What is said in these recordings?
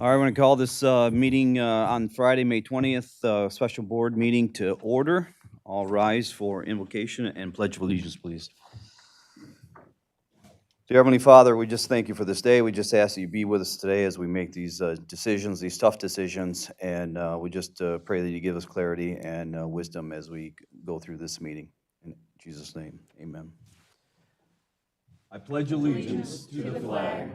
All right, I want to call this meeting on Friday, May 20th, special board meeting to order. All rise for invocation and pledge of allegiance, please. Dear Heavenly Father, we just thank you for this day. We just ask that you be with us today as we make these decisions, these tough decisions, and we just pray that you give us clarity and wisdom as we go through this meeting. In Jesus' name, amen. I pledge allegiance to the flag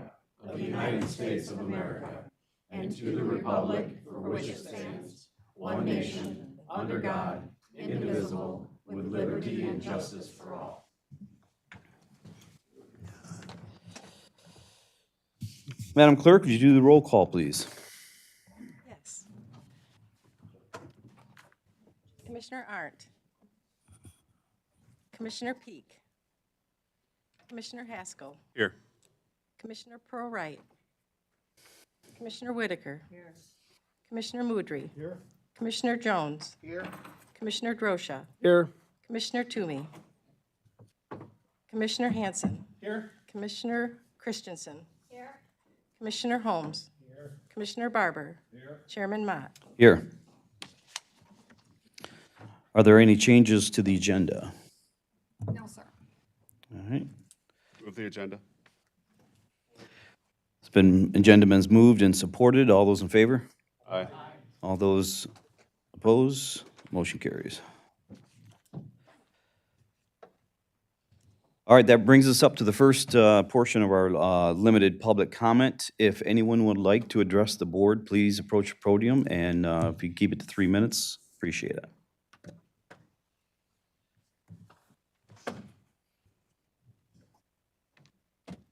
of the United States of America and to the republic for which it stands, one nation, under God, indivisible, with liberty and justice for all. Madam Clerk, would you do the roll call, please? Yes. Commissioner Arndt. Commissioner Peak. Commissioner Haskell. Here. Commissioner Pearl-Wright. Commissioner Whitaker. Here. Commissioner Moudry. Here. Commissioner Jones. Here. Commissioner Drosha. Here. Commissioner Toomey. Commissioner Hanson. Here. Commissioner Christensen. Here. Commissioner Holmes. Here. Commissioner Barber. Here. Chairman Mott. Here. Are there any changes to the agenda? No, sir. All right. Move the agenda. It's been, agenda's moved and supported. All those in favor? Aye. All those opposed? Motion carries. All right, that brings us up to the first portion of our limited public comment. If anyone would like to address the board, please approach the podium, and if you keep it to 3 minutes, appreciate it.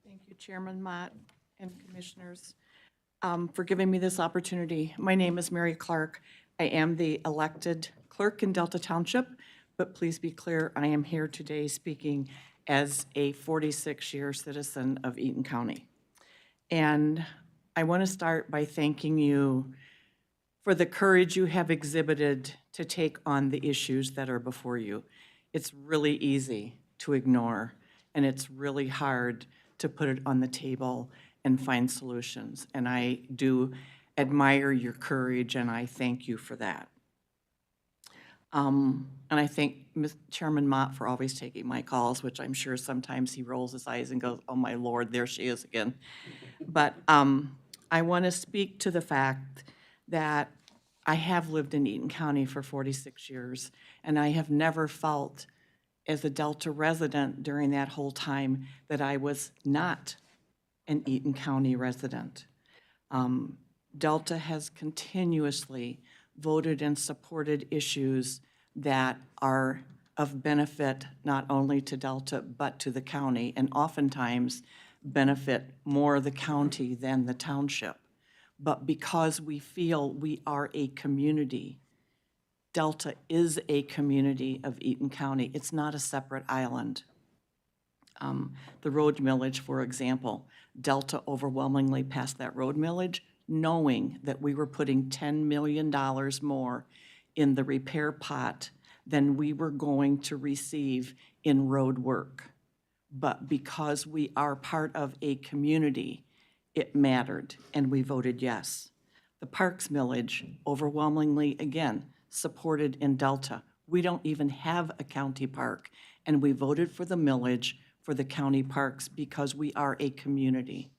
Thank you, Chairman Mott and Commissioners, for giving me this opportunity. My name is Mary Clark. I am the elected clerk in Delta Township, but please be clear, I am here today speaking as a 46-year citizen of Eaton County. And I want to start by thanking you for the courage you have exhibited to take on the issues that are before you. It's really easy to ignore, and it's really hard to put it on the table and find solutions. And I do admire your courage, and I thank you for that. And I thank Chairman Mott for always taking my calls, which I'm sure sometimes he rolls his eyes and goes, oh my Lord, there she is again. But I want to speak to the fact that I have lived in Eaton County for 46 years, and I have never felt as a Delta resident during that whole time that I was not an Eaton County resident. Delta has continuously voted and supported issues that are of benefit not only to Delta but to the county, and oftentimes benefit more the county than the township. But because we feel we are a community, Delta is a community of Eaton County. It's not a separate island. The road millage, for example, Delta overwhelmingly passed that road millage knowing that we were putting $10 million more in the repair pot than we were going to receive in road work. But because we are part of a community, it mattered, and we voted yes. The Parks millage, overwhelmingly, again, supported in Delta. We don't even have a county park, and we voted for the millage for the county parks because we are a community.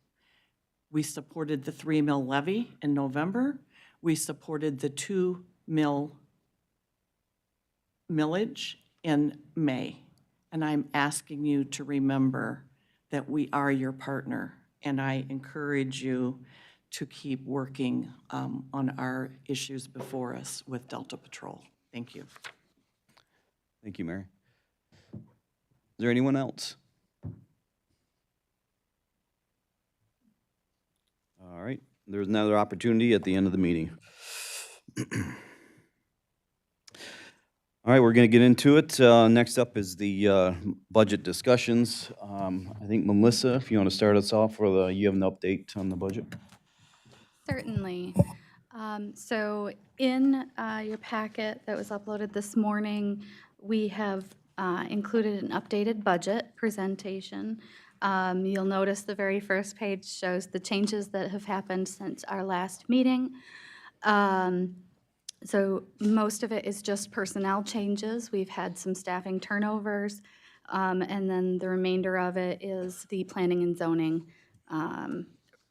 We supported the 3 mil levy in November. We supported the 2 mil millage in May. And I'm asking you to remember that we are your partner, and I encourage you to keep working on our issues before us with Delta Patrol. Thank you. Thank you, Mary. Is there anyone else? All right, there's another opportunity at the end of the meeting. All right, we're going to get into it. Next up is the budget discussions. I think Melissa, if you want to start us off, you have an update on the budget. Certainly. So in your packet that was uploaded this morning, we have included an updated budget presentation. You'll notice the very first page shows the changes that have happened since our last meeting. So most of it is just personnel changes. We've had some staffing turnovers, and then the remainder of it is the planning and zoning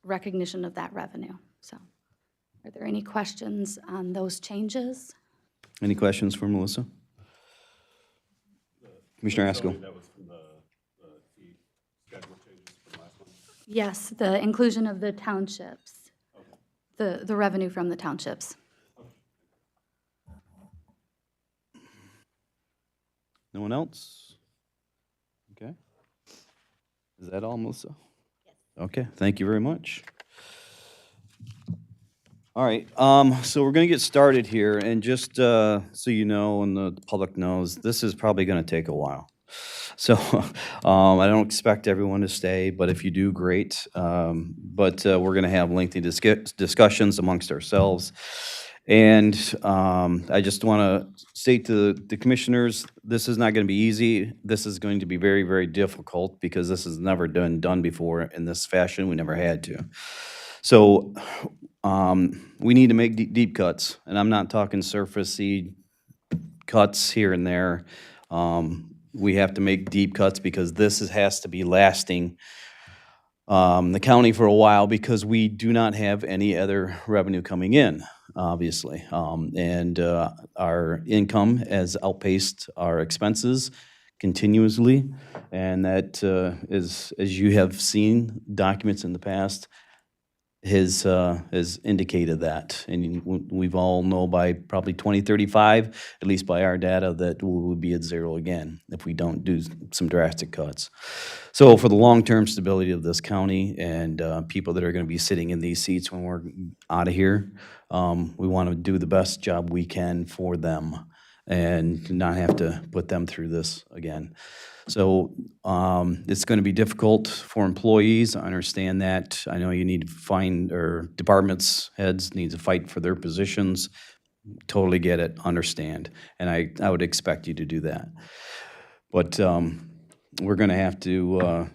recognition of that revenue. So are there any questions on those changes? Any questions for Melissa? Commissioner Haskell? That was from the fee schedule changes from last month? Yes, the inclusion of the townships, the revenue from the townships. No one else? Okay. Is that all, Melissa? Yes. Okay, thank you very much. All right, so we're gonna get started here, and just so you know, and the public knows, this is probably gonna take a while. So, I don't expect everyone to stay, but if you do, great. But we're gonna have lengthy discussions amongst ourselves. And I just wanna state to the commissioners, this is not gonna be easy. This is going to be very, very difficult, because this has never been done before in this fashion. We never had to. So, we need to make deep cuts, and I'm not talking surfacey cuts here and there. We have to make deep cuts, because this has to be lasting the county for a while, because we do not have any other revenue coming in, obviously. And our income has outpaced our expenses continuously, and that is, as you have seen documents in the past, has indicated that. And we've all know by probably 2035, at least by our data, that we will be at zero again if we don't do some drastic cuts. So for the long-term stability of this county and people that are going to be sitting in these seats when we're out of here, we want to do the best job we can for them and not have to put them through this again. So it's going to be difficult for employees. I understand that. I know you need to find, or departments heads need to fight for their positions. Totally get it, understand. And I would expect you to do that. But we're going to have to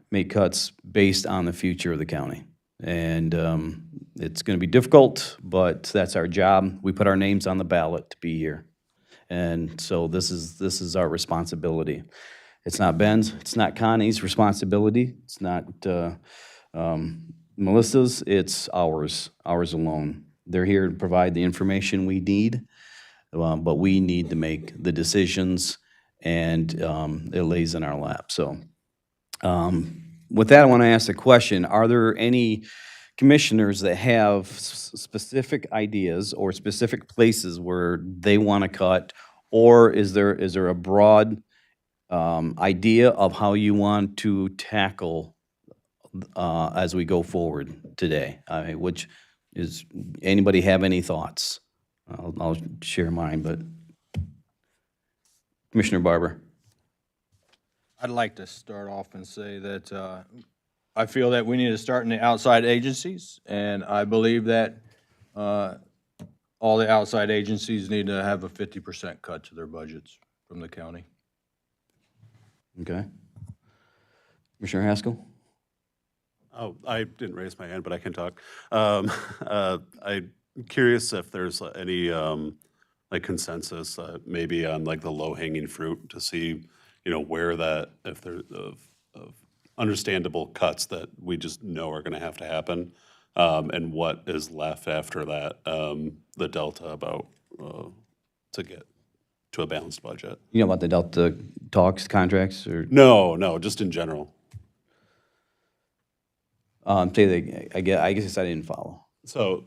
make cuts based on the future of the county. And it's going to be difficult, but that's our job. We put our names on the ballot to be here. And so this is our responsibility. It's not Ben's, it's not Connie's responsibility, it's not Melissa's, it's ours alone. They're here to provide the information we need, but we need to make the decisions, and it lays in our lap. So with that, I want to ask a question. Are there any commissioners that have specific ideas or specific places where they want to cut, or is there a broad idea of how you want to tackle as we go forward today? Which is, anybody have any thoughts? I'll share mine, but Commissioner Barber. I'd like to start off and say that I feel that we need to start in the outside agencies, and I believe that all the outside agencies need to have a 50% cut to their budgets from the county. Okay. Commissioner Haskell? Oh, I didn't raise my hand, but I can talk. I'm curious if there's any like consensus, maybe on like the low-hanging fruit, to see, where that, if there's of understandable cuts that we just know are going to have to happen, and what is left after that, the delta about to get to a balanced budget. You know about the Delta talks, contracts, or? No, just in general. Say that, I guess I didn't follow. So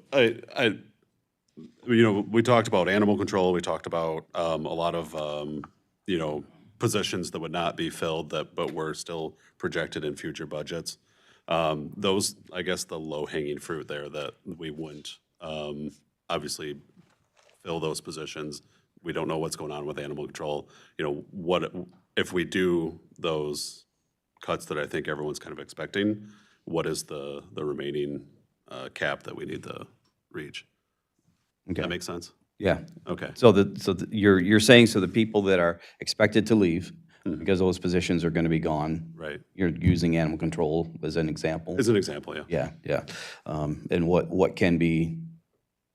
we talked about animal control. We talked about a lot of positions that would not be filled but were still projected in future budgets. Those, I guess, the low-hanging fruit there that we wouldn't obviously fill those positions. We don't know what's going on with animal control. What if we do those cuts that I think everyone's kind of expecting? What is the remaining cap that we need to reach? Okay. That makes sense? Yeah. Okay. So you're saying, so the people that are expected to leave, because those positions are gonna be gone. Right. You're using animal control as an example. As an example, yeah. Yeah, yeah. And what can be,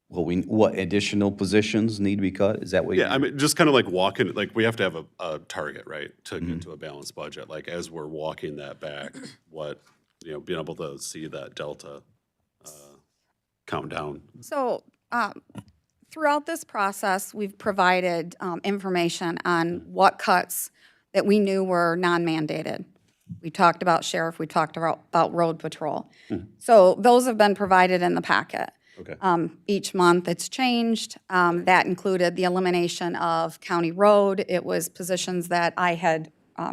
what additional positions need to be cut? Is that what you're? Yeah, I mean, just kind of like walking, like, we have to have a target, right, to get to a balanced budget. Like, as we're walking that back, what, being able to see that delta count down. So throughout this process, we've provided information on what cuts that we knew were non-mandated. We talked about sheriff, we talked about road patrol. So those have been provided in the packet. Okay. Each month it's changed. That included the elimination of county road. It was positions that I had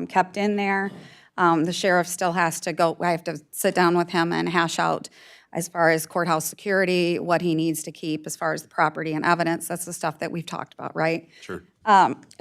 kept in there. The sheriff still has to go, I have to sit down with him and hash out as far as courthouse security, what he needs to keep as far as the property and evidence. That's the stuff that we've talked about, right? Sure.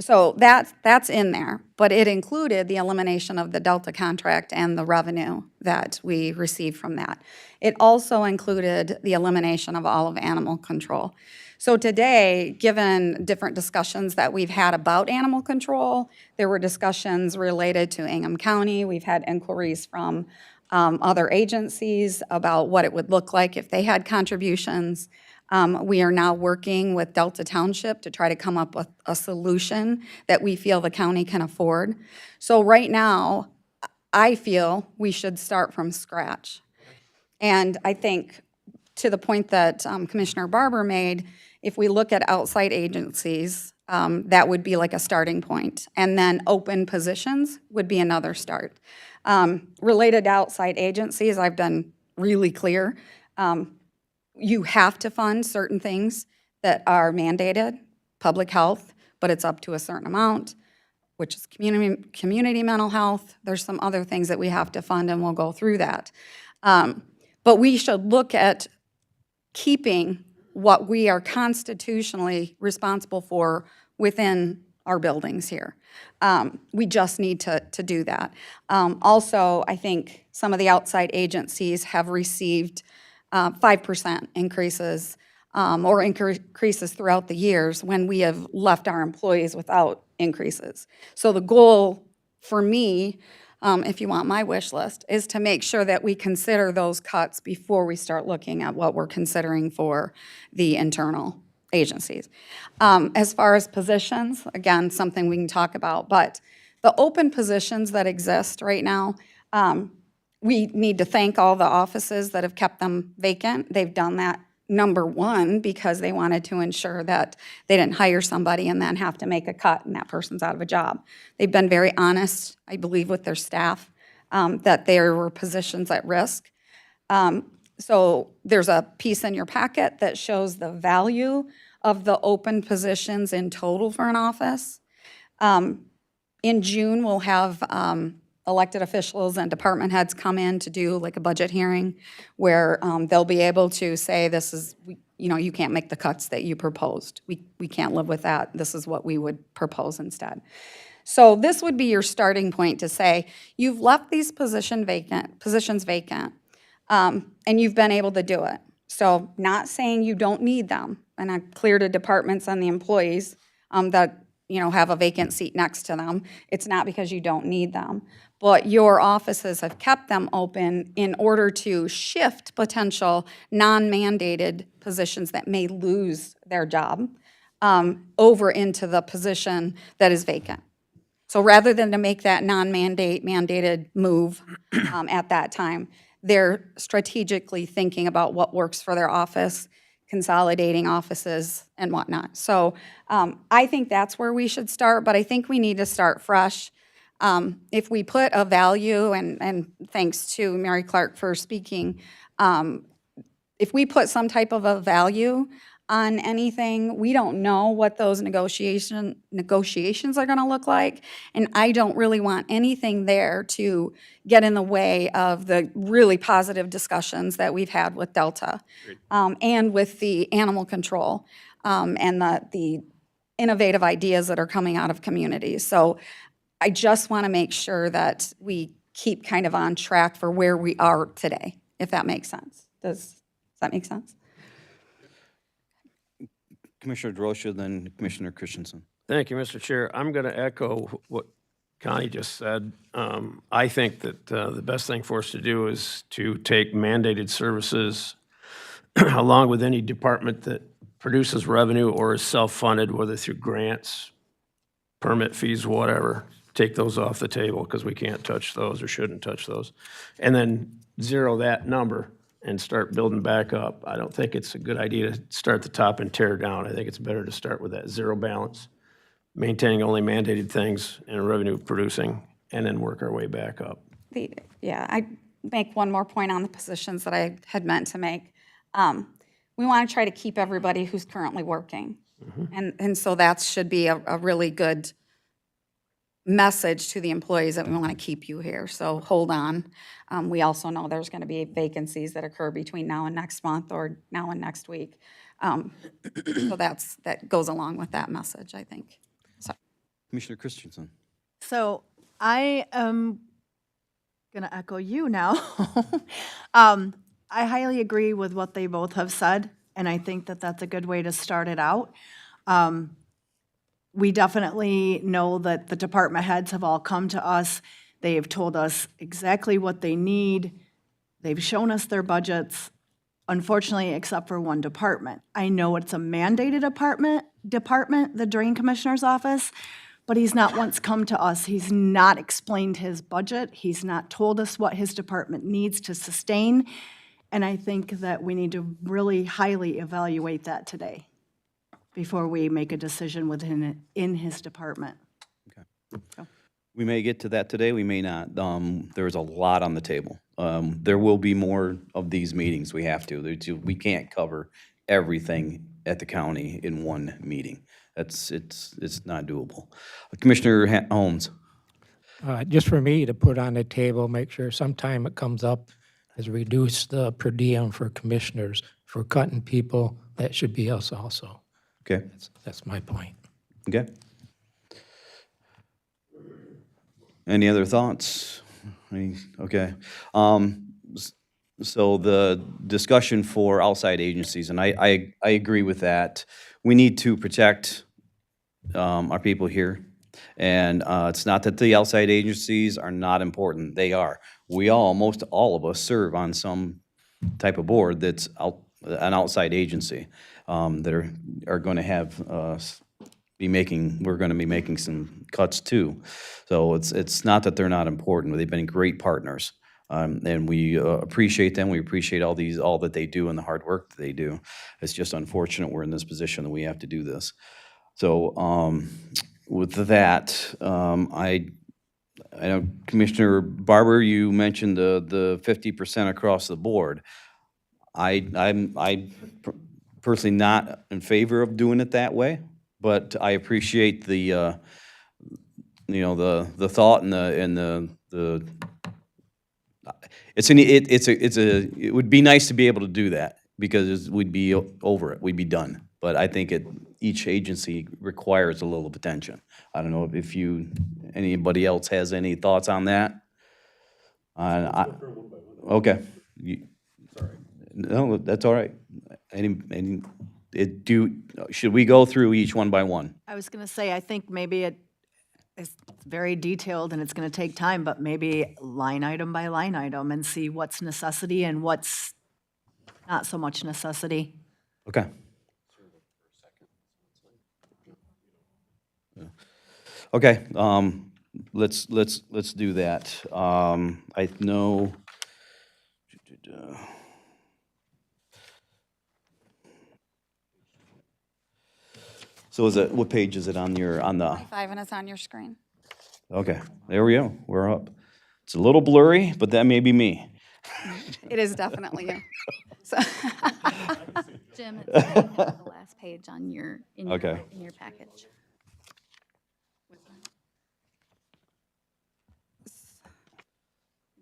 So that's in there, but it included the elimination of the Delta contract and the revenue that we received from that. It also included the elimination of all of animal control. So today, given different discussions that we've had about animal control, there were discussions related to Ingham County. We've had inquiries from other agencies about what it would look like if they had contributions. We are now working with Delta Township to try to come up with a solution that we feel the county can afford. So right now, I feel we should start from scratch. And I think to the point that Commissioner Barber made, if we look at outside agencies, that would be like a starting point. And then open positions would be another start. Related to outside agencies, I've been really clear. You have to fund certain things that are public health, but it's up to a certain amount, which is community mental health. There's some other things that we have to fund, and we'll go through that. But we should look at keeping what we are constitutionally responsible for within our buildings here. We just need to do that. Also, I think some of the outside agencies have received 5% increases or increases throughout the years when we have left our employees without increases. So the goal for me, if you want my wish list, is to make sure that we consider those cuts before we start looking at what we're considering for the internal agencies. As far as positions, again, something we can talk about, but the open positions that exist right now, we need to thank all the offices that have kept them vacant. They've done that, number one, because they wanted to ensure that they didn't hire somebody and then have to make a cut and that person's out of a job. They've been very honest, I believe, with their staff, that there were positions at risk. So there's a piece in your packet that shows the value of the open positions in total for an office. In June, we'll have elected officials and department heads come in to do like a budget hearing where they'll be able to say, this is, you can't make the cuts that you proposed. We can't live with that. This is what we would propose instead. So this would be your starting point to say, you've left these positions vacant, and you've been able to do it. So not saying you don't need them, and I'm clear to departments and the employees that have a vacant seat next to them. It's not because you don't need them, but your offices have kept them open in order to shift potential non-mandated positions that may lose their job over into the position that is vacant. So rather than to make that mandated move at that time, they're strategically thinking about what works for their office, consolidating offices and whatnot. So I think that's where we should start, but I think we need to start fresh. If we put a value, and thanks to Mary Clark for speaking, if we put some type of a value on anything, we don't know what those negotiations are going to look like, and I don't really want anything there to get in the way of the really positive discussions that we've had with Delta and with the animal control and the innovative ideas that are coming out of communities. So I just want to make sure that we keep kind of on track for where we are today, if that makes sense. Does that make sense? Commissioner DeRocha, then Commissioner Christensen. Thank you, Mr. Chair. I'm going to echo what Connie just said. I think that the best thing for us to do is to take mandated services along with any department that produces revenue or is self-funded, whether through grants, permit fees, whatever, take those off the table because we can't touch those or shouldn't touch those. And then zero that number and start building back up. I don't think it's a good idea to start at the top and tear down. I think it's better to start with that zero balance, maintaining only mandated things and revenue producing, and then work our way back up. Yeah, I make one more point on the positions that I had meant to make. We want to try to keep everybody who's currently working. And so that should be a really good message to the employees that we want to keep you here, so hold on. We also know there's going to be vacancies that occur between now and next month or now and next week. So that goes along with that message, I think. So. Commissioner Christensen. So I am going to echo you now. I highly agree with what they both have said, and I think that that's a good way to start it out. We definitely know that the department heads have all come to us. They have told us exactly what they need. They've shown us their budgets, unfortunately, except for one department. I know it's a mandated department, the Drain Commissioner's Office, but he's not once come to us. He's not explained his budget. He's not told us what his department needs to sustain. And I think that we need to really highly evaluate that today before we make a decision within in his department. We may get to that today, we may not. There's a lot on the table. There will be more of these meetings, we have to. We can't cover everything at the county in one meeting. It's not doable. Commissioner Holmes. Just for me to put on the table, make sure sometime it comes up, is reduce the per diem for commissioners. For cutting people, that should be us also. Okay, That's my point. okay. Any other thoughts? Okay. So the discussion for outside agencies, and I agree with that. We need to protect our people here. And it's not that the outside agencies are not important. They are. We all, most all of us, serve on some type of board that's an outside agency that are going to have we're going to be making some cuts too. So it's not that they're not important. They've been great partners, and we appreciate them. We appreciate all that they do and the hard work that they do. It's just unfortunate we're in this position that we have to do this. So with that, I know Commissioner Barber, you mentioned the 50% across the board. I'm personally not in favor of doing it that way, but I appreciate the the thought and the it would be nice to be able to do that because we'd be over it, we'd be done. But I think each agency requires a little attention. I don't know if anybody else has any thoughts on that? Okay. Sorry. No, that's all right. Should we go through each one by one? I was going to say, I think maybe it's very detailed and it's going to take time, but maybe line item by line item and see what's necessity and what's not so much necessity. Okay. Okay, let's do that. I know. So what page is it on the? 5, and it's on your screen. Okay, there we go. We're up. It's a little blurry, but that may be me. It is definitely you. So, Jim, it's the last page on in your package.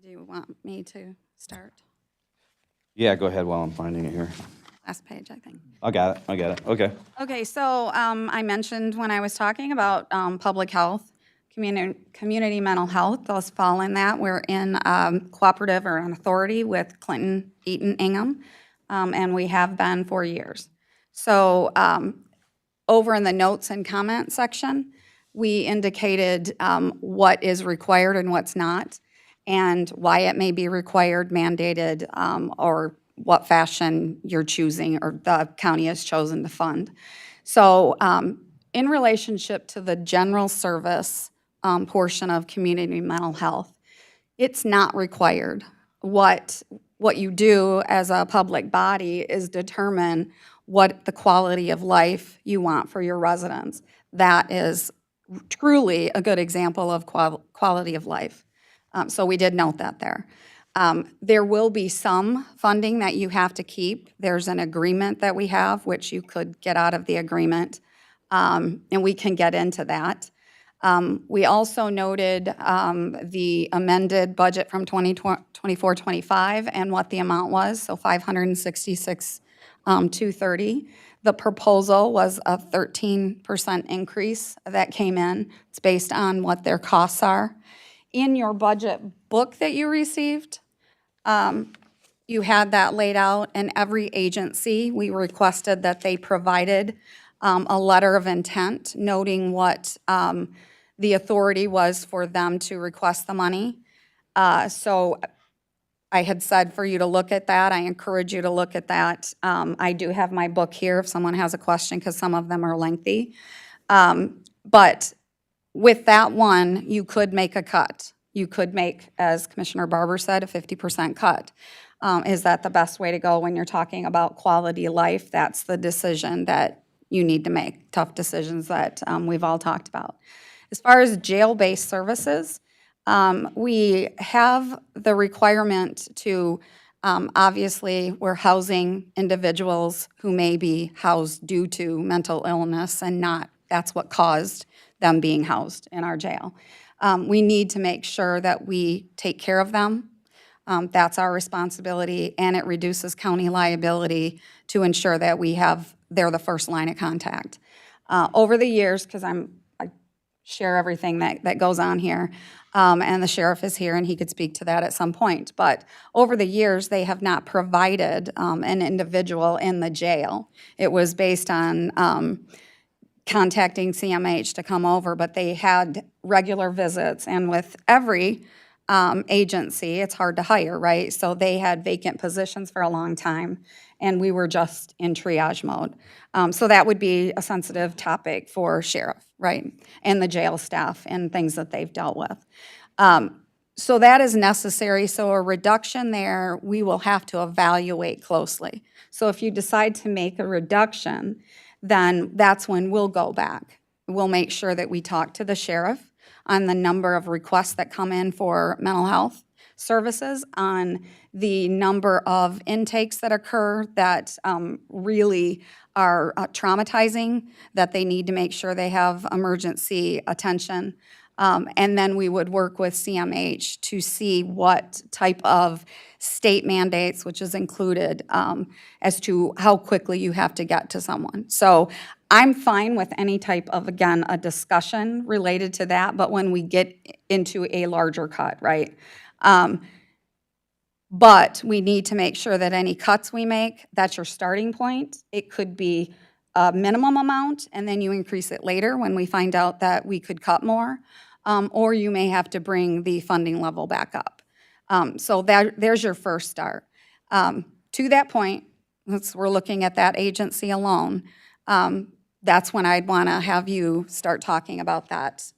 do you want me to start? Yeah, go ahead while I'm finding it here. Last page, I think. I got it. Okay. Okay, so I mentioned when I was talking about public health, community mental health, those fall in that. We're in cooperative or an authority with Clinton, Eaton, Ingham, and we have been for years. So over in the notes and comment section, we indicated what is required and what's not, and why it may be required, mandated, or what fashion you're choosing or the county has chosen to fund. So in relationship to the general service portion of community mental health, it's not required. What you do as a public body is determine what the quality of life you want for your residents. That is truly a good example of quality of life. So we did note that there. There will be some funding that you have to keep. There's an agreement that we have, which you could get out of the agreement, and we can get into that. We also noted the amended budget from 2024-25 and what the amount was, so $566,230. The proposal was a 13% increase that came in. It's based on what their costs are. In your budget book that you received, you had that laid out, and every agency, we requested that they provided a letter of intent noting what the authority was for them to request the money. So I had said for you to look at that. I encourage you to look at that. I do have my book here if someone has a question, because some of them are lengthy. But with that one, you could make a cut. You could make, as Commissioner Barber said, a 50% cut. Is that the best way to go when you're talking about quality of life? That's the decision that you need to make, tough decisions that we've all talked about. As far as jail-based services, we have the requirement to, obviously, we're housing individuals who may be housed due to mental illness and not, that's what caused them being housed in our jail. We need to make sure that we take care of them. That's our responsibility, and it reduces county liability to ensure that they're the first line of contact. Over the years, because I share everything that goes on here, and the sheriff is here and he could speak to that at some point, but over the years, they have not provided an individual in the jail. It was based on contacting CMH to come over, but they had regular visits, and with every agency, it's hard to hire, right? So they had vacant positions for a long time, and we were just in triage mode. So that would be a sensitive topic for sheriff, right? And the jail staff and things that they've dealt with. So that is necessary. So a reduction there, we will have to evaluate closely. So if you decide to make a reduction, then that's when we'll go back. We'll make sure that we talk to the sheriff on the number of requests that come in for mental health services, on the number of intakes that occur that really are traumatizing, that they need to make sure they have emergency attention. And then we would work with CMH to see what type of state mandates, which is included, as to how quickly you have to get to someone. So I'm fine with any type of, again, a discussion related to that, but when we get into a larger cut, right? But we need to make sure that any cuts we make, that's your starting point. It could be a minimum amount, and then you increase it later when we find out that we could cut more, or you may have to bring the funding level back up. So there's your first start. To that point, we're looking at that agency alone. That's when I'd want to have you start talking about that,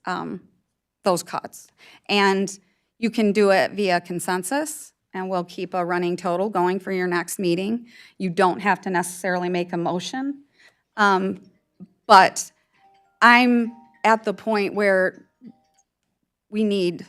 those cuts. And you can do it via consensus, and we'll keep a running total going for your next meeting. You don't have to necessarily make a motion. But I'm at the point where we need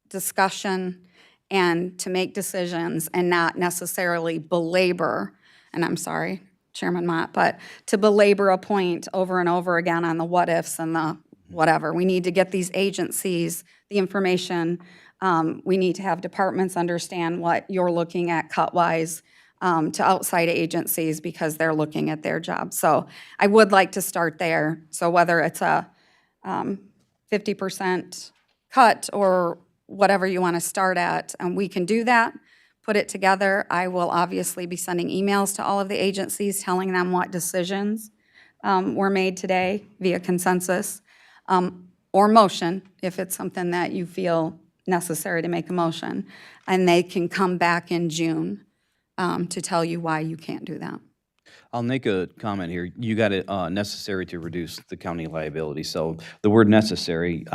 discussion and to make decisions and not necessarily belabor, and I'm sorry, Chairman Mott, but to belabor a point over and over again on the what-ifs and the whatever. We need to get these agencies the information. We need to have departments understand what you're looking at cut-wise to outside agencies because they're looking at their job. So I would like to start there. So whether it's a 50% cut or whatever you want to start at, we can do that, put it together. I will obviously be sending emails to all of the agencies telling them what decisions were made today via consensus. or motion, if it's something that you feel necessary to make a motion, and they can come back in June to tell you why you can't do that. I'll make a comment here. You got it necessary to reduce the county liability. So the word necessary,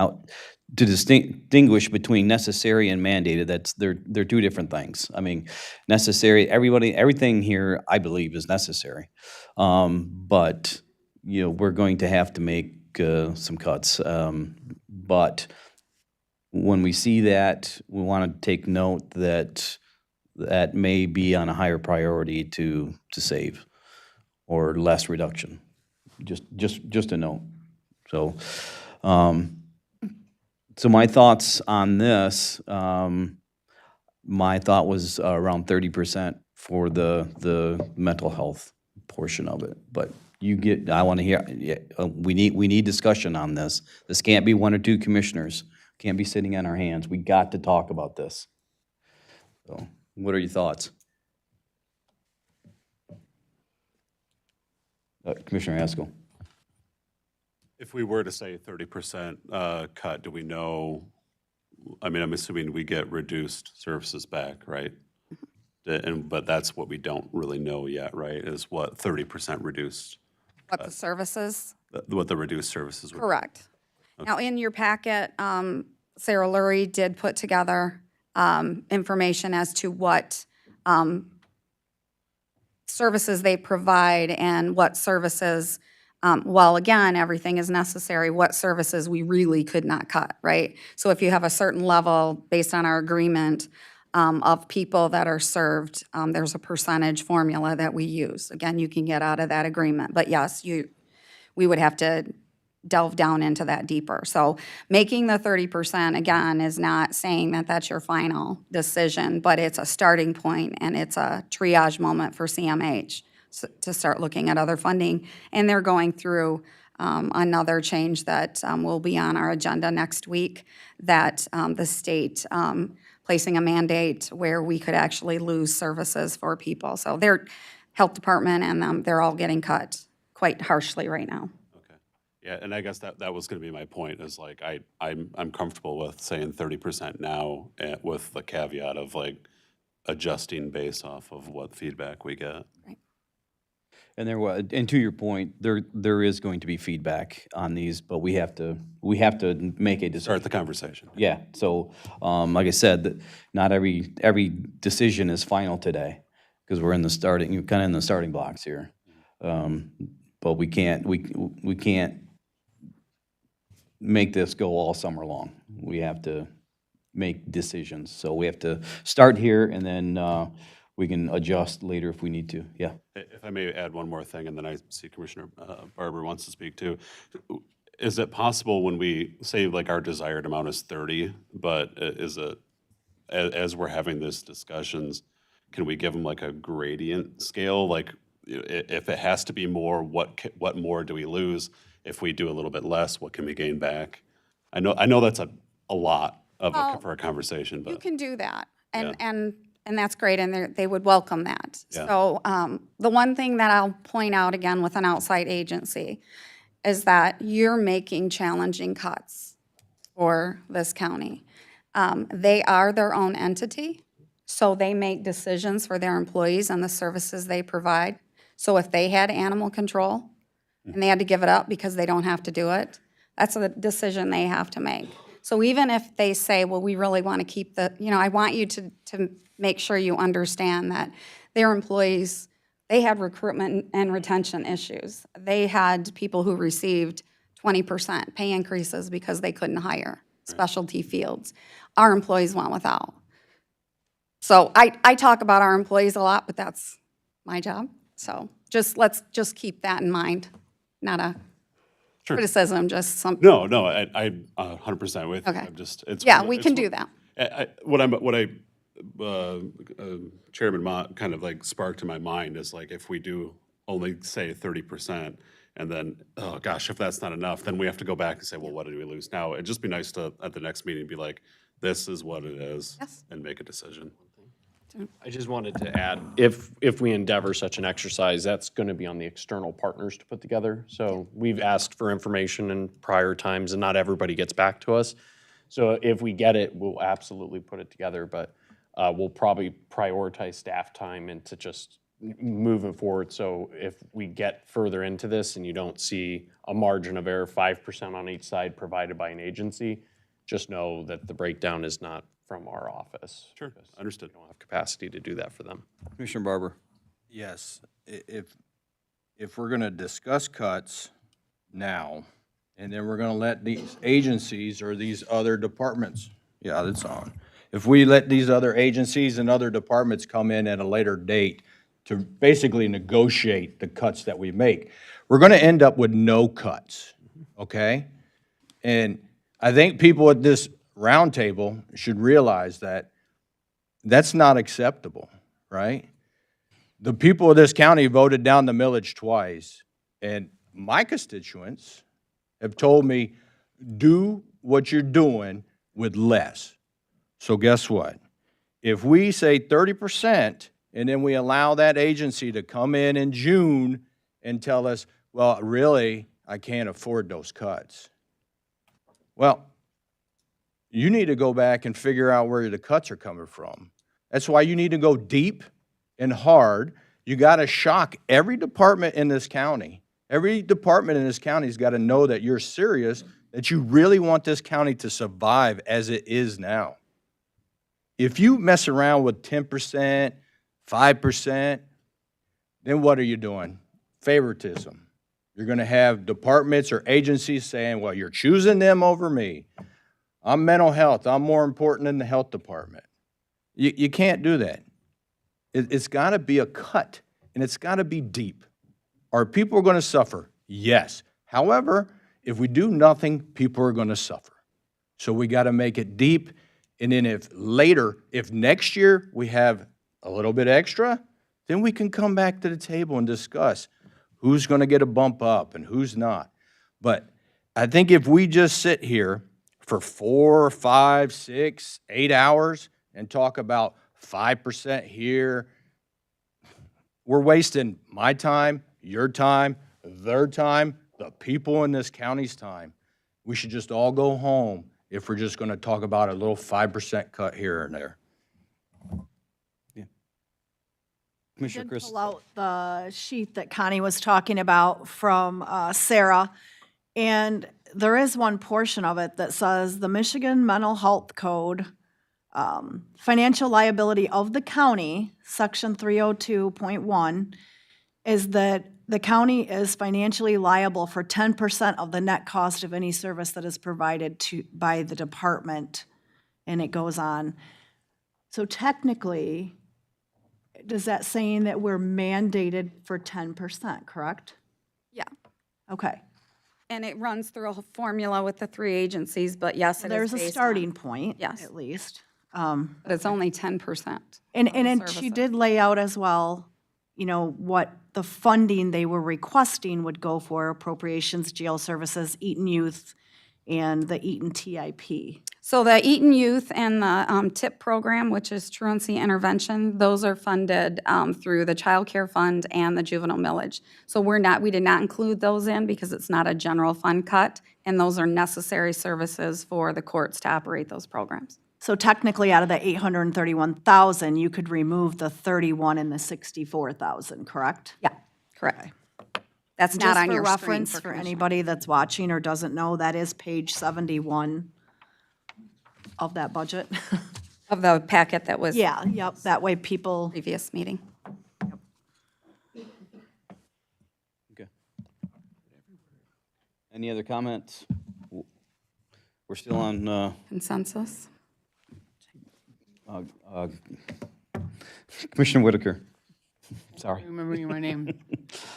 to distinguish between necessary and mandated, they're two different things. I mean, necessary, everything here, I believe, is necessary. But, we're going to have to make some cuts. But when we see that, we want to take note that that may be on a higher priority to save or less reduction. Just a note. So, so my thoughts on this, my thought was around 30% for the mental health portion of it. But I want to hear, we need discussion on this. This can't be one or two commissioners. Can't be sitting on our hands. We got to talk about this. So, what are your thoughts? Commissioner Haskell. If we were to say 30% cut, do we know, I mean, I'm assuming we get reduced services back, right? But that's what we don't really know yet, right, is what 30% reduced, What the services? what the reduced services would be. Correct. Now, in your packet, Sarah Lurie did put together information as to what services they provide and what services, while again, everything is necessary, what services we really could not cut, right? So if you have a certain level based on our agreement of people that are served, there's a percentage formula that we use. Again, you can get out of that agreement, but yes, we would have to delve down into that deeper. So making the 30%, again, is not saying that that's your final decision, but it's a starting point and it's a triage moment for CMH to start looking at other funding. And they're going through another change that will be on our agenda next week, that the state placing a mandate where we could actually lose services for people. So their health department and they're all getting cut quite harshly right now. Yeah, and I guess that was going to be my point, is like, I'm comfortable with saying 30% now, with the caveat of like adjusting based off of what feedback we get. And to your point, there is going to be feedback on these, but we have to make a decision. Start the conversation. Yeah, so, like I said, not every decision is final today, because we're kind of in the starting blocks here. But we can't make this go all summer long. We have to make decisions. So we have to start here, and then we can adjust later if we need to. Yeah. If I may add one more thing, and then I see Commissioner Barber wants to speak too. Is it possible when we say like our desired amount is 30, but is it, as we're having these discussions, can we give them like a gradient scale? Like if it has to be more, what more do we lose? If we do a little bit less, what can we gain back? I know that's a lot for a conversation, but You can do that, and that's great, and they would welcome that. Yeah. So the one thing that I'll point out again with an outside agency is that you're making challenging cuts for this county. They are their own entity, so they make decisions for their employees and the services they provide. So if they had animal control and they had to give it up because they don't have to do it, that's a decision they have to make. So even if they say, well, we really want to keep I want you to make sure you understand that their employees, they had recruitment and retention issues. They had people who received 20% pay increases because they couldn't hire specialty fields. Our employees went without. So I talk about our employees a lot, but that's my job. So let's just keep that in mind. Not a criticism, just something. no, I 100% with you. Okay. It's Yeah, we can do that. Chairman Mott kind of like sparked in my mind is like, if we do only say 30%, and then, oh gosh, if that's not enough, then we have to go back and say, well, what did we lose now? It'd just be nice to, at the next meeting, be like, this is what it is, Yes. and make a decision. I just wanted to add, if we endeavor such an exercise, that's going to be on the external partners to put together. So we've asked for information in prior times, and not everybody gets back to us. So if we get it, we'll absolutely put it together, but we'll probably prioritize staff time into just moving forward. So if we get further into this and you don't see a margin of error, 5% on each side provided by an agency, just know that the breakdown is not from our office. Sure, because understood. We don't have capacity to do that for them. Commissioner Barber. Yes, if we're gonna discuss cuts now, and then we're gonna let these agencies or these other departments, yeah, that's on. If we let these other agencies and other departments come in at a later date to basically negotiate the cuts that we make, we're gonna end up with no cuts, okay? And I think people at this roundtable should realize that that's not acceptable, right? The people of this county voted down the millage twice, and my constituents have told me, do what you're doing with less. So guess what? If we say 30%, and then we allow that agency to come in June and tell us, well, really, I can't afford those cuts. Well, you need to go back and figure out where the cuts are coming from. That's why you need to go deep and hard. You got to shock every department in this county. Every department in this county's got to know that you're serious, that you really want this county to survive as it is now. If you mess around with 10%, 5%, then what are you doing? Favoritism. You're going to have departments or agencies saying, well, you're choosing them over me. I'm mental health. I'm more important than the health department. You can't do that. It's got to be a cut, and it's got to be deep. Are people going to suffer? Yes. However, if we do nothing, people are going to suffer. So we got to make it deep, and then if next year we have a little bit extra, then we can come back to the table and discuss who's going to get a bump up and who's not. But I think if we just sit here for 4, 5, 6, 8 hours and talk about 5% here, we're wasting my time, your time, their time, the people in this county's time. We should just all go home if we're just going to talk about a little 5% cut here and there. Commissioner Did Chris. pull out the sheet that Connie was talking about from Sarah, and there is one portion of it that says the Michigan Mental Health Code, financial liability of the county, section 302.1, is that the county is financially liable for 10% of the net cost of any service that is provided by the department, and it goes on. So technically, does that saying that we're mandated for 10%, correct? Yeah. Okay. And it runs through a formula with the three agencies, but yes, it is There's a based starting on, point, Yes. at least. but it's only 10%. And the then she services. did lay out as well, you know, what the funding they were requesting would go for: appropriations, jail services, Eaton Youth, and the Eaton TIP. So the Eaton Youth and the TIP program, which is truancy intervention, those are funded through the Child Care Fund and the Juvenile Millage. So we did not include those in because it's not a general fund cut, and those are necessary services for the courts to operate those programs. So technically, out of the 831,000, you could remove the 31 and the 64,000, correct? Yeah, correct. That's not on your Just screen for reference, for Commissioner. anybody that's watching or doesn't know, that is page 71 of that budget. Of the packet that was Yeah, yep, that way people, previous meeting. Okay. Any other comments? We're still on, Consensus? Commissioner Whitaker. Sorry. Remembering my name.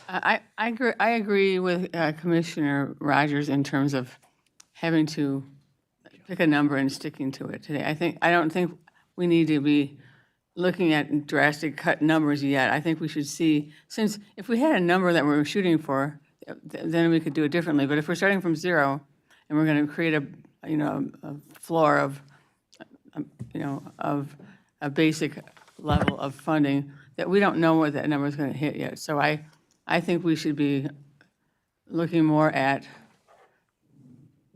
I agree with Commissioner Rogers in terms of having to pick a number and sticking to it today. I don't think we need to be looking at drastic cut numbers yet. I think we should see, since if we had a number that we're shooting for, then we could do it differently. But if we're starting from zero and we're going to create a floor of, of a basic level of funding that we don't know where that number is going to hit yet. So I think we should be looking more at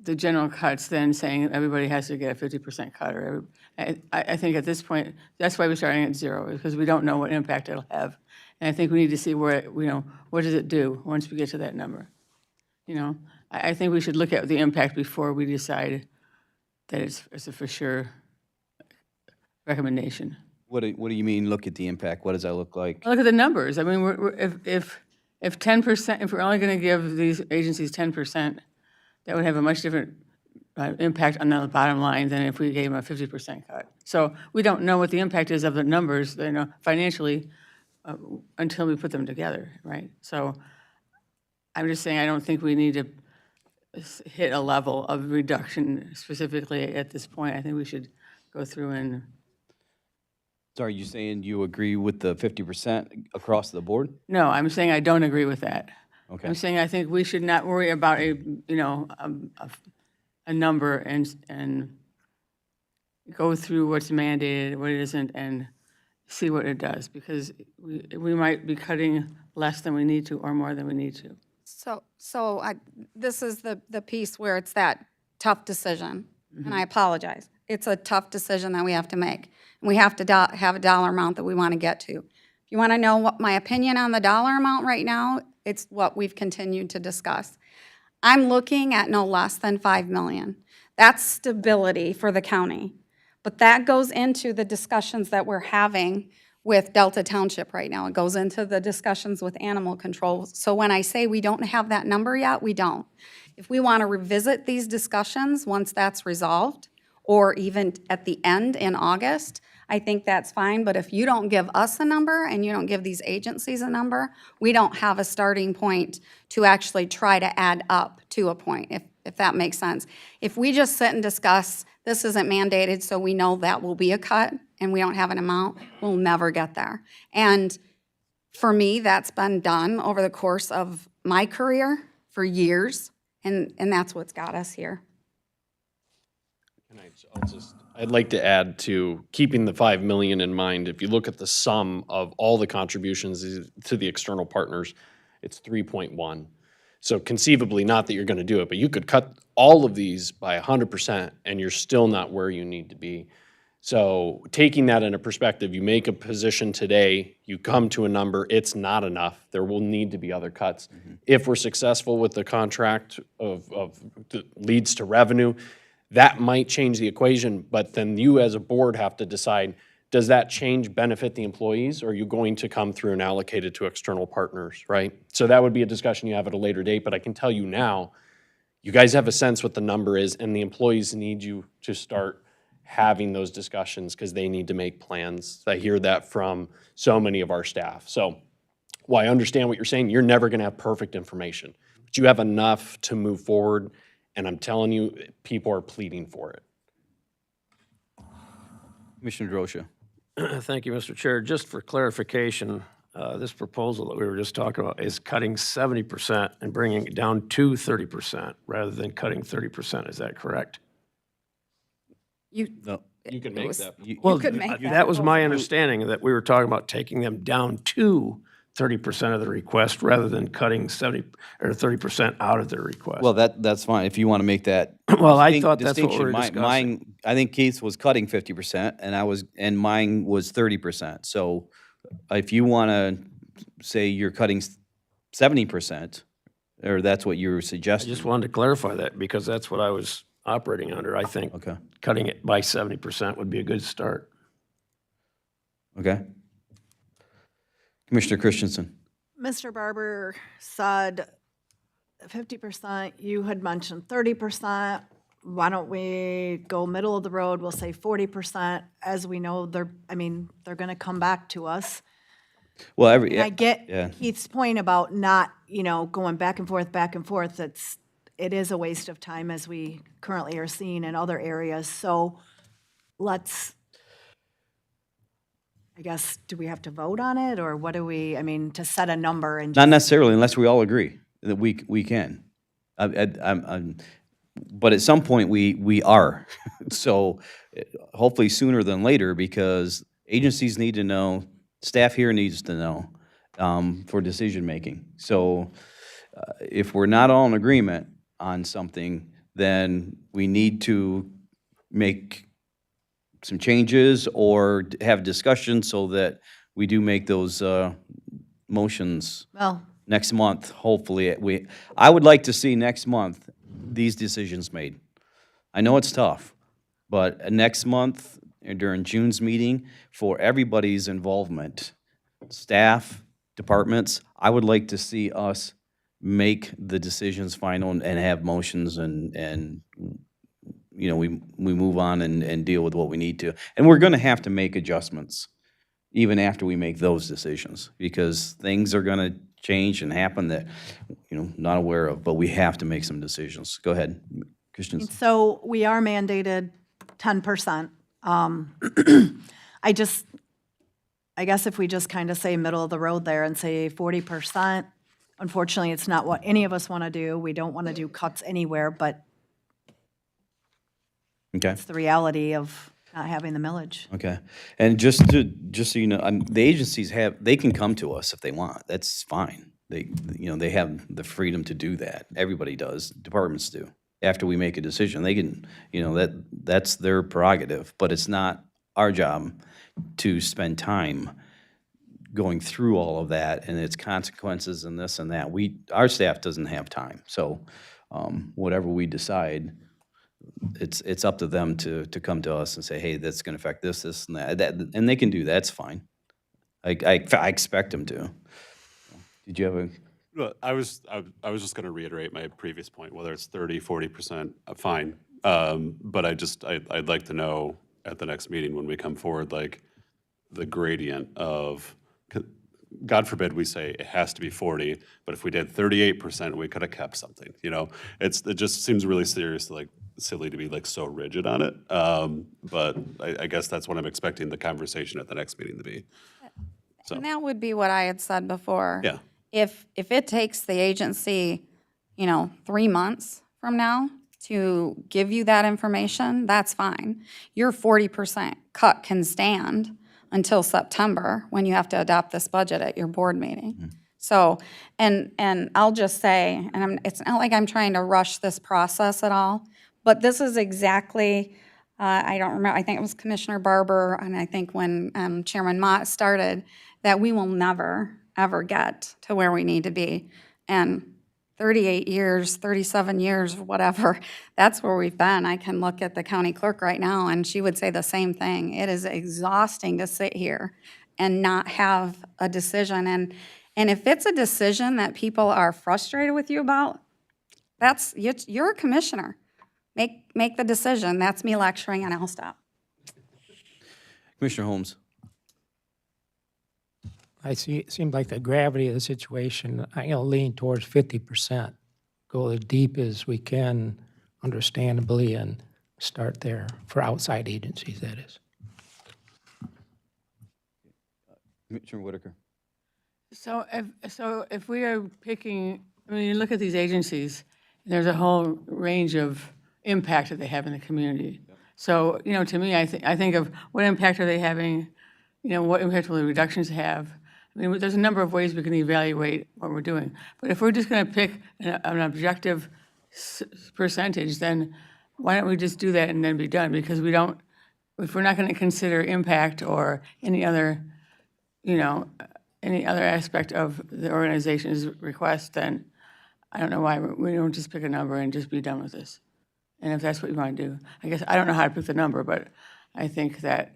the general cuts than saying everybody has to get a 50% cut. Or I think at this point, that's why we're starting at 0, because we don't know what impact it'll have. And I think we need to see where, what does it do once we get to that number? I think we should look at the impact before we decide that it's a for sure recommendation. What do you mean, look at the impact? What does that look like? Look at the numbers. I mean, if 10%, if we're only going to give these agencies 10%, that would have a much different impact on the bottom line than if we gave them a 50% cut. So we don't know what the impact is of the numbers, financially, until we put them together, right? So I'm just saying I don't think we need to hit a level of reduction specifically at this point. I think we should go through and. So are you saying you agree with the 50% across the board? No, I'm saying I don't agree with that. Okay. I'm saying I think we should not worry about a number and go through what's mandated, what isn't, and see what it does, because we might be cutting less than we need to or more than we need to. This is the piece where it's that tough decision, and I apologize. It's a tough decision that we have to make. And we have to have a dollar amount that we want to get to. If you want to know what my opinion on the dollar amount right now, it's what we've continued to discuss. I'm looking at no less than $5 million. That's stability for the county. But that goes into the discussions that we're having with Delta Township right now. It goes into the discussions with animal control. So when I say we don't have that number yet, we don't. If we want to revisit these discussions once that's resolved, or even at the end in August, I think that's fine. But if you don't give us a number and you don't give these agencies a number, we don't have a starting point to actually try to add up to a point, if that makes sense. If we just sit and discuss, this isn't mandated, so we know that will be a cut, and we don't have an amount, we'll never get there. And for me, that's been done over the course of my career for years, and that's what's got us here. I'd like to add to keeping the 5 million in mind. If you look at the sum of all the contributions to the external partners, it's 3.1. So conceivably, not that you're going to do it, but you could cut all of these by 100% and you're still not where you need to be. So taking that into perspective, you make a position today, you come to a number, it's not enough. There will need to be other cuts. If we're successful with the contract that leads to revenue, that might change the equation, but then you as a board have to decide, does that change benefit the employees, or are you going to come through and allocate it to external partners, right? So that would be a discussion you have at a later date, but I can tell you now, you guys have a sense what the number is, and the employees need you to start having those discussions because they need to make plans. I hear that from so many of our staff. So while I understand what you're saying, you're never gonna have perfect information, but you have enough to move forward. And I'm telling you, people are pleading for it. Commissioner Drosha. Thank you, Mr. Chair. Just for clarification, this proposal that we were just talking about is cutting 70% and bringing it down to 30% rather than cutting 30%. Is that correct? No. You can make that. Well, could make that that was my understanding, that we were talking about taking them down to 30% of the request rather than cutting 70 or 30% out of their request. Well, that's fine, if you want to make that. Well, I distinct- thought that's what we were distinction. discussing. I think Keith's was cutting 50%, and mine was 30%. So if you want to say you're cutting 70%, or that's what you were I suggesting. just wanted to clarify that because that's what I was operating under. I think Okay, cutting it by 70% would be a good start. okay. Commissioner Christensen. Mr. Barber said 50%, you had mentioned 30%. Why don't we go middle of the road, we'll say 40%, as we know they're gonna come back to us. Well, And I yeah. get Keith's point about not, going back and forth. It is a waste of time, as we currently are seeing in other areas. So let's, I guess, do we have to vote on it, or what do we, to set a number and Not just, necessarily, unless we all agree that we can. But at some point, we are. So hopefully sooner than later, because Agencies need to know, staff here needs to know, for decision-making. So if we're not all in agreement on something, then we need to make some changes or have discussions so that we do make those motions Well, next month, hopefully. I would like to see next month these decisions made. I know it's tough, but next month, during June's meeting, for everybody's involvement, staff, departments, I would like to see us make the decisions final and have motions and you know, we move on and deal with what we need to. And we're gonna have to make adjustments even after we make those decisions, because things are gonna change and happen that, you know, not aware of, but we have to make some decisions. Go ahead, Christian. so we are mandated 10%. I guess if we just kind of say middle of the road there and say 40%, unfortunately, it's not what any of us want to do. We don't want to do cuts anywhere, but Okay. it's the reality of not having the millage. Okay, and just so you know, the agencies they can come to us if they want, that's fine. You know, they have the freedom to do that, everybody does, departments do. After we make a decision, they can, you know, that's their prerogative, but it's not our job to spend time going through all of that and its consequences and this and that. Our staff doesn't have time, so whatever we decide, it's up to them to come to us and say, hey, that's gonna affect this, and that, and they can do that, it's fine. I expect them to. Did you have a? Well, I was just going to reiterate my previous point, whether it's 30, 40%, fine. But I'd like to know at the next meeting when we come forward, like, the gradient of, God forbid we say it has to be 40, but if we did 38%, we could have kept something, you know? It just seems really silly to be like so rigid on it. But I guess that's what I'm expecting the conversation at the next meeting to be. So, And that would be what I had said before. yeah. If it takes the agency, you know, 3 months from now to give you that information, that's fine. Your 40% cut can stand until September, when you have to adopt this budget at your board meeting. So, and I'll just say, and it's not like I'm trying to rush this process at all, but this is exactly, I don't remember, I think it was Commissioner Barber, and I think when Chairman Mott started, that we will never, ever get to where we need to be. And 38 years, 37 years, whatever, that's where we've been. I can look at the county clerk right now, and she would say the same thing. It is exhausting to sit here and not have a decision. And if it's a decision that people are frustrated with you about, you're a commissioner. Make the decision. That's me lecturing, and I'll stop. Commissioner Holmes. I see, it seems like the gravity of the situation, I'm gonna lean towards 50%. Go as deep as we can, understandably, and start there, for outside agencies, that is. Commissioner Whitaker. So if we are picking, I mean, you look at these agencies, there's a whole range of impact that they have in the community. So, you know, to me, I think of what impact are they having, you know, what impact will the reductions have? I mean, there's a number of ways we can evaluate what we're doing. But if we're just going to pick an objective percentage, then why don't we just do that and then be done? Because if we're not going to consider impact or any other, you know, any other aspect of the organization's request, then I don't know why we don't just pick a number and just be done with this. And if that's what you want to do, I guess, I don't know how to pick the number, but I think that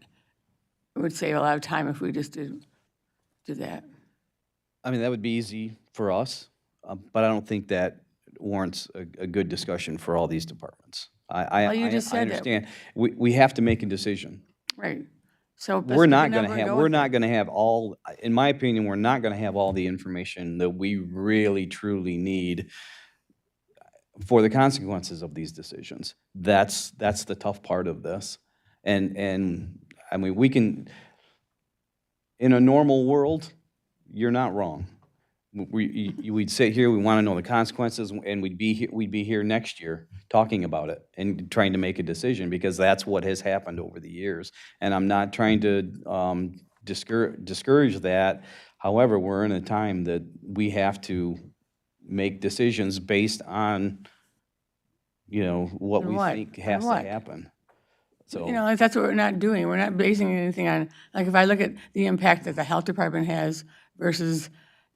it would save a lot of time if we just did that. I mean, that would be easy for us, but I don't think that warrants a good discussion for all these departments. Well, you just I said that. understand. We have to make a decision. Right. So let's We're pick a not number gonna and have, go we're with it. not gonna have all, in my opinion, we're not gonna have all the information that we really, truly need for the consequences of these decisions. That's the tough part of this. And, I mean, we can, in a normal world, you're not wrong. We'd sit here, we want to know the consequences, and we'd be here next year talking about it and trying to make a decision, because that's what has happened over the years. And I'm not trying to discourage that. However, we're in a time that we have to make decisions based on, what On we what? think On has to what? happen. So. You know, that's what we're not doing. We're not basing anything on, like, if I look at the impact that the health department has versus,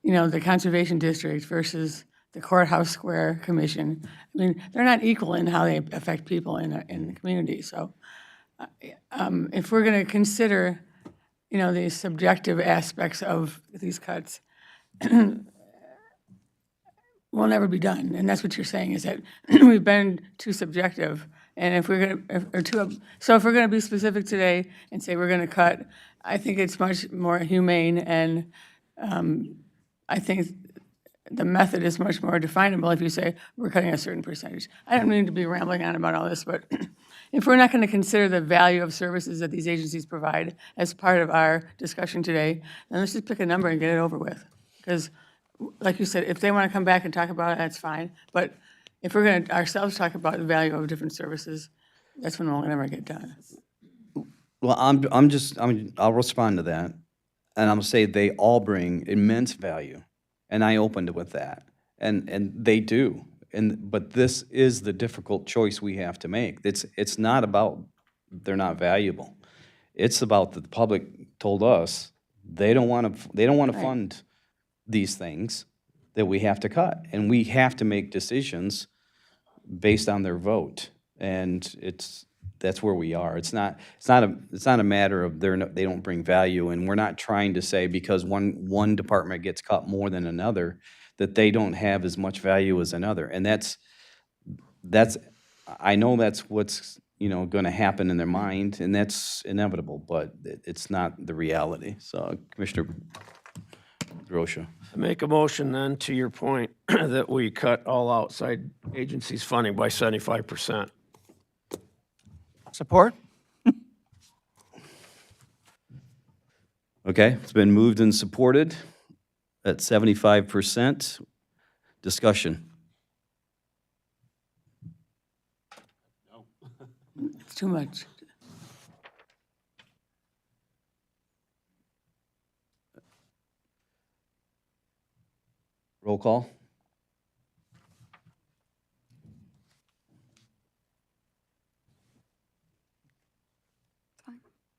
the conservation district versus the courthouse square commission, I mean, they're not equal in how they affect people in the community. So if we're going to consider, the subjective aspects of these cuts, we'll never be done. And that's what you're saying, is that we've been too subjective. And if we're going to, so if we're going to be specific today and say we're going to cut, I think it's much more humane, and I think the method is much more definable if you say we're cutting a certain percentage. I don't mean to be rambling on about all this, but if we're not going to consider the value of services that these agencies provide as part of our discussion today, then let's just pick a number and get it over with. Because, like you said, if they want to come back and talk about it, that's fine. But if we're going to ourselves talk about the value of different services, that's when we'll never get done. Well, I'll respond to that, and I'm gonna say they all bring immense value, and I opened it with that, and they do, but this is the difficult choice we have to make. It's not about they're not valuable. It's about the public told us they don't want to fund these things that we have to cut, and we have to make decisions based on their vote, and that's where we are. It's not a matter of they don't bring value, and we're not trying to say because one department gets cut more than another that they don't have as much value as another. And that's I know that's what's going to happen in their mind, and that's inevitable, but it's not the reality. So, Commissioner Grosha. Make a motion then, to your point, that we cut all outside agencies' funding by 75%. Support? Okay, it's been moved and supported at 75%. Discussion. It's too much. Roll call.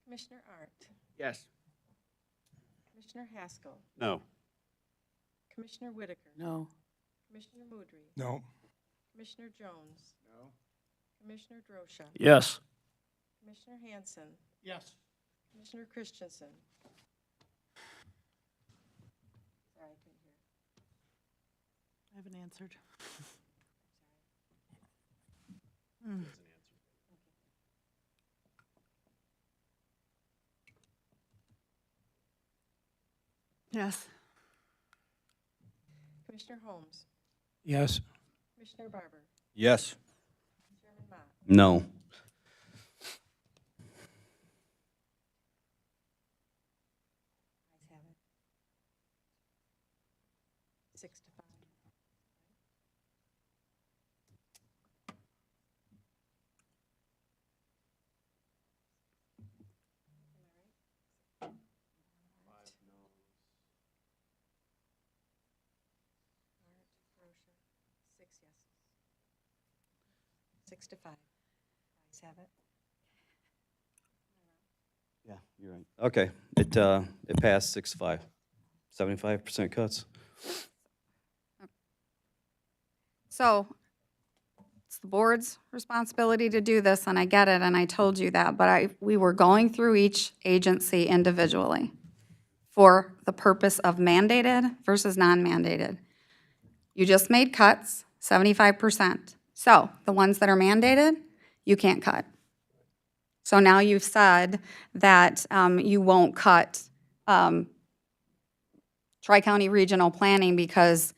Commissioner Arndt, Yes. Commissioner Haskell, No. Commissioner Whitaker, No. Commissioner Mudry, No. Commissioner Jones. No. Commissioner Drosha, Yes. Commissioner Hanson, Yes. Commissioner Christensen. Sorry, I couldn't hear. I haven't answered. Yes. Commissioner Holmes, Yes. Commissioner Barber, Yes. Chairman Mott. No. Ayes have it. 6 to 5. Rocha, 6 yeses. 6 to 5. Ayes have it. Yeah, you're right. Okay, it passed 6-5. 75% cuts. So it's the board's responsibility to do this, and I get it, and I told you that, but we were going through each agency individually for the purpose of mandated versus non-mandated. You just made cuts, 75%. So the ones that are mandated, you can't cut. So now you've said that you won't cut Tri-County Regional Planning because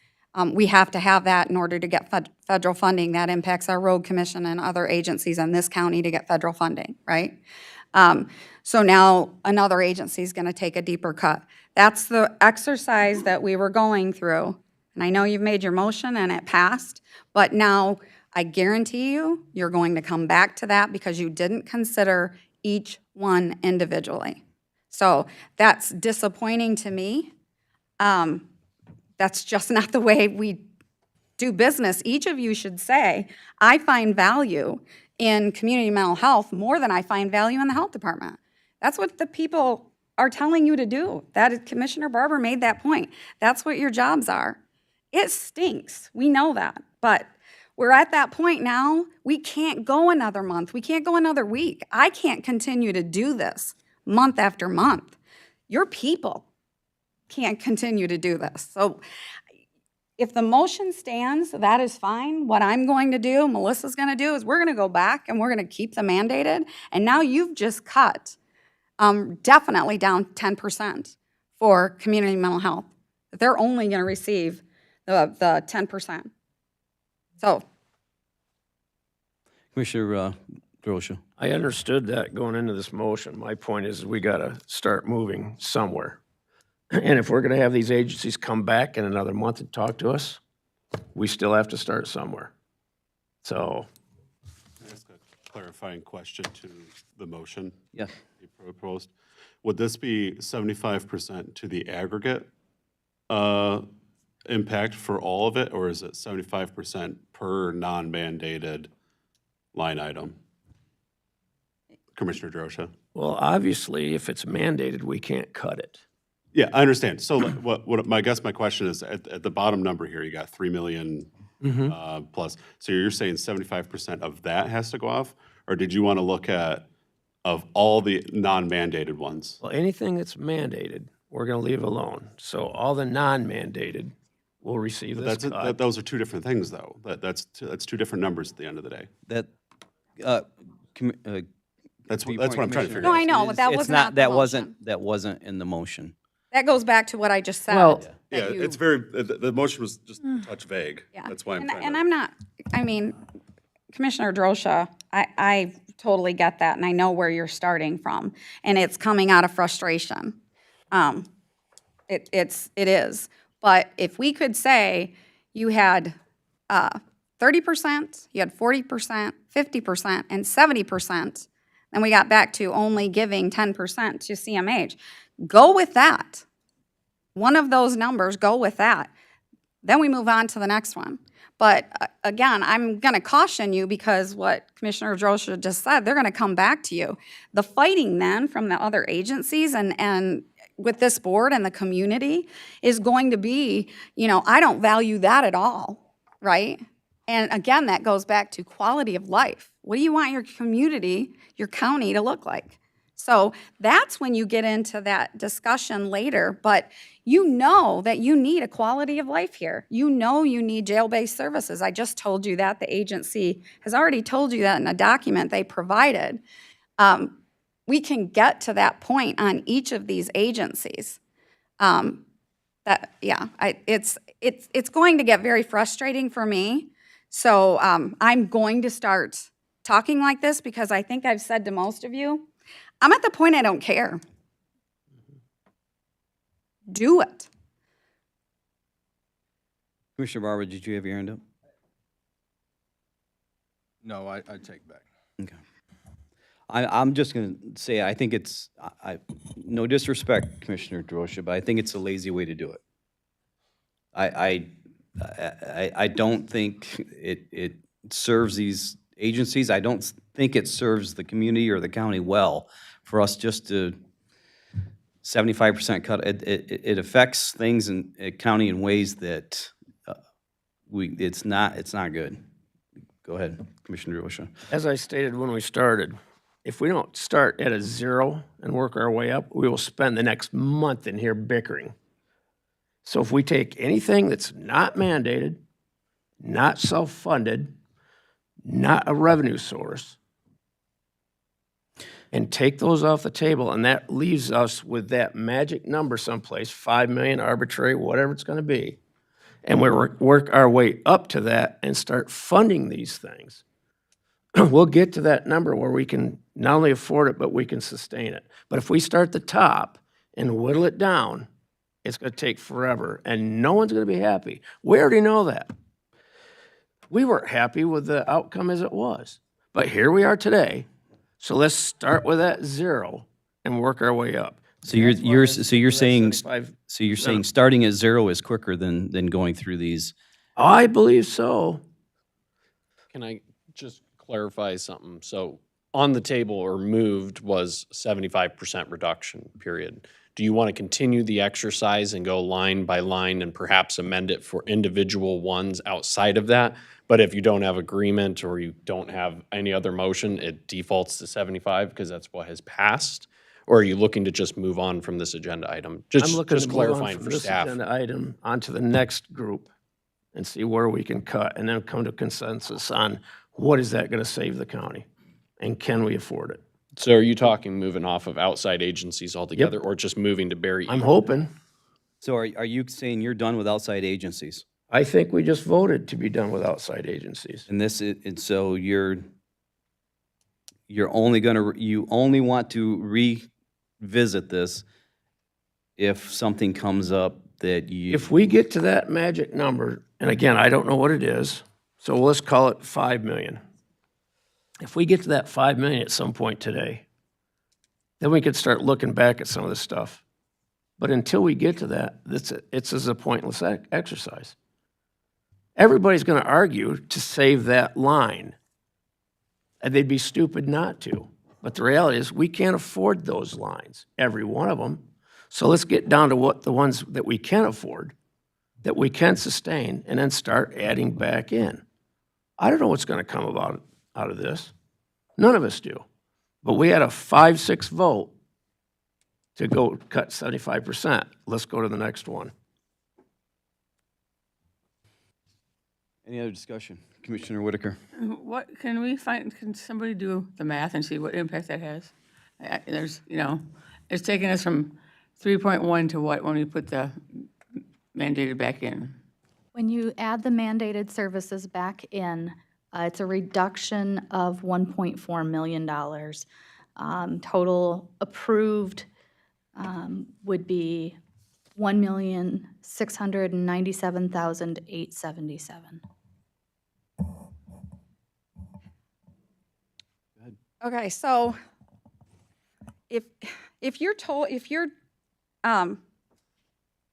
we have to have that in order to get federal funding. That impacts our road commission and other agencies in this county to get federal funding, right? So now another agency is going to take a deeper cut. That's the exercise that we were going through. And I know you've made your motion and it passed, but now I guarantee you, you're going to come back to that because you didn't consider each one individually. So that's disappointing to me. That's just not the way we do business. Each of you should say, I find value in community mental health more than I find value in the health department. That's what the people are telling you to do. That is, Commissioner Barber made that point. That's what your jobs are. It stinks. We know that. But we're at that point now. We can't go another month. We can't go another week. I can't continue to do this month after month. Your people can't continue to do this. So if the motion stands, that is fine. What I'm going to do, Melissa's going to do, is we're going to go back and we're going to keep the mandated. And now you've just cut definitely down 10% for community mental health. They're only going to receive the 10%. So, Commissioner Drosha. I understood that going into this motion. My point is we got to start moving somewhere. And if we're going to have these agencies come back in another month and talk to us, we still have to start somewhere. So, Can I ask a clarifying question to the motion Yeah. you proposed? Would this be 75% to the aggregate impact for all of it, or is it 75% per non-mandated line item? Commissioner Drosha? well, obviously, if it's mandated, we can't cut it. Yeah, I understand. So like, my question is, at the bottom number here, you got 3 million plus. So you're saying 75% of that has to go off? Or did you want to look at, of all the non-mandated ones? Well, anything that's mandated, we're going to leave alone. So all the non-mandated will receive this cut. Those are two different things, though. That's two different numbers at the end of the day. That, That's what I'm trying to figure no, out. I know, but that was not the motion. That wasn't in the motion. That goes back to what I just said. Well, Yeah, that you- it's very, the motion was just a touch vague. Yeah. That's why I'm trying to. And I'm not, I mean, Commissioner Drosha, I totally get that, and I know where you're starting from, and it's coming out of frustration. It is. But if we could say you had 30%, you had 40%, 50%, and 70%, then we got back to only giving 10% to CMH. Go with that. One of those numbers, go with that. Then we move on to the next one. But again, I'm going to caution you because what Commissioner Drosha just said, they're going to come back to you. The fighting then from the other agencies and with this board and the community is going to be, I don't value that at all, right? And again, that goes back to quality of life. What do you want your community, your county to look like? So that's when you get into that discussion later, but you know that you need a quality of life here. You know you need jail-based services. I just told you that. The agency has already told you that in a document they provided. We can get to that point on each of these agencies. It's going to get very frustrating for me. So I'm going to start talking like this because I think I've said to most of you, I'm at the point I don't care. Do it. Commissioner Barber, did you have your hand up? No, I take back. Okay. I'm just going to say, I think it's, no disrespect, Commissioner Drosha, but I think it's a lazy way to do it. I don't think it serves these agencies. I don't think it serves the community or the county well for us just to 75% cut. It affects things in county in ways that it's not good. Go ahead, Commissioner Drosha. as I stated when we started, if we don't start at a zero and work our way up, we will spend the next month in here bickering. So if we take anything that's not mandated, not self-funded, not a revenue source, and take those off the table, and that leaves us with that magic number someplace, 5 million, arbitrary, whatever it's going to be, and we work our way up to that and start funding these things, we'll get to that number where we can not only afford it, but we can sustain it. But if we start the top and whittle it down, it's gonna take forever, and no one's gonna be happy. We already know that. We weren't happy with the outcome as it was, but here we are today. So let's start with that 0 and work our way up. So you're saying, 75. so you're saying starting at 0 is quicker than going through these? I believe so. Can I just clarify something? So on the table or moved was 75% reduction, period. Do you want to continue the exercise and go line by line and perhaps amend it for individual ones outside of that? But if you don't have agreement or you don't have any other motion, it defaults to 75 because that's what has passed? Or are you looking to just move on from this agenda item? I'm looking Just to move on clarifying from for this staff. agenda item onto the next group and see where we can cut, and then come to consensus on what is that gonna save the county? And can we afford it? So are you talking moving off of outside agencies altogether or just moving to Barry? I'm hoping. So are you saying you're done with outside agencies? I think we just voted to be done with outside agencies. And and so you're only you only want to revisit this if something comes up that you, If we get to that magic number, and again, I don't know what it is, so let's call it 5 million. If we get to that 5 million at some point today, then we could start looking back at some of this stuff. But until we get to that, it's as a pointless exercise. Everybody's gonna argue to save that line, and they'd be stupid not to. But the reality is, we can't afford those lines, every one of them. So let's get down to what the ones that we can afford, that we can sustain, and then start adding back in. I don't know what's gonna come about out of this. None of us do. But we had a 5-6 vote to go cut 75%. Let's go to the next one. any other discussion? Commissioner Whitaker? What, can somebody do the math and see what impact that has? There's, it's taking us from 3.1 to what when we put the mandated back in? When you add the mandated services back in, it's a reduction of $1.4 million. Total approved would be $1,697,877. Okay, so if your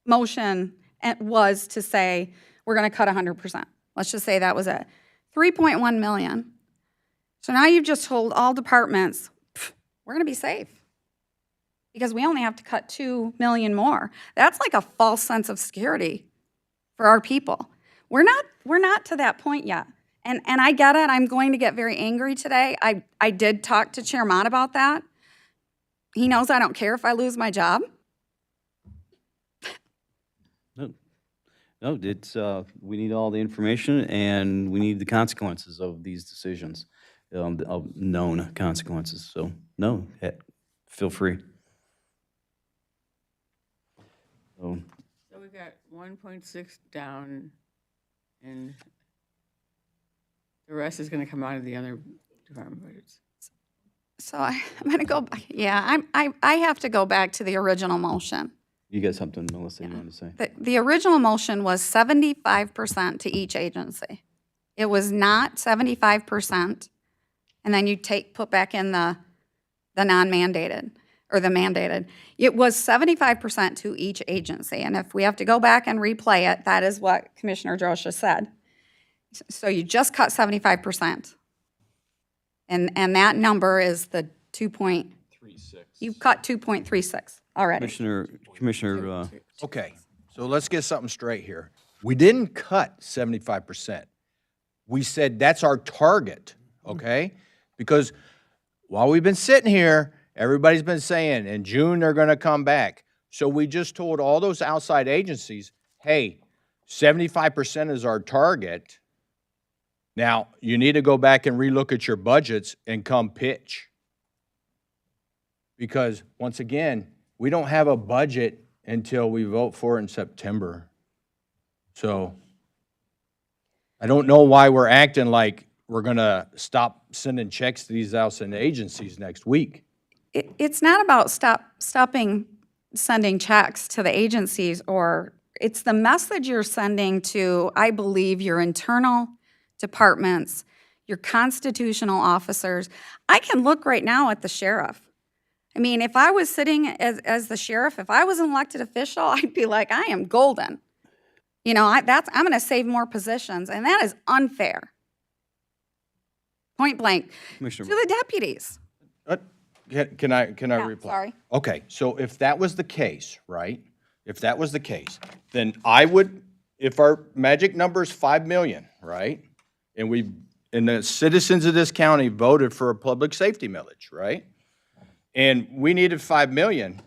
motion was to say, we're gonna cut 100%, let's just say that was it, 3.1 million. So now you've just told all departments, we're gonna be safe, because we only have to cut 2 million more. That's like a false sense of security for our people. We're not to that point yet. And I get it, I'm going to get very angry today. I did talk to Chair Mott about that. He knows I don't care if I lose my job. No, it's, we need all the information, and we need the consequences of these decisions, of known consequences. So, no, feel free. So, So we got 1.6 down, and the rest is gonna come out of the other department budgets. So I'm gonna go back, yeah, I have to go back to the original motion. you got something, Melissa, you want to say? The original motion was 75% to each agency. It was not 75%, and then you put back in the non-mandated, or the mandated. It was 75% to each agency, and if we have to go back and replay it, that is what Commissioner Drosha said. So you just cut 75%. And that number is the 2.36. You've cut 2.36 already. Commissioner, Okay, so let's get something straight here. We didn't cut 75%. We said that's our target, okay? Because while we've been sitting here, everybody's been saying in June they're gonna come back. So we just told all those outside agencies, hey, 75% is our target. Now, you need to go back and relook at your budgets and come pitch. Because, once again, we don't have a budget until we vote for it in September. So, I don't know why we're acting like we're gonna stop sending checks to these outside agencies next week. It's not about stopping sending checks to the agencies, or it's the message you're sending to, I believe, your internal departments, your constitutional officers. I can look right now at the sheriff. I mean, if I was sitting as the sheriff, if I was an elected official, I'd be like, I am golden. You know, I'm going to save more positions, and that is unfair. Point blank. To Commissioner, the deputies. Can I Yeah, reply? sorry. Okay, so if that was the case, right? If that was the case, then I would, if our magic number is 5 million, right? And the citizens of this county voted for a public safety millage, right? And we needed 5 million,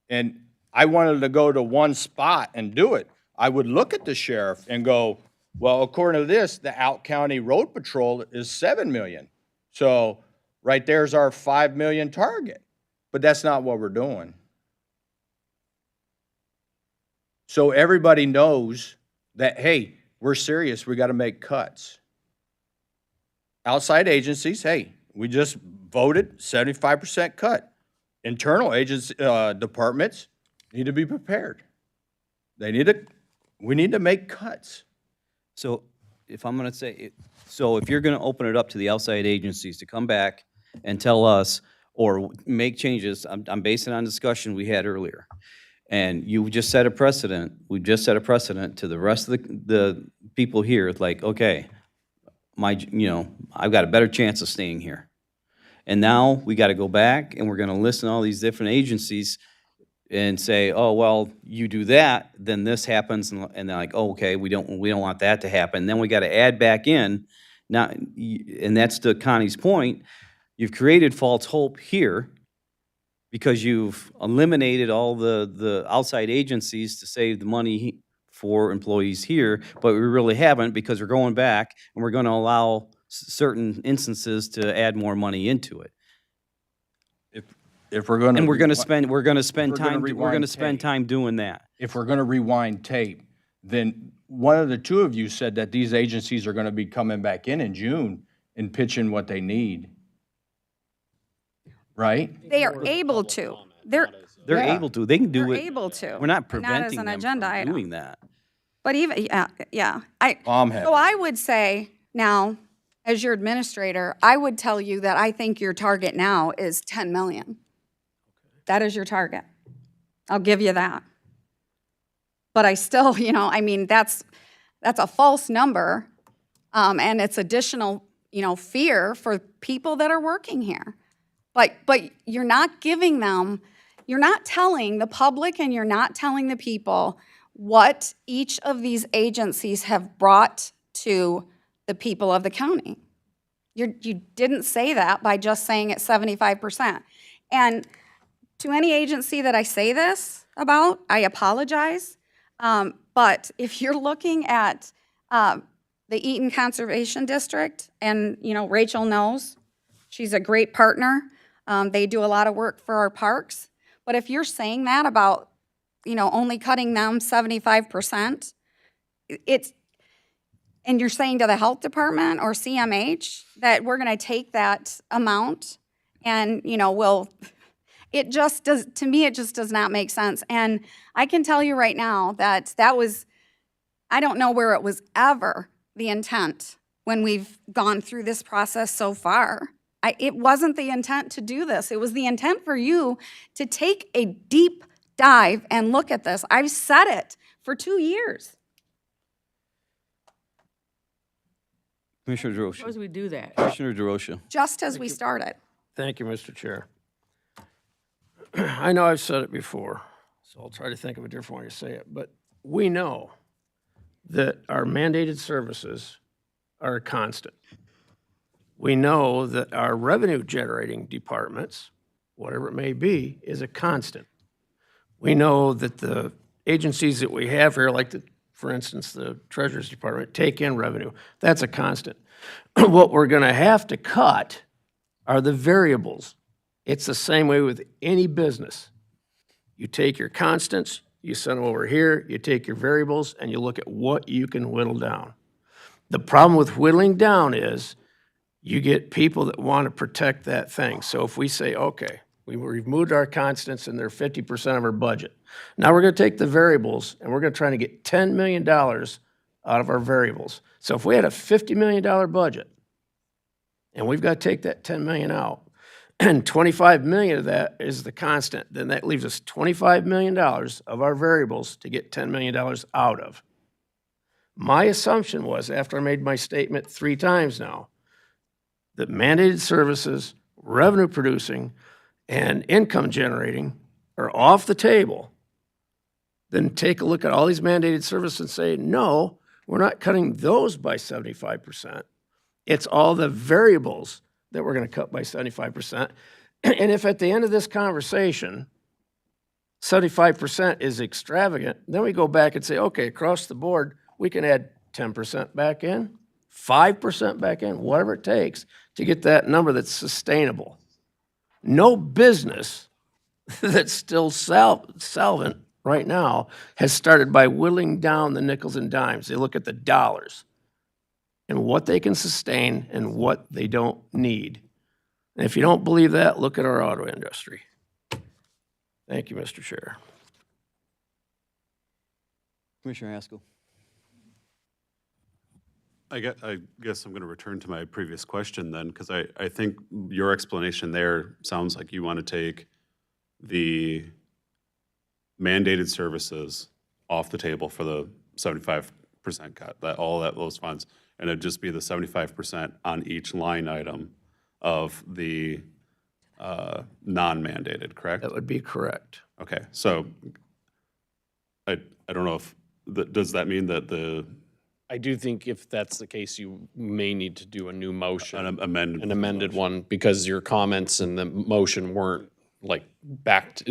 and I wanted to go to one spot and do it, I would look at the sheriff and go, well, according to this, the out-county road patrol is 7 million. So right there's our 5 million target. But that's not what we're doing. So everybody knows that, hey, we're serious, we gotta make cuts. Outside agencies, hey, we just voted 75% cut. Internal agency, departments need to be prepared. We need to make cuts. so if I'm going to say, so if you're going to open it up to the outside agencies to come back and tell us or make changes, I'm basing it on discussion we had earlier. And you just set a precedent, we just set a precedent to the rest of the people here, like, okay, I've got a better chance of staying here. And now we got to go back and we're going to listen to all these different agencies and say, oh, well, you do that, then this happens, and they're like, oh, okay, we don't want that to happen. Then we got to add back in, now, and that's to Connie's point, you've created false hope here because you've eliminated all the outside agencies to save the money for employees here, but we really haven't, because we're going back and we're going to allow certain instances to add more money into it. If we're gonna. And we're gonna spend rewind tape. time doing that. If we're gonna rewind tape, then one of the two of you said that these agencies are gonna be coming back in June and pitching what they need. Right? They are able to. They're They're Yeah. able to, they can do They're it. able to. We're not as preventing an them agenda from item. doing that. But even, yeah. I'm happy. So I would say now, as your administrator, I would tell you that I think your target now is 10 million. That is your target. I'll give you that. But I still, I mean, that's a false number, and it's additional, fear for people that are working here. But you're not giving them, you're not telling the public and you're not telling the people what each of these agencies have brought to the people of the county. You didn't say that by just saying it's 75%. And to any agency that I say this about, I apologize. But if you're looking at the Eaton Conservation District, and, Rachel knows, she's a great partner. They do a lot of work for our parks. But if you're saying that about, only cutting them 75%, and you're saying to the health department or CMH that we're going to take that amount and, it just does, to me, it just does not make sense. And I can tell you right now that I don't know where it was ever the intent when we've gone through this process so far. It wasn't the intent to do this. It was the intent for you to take a deep dive and look at this. I've said it for 2 years. Commissioner DeRoche. Suppose we do that. Commissioner DeRoche. Just as we started. Thank you, Mr. Chair. I know I've said it before, so I'll try to think of a different way to say it, but we know that our mandated services are a constant. We know that our revenue-generating departments, whatever it may be, is a constant. We know that the agencies that we have here, like, for instance, the Treasurer's Department, take in revenue. That's a constant. What we're going to have to cut are the variables. It's the same way with any business. You take your constants, you send them over here, you take your variables, and you look at what you can whittle down. The problem with whittling down is you get people that want to protect that thing. So if we say, okay, we removed our constants and they're 50% of our budget. Now we're going to take the variables and we're going to try to get $10 million out of our variables. So if we had a $50 million budget and we've got to take that 10 million out, and 25 million of that is the constant, then that leaves us $25 million of our variables to get $10 million out of. My assumption was, after I made my statement 3 times now, that mandated services, revenue producing, and income generating are off the table. Then take a look at all these mandated services and say, no, we're not cutting those by 75%. It's all the variables that we're going to cut by 75%. And if at the end of this conversation, 75% is extravagant, then we go back and say, okay, across the board, we can add 10% back in, 5% back in, whatever it takes to get that number that's sustainable. No business that's still solvent right now has started by whittling down the nickels and dimes. They look at the dollars and what they can sustain and what they don't need. And if you don't believe that, look at our auto industry. Thank you, Mr. Chair. Commissioner Haskell. I guess I'm going to return to my previous question then, because I think your explanation there sounds like you want to take the mandated services off the table for the 75% cut, those funds, and it'd just be the 75% on each line item of the non-mandated, correct? That would be correct. Okay, so I don't know if, does that mean that I do think if that's the case, you may need to do a new motion. an amended? An amended one, because your comments and the motion weren't like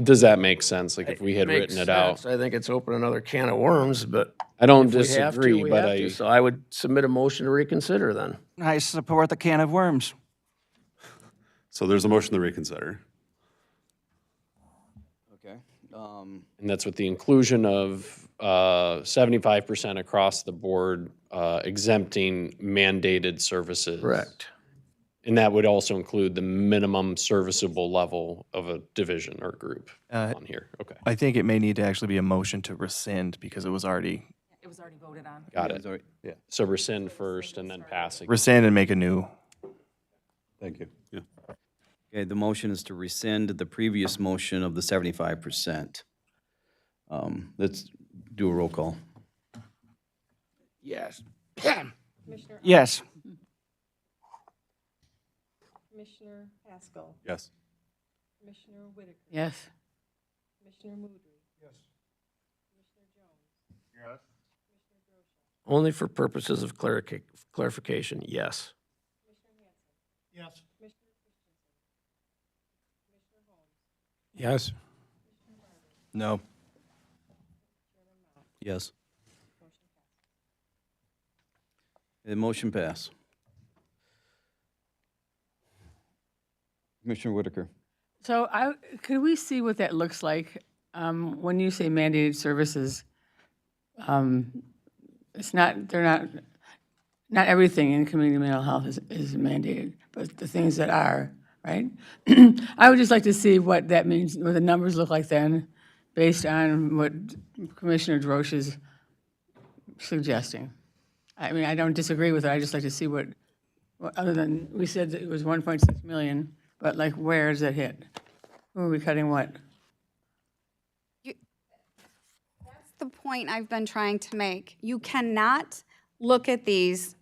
does that make sense? Like if we had Makes written it out? sense. I think it's open another can of worms, but I don't if we have to, disagree, we but have to. So I would submit a motion to reconsider then. I support the can of worms. So there's a motion to reconsider. Okay. And that's with the inclusion of 75% across the board exempting mandated services. Correct. And that would also include the minimum serviceable level of a division or group on here. Okay, I think it may need to actually be a motion to rescind because it was already It was already voted on. got it. Yeah, So rescind first and then pass again. rescind and make a new. Thank you. Yeah. okay, the motion is to rescind the previous motion of the 75%. Let's do a roll call. Yes. Commissioner, Yes. Commissioner Haskell, Yes. Commissioner Whitaker, Yes. Commissioner Moudry. Yes. Commissioner Jones. Yes. Only for purposes of clarification, yes. Commissioner Hanson. Yes. Commissioner Christensen. Commissioner Holmes. Yes. No. Yes. The motion pass. Commissioner Whitaker. So could we see what that looks like? When you say mandated services, not everything in community mental health is mandated, but the things that are, right? I would just like to see what that means, what the numbers look like then, based on what Commissioner Drosch is suggesting. I mean, I don't disagree with it, I just like to see what other than, we said that it was 1.6 million, but like, where does it hit? Who are we cutting what? That's the point I've been trying to make. You cannot look at these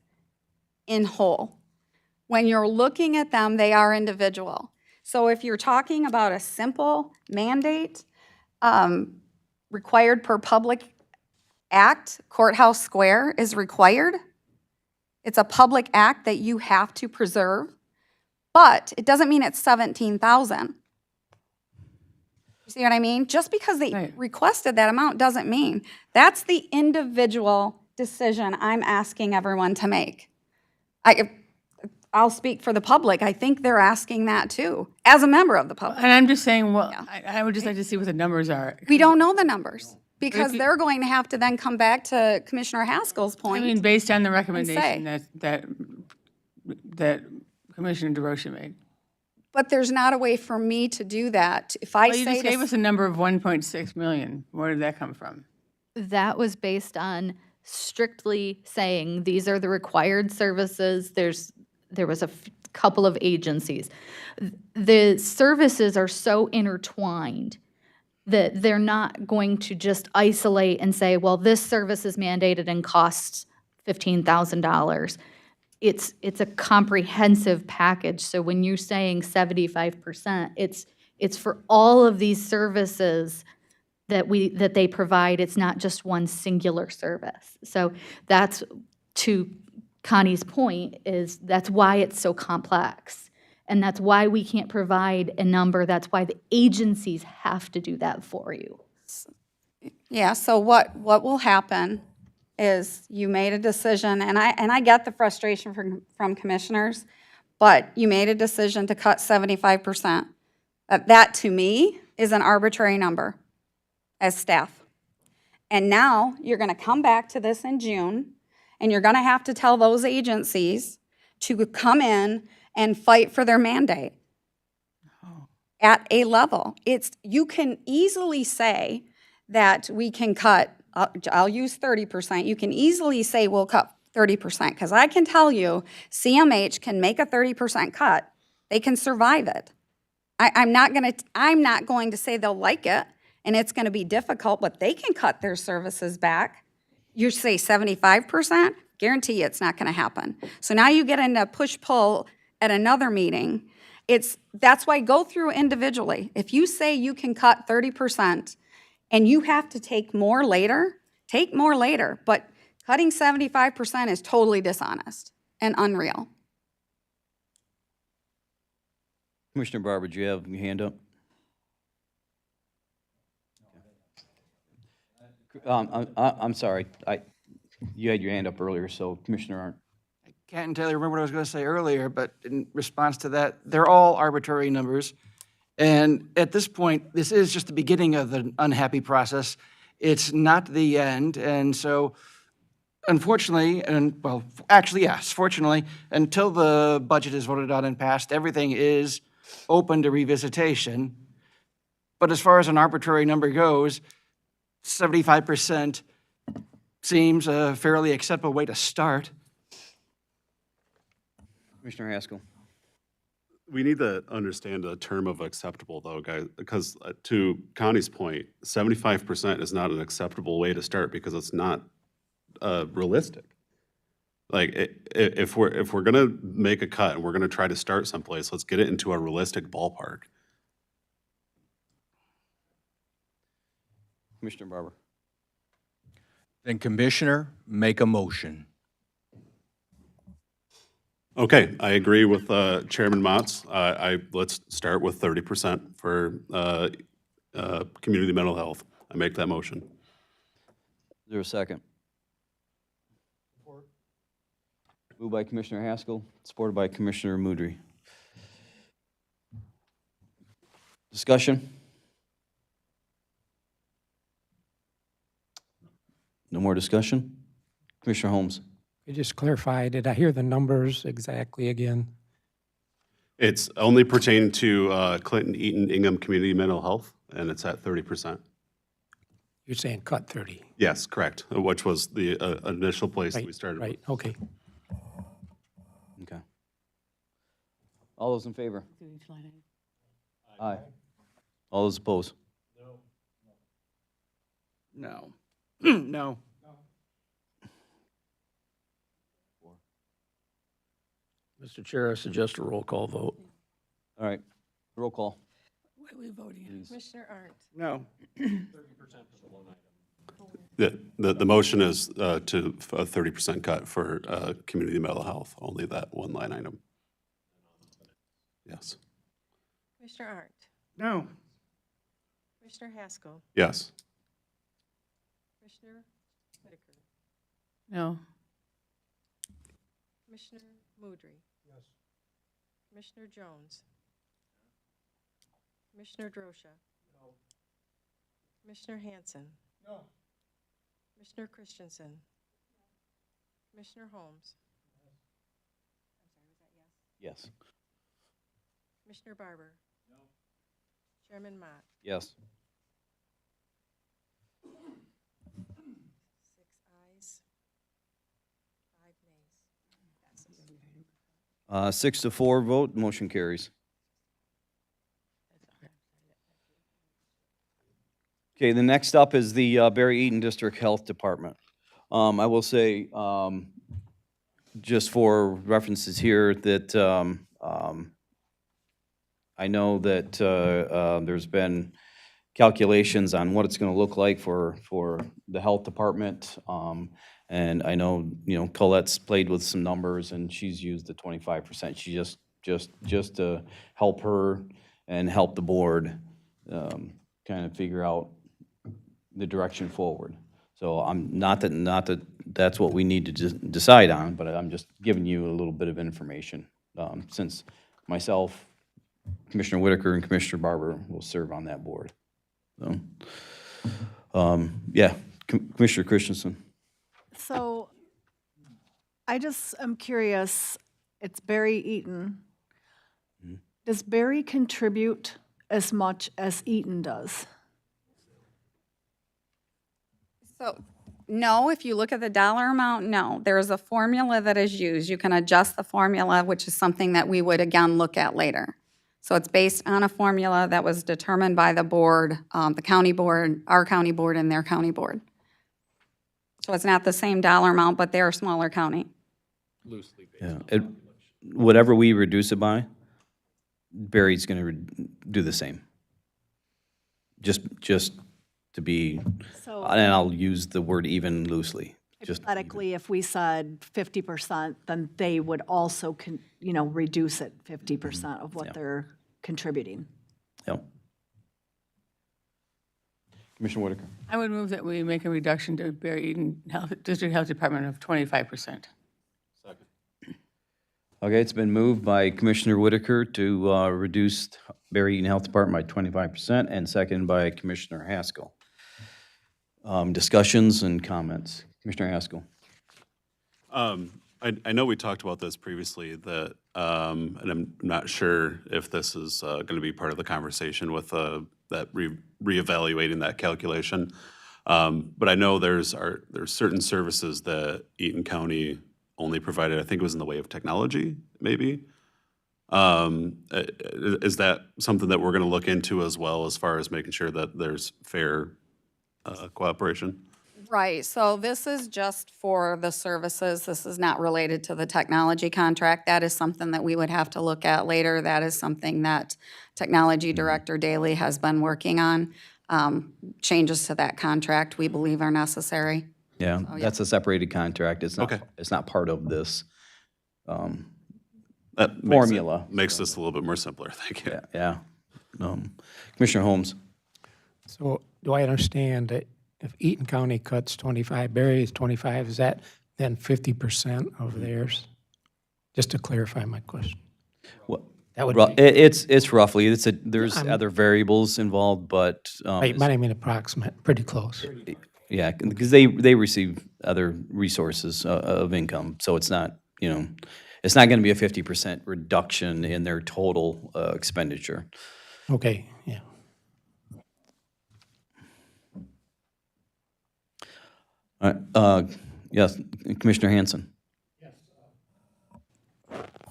in whole. When you're looking at them, they are individual. So if you're talking about a simple mandate, required per public act, courthouse square is required. It's a public act that you have to preserve, but it doesn't mean it's 17,000. You see what I mean? Just because they Right. requested that amount doesn't mean. That's the individual decision I'm asking everyone to make. I'll speak for the public. I think they're asking that too, as a member of the public. And I'm just saying, well, I would just like to see what the numbers are. We don't know the numbers because you- they're going to have to then come back to Commissioner Haskell's I point. mean, based on the recommendation say. that Commissioner DeRosa made. But there's not a way for me to do that. If I Well, you say just to gave us a number of 1.6 million. Where did that come from? That was based on strictly saying, these are the required services. There was a couple of agencies. The services are so intertwined that they're not going to just isolate and say, well, this service is mandated and costs $15,000. It's a comprehensive package. So when you're saying 75%, it's for all of these services that they provide. It's not just one singular service. So that's, to Connie's point, is that's why it's so complex. And that's why we can't provide a number. That's why the agencies have to do that for you. Yeah, so what will happen is you made a decision, and I get the frustration from commissioners, but you made a decision to cut 75%. That, to me, is an arbitrary number as staff. And now you're going to come back to this in June, and you're going to have to tell those agencies to come in and fight for their mandate at a level. You can easily say that we can cut, I'll use 30%. You can easily say we'll cut 30%, because I can tell you CMH can make a 30% cut. They can survive it. I'm not going to say they'll like it, and it's going to be difficult, but they can cut their services back. You say 75%, guarantee you it's not going to happen. So now you get into push-pull at another meeting. That's why go through individually. If you say you can cut 30% and you have to take more later, take more later. But cutting 75% is totally dishonest and unreal. Commissioner Barber, do you have your hand up? I'm sorry. You had your hand up earlier, so Commissioner Arndt. Can't entirely remember what I was going to say earlier, but in response to that, they're all arbitrary numbers. And at this point, this is just the beginning of the unhappy process. It's not the end. And so, unfortunately, actually, yes, fortunately, until the budget is voted on and passed, everything is open to revisitation. But as far as an arbitrary number goes, 75% seems a fairly acceptable way to start. Commissioner Haskell. We need to understand the term of acceptable, though, guys, because to Connie's point, 75% is not an acceptable way to start because it's not realistic. Like, if we're gonna make a cut and we're gonna try to start someplace, let's get it into a realistic ballpark. Commissioner Barber. Then Commissioner, make a motion. Okay, I agree with Chairman Motz. Let's start with 30% for community mental health. I make that motion. Is there a second? Support. Moved by Commissioner Haskell, supported by Commissioner Moudry. Discussion? No more discussion? Commissioner Holmes. Could you just clarify, did I hear the numbers exactly again? It's only pertaining to Clinton, Eaton, Ingham Community Mental Health, and it's at 30%. You're saying cut 30? Yes, correct, which was the initial place that we started with. Right, okay. Okay. All those in favor? Aye. All those opposed? No. No. Mr. Chair, I suggest a roll call vote. All right, roll call. What are we voting on? Commissioner Arndt, No. The motion is to a 30% cut for community mental health, only that one line item. Yes. Commissioner Arndt, No. Commissioner Haskell, Yes. Commissioner Whitaker, No. Commissioner Moudry. Yes. Commissioner Jones. Commissioner Drosha. No. Commissioner Hanson. No. Commissioner Christensen. Commissioner Holmes. Yes. Commissioner Barber? No. Chairman Mott? Yes. 6 ayes, 5 nays. Passes. 6-4 vote, motion carries. Okay, the next up is the Barry Eaton District Health Department. I will say, just for references here, that I know that there's been calculations on what it's going to look like for the health department. And I know, Colette's played with some numbers, and she's used the 25%. She just to help her and help the board kind of figure out the direction forward. So I'm not that that's what we need to decide on, but I'm just giving you a little bit of information, since myself, Commissioner Whitaker, and Commissioner Barber will serve on that board. So, yeah, Commissioner Christensen. So I just am curious, it's Barry Eaton. Does Barry contribute as much as Eaton does? So, no, if you look at the dollar amount, no. There is a formula that is used. You can adjust the formula, which is something that we would, again, look at later. So it's based on a formula that was determined by the board, the county board, our county board, and their county board. So it's not the same dollar amount, but they're a smaller county. Loosely based Yeah, on whatever we reduce it by, Barry's going to do the same. Just to be, So and I'll use the word even loosely. Just hypothetically, if we said 50%, then they would also, reduce it 50% of what Yeah. they're contributing. Yep. Commissioner Whitaker. I would move that we make a reduction to Barry Eaton District Health Department of 25%. Okay, it's been moved by Commissioner Whitaker to reduce Barry Eaton Health Department by 25%, and seconded by Commissioner Haskell. Discussions and comments. Commissioner Haskell. I know we talked about this previously, that, and I'm not sure if this is going to be part of the conversation with that reevaluating that calculation. But I know there's certain services that Eaton County only provided, I think it was in the way of technology, maybe. Is that something that we're going to look into as well, as far as making sure that there's fair cooperation? Right, so this is just for the services. This is not related to the technology contract. That is something that we would have to look at later. That is something that Technology Director Daly has been working on. Changes to that contract, we believe, are necessary. Yeah, yeah. that's a separated contract. It's not, Okay. it's not part of this. That Formula. makes this a little bit more simpler, thank you. Yeah. Commissioner Holmes. So do I understand that if Eaton County cuts 25, Barry is 25, is that then 50% of theirs? Just to clarify my question. What? That would be, It's roughly, there's other variables involved, but, I mean approximate, pretty close. yeah, because they receive other resources of income, so it's not, it's not going to be a 50% reduction in their total expenditure. Okay, yeah. All right, yes, Commissioner Hanson.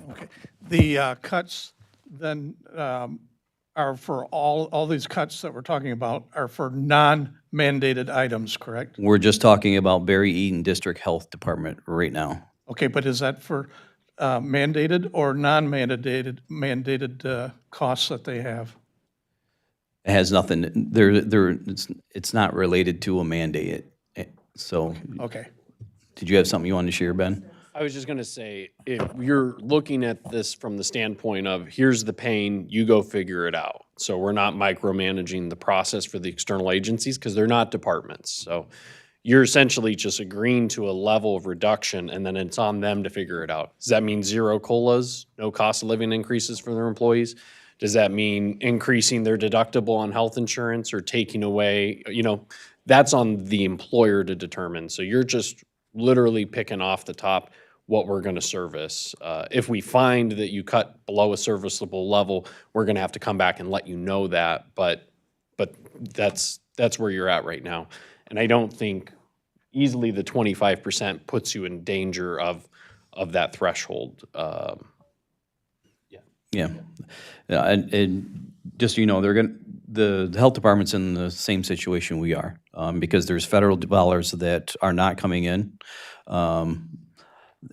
Okay. The cuts then are for all these cuts that we're talking about are for non-mandated items, correct? We're just talking about Barry Eaton District Health Department right now. Okay, but is that for mandated or mandated costs that they have? It has nothing, it's not related to a mandate, so. Okay. Did you have something you wanted to share, Ben? I was just going to say, if you're looking at this from the standpoint of, here's the pain, you go figure it out. So we're not micromanaging the process for the external agencies because they're not departments. So you're essentially just agreeing to a level of reduction, and then it's on them to figure it out. Does that mean zero COLAs, no cost of living increases for their employees? Does that mean increasing their deductible on health insurance or taking away, that's on the employer to determine. So you're just literally picking off the top what we're going to service. If we find that you cut below a serviceable level, we're going to have to come back and let you know that, but that's where you're at right now. And I don't think easily the 25% puts you in danger of that threshold. Yeah. Yeah, and just, so you know, the health department's in the same situation we are, because there's federal dollars that are not coming in,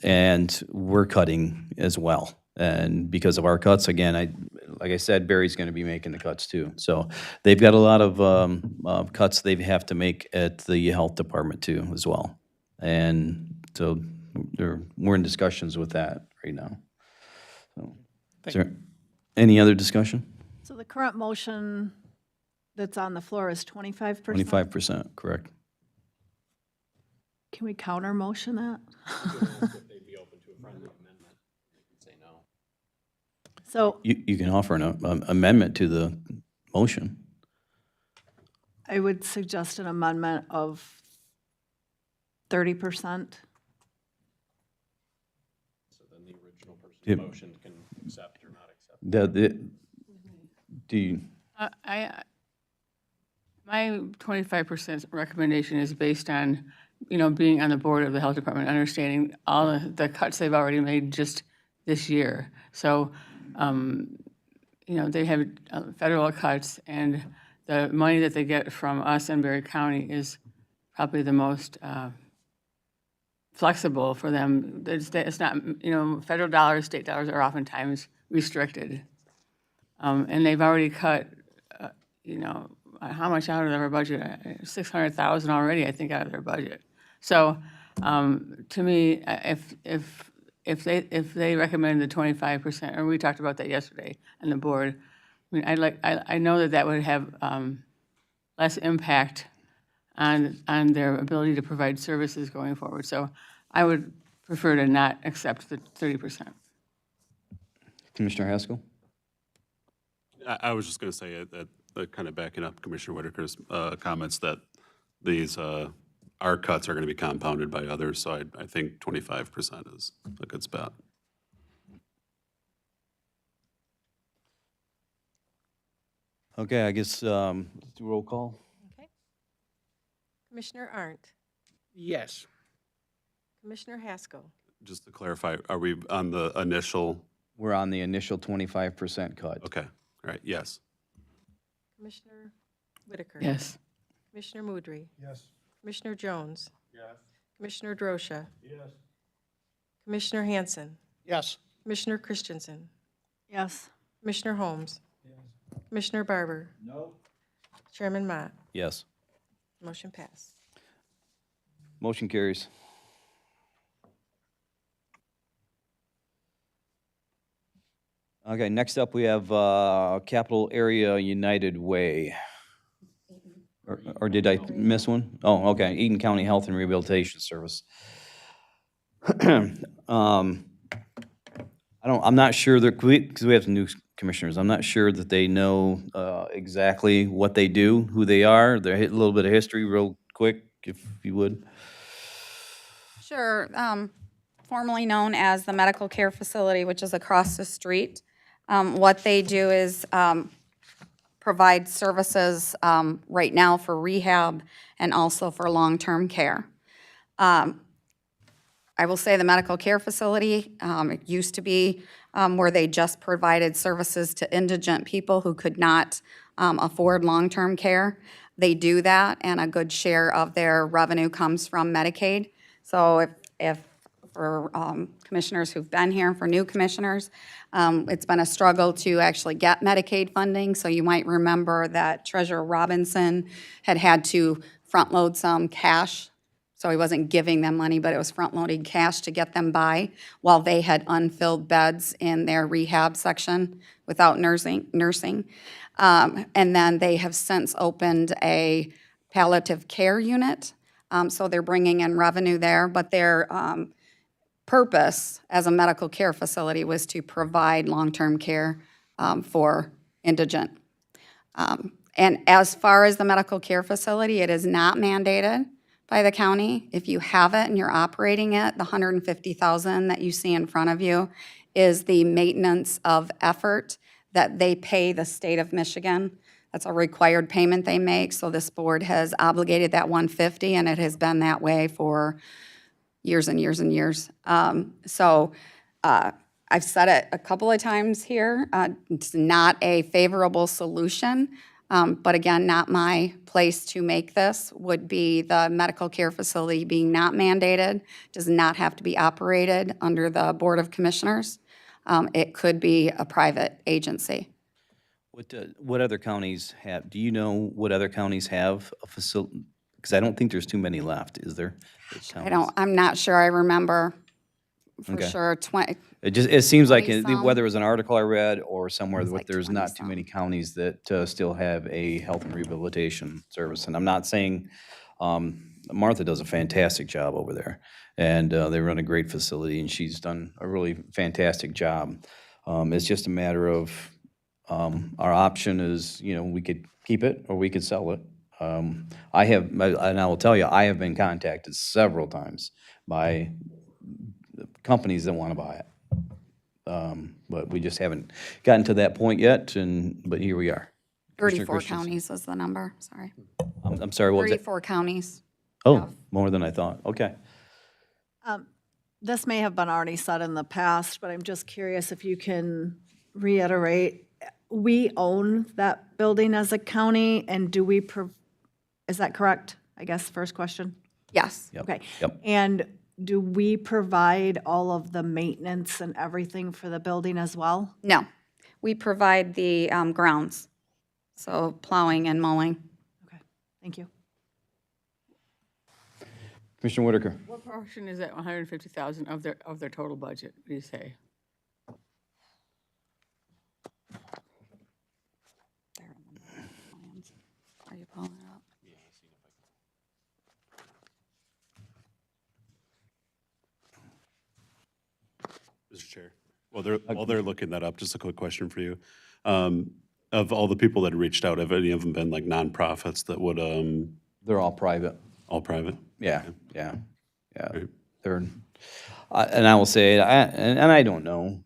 and we're cutting as well. And because of our cuts, again, like I said, Barry's gonna be making the cuts too. So they've got a lot of cuts they have to make at the health department too, as well. And so we're in discussions with that right now. So, is there any other discussion? So the current motion that's on the floor is 25%? 25%, correct. Can we counter motion that? They'd be open to a friendly amendment. Say no. So You can offer an amendment to the motion. I would suggest an amendment of 30%. So then the original person's Yep. motion can accept or not accept. Do you, My 25% recommendation is based on, being on the board of the health department, understanding all the cuts they've already made just this year. So, they have federal cuts, and the money that they get from us in Berry County is probably the most flexible for them. It's not, federal dollars, state dollars are oftentimes restricted. And they've already cut, how much out of their budget? $600,000 already, I think, out of their budget. So, to me, if they recommend the 25%, and we talked about that yesterday on the board, I mean, I know that would have less impact on their ability to provide services going forward. So, I would prefer to not accept the 30%. Commissioner Haskell? I was just going to say that kind of backing up Commissioner Whitaker's comments that these, our cuts are going to be compounded by others, so I think 25% is a good spot. Okay, I guess, let's do roll call. Okay. Commissioner Arndt, Yes. Commissioner Haskell, Just to clarify, are we on the initial? We're on the initial 25% cut. Okay, all right, yes. Commissioner Whitaker. Yes. Commissioner Mudry. Yes. Commissioner Jones. Yes. Commissioner Drosha. Yes. Commissioner Hanson. Yes. Commissioner Christensen. Yes. Commissioner Holmes. Yes. Commissioner Barber. No. Chairman Mott. Yes. Motion passed. Motion carries. Okay, next up, we have Capital Area United Way. Or did I miss one? Oh, okay, Eaton County Health and Rehabilitation Service. I'm not sure that, because we have some new commissioners, I'm not sure that they know exactly what they do, who they are. A little bit of history real quick, if you would. Sure. Formerly known as the Medical Care Facility, which is across the street. What they do is provide services right now for rehab and also for long-term care. I will say the Medical Care Facility, it used to be where they just provided services to indigent people who could not afford long-term care. They do that, and a good share of their revenue comes from Medicaid. So if for commissioners who've been here, for new commissioners, it's been a struggle to actually get Medicaid funding. So you might remember that Treasurer Robinson had to front-load some cash. So he wasn't giving them money, but it was front-loading cash to get them by while they had unfilled beds in their rehab section without nursing. And then they have since opened a palliative care unit. So they're bringing in revenue there, but their purpose as a medical care facility was to provide long-term care for indigent. And as far as the medical care facility, it is not mandated by the county. If you have it and you're operating it, the $150,000 that you see in front of you is the maintenance of effort that they pay the state of Michigan. That's a required payment they make, so this board has obligated that $150,000, and it has been that way for years and years and years. I've said it a couple of times here, it's not a favorable solution, but again, not my place to make this. Would be the medical care facility being not mandated, does not have to be operated under the Board of Commissioners. It could be a private agency. What other counties have, do you know what other counties have a facility? Because I don't think there's too many left, is there? I'm not sure I remember for Okay. sure, It seems like, 20-some. whether it was an article I read or somewhere, It's that like there's not too 20-some. many counties that still have a health and rehabilitation service. And I'm not saying, Martha does a fantastic job over there, and they run a great facility, and she's done a really fantastic job. It's just a matter of, our option is, we could keep it or we could sell it. And I will tell you, I have been contacted several times by companies that want to buy it. But we just haven't gotten to that point yet, but here we are. Commissioner 34 Christensen. counties is the number, sorry. I'm sorry, what was it? 34 counties. Oh, more than I thought, okay. This may have been already said in the past, but I'm just curious if you can reiterate. We own that building as a county, and is that correct? I guess, first question. Yes. Yep, Okay. yep. And do we provide all of the maintenance and everything for the building as well? No, we provide the grounds, so plowing and mowing. Okay, thank you. Commissioner Whitaker. What portion is that 150,000 of their total budget, would you say? Are you pulling it up? Mr. Chair, while they're looking that up, just a quick question for you. Of all the people that reached out, have any of them been like nonprofits that would, They're all private. all private? Yeah. Great. They're, and I will say, and I don't know,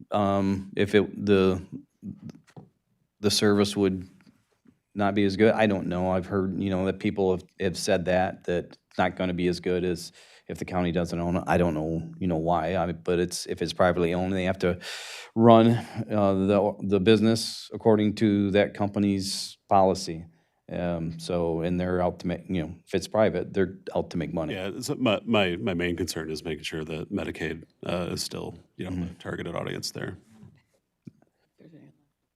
if the service would not be as good. I don't know. I've heard, that people have said that it's not going to be as good as if the county doesn't own it. I don't know, why, but if it's privately owned, they have to run the business according to that company's policy. And they're out to make, if it's private, they're out to make money. Yeah, so my main concern is making sure that Medicaid is still, the targeted audience there.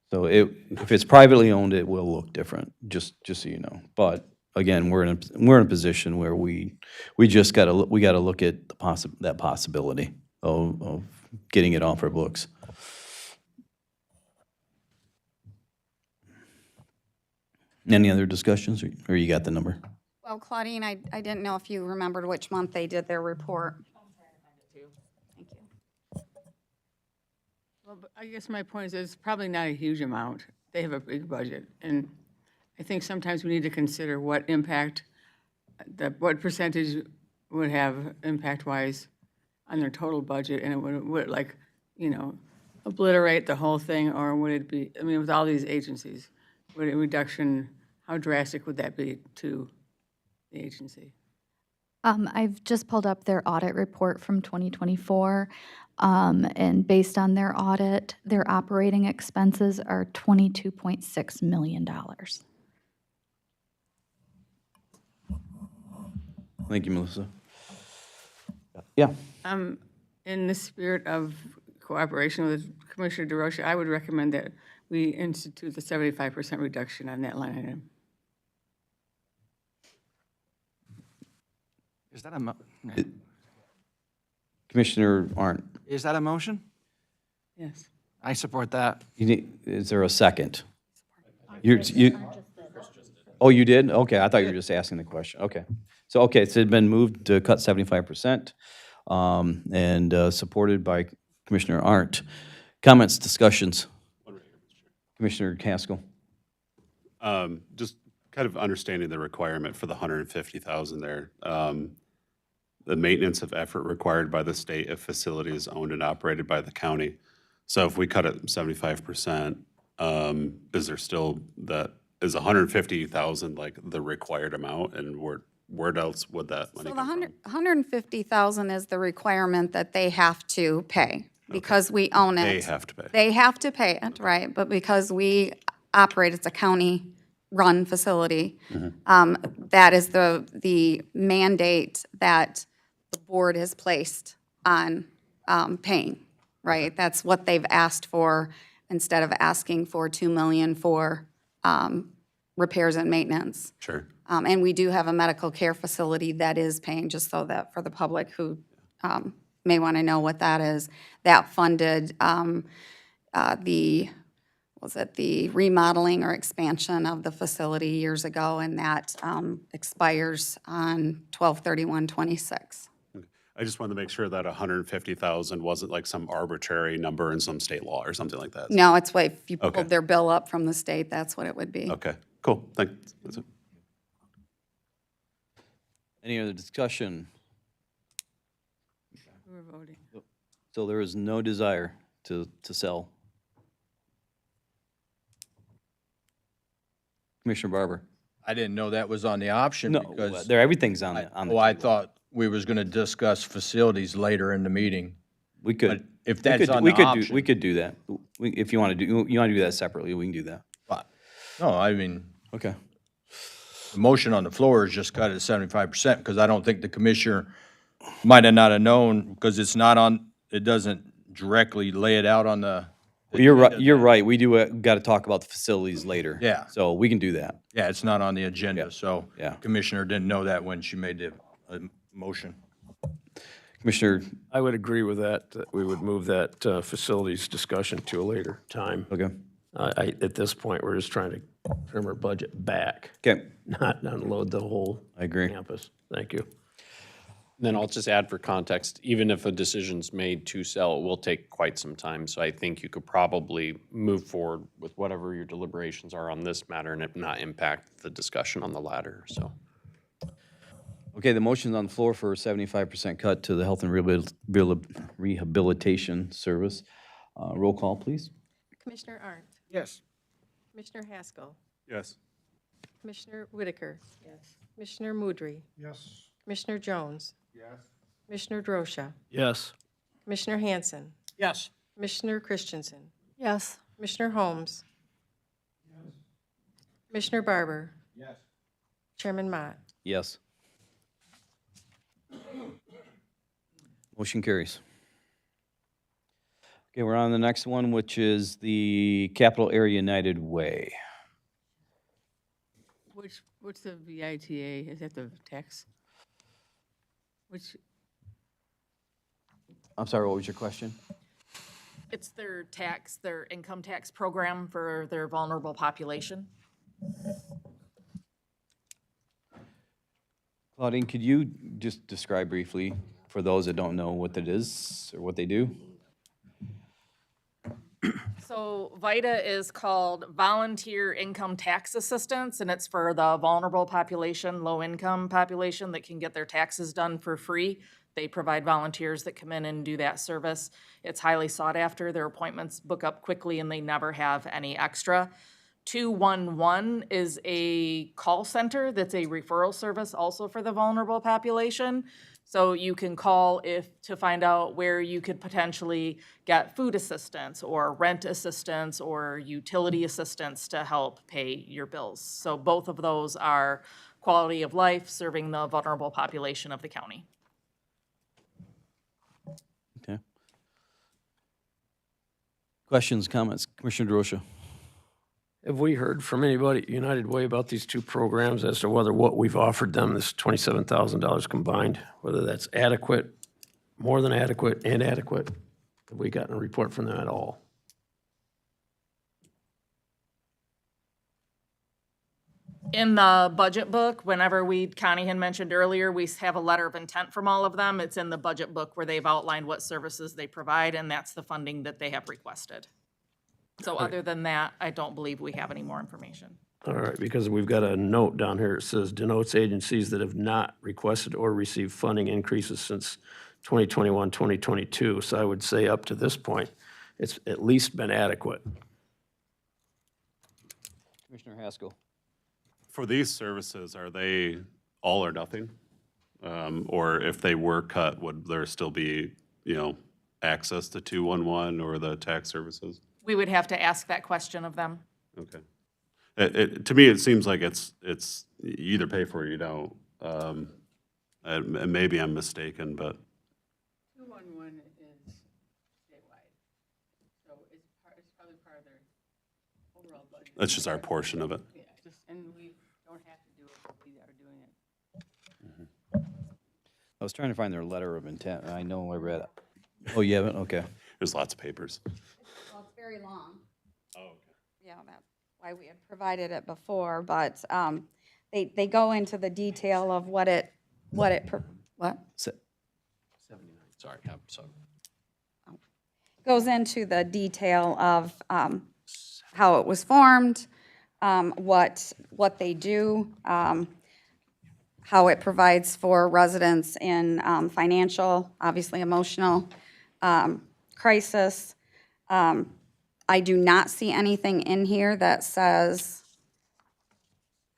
So if it's privately owned, it will look different, just so you know. But again, we're in a position where we just gotta look at that possibility of getting it off our books. Any other discussions, or you got the number? Well, Claudine, I didn't know if you remembered which month they did their report. Thank you. Well, but I guess my point is, it's probably not a huge amount. They have a big budget, and I think sometimes we need to consider what impact, what percentage would have impact-wise on their total budget, and it would like, obliterate the whole thing, or would it be, with all these agencies, would a reduction, how drastic would that be to the agency? I've just pulled up their audit report from 2024, and based on their audit, their operating expenses are $22.6 million. Thank you, Melissa. Yeah. In the spirit of cooperation with Commissioner DeRoche, I would recommend that we institute the 75% reduction on that line item. Is that a, Commissioner Arndt, is that a motion? Yes. I support that. is there a second? Oh, you did? Okay, I thought you were just asking the question. Okay. So it's been moved to cut 75%, and supported by Commissioner Arndt. Comments, discussions? Commissioner Haskell? Just kind of understanding the requirement for the 150,000 there. The maintenance of effort required by the state if facility is owned and operated by the county. So if we cut it 75%, is there still is 150,000 like the required amount, and where else would that money So come the from? 150,000 is the requirement that they have to pay because we own it. They have to pay. They have to pay it, right? But because we operate, it's a county-run facility, that is the mandate that the board has placed on paying, right? That's what they've asked for instead of asking for 2 million for repairs and maintenance. Sure. And we do have a medical care facility that is paying, just so that for the public who may want to know what that is, that funded the remodeling or expansion of the facility years ago, and that expires on 12/31/26. I just wanted to make sure that 150,000 wasn't like some arbitrary number in some state law or something like that. No, it's what, if you Okay. pulled their bill up from the state, that's what it would be. Okay, cool, thanks. That's it. Any other discussion? We're voting. So there is no desire to sell. Commissioner Barber? I didn't know that was on the option No, because everything's on the I table. thought we was going to discuss facilities later in the meeting. We could. If we that's could- on we the could do- option. We could do that. If you want to do that separately, we can do that. No, I mean, Okay. the motion on the floor is just cut it at 75%, because I don't think the commissioner might have not have known, because it's not on, it doesn't directly lay it out on the. You're right, you're right. We do, got to talk about the facilities later. Yeah. So we can do that. Yeah, it's not on the agenda, so. Yeah. Commissioner didn't know that when she made the motion. Commissioner, I would agree with that we would move that facilities discussion to a later time. okay. At this point, we're just trying to trim our budget back, Okay, not unload the whole I agree. campus. Thank you. Then I'll just add for context, even if a decision's made to sell, it will take quite some time. So I think you could probably move forward with whatever your deliberations are on this matter and it not impact the discussion on the latter, so. Okay, the motion's on the floor for a 75% cut to the health and rehabilitation service. Roll call, please. Commissioner Arndt, Yes. Commissioner Haskell, Yes. Commissioner Whitaker. Yes. Commissioner Mudry, Yes. Commissioner Jones. Yes. Commissioner Drosha, Yes. Commissioner Hanson, Yes. Commissioner Christensen, Yes. Commissioner Holmes. Commissioner Barber. Yes. Chairman Mott. Yes. Motion carries. Okay, we're on the next one, which is the Capital Area United Way. What's the VITA? Is that the tax? Which, I'm sorry, what was your question? It's their income tax program for their vulnerable population. Claudine, could you just describe briefly for those that don't know what that is or what they do? So VITA is called Volunteer Income Tax Assistance, and it's for the vulnerable population, low-income population that can get their taxes done for free. They provide volunteers that come in and do that service. It's highly sought after. Their appointments book up quickly, and they never have any extra. 211 is a call center that's a referral service also for the vulnerable population. So you can call to find out where you could potentially get food assistance or rent assistance or utility assistance to help pay your bills. So both of those are quality of life, serving the vulnerable population of the county. Okay. Questions, comments? Commissioner Drosha? Have we heard from anybody at United Way about these two programs as to whether what we've offered them, this $27,000 combined, whether that's adequate, more than adequate, inadequate? Have we gotten a report from them at all? In the budget book, whenever Connie had mentioned earlier, we have a letter of intent from all of them. It's in the budget book where they've outlined what services they provide, and that's the funding that they have requested. So other than that, I don't believe we have any more information. All right, because we've got a note down here. It says denotes agencies that have not requested or received funding increases since 2021, 2022. So I would say up to this point, it's at least been adequate. Commissioner Haskell. For these services, are they all or nothing? Or if they were cut, would there still be, access to 211 or the tax services? We would have to ask that question of them. Okay. To me, it seems like it's you either pay for it or you don't. And maybe I'm mistaken, but 211 is statewide, so it's probably part of their overall budget. that's just our portion of it. Yeah, and we don't have to do it, but we are doing it. I was trying to find their letter of intent. I know I read it. Oh, you haven't? Okay. There's lots of papers. Well, it's very long. Oh, okay. Yeah, that's why we had provided it before, but they go into the detail of what? So- 79, sorry, I'm sorry. Goes into the detail of how it was formed, what they do, how it provides for residents in financial, obviously emotional crisis. I do not see anything in here that says,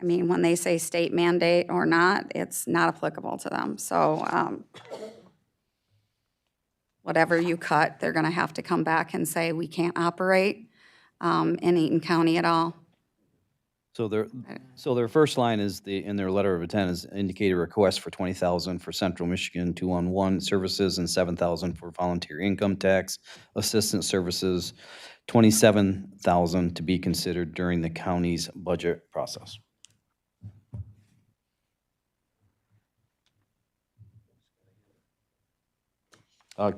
I mean, when they say state mandate or not, it's not applicable to them. So whatever you cut, they're going to have to come back and say, we can't operate in Eaton County at all. So their first line is in their letter of intent is indicate a request for $20,000 for Central Michigan 211 services and $7,000 for volunteer income tax assistance services, $27,000 to be considered during the county's budget process.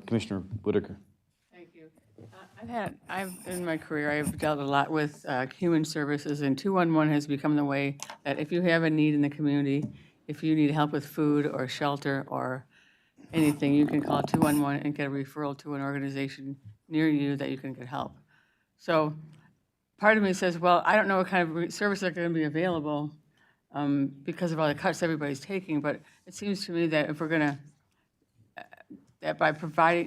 Commissioner Whitaker. Thank you. In my career, I've dealt a lot with human services, and 211 has become the way that if you have a need in the community, if you need help with food or shelter or anything, you can call 211 and get a referral to an organization near you that you can get help. So part of me says, well, I don't know what kind of services are going to be available because of all the cuts everybody's taking, but it seems to me that if we're going to that by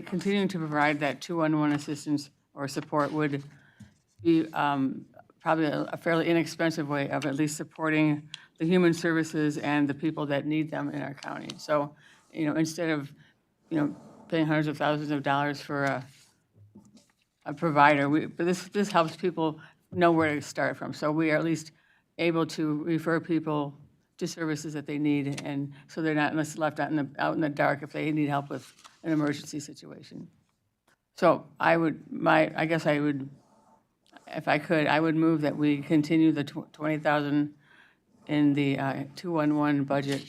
continuing to provide that 211 assistance or support would be probably a fairly inexpensive way of at least supporting the human services and the people that need them in our county. So, instead of, paying hundreds of thousands of dollars for a provider, but this helps people know where to start from. So we are at least able to refer people to services that they need, and so they're not left out in the dark if they need help with an emergency situation. So I guess I would, if I could, I would move that we continue the 20,000 in the 211 budget,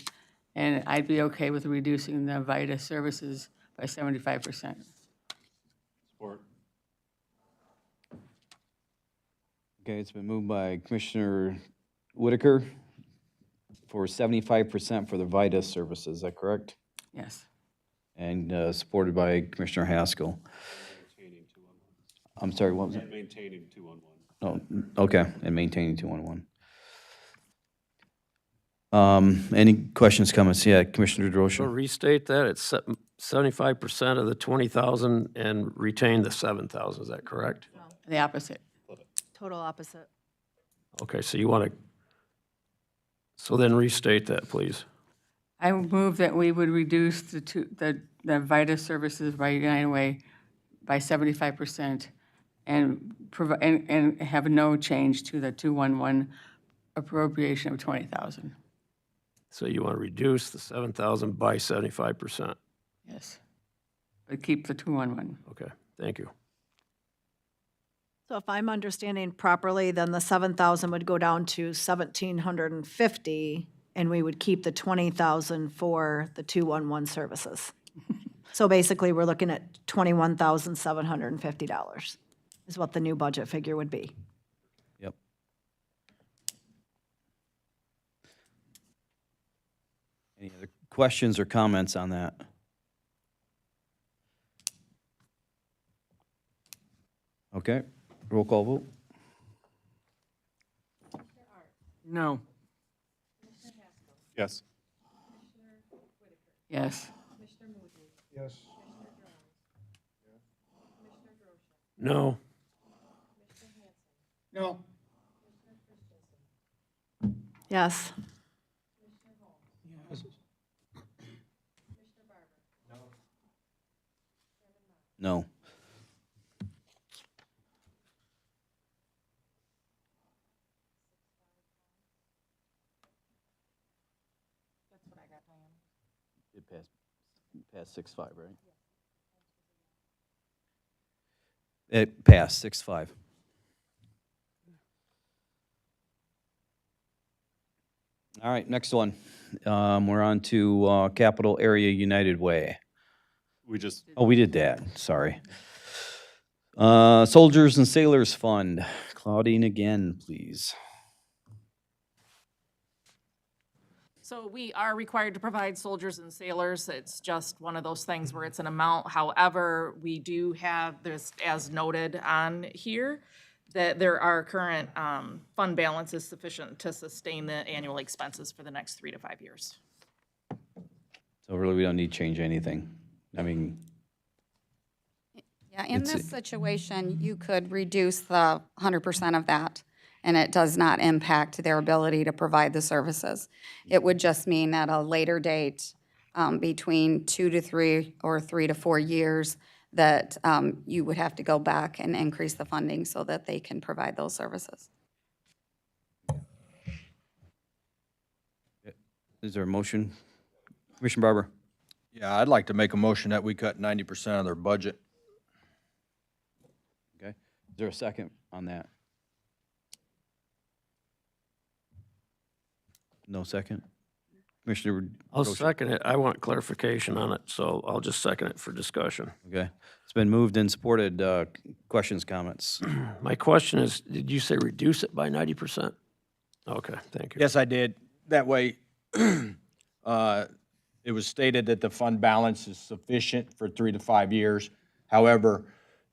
and I'd be okay with reducing the VITA services by 75%. Support. Okay, it's been moved by Commissioner Whitaker for 75% for the VITA services, is that correct? Yes. And supported by Commissioner Haskell. I'm sorry, what was it? Maintaining 211. Oh, okay, and maintaining 211. Any questions, comments? Yeah, Commissioner So DeRosa. restate that, it's 75% of the 20,000 and retain the 7,000, is that correct? The opposite. Total opposite. Okay, so you want to, so then restate that, please. I would move that we would reduce the VITA services by United Way by 75% and have no change to the 211 appropriation of 20,000. So you want to reduce the 7,000 by 75%. Yes. But keep the 211. Okay, thank you. So if I'm understanding properly, then the 7,000 would go down to 1,750, and we would keep the 20,000 for the 211 services. So basically, we're looking at $21,750 is what the new budget figure would be. Yep. Any other questions or comments on that? Okay, roll call vote. No. Yes. Yes. No. No. Yes. No. It passed 6-5, right? It passed 6-5. All right, next one. We're on to Capital Area United Way. We just, Oh, we did that, sorry. Soldiers and Sailors Fund. Claudine again, please. So we are required to provide soldiers and sailors. It's just one of those things where it's an amount. However, we do have this, as noted on here, that there are current fund balances sufficient to sustain the annual expenses for the next 3 to 5 years. So really, we don't need to change anything. I mean, Yeah, in It's- this situation, you could reduce the 100% of that, and it does not impact their ability to provide the services. It would just mean at a later date, between 2 to 3 or 3 to 4 years, that you would have to go back and increase the funding so that they can provide those services. is there a motion? Commissioner Barber? Yeah, I'd like to make a motion that we cut 90% of their budget. Okay. Is there a second on that? No second? Commissioner? I'll Rocha? second it. I want clarification on it, so I'll just second it for discussion. Okay. It's been moved and supported. Questions, comments? My question is, did you say reduce it by 90%? Okay, thank you. Yes, I did. That way, it was stated that the fund balance is sufficient for 3 to 5 years. However,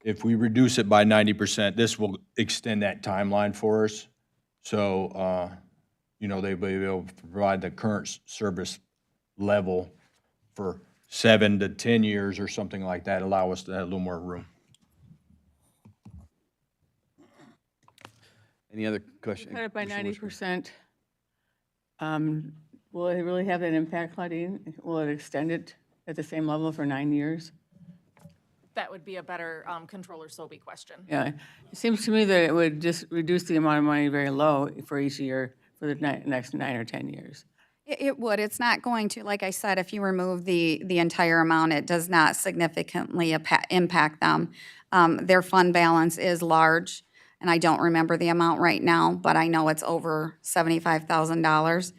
if we reduce it by 90%, this will extend that timeline for us. So, they'll be able to provide the current service level for 7 to 10 years or something like that, allow us to have a little more room. Any other question? Cut it by Commissioner Wishman? 90%. Will it really have an impact, Claudine? Will it extend it at the same level for 9 years? That would be a better Controller Sobey question. Yeah, it seems to me that it would just reduce the amount of money very low for each year for the next 9 or 10 years. It would. It's not going to, like I said, if you remove the entire amount, it does not significantly impact them. Their fund balance is large, and I don't remember the amount right now, but I know it's over $75,000.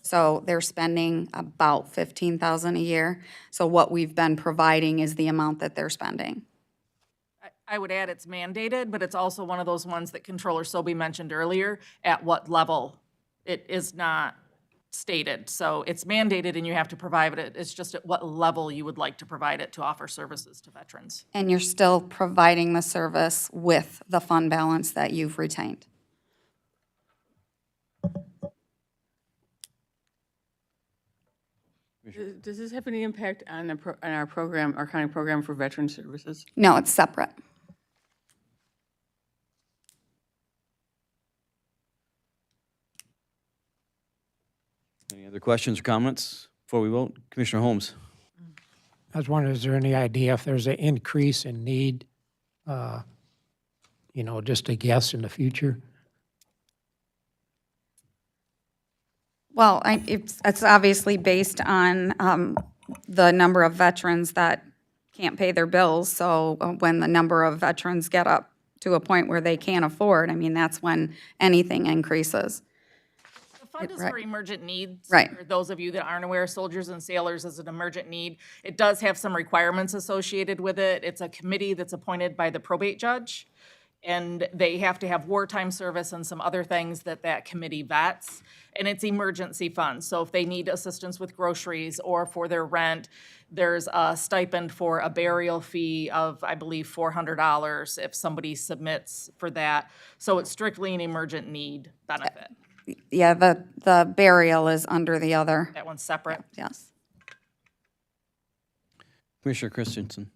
So they're spending about $15,000 a year. So what we've been providing is the amount that they're spending. I would add it's mandated, but it's also one of those ones that Controller Sobey mentioned earlier, at what level. It is not stated. So it's mandated and you have to provide it. It's just at what level you would like to provide it to offer services to veterans. And you're still providing the service with the fund balance that you've retained. Does this have any impact on our program, our county program for veteran services? No, it's separate. Any other questions or comments before we vote? Commissioner Holmes? I was wondering, is there any idea if there's an increase in need, just a guess in the future? Well, it's obviously based on the number of veterans that can't pay their bills. So when the number of veterans get up to a point where they can't afford, that's when anything increases. The fund is Right. for emergent needs. Right. For those of you that aren't aware, soldiers and sailors is an emergent need. It does have some requirements associated with it. It's a committee that's appointed by the probate judge, and they have to have wartime service and some other things that committee vets. And it's emergency funds. So if they need assistance with groceries or for their rent, there's a stipend for a burial fee of, I believe, $400 if somebody submits for that. So it's strictly an emergent need benefit. Yeah, the burial is under the other, That one's separate. yes. Commissioner Christensen.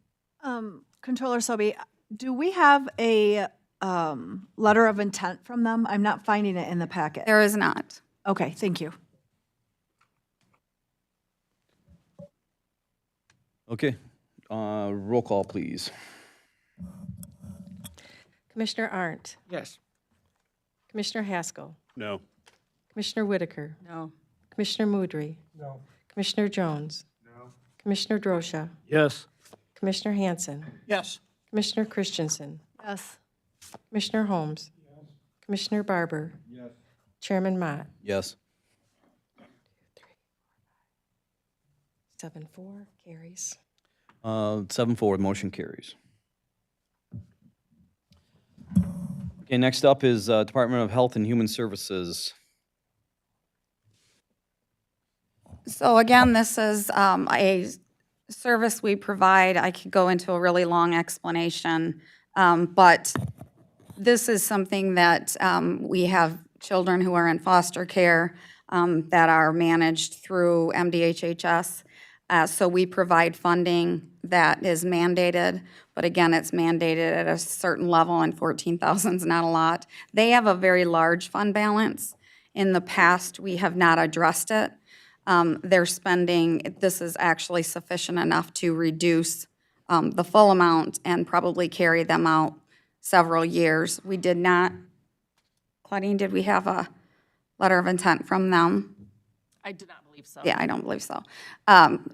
Controller Selby, do we have a letter of intent from them? I'm not finding it in the packet. There is not. Okay, thank you. Okay, roll call, please. Commissioner Arndt, Yes. Commissioner Haskell, No. Commissioner Whitaker, No. Commissioner Mudry. No. Commissioner Jones. No. Commissioner Drosha, Yes. Commissioner Hanson, Yes. Commissioner Christensen, Yes. Commissioner Holmes, Commissioner Barber, Chairman Mott. Yes. 7-4 carries. 7-4, motion carries. Okay, next up is Department of Health and Human Services. So again, this is a service we provide. I could go into a really long explanation, but this is something that we have children who are in foster care that are managed through MDHHS. So we provide funding that is mandated, but again, it's mandated at a certain level, and 14,000 is not a lot. They have a very large fund balance. In the past, we have not addressed it. Their spending, this is actually sufficient enough to reduce the full amount and probably carry them out several years. We did not, Claudine, did we have a letter of intent from them? I do not believe so. Yeah, I don't believe so.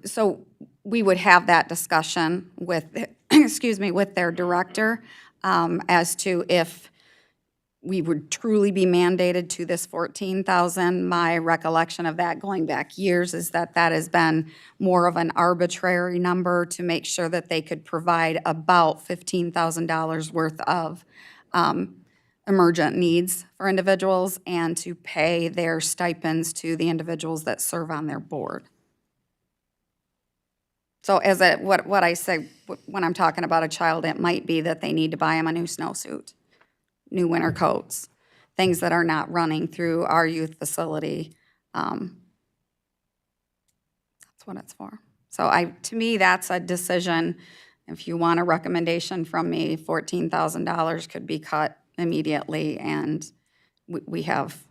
So we would have that discussion with, excuse me, with their director as to if we would truly be mandated to this 14,000. My recollection of that going back years is that that has been more of an arbitrary number to make sure that they could provide about $15,000 worth of emergent needs for individuals and to pay their stipends to the individuals that serve on their board. So as what I say when I'm talking about a child, it might be that they need to buy them a new snowsuit, new winter coats, things that are not running through our youth facility. That's what it's for. So to me, that's a decision. If you want a recommendation from me, $14,000 could be cut immediately, and we have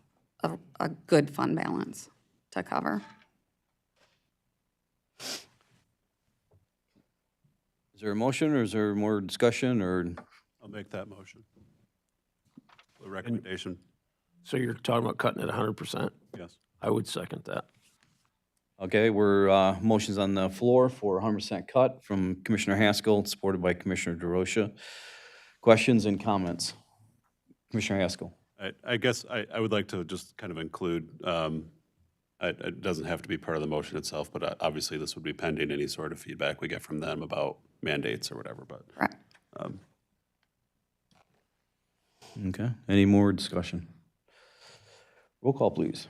a good fund balance to cover. Is there a motion, or is there more discussion, or? I'll make that motion. The recommendation, So you're talking about cutting it 100%? yes. I would second that. Okay, we're, motions on the floor for 100% cut from Commissioner Haskell, supported by Commissioner DeRosa. Questions and comments? Commissioner Haskell. I guess I would like to just kind of include, it doesn't have to be part of the motion itself, but obviously this would be pending any sort of feedback we get from them about mandates or whatever, but. Right. Okay, any more discussion? Roll call, please.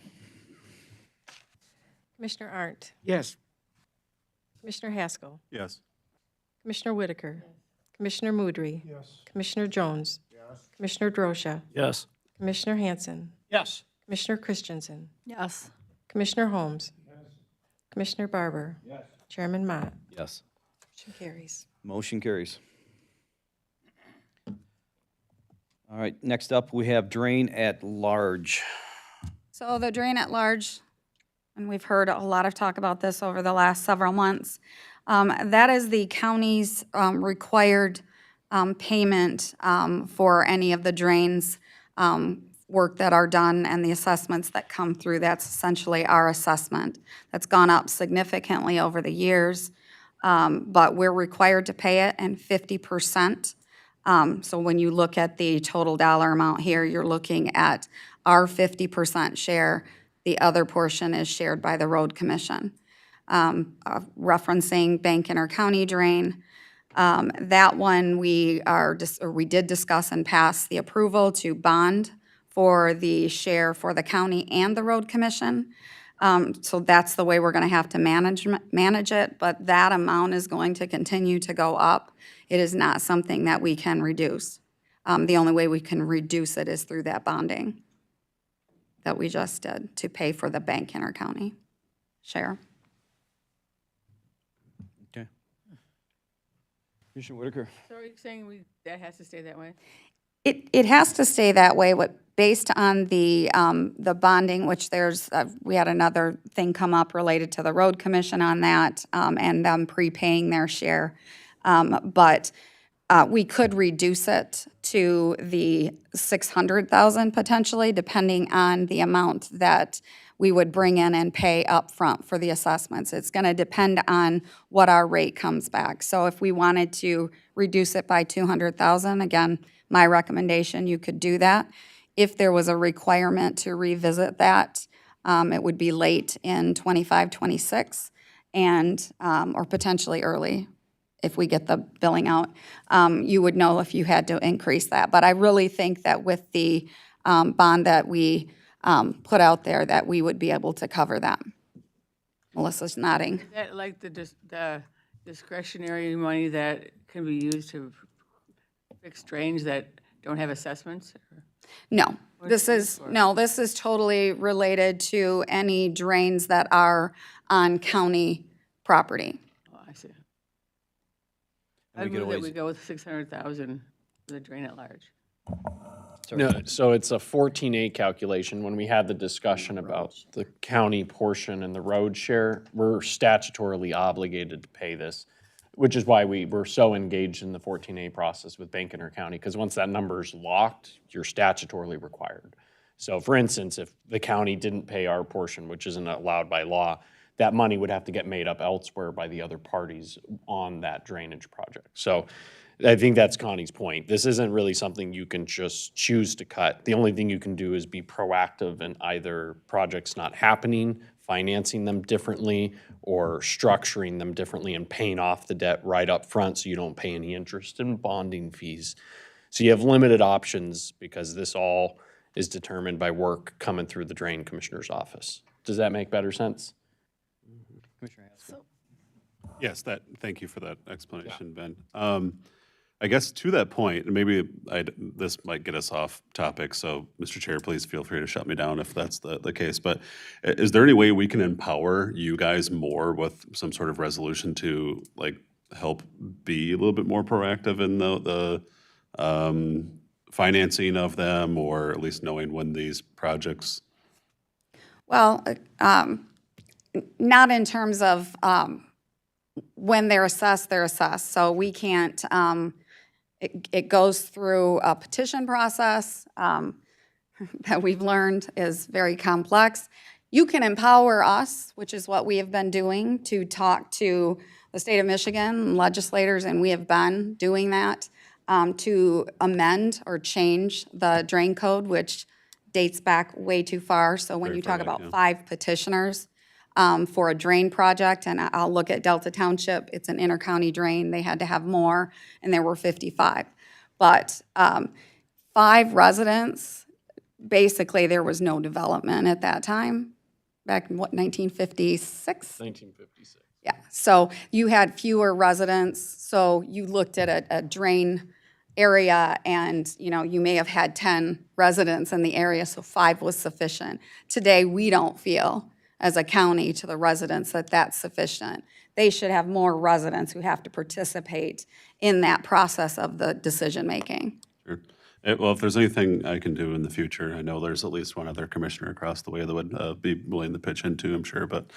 Commissioner Arndt, Yes. Commissioner Haskell, Yes. Commissioner Whitaker, Commissioner Mudry. Yes. Commissioner Jones. Yes. Commissioner Drosha, Yes. Commissioner Hanson, Yes. Commissioner Christensen, Yes. Commissioner Holmes. Commissioner Barber. Yes. Chairman Mott. Yes. Motion carries. Motion carries. All right, next up, we have drain at large. So the drain at large, and we've heard a lot of talk about this over the last several months, that is the county's required payment for any of the drains work that are done and the assessments that come through. That's essentially our assessment. That's gone up significantly over the years, but we're required to pay it in 50%. So when you look at the total dollar amount here, you're looking at our 50% share. The other portion is shared by the road commission. Referencing Bank Intercounty drain, that one we did discuss and pass the approval to bond for the share for the county and the road commission. So that's the way we're going to have to manage it, but that amount is going to continue to go up. It is not something that we can reduce. The only way we can reduce it is through that bonding. that we just did to pay for the bank intercounty share. Okay. Commissioner Whitaker? So are you saying that has to stay that way? It has to stay that way, based on the bonding, which we had another thing come up related to the road commission on that, and them prepaying their share. But we could reduce it to the 600,000 potentially, depending on the amount that we would bring in and pay upfront for the assessments. It's going to depend on what our rate comes back. So if we wanted to reduce it by 200,000, again, my recommendation, you could do that. If there was a requirement to revisit that, it would be late in 25, 26, and, or potentially early if we get the billing out. You would know if you had to increase that. But I really think that with the bond that we put out there, that we would be able to cover that. Melissa's nodding. Is that like the discretionary money that can be used to fix drains that don't have assessments? No, this is totally related to any drains that are on county property. Oh, I see. I'd move that we go with 600,000 for the drain at large. No, so it's a 14A calculation. When we had the discussion about the county portion and the road share, we're statutorily obligated to pay this, which is why we were so engaged in the 14A process with Bank County, because once that number is locked, you're statutorily required. So for instance, if the county didn't pay our portion, which isn't allowed by law, that money would have to get made up elsewhere by the other parties on that drainage project. So I think that's Connie's point. This isn't really something you can just choose to cut. The only thing you can do is be proactive in either projects not happening, financing them differently, or structuring them differently and paying off the debt right up front so you don't pay any interest and bonding fees. So you have limited options because this all is determined by work coming through the Drain Commissioner's office. Does that make better sense? Yes, thank you for that explanation, Ben. I guess to that point, and maybe this might get us off topic, so Mr. Chair, please feel free to shut me down if that's the case, but is there any way we can empower you guys more with some sort of resolution to like help be a little bit more proactive in the financing of them, or at least knowing when these projects? Well, not in terms of when they're assessed, So we can't, it goes through a petition process that we've learned is very complex. You can empower us, which is what we have been doing, to talk to the state of Michigan legislators, and we have been doing that, to amend or change the drain code, which dates back way too far. So when you talk about 5 petitioners for a drain project, and I'll look at Delta Township, it's an intercounty drain, they had to have more, and there were 55. But 5 residents, basically there was no development at that time, back in what, 1956? 1956. Yeah, so you had fewer residents, so you looked at a drain area and, you may have had 10 residents in the area, so 5 was sufficient. Today, we don't feel, as a county, to the residents that that's sufficient. They should have more residents who have to participate in that process of the decision-making. Sure. Well, if there's anything I can do in the future, I know there's at least one other commissioner across the way that would be willing to pitch in too, I'm sure, but.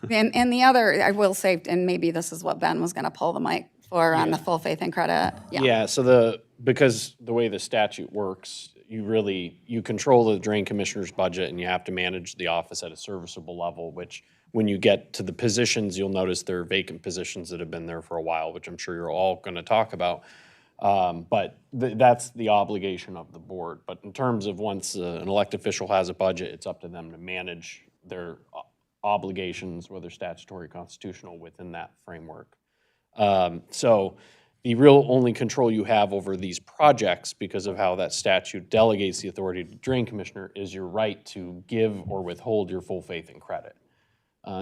And the other, I will say, and maybe this is what Ben was gonna pull the mic for on the full faith and credit. Yeah, so because the way the statute works, you control the drain commissioner's budget and you have to manage the office at a serviceable level, which when you get to the positions, you'll notice there are vacant positions that have been there for a while, which I'm sure you're all gonna talk about. But that's the obligation of the board. But in terms of once an elected official has a budget, it's up to them to manage their obligations, whether statutory or constitutional, within that framework. So the real only control you have over these projects, because of how that statute delegates the authority to the drain commissioner, is your right to give or withhold your full faith and credit.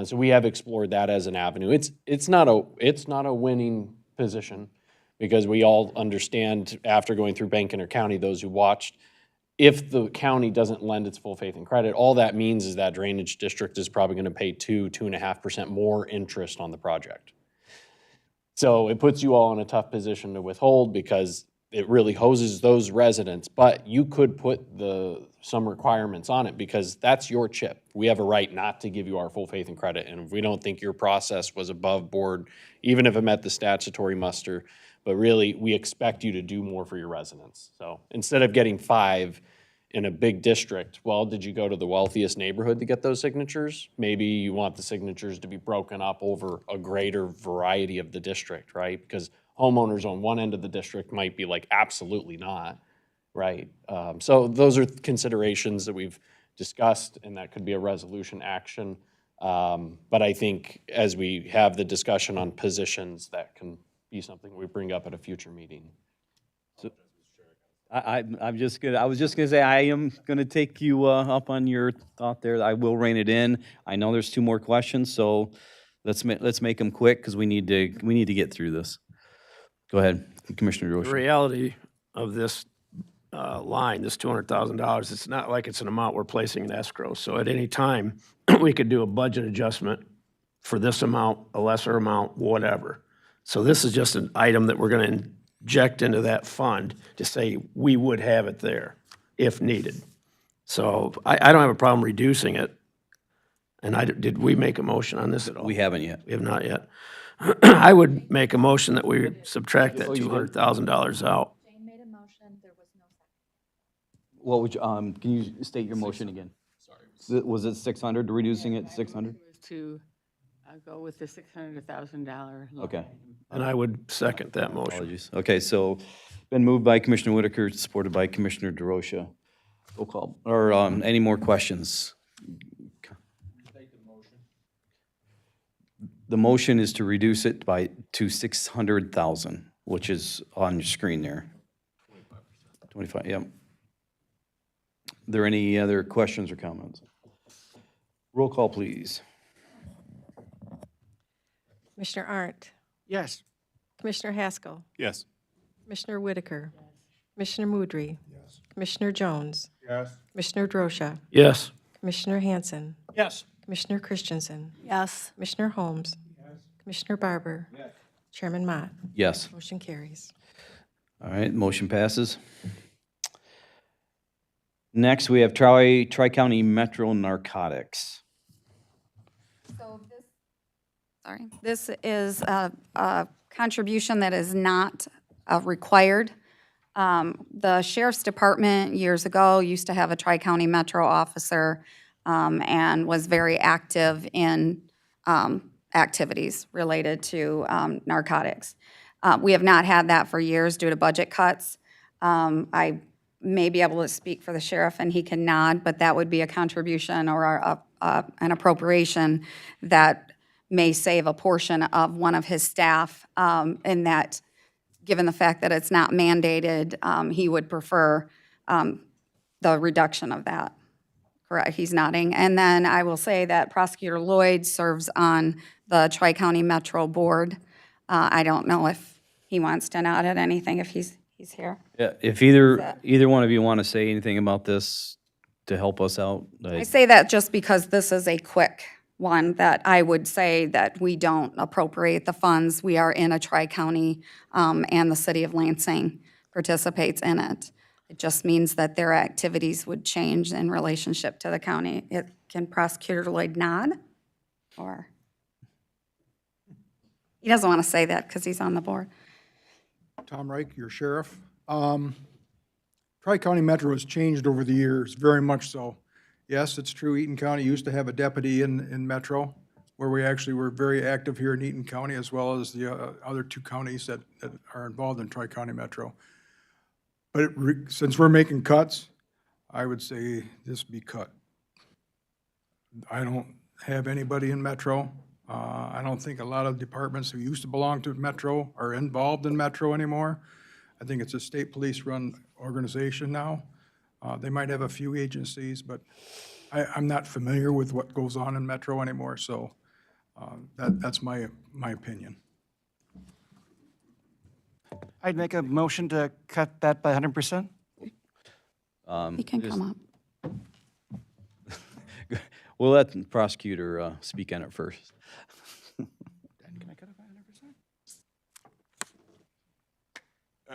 So we have explored that as an avenue. It's not a winning position, because we all understand, after going through Bank County, those who watched, if the county doesn't lend its full faith and credit, all that means is that drainage district is probably gonna pay 2.5% more interest on the project. So it puts you all in a tough position to withhold because it really hoses those residents, but you could put some requirements on it because that's your chip. We have a right not to give you our full faith and credit, and if we don't think your process was above board, even if it met the statutory muster, but really, we expect you to do more for your residents. So instead of getting 5 in a big district, well, did you go to the wealthiest neighborhood to get those signatures? Maybe you want the signatures to be broken up over a greater variety of the district, right? Because homeowners on one end of the district might be like, absolutely not, right? So those are considerations that we've discussed, and that could be a resolution action. But I think as we have the discussion on positions, that can be something we bring up at a future meeting. I was just gonna say, I am gonna take you up on your thought there. I will rein it in. I know there's 2 more questions, so let's make them quick, because we need to get through this. Go ahead, Commissioner The Rocha. reality of this line, this $200,000, it's not like it's an amount we're placing in escrow. So at any time, we could do a budget adjustment for this amount, a lesser amount, whatever. So this is just an item that we're going to inject into that fund to say we would have it there if needed. So I don't have a problem reducing it. And did we make a motion on this at all? We haven't yet. We have not yet. I would make a motion that we subtract that $200,000 out. Jane made a motion, there was no second. What would you, can you state your motion again? Sorry. Was it 600, reducing it to 600? To go with the $600,000. Okay. And I would second that motion. Apologies. Okay, so been moved by Commissioner Whitaker, supported by Commissioner DeRocha. Roll call, or any more questions? The motion is to reduce it to 600,000, which is on your screen there. 25%. Yep. Are there any other questions or comments? Roll call, please. Commissioner Arndt, Yes. Commissioner Haskell, Yes. Commissioner Whitaker, Commissioner Mudry, Commissioner Jones, Commissioner Drosha, Yes. Commissioner Hanson, Yes. Commissioner Christensen, Yes. Commissioner Holmes, Commissioner Barber, Chairman Mott. Yes. Motion carries. All right, motion passes. Next, we have Tri-County Metro Narcotics. So this is a contribution that is not required. The Sheriff's Department years ago used to have a Tri-County Metro officer and was very active in activities related to narcotics. We have not had that for years due to budget cuts. I may be able to speak for the sheriff, and he can nod, but that would be a contribution or an appropriation that may save a portion of one of his staff, in that, given the fact that it's not mandated, he would prefer the reduction of that. Correct, he's nodding. And then I will say that Prosecutor Lloyd serves on the Tri-County Metro Board. I don't know if he wants to nod at anything, if he's here. Yeah, if either one of you want to say anything about this to help us out. I say that just because this is a quick one that I would say that we don't appropriate the funds. We are in a tri-county, and the city of Lansing participates in it. It just means that their activities would change in relationship to the county. Can Prosecutor Lloyd nod? Or? He doesn't want to say that because he's on the board. Tom Reich, your sheriff. Tri-County Metro has changed over the years, very much so. Yes, it's true, Eaton County used to have a deputy in Metro, where we actually were very active here in Eaton County, as well as the other 2 counties that are involved in Tri-County Metro. But since we're making cuts, I would say this be cut. I don't have anybody in Metro. I don't think a lot of departments who used to belong to Metro are involved in Metro anymore. I think it's a state police-run organization now. They might have a few agencies, but I'm not familiar with what goes on in Metro anymore, so that's my opinion. I'd make a motion to cut that by 100%. He can come up. We'll let the prosecutor speak on it first.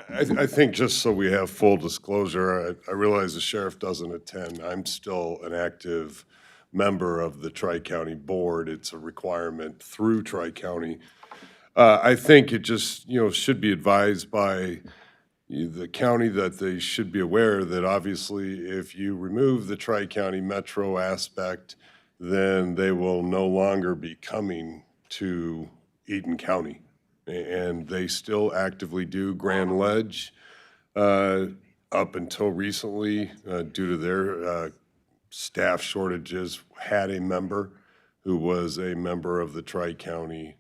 I think just so we have full disclosure, I realize the sheriff doesn't attend. I'm still an active member of the Tri-County Board. It's a requirement through Tri-County. I think it just, should be advised by the county that they should be aware that obviously if you remove the Tri-County Metro aspect, then they will no longer be coming to Eaton County. And they still actively do Grand Ledge up until recently, due to their staff shortages, had a member who was a member of the Tri-County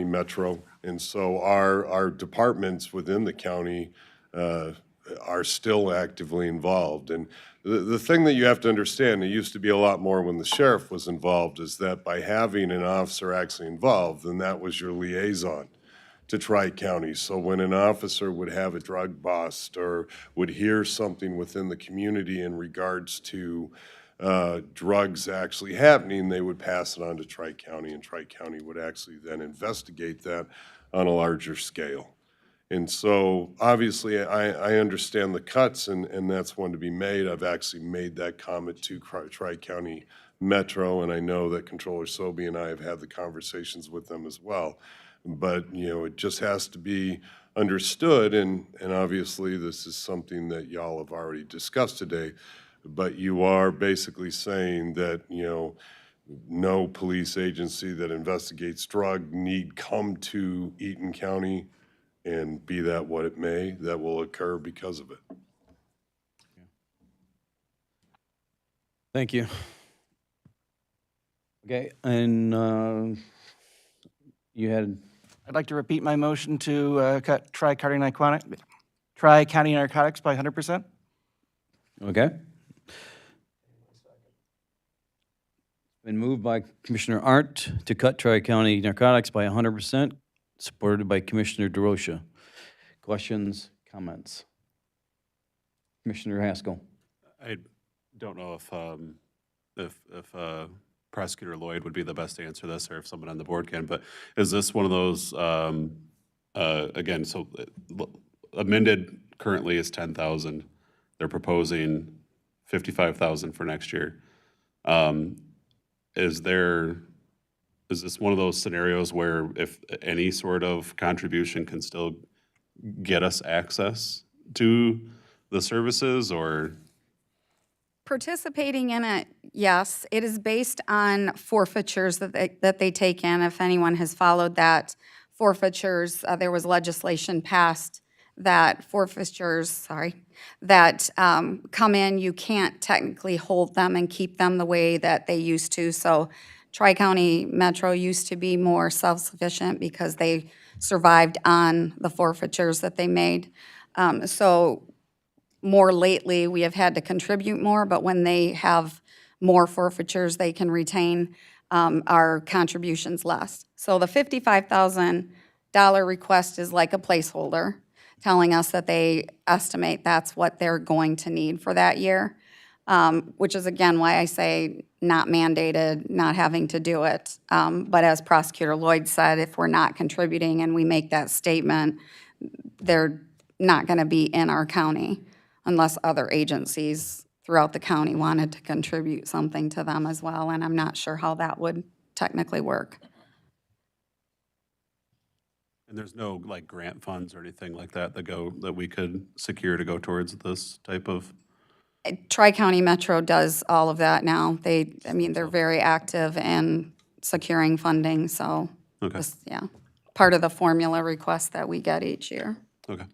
Metro. And so our departments within the county are still actively involved. And the thing that you have to understand, it used to be a lot more when the sheriff was involved, is that by having an officer actually involved, then that was your liaison to Tri-County. So when an officer would have a drug bust or would hear something within the community in regards to drugs actually happening, they would pass it on to Tri-County, and Tri-County would actually then investigate that on a larger scale. And so, obviously, I understand the cuts, and that's one to be made. I've actually made that comment to Tri-County Metro, and I know that Controller Sobey and I have had the conversations with them as well. But, it just has to be understood, and obviously, this is something that y'all have already discussed today, but you are basically saying that, no police agency that investigates drug need come to Eaton County, and be that what it may, that will occur because of it. Thank you. Okay, and you had, I'd like to repeat my motion to cut Tri-County narcotics by 100%. okay. Been moved by Commissioner Arndt to cut Tri-County narcotics by 100%, supported by Commissioner DeRosa. Questions, comments? Commissioner Haskell. I don't know if Prosecutor Lloyd would be the best to answer this, or if someone on the board can, but is this one of those, again, so amended currently is 10,000. They're proposing 55,000 for next year. Is this one of those scenarios where if any sort of contribution can still get us access to the services, or? Participating in it, yes. It is based on forfeitures that they take in. If anyone has followed that, forfeitures, there was legislation passed that forfeitures, that come in, you can't technically hold them and keep them the way that they used to. So Tri-County Metro used to be more self-sufficient because they survived on the forfeitures that they made. So more lately, we have had to contribute more, but when they have more forfeitures, they can retain our contributions less. So the $55,000 request is like a placeholder, telling us that they estimate that's what they're going to need for that year, which is, again, why I say not mandated, not having to do it. But as Prosecutor Lloyd said, if we're not contributing and we make that statement, they're not going to be in our county unless other agencies throughout the county wanted to contribute something to them as well, and I'm not sure how that would technically work. And there's no like grant funds or anything like that that we could secure to go towards this type of? Tri-County Metro does all of that now. They're very active in securing funding, so, Okay. part of the formula request that we get each year. Okay.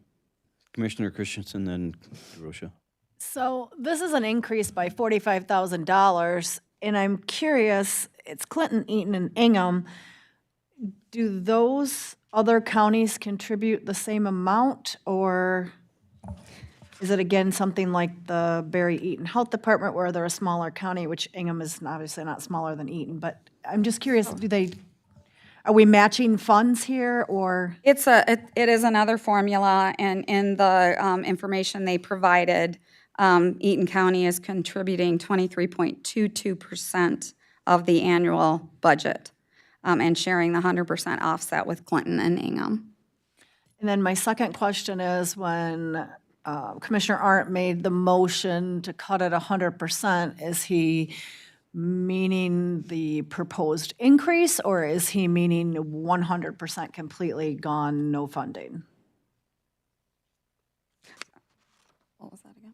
Commissioner Christensen, then DeRosa. So this is an increase by $45,000, and I'm curious, it's Clinton, Eaton, and Ingham. Do those other counties contribute the same amount, or is it again something like the Barry Eaton Health Department where they're a smaller county, which Ingham is obviously not smaller than Eaton, but I'm just curious, Are we matching funds here, or? It is another formula, and in the information they provided, Eaton County is contributing 23.22% of the annual budget, and sharing the 100% offset with Clinton and Ingham. And then my second question is, when Commissioner Arndt made the motion to cut it 100%, is he meaning the proposed increase, or is he meaning 100% completely gone, no funding? What was that again?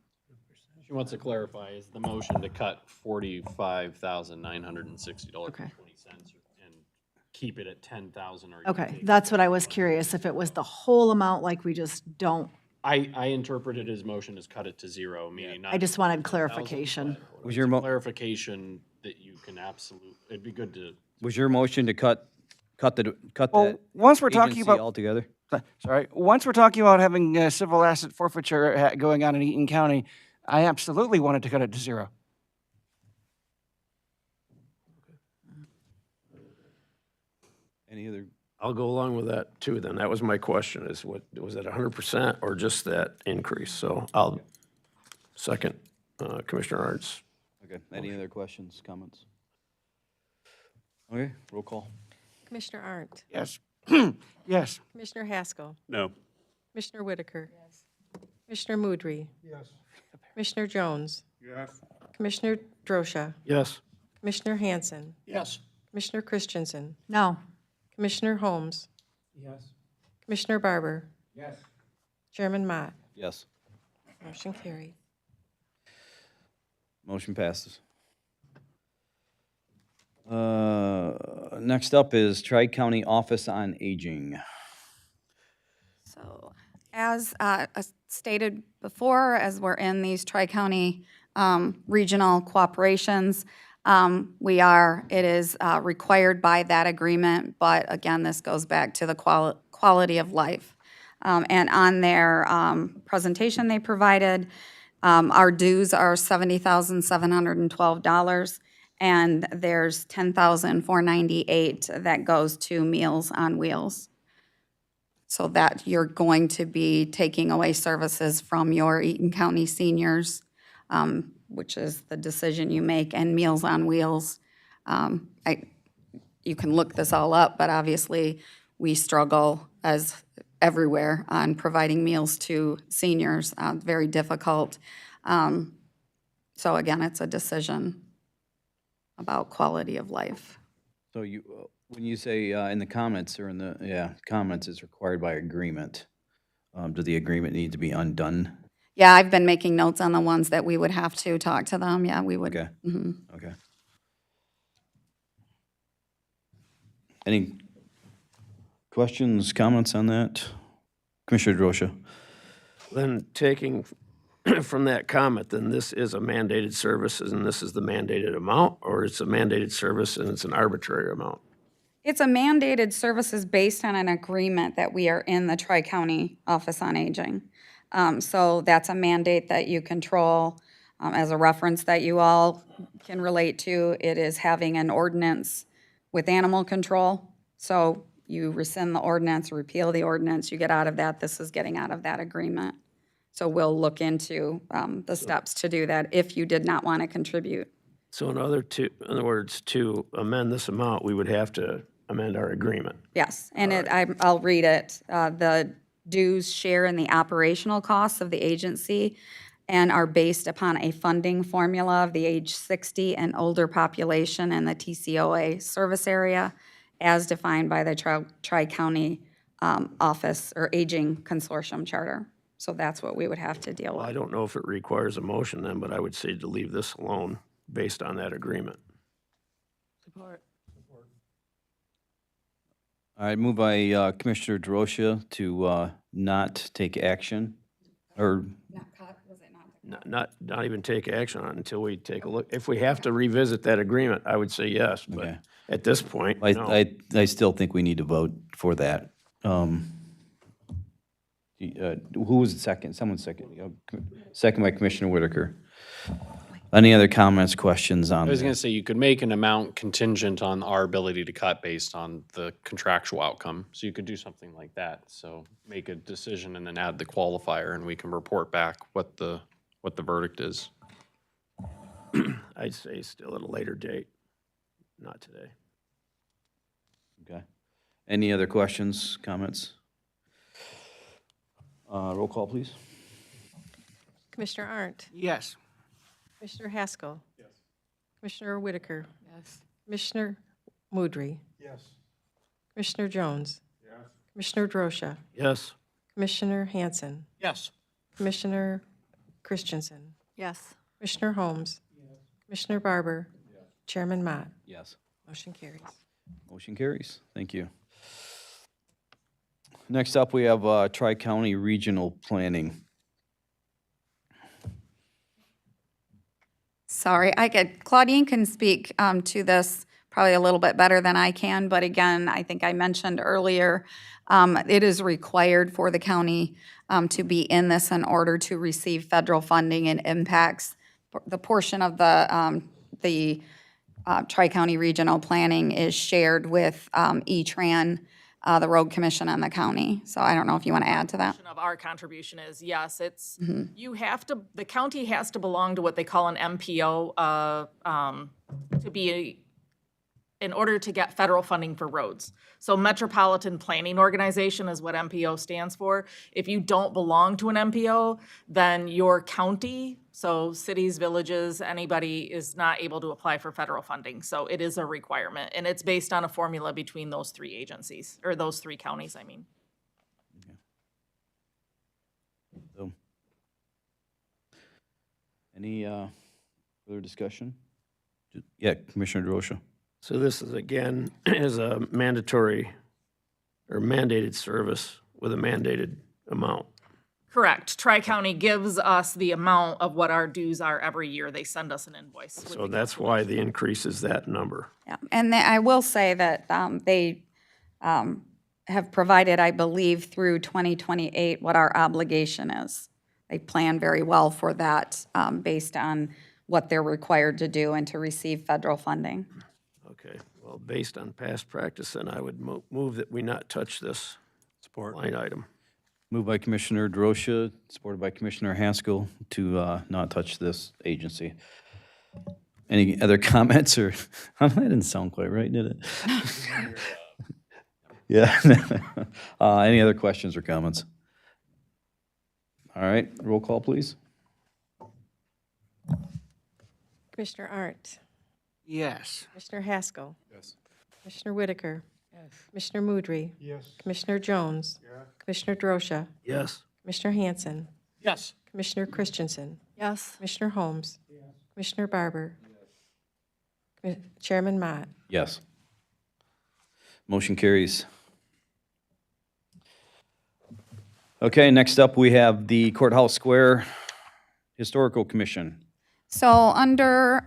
She wants to clarify, is the motion to cut $45,960.20 Okay. and keep it at 10,000? Okay, that's what I was curious, if it was the whole amount, like we just don't, I interpreted his motion as cut it to zero, meaning not. I just wanted 10,000, clarification. but Was your clarification that you can it'd be good to. Was your motion to cut Well, that once we're talking agency about, altogether? sorry, once we're talking about having civil asset forfeiture going on in Eaton County, I absolutely wanted to cut it to zero. Any other? I'll go along with that too, then. That was my question, is what, was it 100% or just that increase? So I'll second Commissioner Arndt's. Okay, any other questions, comments? Okay, roll call. Commissioner Arndt, Yes. Yes. Commissioner Haskell, No. Commissioner Whitaker. Commissioner Mudry. Yes. Commissioner Jones. Yes. Commissioner Drosha. Yes. Commissioner Hanson. Yes. Commissioner Christensen. no. Commissioner Holmes. Yes. Commissioner Barber. Yes. Chairman Mott. Yes. Motion carried. Motion passes. Next up is Tri-County Office on Aging. So, as stated before, as we're in these tri-county regional cooperations, it is required by that agreement, but again, this goes back to the quality of life. And on their presentation they provided, our dues are $70,712, and there's $10,498 that goes to Meals on Wheels. So that you're going to be taking away services from your Eaton County seniors, which is the decision you make, and Meals on Wheels. You can look this all up, but obviously we struggle as everywhere on providing meals to seniors, very difficult. So again, it's a decision about quality of life. So you, when you say in the comments or in the, comments is required by agreement, does the agreement need to be undone? Yeah, I've been making notes on the ones that we would have to talk to them. Yeah, we would. Okay. Mhm. Okay. Any questions, comments on that? Commissioner Drosha? Then taking from that comment, then this is a mandated service and this is the mandated amount, or it's a mandated service and it's an arbitrary amount? It's a mandated services based on an agreement that we are in the Tri-County Office on Aging. So that's a mandate that you control. As a reference that you all can relate to, it is having an ordinance with animal control. So you rescind the ordinance, repeal the ordinance, you get out of that. This is getting out of that agreement. So we'll look into the steps to do that if you did not want to contribute. So in other words, to amend this amount, we would have to amend our agreement. Yes, and I'll read it. The dues share in the operational costs of the agency and are based upon a funding formula of the age 60 and older population in the TCOA service area as defined by the Tri-County Office or Aging Consortium Charter. So that's what we would have to deal Well, I with. don't know if it requires a motion then, but I would say to leave this alone based on that agreement. Support. All right, moved by Commissioner Drosha to not take action, or, Not even take action on it until we take a look. If we have to revisit that agreement, I would say yes, but Okay. at this point, no. I still think we need to vote for that. Who was the second? Someone second. Second by Commissioner Whitaker. Any other comments, questions on I was that? going to say, you could make an amount contingent on our ability to cut based on the contractual outcome. So you could do something like that. So make a decision and then add the qualifier, and we can report back what the verdict is. I'd say still at a later date, not today. Okay. Any other questions, comments? Roll call, please. Commissioner Arndt? Yes. Commissioner Haskell? Yes. Commissioner Whitaker? Yes. Commissioner Mudry? Yes. Commissioner Jones? Commissioner Drosha? Yes. Commissioner Hanson? Yes. Commissioner Christensen? Yes. Commissioner Holmes? Commissioner Barber? Chairman Mott? Yes. Motion carries. Motion carries. Thank you. Next up, we have Tri-County Regional Planning. Sorry, Claudine can speak to this probably a little bit better than I can, but again, I think I mentioned earlier, it is required for the county to be in this in order to receive federal funding and impacts. The portion of the Tri-County Regional Planning is shared with E-Tran, the Road Commission, and the county. So I don't know if you want to add to that. Of our contribution is, yes, it's, you have to, the county has to belong to what they call an MPO to be, in order to get federal funding for roads. So Metropolitan Planning Organization is what MPO stands for. If you don't belong to an MPO, then your county, so cities, villages, anybody is not able to apply for federal funding. So it is a requirement, and it's based on a formula between those three agencies, or those three counties, I mean. So, any further discussion? Yeah, Commissioner Drosha. So this is, again, is a mandatory or mandated service with a mandated amount. Correct. Tri-County gives us the amount of what our dues are every year. They send us an invoice. with So the that's why the increase is that number. Yeah, and I will say that they have provided, I believe, through 2028 what our obligation is. They plan very well for that based on what they're required to do and to receive federal funding. Okay, well, based on past practice, then I would move that we not touch this line item. Moved by Commissioner Drosha, supported by Commissioner Haskell to not touch this agency. Any other comments or, that didn't sound quite right, did it? Yeah. Any other questions or comments? All right, roll call, please. Commissioner Arndt? Yes. Commissioner Haskell? Yes. Commissioner Whitaker? Commissioner Mudry? Yes. Commissioner Jones? Commissioner Drosha? Yes. Commissioner Hanson? Yes. Commissioner Christensen? Yes. Commissioner Holmes? Commissioner Barber? Chairman Mott? Yes. Motion carries. Okay, next up, we have the Courthouse Square Historical Commission. So under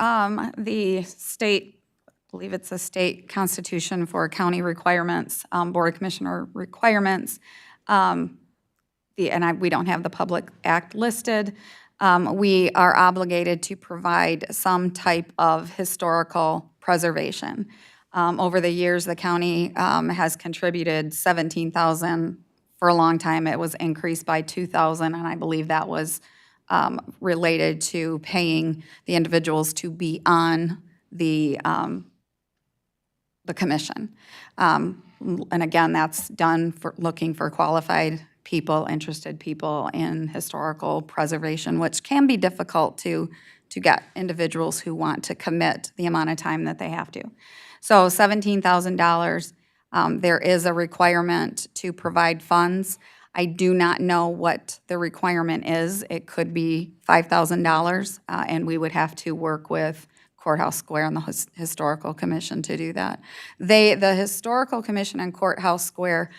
the state, I believe it's a state constitution for county requirements, Board of Commissioner requirements, we don't have the Public Act listed, we are obligated to provide some type of historical preservation. Over the years, the county has contributed $17,000. For a long time, it was increased by $2,000, and I believe that was related to paying the individuals to be on the commission. And again, that's done for looking for qualified people, interested people in historical preservation, which can be difficult to get individuals who want to commit the amount of time that they have to. So $17,000, there is a requirement to provide funds. I do not know what the requirement is. It could be $5,000, and we would have to work with Courthouse Square and the Historical Commission to do that. The Historical Commission and Courthouse Square,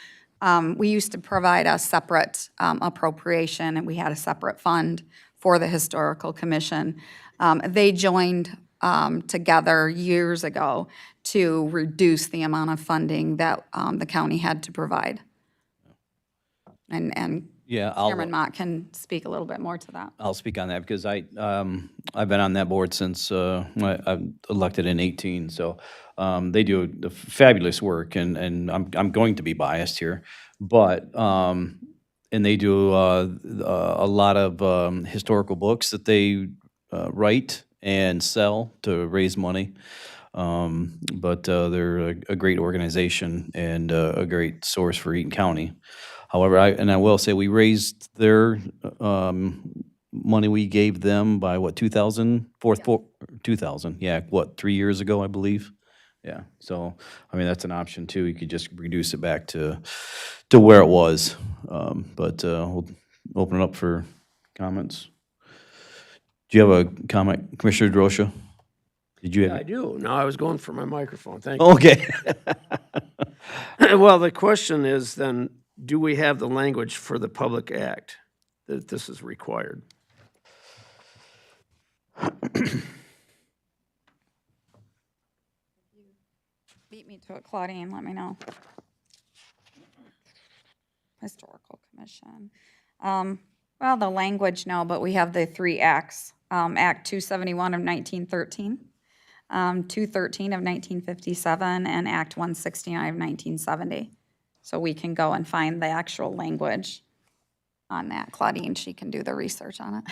we used to provide a separate appropriation, and we had a separate fund for the Historical Commission. They joined together years ago to reduce the amount of funding that the county had to provide. And Yeah, Chairman Mott can speak a little bit more to that. I'll speak on that because I've been on that board since I'm elected in 18, so they do the fabulous work, and I'm going to be biased here, but and they do a lot of historical books that they write and sell to raise money. But they're a great organization and a great source for Eaton County. However, I will say we raised their money we gave them by what, 2,000? 2,000, yeah, what, 3 years ago, I believe? Yeah, so, I mean, that's an option too. You could just reduce it back to where it was. But we'll open it up for comments. Do you have a comment, Commissioner DeRosa? Did you Yeah, I have? do. No, I was going for my microphone. Thank you. Okay. Well, the question is then, do we have the language for the public act that this is required? Beat me to it, Claudine, let me know. Historical Commission. Well, the language, no, but we have the three acts. Act 271 of 1913, 213 of 1957, and Act 169 of 1970. So we can go and find the actual language on that. Claudine, she can do the research on it.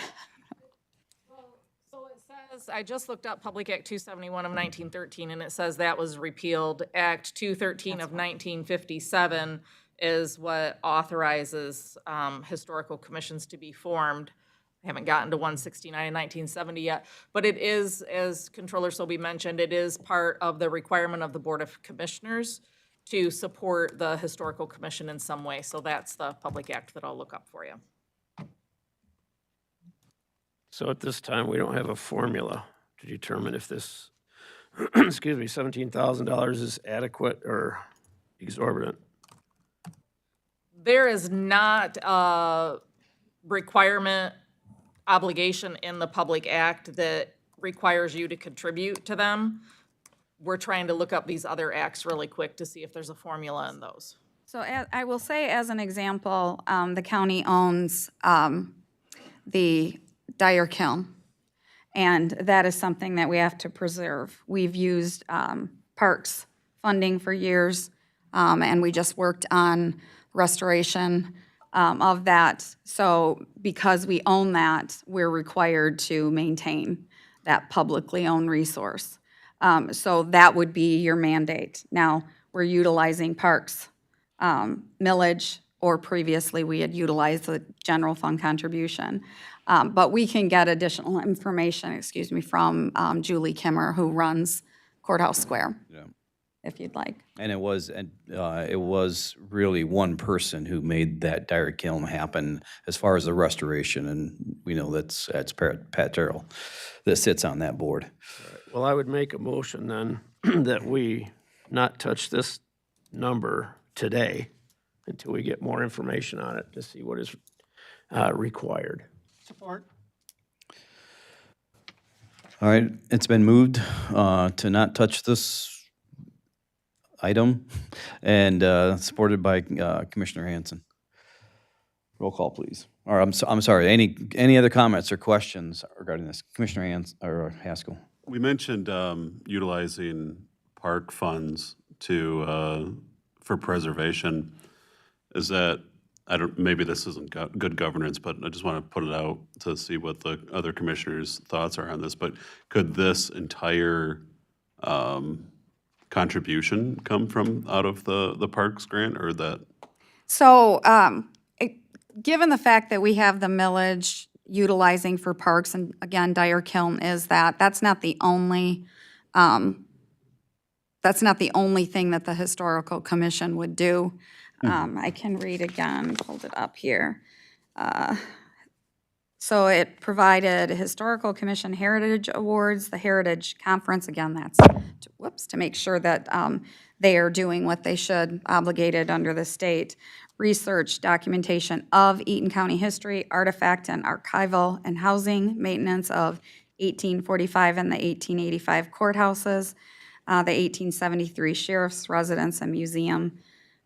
So it says, I just looked up Public Act 271 of 1913, and it says that was repealed. Act 213 of 1957 is what authorizes historical commissions to be formed. I haven't gotten to 169 in 1970 yet, but it is, as Controller Sobey mentioned, it is part of the requirement of the Board of Commissioners to support the Historical Commission in some way. So that's the public act that I'll look up for you. So at this time, we don't have a formula to determine if this, excuse me, $17,000 is adequate or exorbitant. There is not a requirement, obligation in the Public Act that requires you to contribute to them. We're trying to look up these other acts really quick to see if there's a formula in those. So I will say, as an example, the county owns the Dyer Kiln, and that is something that we have to preserve. We've used parks funding for years, and we just worked on restoration of that. So because we own that, we're required to maintain that publicly owned resource. So that would be your mandate. Now, we're utilizing parks millage, or previously we had utilized the general fund contribution. But we can get additional information, from Julie Kimmer, who runs Courthouse Square, if you'd like. And it was really one person who made that Dyer Kiln happen as far as the restoration, and we know that's Pat Terrell that sits on that board. Well, I would make a motion then that we not touch this number today until we get more information on it to see what is required. Support. All right, it's been moved to not touch this item, and supported by Commissioner Hanson. Roll call, please. Or I'm sorry, any other comments or questions regarding this? Commissioner Hanson, or Haskell. We mentioned utilizing park funds for preservation. Is that, maybe this isn't good governance, but I just want to put it out to see what the other commissioners' thoughts are on this. But could this entire contribution come from out of the parks grant, or that? So, given the fact that we have the millage utilizing for parks, and again, Dyer Kiln is that's not the only thing that the Historical Commission would do. I can read again, pulled it up here. So it provided Historical Commission Heritage Awards, the Heritage Conference, again, that's, to make sure that they are doing what they should, obligated under the state. Research, documentation of Eaton County history, artifact and archival and housing, maintenance of 1845 and the 1885 courthouses, the 1873 sheriff's residence and museum,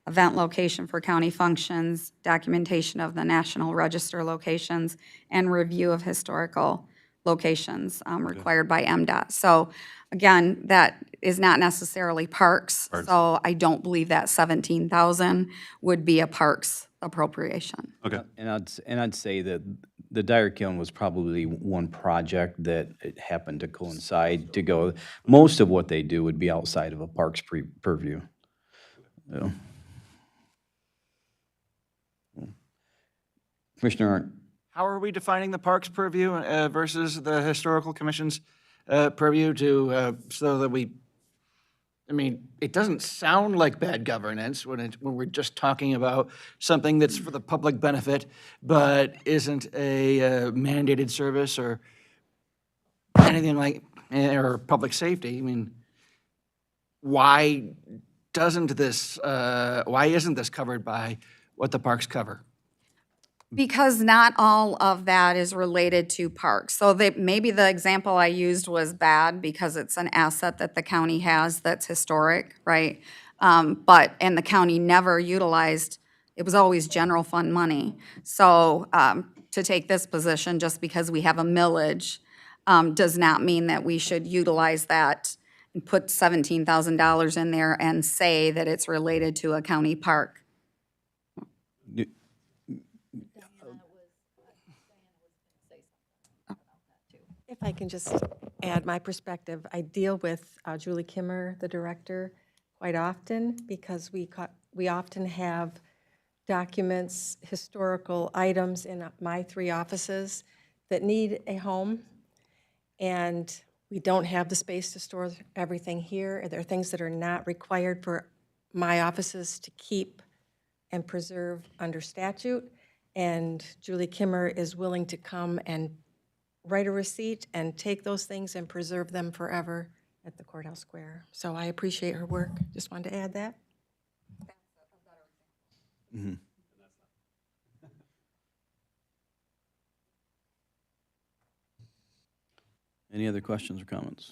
event location for county functions, documentation of the National Register locations, and review of historical locations required by MDOT. So again, that is not necessarily parks, so I don't believe that 17,000 would be a parks appropriation. Okay. And I'd say that the Dyer Kiln was probably one project that it happened to coincide to go. Most of what they do would be outside of a parks purview. Yeah. Commissioner Arndt. How are we defining the parks purview versus the historical commission's purview to, so that we, I mean, it doesn't sound like bad governance when we're just talking about something that's for the public benefit, but isn't a mandated service or anything like, or public safety. I mean, why isn't this covered by what the parks cover? Because not all of that is related to parks. So maybe the example I used was bad because it's an asset that the county has that's historic, right? And the county never utilized, it was always general fund money. So to take this position, just because we have a millage, does not mean that we should utilize that and put $17,000 in there and say that it's related to a county park. If I can just add my perspective, I deal with Julie Kimmer, the director, quite often because we often have documents, historical items in my 3 offices that need a home, and we don't have the space to store everything here. There are things that are not required for my offices to keep and preserve under statute, and Julie Kimmer is willing to come and write a receipt and take those things and preserve them forever at the courthouse square. So I appreciate her work. Just wanted to add that. Mm-hmm. Any other questions or comments?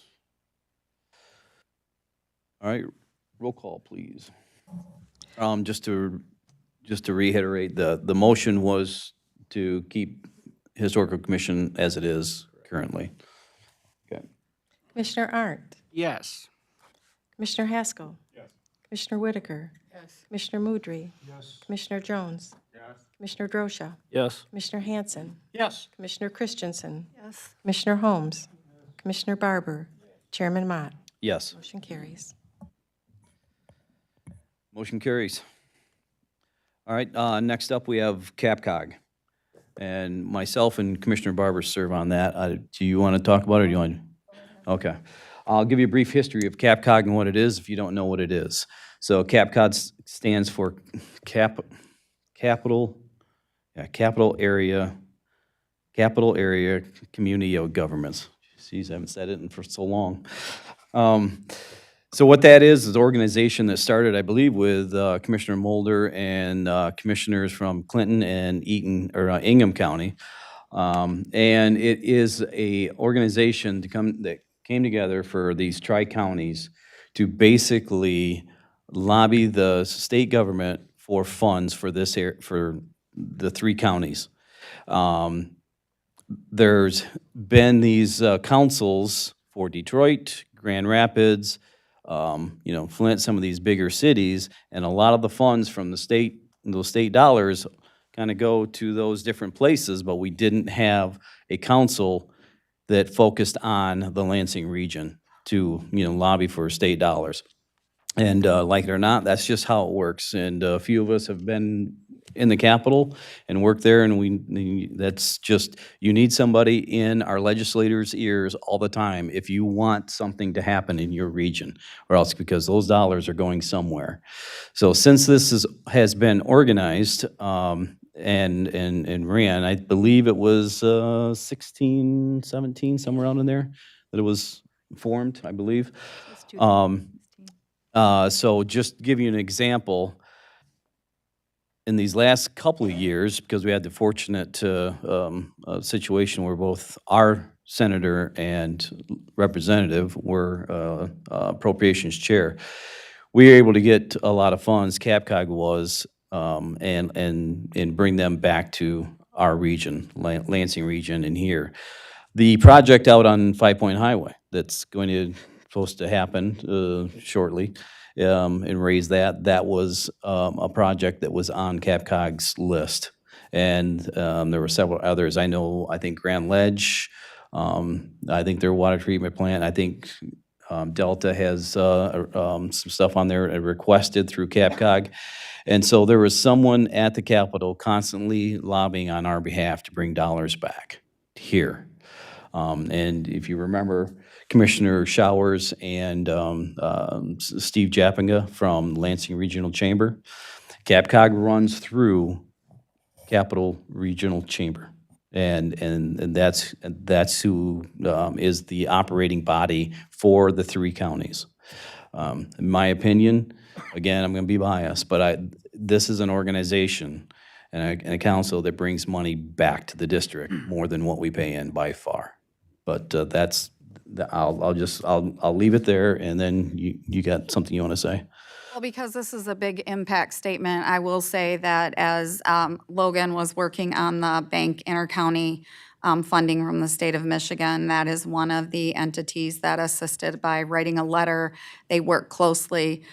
All right, roll call, please. Just to reiterate, the motion was to keep Historical Commission as it is currently. Okay. Commissioner Arndt? Yes. Commissioner Haskell? Yes. Commissioner Whitaker? Yes. Commissioner Mudry? Yes. Commissioner Jones? Yes. Commissioner Drosha? Yes. Commissioner Hanson? Yes. Commissioner Christensen? Yes. Commissioner Holmes? Commissioner Barber? Chairman Mott? Yes. Motion carries. Motion carries. All right, next up, we have CAPCOG. And myself and Commissioner Barber serve on that. Do you want to talk about it, or do you want? Okay. I'll give you a brief history of CAPCOG and what it is if you don't know what it is. So CAPCOG stands for Capital Area Community of Governments. Jeez, I haven't said it for so long. So what that is an organization that started, I believe, with Commissioner Mulder and commissioners from Clinton and Ingham County. And it is a organization that came together for these tri-counties to basically lobby the state government for funds for for the 3 counties. There's been these councils for Detroit, Grand Rapids, Flint, some of these bigger cities, and a lot of the funds from those state dollars kind of go to those different places, but we didn't have a council that focused on the Lansing region to, lobby for state dollars. And like it or not, that's just how it works. And a few of us have been in the Capitol and worked there, and that's just, you need somebody in our legislators' ears all the time if you want something to happen in your region, or else because those dollars are going somewhere. So since this has been organized and ran, I believe it was 16, 17, somewhere out in there that it was formed, I believe. So just to give you an example, in these last couple of years, because we had the fortunate situation where both our senator and representative were appropriations chair, we were able to get a lot of funds, CAPCOG was, and bring them back to our region, Lansing region and here. The project out on 5 Point Highway that's supposed to happen shortly, and raise that was a project that was on CapCog's list. And there were several others. I think Grand Ledge, I think their water treatment plant, I think Delta has some stuff on there requested through CapCog. And so there was someone at the Capitol constantly lobbying on our behalf to bring dollars back here. And if you remember, Commissioner Showers and Steve Jappinga from Lansing Regional Chamber, CapCog runs through Capital Regional Chamber. And that's who is the operating body for the 3 counties. In my opinion, again, I'm going to be biased, but this is an organization and a council that brings money back to the district more than what we pay in by far. But I'll leave it there, and then you got something you want to say? Well, because this is a big impact statement, I will say that as Logan was working on the bank intercounty funding from the state of Michigan, that is one of the entities that assisted by writing a letter. They work closely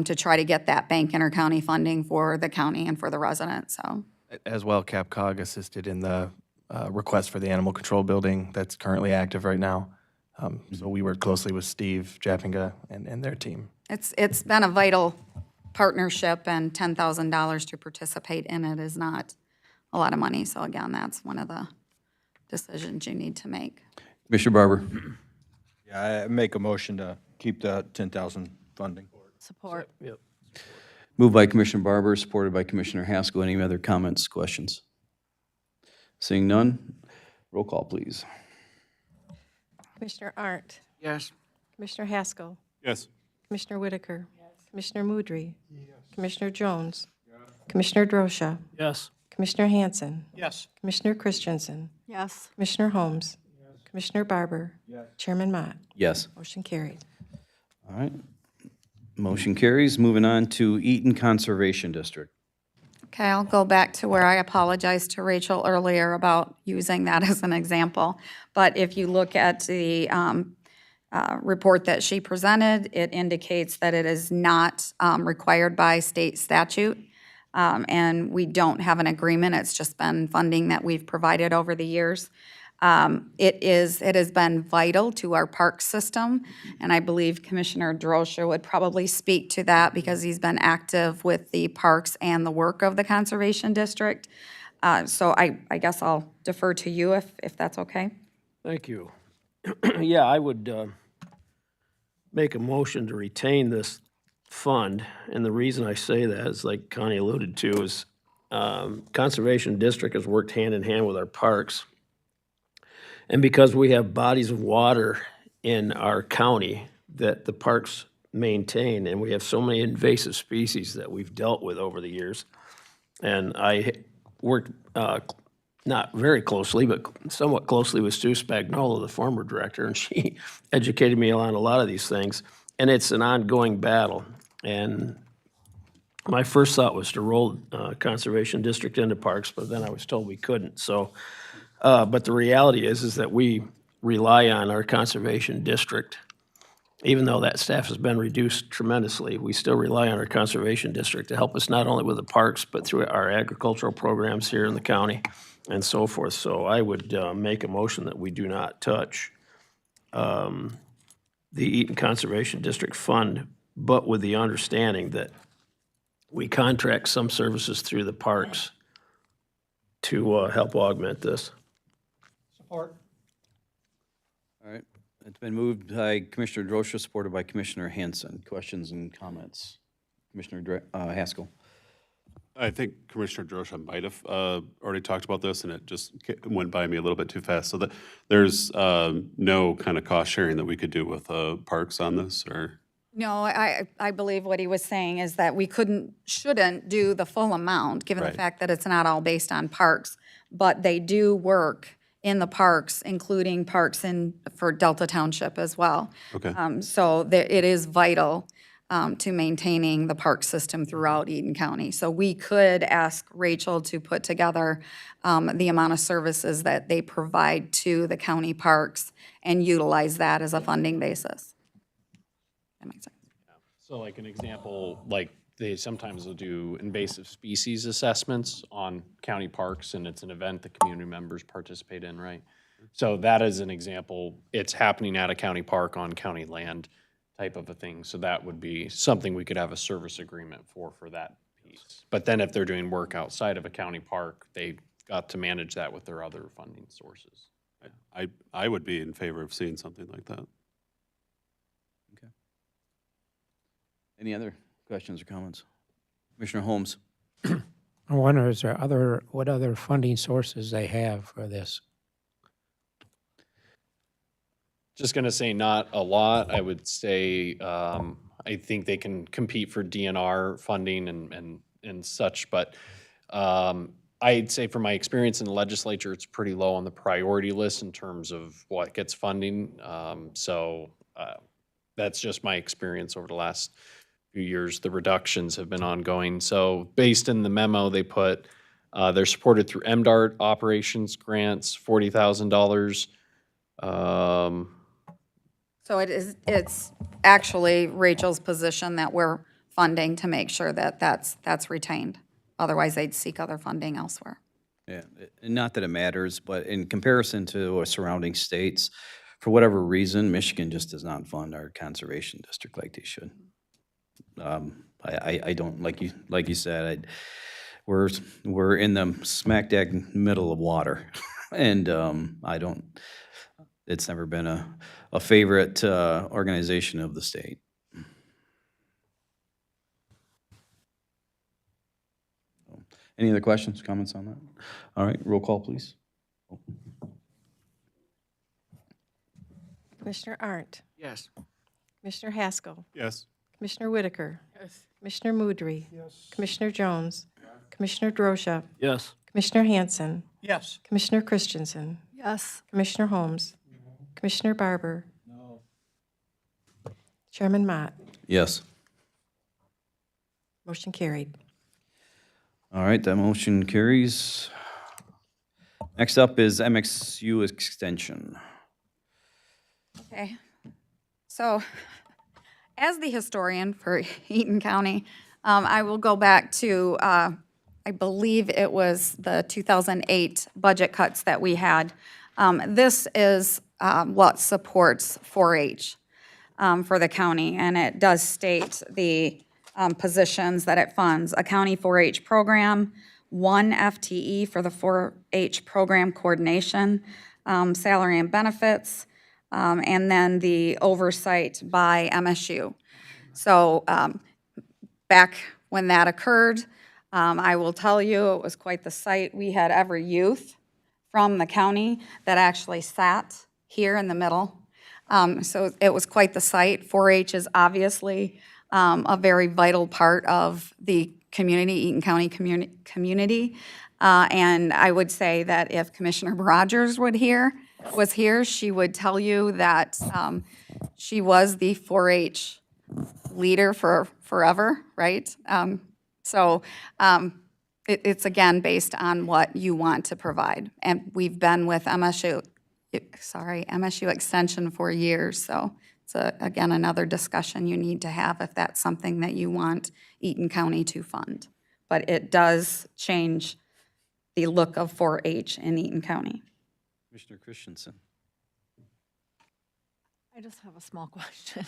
to try to get that bank intercounty funding for the county and for the residents, so. As well, CapCog assisted in the request for the animal control building that's currently active right now. So we work closely with Steve Jappinga and their team. It's been a vital partnership, and $10,000 to participate in it is not a lot of money. So again, that's one of the decisions you need to make. Commissioner Barber? Yeah, I make a motion to keep the 10,000 funding. Support. Yep. Moved by Commissioner Barber, supported by Commissioner Haskell. Any other comments, questions? Seeing none, roll call, please. Commissioner Arndt, Yes. Commissioner Haskell, Yes. Commissioner Whitaker, Commissioner Mudry, Commissioner Jones, Commissioner Drosha, Yes. Commissioner Hanson, Yes. Commissioner Christensen, Yes. Commissioner Holmes, Commissioner Barber, Chairman Mott. Yes. Motion carried. All right. Motion carries. Moving on to Eaton Conservation District. Okay, I'll go back to where I apologized to Rachel earlier about using that as an example. But if you look at the report that she presented, it indicates that it is not required by state statute. And we don't have an agreement. It's just been funding that we've provided over the years. It has been vital to our park system, and I believe Commissioner Drosha would probably speak to that because he's been active with the parks and the work of the Conservation District. So I guess I'll defer to you if that's okay. Thank you. Yeah, I would make a motion to retain this fund, and the reason I say that is, like Connie alluded to, is Conservation District has worked hand in hand with our parks. And because we have bodies of water in our county that the parks maintain, and we have so many invasive species that we've dealt with over the years, and I worked not very closely, but somewhat closely with Sue Spagnola, the former director, and she educated me on a lot of these things. And it's an ongoing battle. And my first thought was to roll Conservation District into parks, but then I was told we couldn't. So, but the reality is that we rely on our Conservation District. Even though that staff has been reduced tremendously, we still rely on our Conservation District to help us not only with the parks, but through our agricultural programs here in the county and so forth. So I would make a motion that we do not touch the Eaton Conservation District Fund, but with the understanding that we contract some services through the parks to help augment this. Support. All right. It's been moved by Commissioner Drosha, supported by Commissioner Hanson. Questions and comments? Commissioner Haskell. I think Commissioner Drosha might have already talked about this, and it just went by me a little bit too fast. So that there's no kind of cost sharing that we could do with parks on this, or? No, I believe what he was saying is that we shouldn't do the full amount, given the Right. fact that it's not all based on parks, but they do work in the parks, including parks for Delta Township as well. Okay. So it is vital to maintaining the park system throughout Eaton County. So we could ask Rachel to put together the amount of services that they provide to the county parks and utilize that as a funding basis. That makes sense. So like an example, like they sometimes will do invasive species assessments on county parks, and it's an event that community members participate in, right? So that is an example. It's happening at a county park on county land type of a thing. So that would be something we could have a service agreement for that piece. But then if they're doing work outside of a county park, they got to manage that with their other funding sources. I would be in favor of seeing something like that. Any other questions or comments? Commissioner Holmes? I wonder, is there what other funding sources they have for this? Just gonna say not a lot. I would say, I think they can compete for DNR funding and such, but, I'd say from my experience in the legislature, it's pretty low on the priority list in terms of what gets funding. That's just my experience over the last few years. The reductions have been ongoing. So based in the memo, they put, they're supported through MDART operations grants, $40,000. So it's actually Rachel's position that we're funding to make sure that that's retained. Otherwise, they'd seek other funding elsewhere. Yeah, not that it matters, but in comparison to our surrounding states, for whatever reason, Michigan just does not fund our conservation district like they should. I don't, like you said, we're in the smack dab middle of water. And it's never been a favorite organization of the state. Any other questions, comments on that? All right, roll call, please. Commissioner Arndt, Yes. Commissioner Haskell, Yes. Commissioner Whitaker, Yes. Commissioner Mudry, Commissioner Jones, Commissioner Drosha, Yes. Commissioner Hanson, Yes. Commissioner Christensen, Yes. Commissioner Holmes, Commissioner Barber. No. Chairman Mott. Yes. Motion carried. All right, that motion carries. Next up is MSU Extension. Okay. So as the historian for Eaton County, I will go back to, I believe it was the 2008 budget cuts that we had. This is what supports 4-H for the county, and it does state the positions that it funds: a county 4-H program, 1 FTE for the 4-H program coordination, salary and benefits, and then the oversight by MSU. So back when that occurred, I will tell you, it was quite the sight. We had every youth from the county that actually sat here in the middle. So it was quite the sight. 4-H is obviously a very vital part of the community, Eaton County community. And I would say that if Commissioner Rogers was here, she would tell you that she was the 4-H leader for forever, right? It's again based on what you want to provide. And we've been with MSU Extension for years, so it's again another discussion you need to have if that's something that you want Eaton County to fund. But it does change the look of 4-H in Eaton County. Commissioner Christensen. I just have a small question.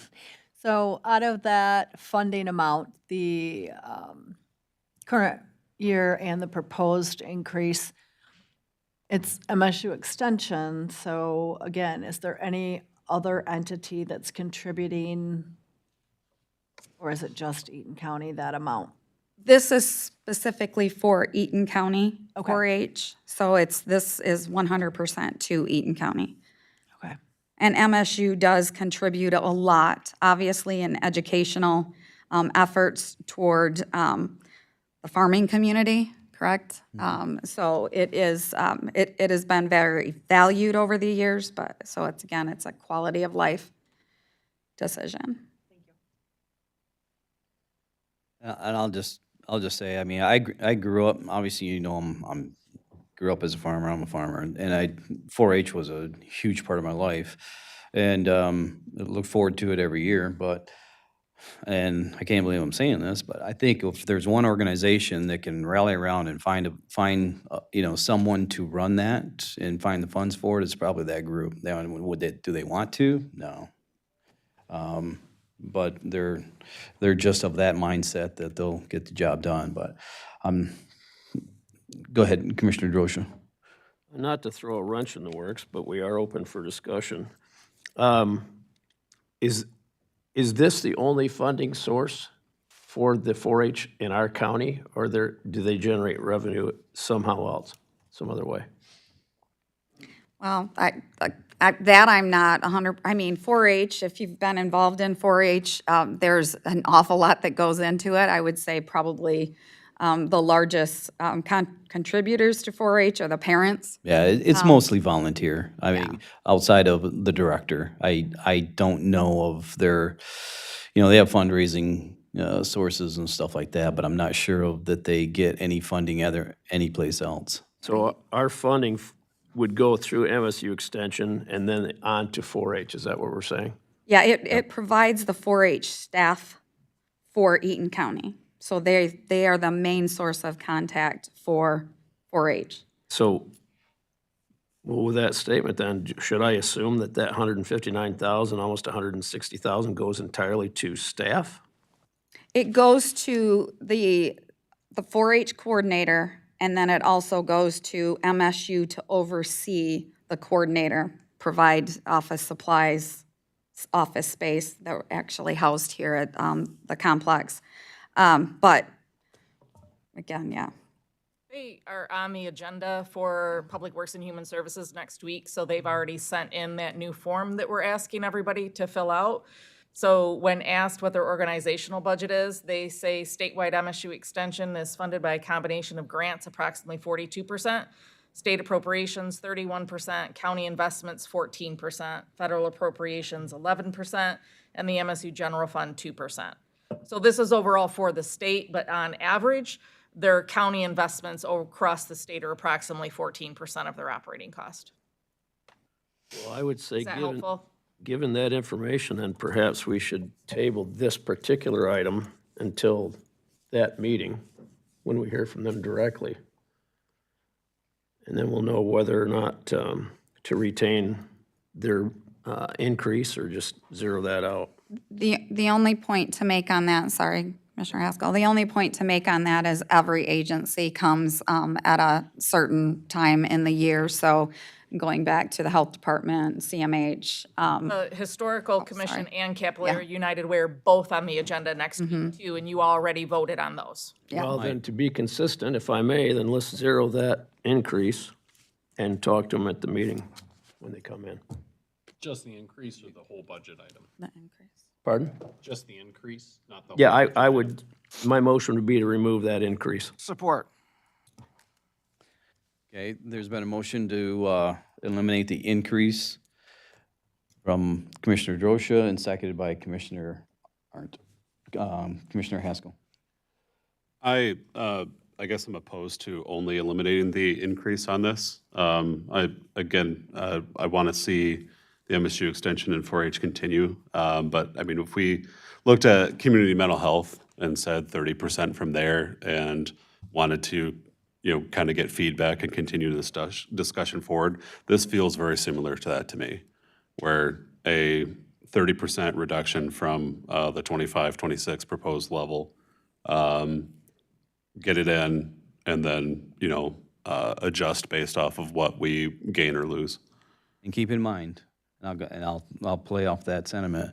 So out of that funding amount, the current year and the proposed increase, it's MSU Extension. So again, is there any other entity that's contributing, or is it just Eaton County, that amount? This is specifically for Eaton County, Okay. 4-H, so this is 100% to Eaton County. Okay. And MSU does contribute a lot, obviously, in educational efforts toward the farming community, correct? So it is, it has been very valued over the years, but, so it's, again, it's a quality of life decision. And I'll just say, I mean, I grew up, obviously, you know, grew up as a farmer, I'm a farmer, and 4-H was a huge part of my life. And, I look forward to it every year, and I can't believe I'm saying this, but I think if there's one organization that can rally around and find, you know, someone to run that and find the funds for it, it's probably that group. Now, do they want to? No. But they're just of that mindset that they'll get the job done, but, go ahead, Commissioner Drosha. Not to throw a wrench in the works, but we are open for discussion. Is this the only funding source for the 4-H in our county, or do they generate revenue somehow else, some other way? Well, that I'm not 100, I mean, 4-H, if you've been involved in 4-H, there's an awful lot that goes into it. I would say probably the largest contributors to 4-H are the parents. Yeah, it's mostly volunteer. I mean, outside of the director, I don't know of their, you know, they have fundraising sources and stuff like that, but I'm not sure that they get any funding anyplace else. So our funding would go through MSU Extension and then on to 4-H, is that what we're saying? Yeah, it provides the 4-H staff for Eaton County. So they are the main source of contact for 4-H. So, well, with that statement then, should I assume that 159,000, almost 160,000 goes entirely to staff? It goes to the 4-H coordinator, and then it also goes to MSU to oversee the coordinator, provide office supplies, office space that are actually housed here at the complex. But again, yeah. They are on the agenda for Public Works and Human Services next week, so they've already sent in that new form that we're asking everybody to fill out. So when asked what their organizational budget is, they say statewide MSU Extension is funded by a combination of grants, approximately 42%, state appropriations, 31%, county investments, 14%, federal appropriations, 11%, and the MSU General Fund, 2%. So this is overall for the state, but on average, their county investments across the state are approximately 14% of their operating cost. Well, I would say, Is that helpful? given that information, then perhaps we should table this particular item until that meeting, when we hear from them directly. And then we'll know whether or not to retain their increase or just zero that out. The only point to make on that, sorry, Commissioner Haskell, the only point to make on that is every agency comes at a certain time in the year. So going back to the Health Department, CMH. The Historical Commission and Capillary United Way are both on the agenda next week too, and you already voted on those. Well, then, to be consistent, if I may, then let's zero that increase and talk to them at the meeting when they come in. Just the increase or the whole budget item? The increase. Pardon? Just the increase, not the whole? Yeah, I would, my motion would be to remove that increase. Support. Okay, there's been a motion to eliminate the increase from Commissioner Drosha and seconded by Commissioner Arndt. Commissioner Haskell. I guess I'm opposed to only eliminating the increase on this. I want to see the MSU Extension and 4-H continue. But I mean, if we looked at community mental health and said 30% from there and wanted to, you know, kind of get feedback and continue this discussion forward, this feels very similar to that to me, where a 30% reduction from the 25, 26 proposed level, get it in, and then, you know, adjust based off of what we gain or lose. And keep in mind, I'll play off that sentiment,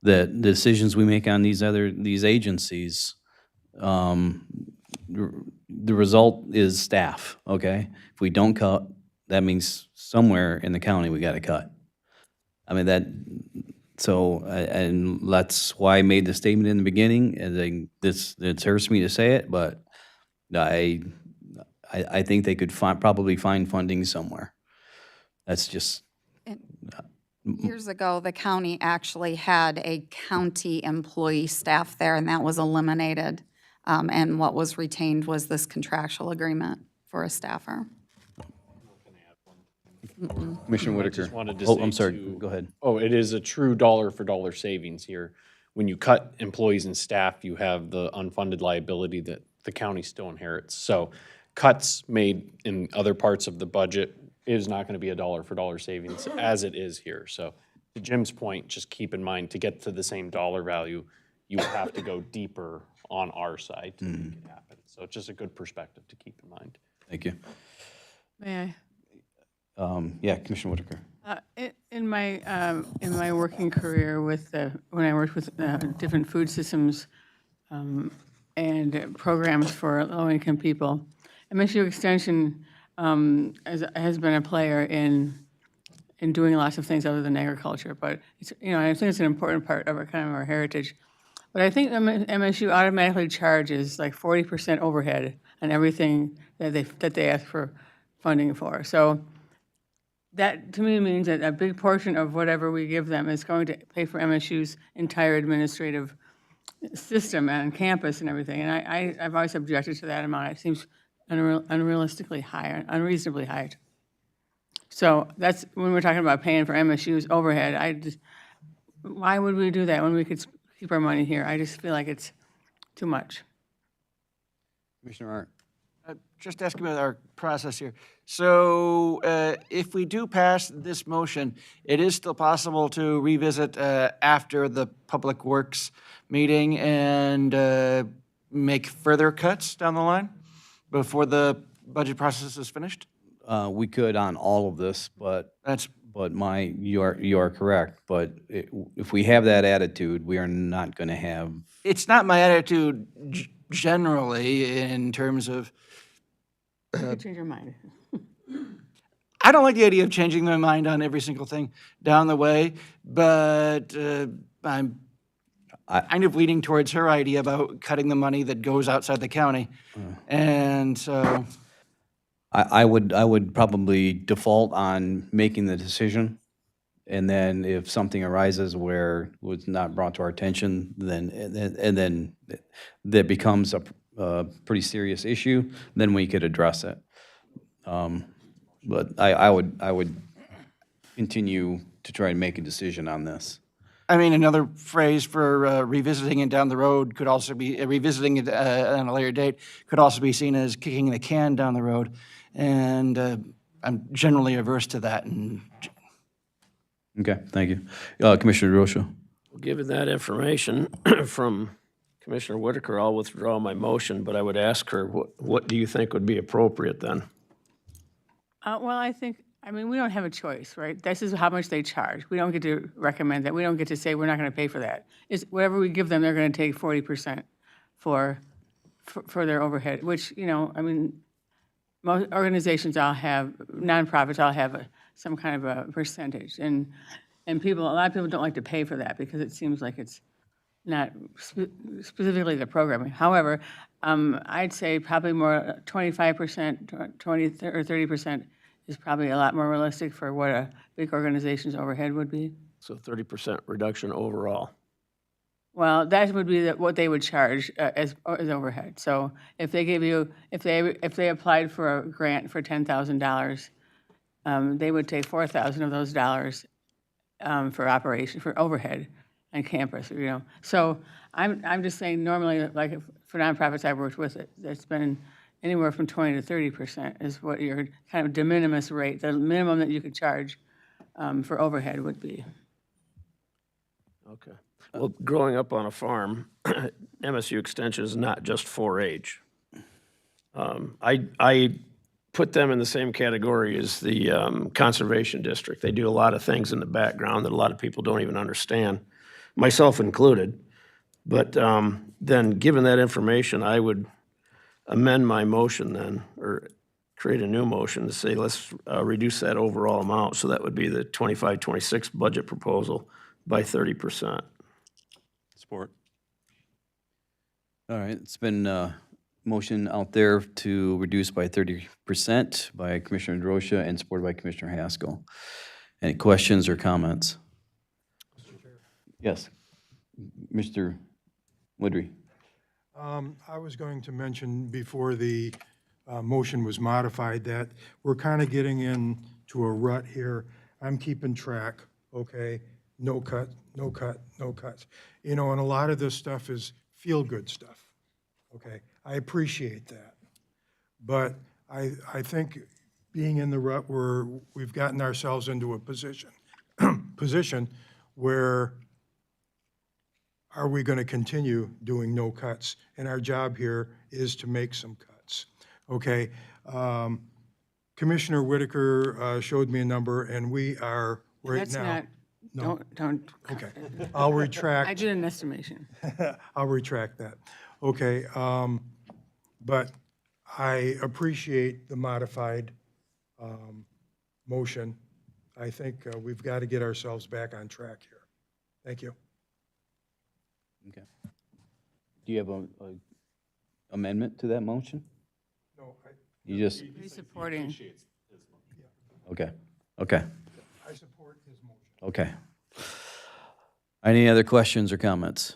that the decisions we make on these agencies, the result is staff, okay? If we don't cut, that means somewhere in the county we got to cut. I mean, and that's why I made the statement in the beginning, and it hurts me to say it, but I think they could probably find funding somewhere. That's just. Years ago, the county actually had a county employee staff there, and that was eliminated. And what was retained was this contractual agreement for a staffer. Commissioner I Whitaker. just wanted to Oh, say I'm sorry, too- go ahead. Oh, it is a true dollar for dollar savings here. When you cut employees and staff, you have the unfunded liability that the county still inherits. So cuts made in other parts of the budget is not going to be a dollar for dollar savings as it is here. So to Jim's point, just keep in mind, to get to the same dollar value, you would have to go deeper on our side to make it happen. So it's just a good perspective to keep in mind. Thank you. May Yeah, Commissioner Whitaker. I? In my working career with, when I worked with different food systems and programs for low-income people, MSU Extension has been a player in doing lots of things other than agriculture, but it's, I think it's an important part of our heritage. But I think MSU automatically charges like 40% overhead on everything that they ask for funding for. So that, to me, means that a big portion of whatever we give them is going to pay for MSU's entire administrative system and campus and everything. And I've always objected to that amount. It seems unrealistically high, unreasonably high. So that's, when we're talking about paying for MSU's overhead, why would we do that when we could keep our money here? I just feel like it's too much. Commissioner Art. Just asking about our process here. So if we do pass this motion, it is still possible to revisit after the Public Works meeting and make further cuts down the line before the budget process is finished? We could on all of this, but you are correct. But if we have that attitude, we are not going to have. It's not my attitude generally in terms of. You could change your mind. I don't like the idea of changing my mind on every single thing down the way, but I'm kind of leaning towards her idea about cutting the money that goes outside the county. And so. I would probably default on making the decision, and then if something arises where it was not brought to our attention, then that becomes a pretty serious issue, then we could address it. But I would continue to try and make a decision on this. I mean, another phrase for revisiting it down the road could also be, revisiting it on a later date, could also be seen as kicking the can down the road. And I'm generally averse to that. Okay, thank you. Commissioner DeRosa. Given that information from Commissioner Whitaker, I'll withdraw my motion, but I would ask her, what do you think would be appropriate then? Well, I mean, we don't have a choice, right? This is how much they charge. We don't get to recommend that. We don't get to say we're not going to pay for that. It's whatever we give them, they're going to take 40% for their overhead, which, I mean, most organizations all have, nonprofits all have some kind of a percentage. And a lot of people don't like to pay for that because it seems like it's not specifically the programming. However, I'd say probably more 25%, 20 or 30% is probably a lot more realistic for what a big organization's overhead would be. So 30% reduction overall. Well, that would be what they would charge as overhead. So if they give you, if they applied for a grant for $10,000, they would take $4,000 of those dollars for overhead on campus. So I'm just saying normally, like for nonprofits I've worked with, it's been anywhere from 20 to 30% is what your kind of de minimis rate, the minimum that you could charge for overhead would be. Okay. Well, growing up on a farm, MSU Extension is not just 4-H. I put them in the same category as the Conservation District. They do a lot of things in the background that a lot of people don't even understand, myself included. But then, given that information, I would amend my motion then, or create a new motion to say, let's reduce that overall amount. So that would be the 25-26 budget proposal by 30%. Support. All right, it's been a motion out there to reduce by 30% by Commissioner DeRosa and supported by Commissioner Haskell. Any questions or comments? Yes, Mr. Woodry. I was going to mention before the motion was modified that we're kind of getting into a rut here. I'm keeping track, okay? No cut, no cut, no cuts. You know, and a lot of this stuff is feel-good stuff, okay? I appreciate that. But I think being in the rut where we've gotten ourselves into a position where are we going to continue doing no cuts? And our job here is to make some cuts, okay? Commissioner Whitaker showed me a number, and we are right That's now. not, don't. Okay, I'll retract. I did an estimation. I'll retract that. Okay, but I appreciate the modified motion. I think we've got to get ourselves back on track here. Thank you. Okay. Do you have a amendment to that motion? No, You just, He's supporting. okay, okay, I support his motion. okay. Any other questions or comments?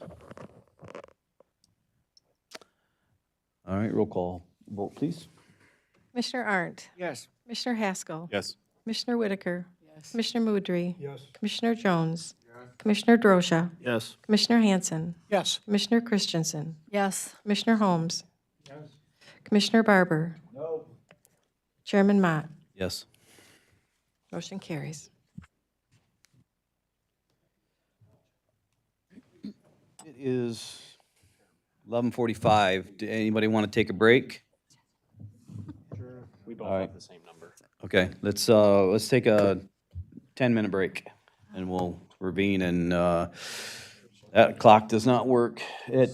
All right, roll call vote, please. Commissioner Arndt. Yes. Commissioner Haskell. Yes. Commissioner Whitaker. Yes. Commissioner Mudry. Yes. Commissioner Jones. Commissioner Drosha. Yes. Commissioner Hanson. Yes. Commissioner Christensen. Yes. Commissioner Holmes. Yes. Commissioner Barber. No. Chairman Mott. Yes. Motion carries. It is 11:45. Do anybody want to take a break? We both All right. have the same number. Okay, let's take a 10-minute break, and we'll reconvene, and that clock does not work at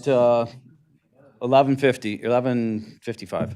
11:55.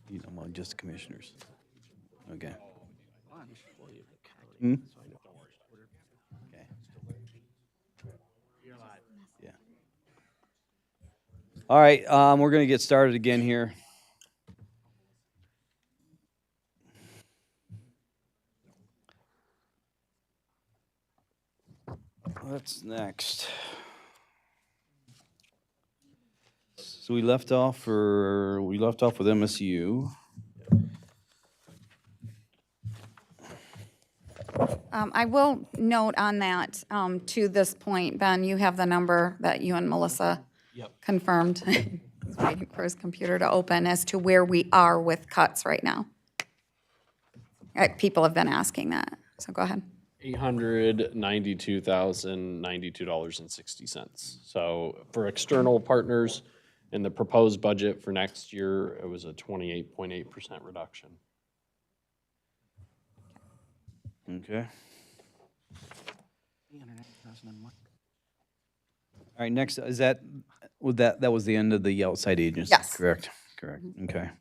You know, well, just commissioners. Okay. Hmm? Okay. Yeah. All right, we're gonna get started again here. What's next? So we left off with MSU. I will note on that, to this point, Ben, you have the number that you and Melissa confirmed. He's waiting for his computer to open as to where we are with cuts right now. People have been asking that, so go ahead. $892,092.60. So for external partners, in the proposed budget for next year, it was a 28.8% reduction. Okay. All right, next, is that, that was the end of the outside agency? Yes. Correct, okay.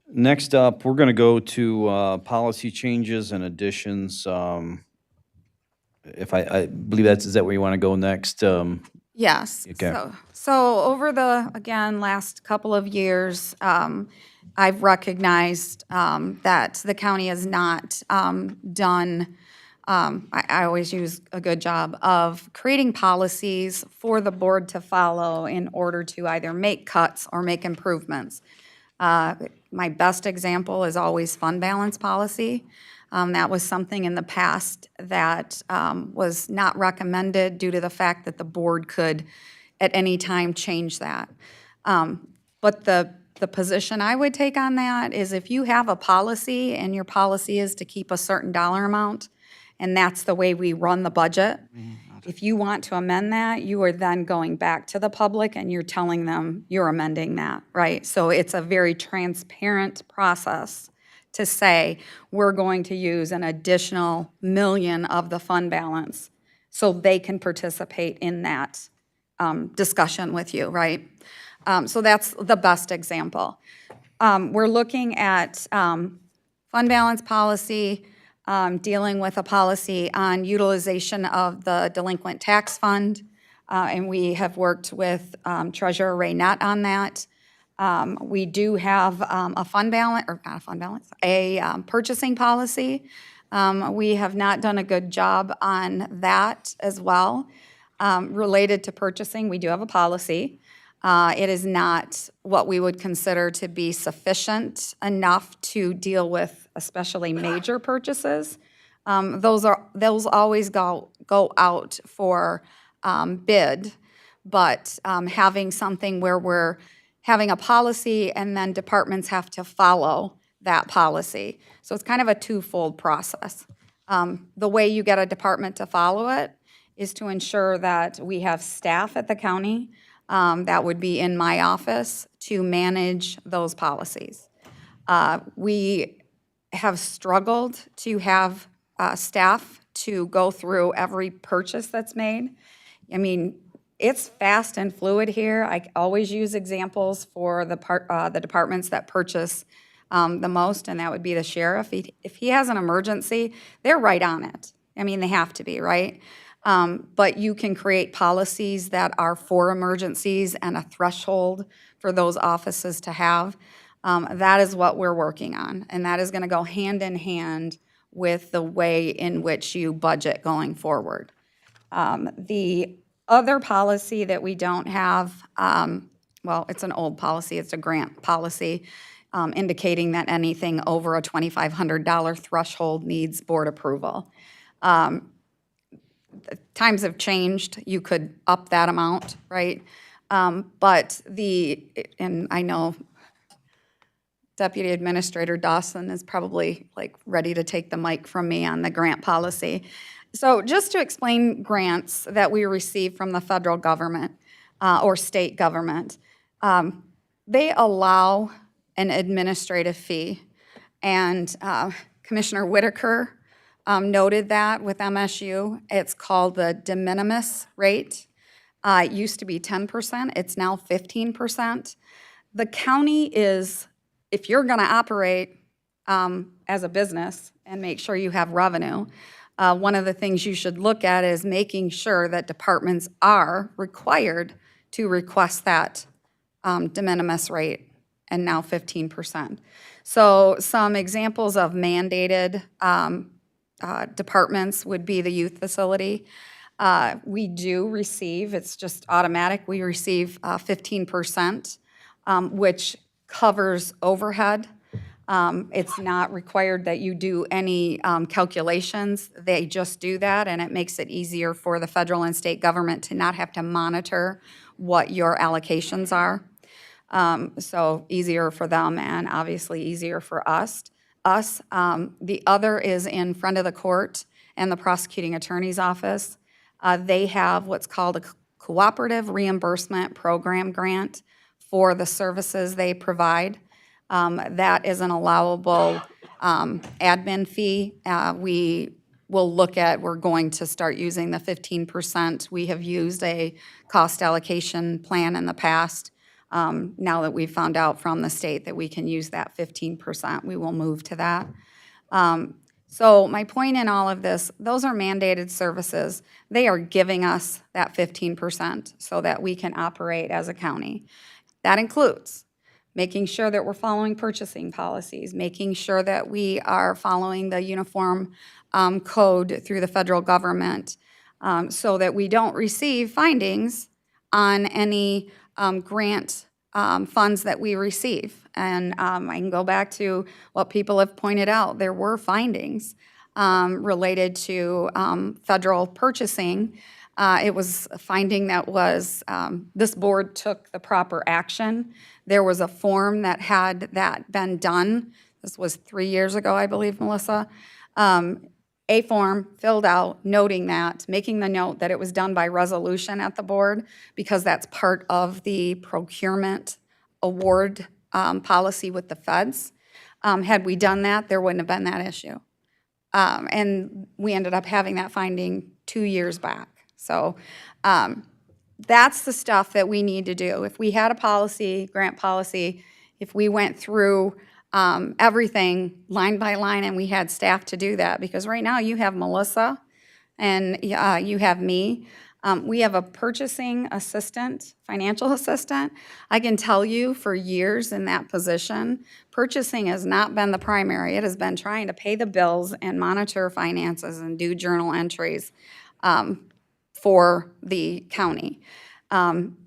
Next up, we're gonna go to policy changes and additions. If I believe is that where you wanna go next? Yes. Okay. So over the, again, last couple of years, I've recognized that the county has not done, I always use a good job of creating policies for the board to follow in order to either make cuts or make improvements. My best example is always fund balance policy. That was something in the past that was not recommended due to the fact that the board could at any time change that. But the position I would take on that is if you have a policy and your policy is to keep a certain dollar amount, and that's the way we run the budget, if you want to amend that, you are then going back to the public and you're telling them you're amending that, right? So it's a very transparent process to say, we're going to use an additional $1 million of the fund balance so they can participate in that discussion with you, right? So that's the best example. We're looking at fund balance policy, dealing with a policy on utilization of the delinquent tax fund, and we have worked with Treasurer Ray Nutt on that. We do have a fund balance, or not a fund balance, a purchasing policy. We have not done a good job on that as well. Related to purchasing, we do have a policy. It is not what we would consider to be sufficient enough to deal with especially major purchases. Those always go out for bid, but having something where we're having a policy and then departments have to follow that policy. So it's kind of a twofold process. The way you get a department to follow it is to ensure that we have staff at the county, that would be in my office, to manage those policies. We have struggled to have staff to go through every purchase that's made. I mean, it's fast and fluid here. I always use examples for the departments that purchase the most, and that would be the sheriff. If he has an emergency, they're right on it. I mean, they have to be, right? But you can create policies that are for emergencies and a threshold for those offices to have. That is what we're working on, and that is going to go hand in hand with the way in which you budget going forward. The other policy that we don't have, well, it's an old policy, it's a grant policy, indicating that anything over a $2,500 threshold needs board approval. Times have changed, you could up that amount, right? But and I know Deputy Administrator Dawson is probably like ready to take the mic from me on the grant policy. So just to explain grants that we receive from the federal government or state government, they allow an administrative fee. And Commissioner Whitaker noted that with MSU. It's called the de minimis rate. It used to be 10%, it's now 15%. the county is, if you're going to operate as a business and make sure you have revenue, one of the things you should look at is making sure that departments are required to request that de minimis rate, and now 15%. So some examples of mandated departments would be the youth facility. We do receive, it's just automatic, we receive 15%, which covers overhead. It's not required that you do any calculations. They just do that, and it makes it easier for the federal and state government to not have to monitor what your allocations are. So easier for them and obviously easier for us. The other is in front of the court and the prosecuting attorney's office. They have what's called a cooperative reimbursement program grant for the services they provide. That is an allowable admin fee. We will look at, we're going to start using the 15%. We have used a cost allocation plan in the past. Now that we've found out from the state that we can use that 15%, we will move to that. So my point in all of this, those are mandated services. They are giving us that 15% so that we can operate as a county. That includes making sure that we're following purchasing policies, making sure that we are following the uniform code through the federal government, so that we don't receive findings on any grant funds that we receive. And I can go back to what people have pointed out. There were findings related to federal purchasing. It was a finding that was, this board took the proper action. There was a form that had that been done. This was 3 years ago, I believe, Melissa. A form filled out noting that, making the note that it was done by resolution at the board because that's part of the procurement award policy with the feds. Had we done that, there wouldn't have been that issue. And we ended up having that finding 2 years back. So that's the stuff that we need to do. If we had a policy, grant policy, if we went through everything line by line and we had staff to do that, because right now you have Melissa and you have me. We have a purchasing assistant, financial assistant. I can tell you for years in that position, purchasing has not been the primary. It has been trying to pay the bills and monitor finances and do journal entries for the county.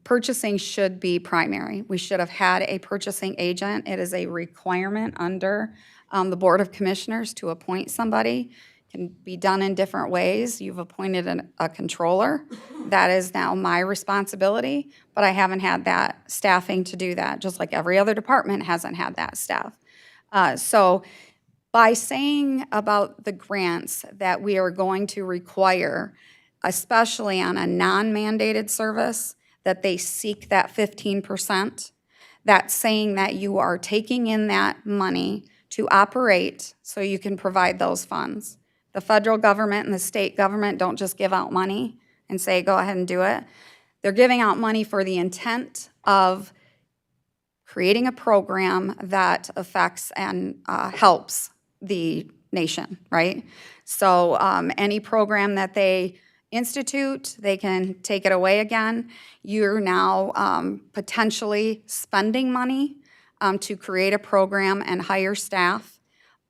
Purchasing should be primary. We should have had a purchasing agent. It is a requirement under the Board of Commissioners to appoint somebody. It can be done in different ways. You've appointed a controller. That is now my responsibility, but I haven't had that staffing to do that, just like every other department hasn't had that staff. So by saying about the grants that we are going to require, especially on a non-mandated service, that they seek that 15%. That's saying that you are taking in that money to operate so you can provide those funds. The federal government and the state government don't just give out money and say, go ahead and do it. They're giving out money for the intent of creating a program that affects and helps the nation, right? So any program that they institute, they can take it away again. You're now potentially spending money to create a program and hire staff,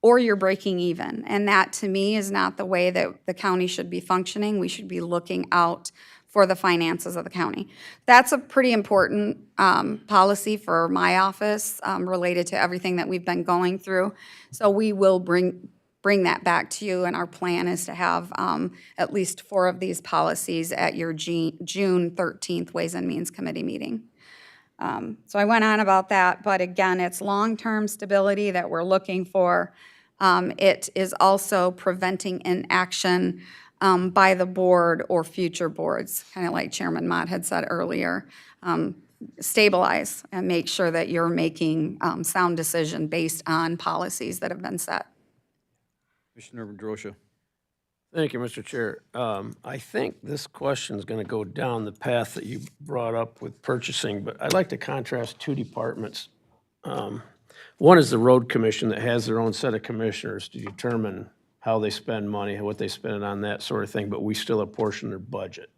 or you're breaking even. And that, to me, is not the way that the county should be functioning. We should be looking out for the finances of the county. That's a pretty important policy for my office related to everything that we've been going through. So we will bring that back to you, and our plan is to have at least 4 of these policies at your June 13th Ways and Means Committee meeting. So I went on about that, but again, it's long-term stability that we're looking for. It is also preventing inaction by the board or future boards, kind of like Chairman Mott had said earlier. Stabilize and make sure that you're making sound decision based on policies that have been set. Commissioner Pedrosa. Thank you, Mr. Chair. I think this question is going to go down the path that you brought up with purchasing, but I'd like to contrast two departments. One is the road commission that has their own set of commissioners to determine how they spend money, what they spend it on, that sort of thing, but we still apportion their budget.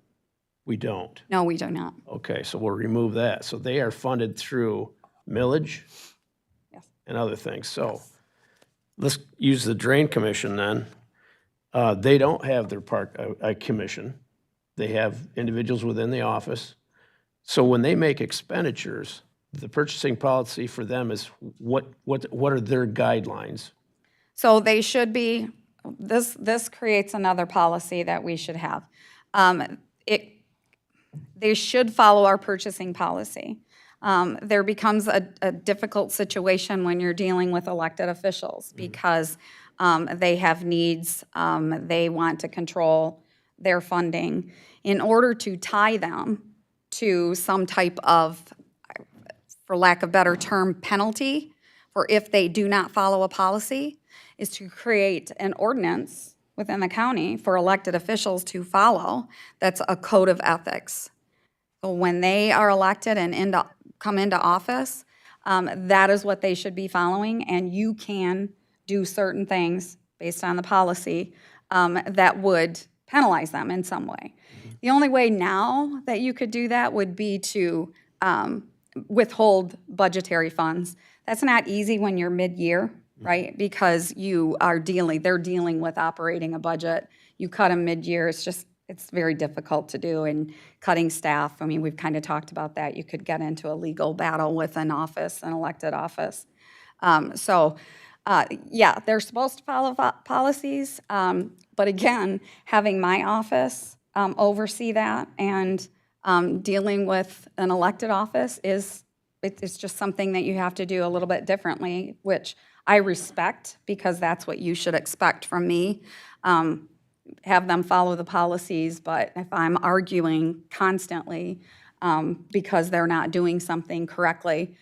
We don't. No, we do not. Okay, so we'll remove that. So they are funded through millage and other things. So let's use the drain commission then. They don't have their commission. They have individuals within the office. So when they make expenditures, the purchasing policy for them is what are their guidelines? So they should be, this creates another policy that we should have. They should follow our purchasing policy. There becomes a difficult situation when you're dealing with elected officials because they have needs, they want to control their funding. In order to tie them to some type of, for lack of a better term, penalty for if they do not follow a policy, is to create an ordinance within the county for elected officials to follow that's a code of ethics. So when they are elected and come into office, that is what they should be following, and you can do certain things based on the policy that would penalize them in some way. The only way now that you could do that would be to withhold budgetary funds. That's not easy when you're mid-year, right? Because they're dealing with operating a budget. You cut them mid-year, it's very difficult to do, and cutting staff, I mean, we've kind of talked about that. You could get into a legal battle with an elected office. Yeah, they're supposed to follow policies, but again, having my office oversee that and dealing with an elected office it's just something that you have to do a little bit differently, which I respect because that's what you should expect from me. Have them follow the policies, but if I'm arguing constantly because they're not doing something correctly,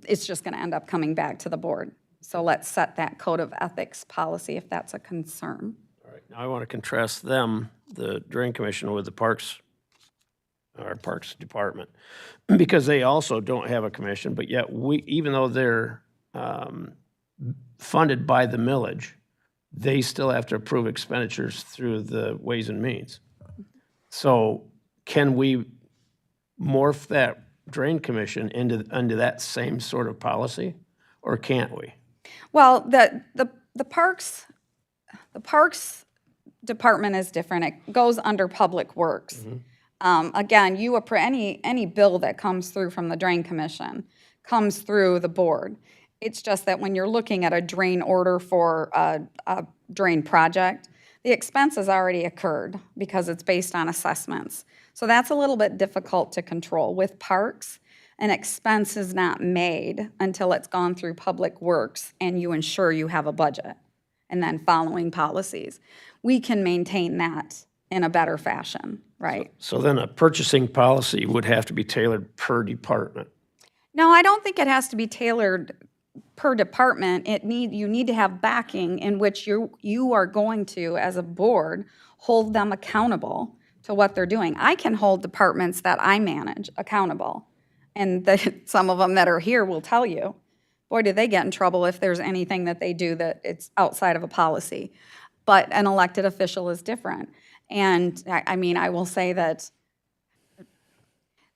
it's just going to end up coming back to the board. So let's set that code of ethics policy if that's a concern. All right, now I want to contrast them, the drain commission, with the parks department, because they also don't have a commission, but yet even though they're funded by the millage, they still have to approve expenditures through the Ways and Means. So can we morph that drain commission into that same sort of policy, or can't we? Well, the parks department is different. It goes under Public Works. Again, any bill that comes through from the drain commission comes through the board. It's just that when you're looking at a drain order for a drain project, the expense has already occurred because it's based on assessments. So that's a little bit difficult to control. With parks, an expense is not made until it's gone through Public Works and you ensure you have a budget and then following policies. We can maintain that in a better fashion, right? So then a purchasing policy would have to be tailored per department. No, I don't think it has to be tailored per department. You need to have backing in which you are going to, as a board, hold them accountable to what they're doing. I can hold departments that I manage accountable, and some of them that are here will tell you, boy, do they get in trouble if there's anything that they do that it's outside of a policy. But an elected official is different. And I mean, I will say that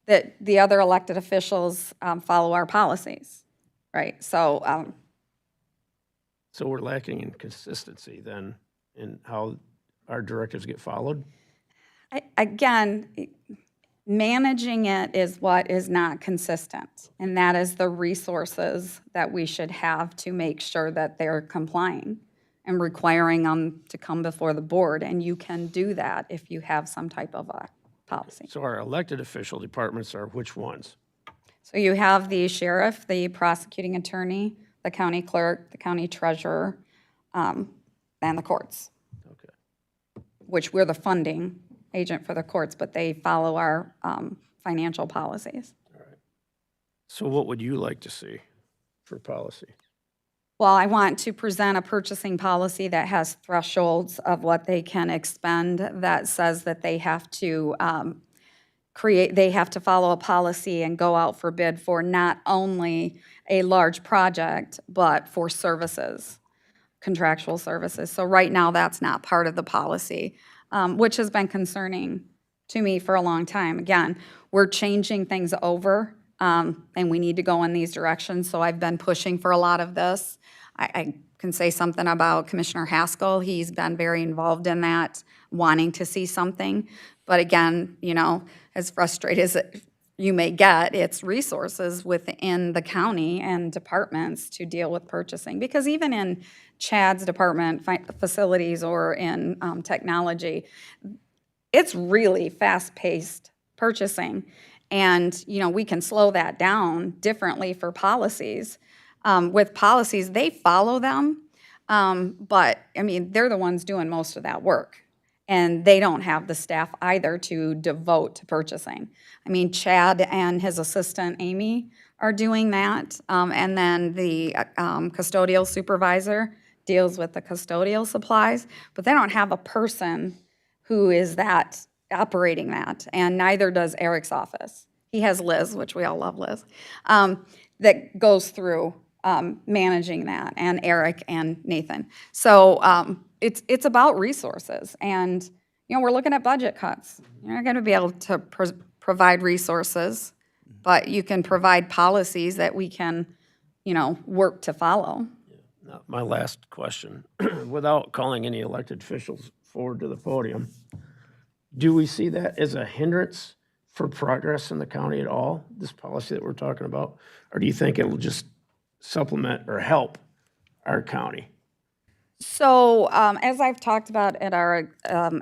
the other elected officials follow our policies, right? So we're lacking in consistency then in how our directives get followed? Again, managing it is what is not consistent, and that is the resources that we should have to make sure that they're complying and requiring them to come before the board, and you can do that if you have some type of a policy. So our elected official departments are which ones? So you have the sheriff, the prosecuting attorney, the county clerk, the county treasurer, and the courts. Okay. Which we're the funding agent for the courts, but they follow our financial policies. All right. So what would you like to see for policy? Well, I want to present a purchasing policy that has thresholds of what they can expend, that says that they have to they have to follow a policy and go out for bid for not only a large project, but for services, contractual services. So right now, that's not part of the policy, which has been concerning to me for a long time. Again, we're changing things over, and we need to go in these directions, so I've been pushing for a lot of this. I can say something about Commissioner Haskell. He's been very involved in that, wanting to see something. But again, you know, as frustrated as you may get, it's resources within the county and departments to deal with purchasing. Because even in Chad's department, facilities, or in technology, it's really fast-paced purchasing. And, you know, we can slow that down differently for policies. With policies, they follow them, but, I mean, they're the ones doing most of that work. And they don't have the staff either to devote to purchasing. I mean, Chad and his assistant, Amy, are doing that. And then the custodial supervisor deals with the custodial supplies, but they don't have a person who is that, operating that, and neither does Eric's office. He has Liz, which we all love Liz, that goes through managing that, and Eric and Nathan. So it's about resources, and you know, we're looking at budget cuts. You're not going to be able to provide resources, but you can provide policies that we can, you know, work to follow. Now, my last question, without calling any elected officials forward to the podium, do we see that as a hindrance for progress in the county at all, this policy that we're talking about? Or do you think it will just supplement or help our county? So, as I've talked about at our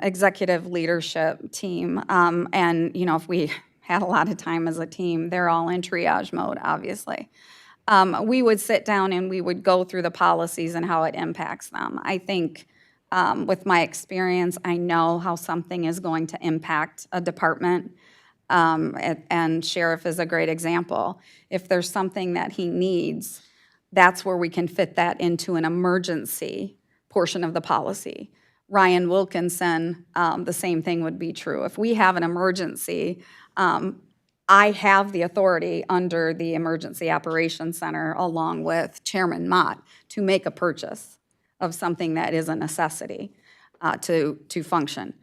executive leadership team, and, you know, if we had a lot of time as a team, they're all in triage mode, obviously. We would sit down and we would go through the policies and how it impacts them. I think with my experience, I know how something is going to impact a department, and Sheriff is a great example. If there's something that he needs, that's where we can fit that into an emergency portion of the policy. Ryan Wilkinson, the same thing would be true. If we have an emergency, I have the authority under the Emergency Operations Center, along with Chairman Mott, to make a purchase of something that is a necessity to function.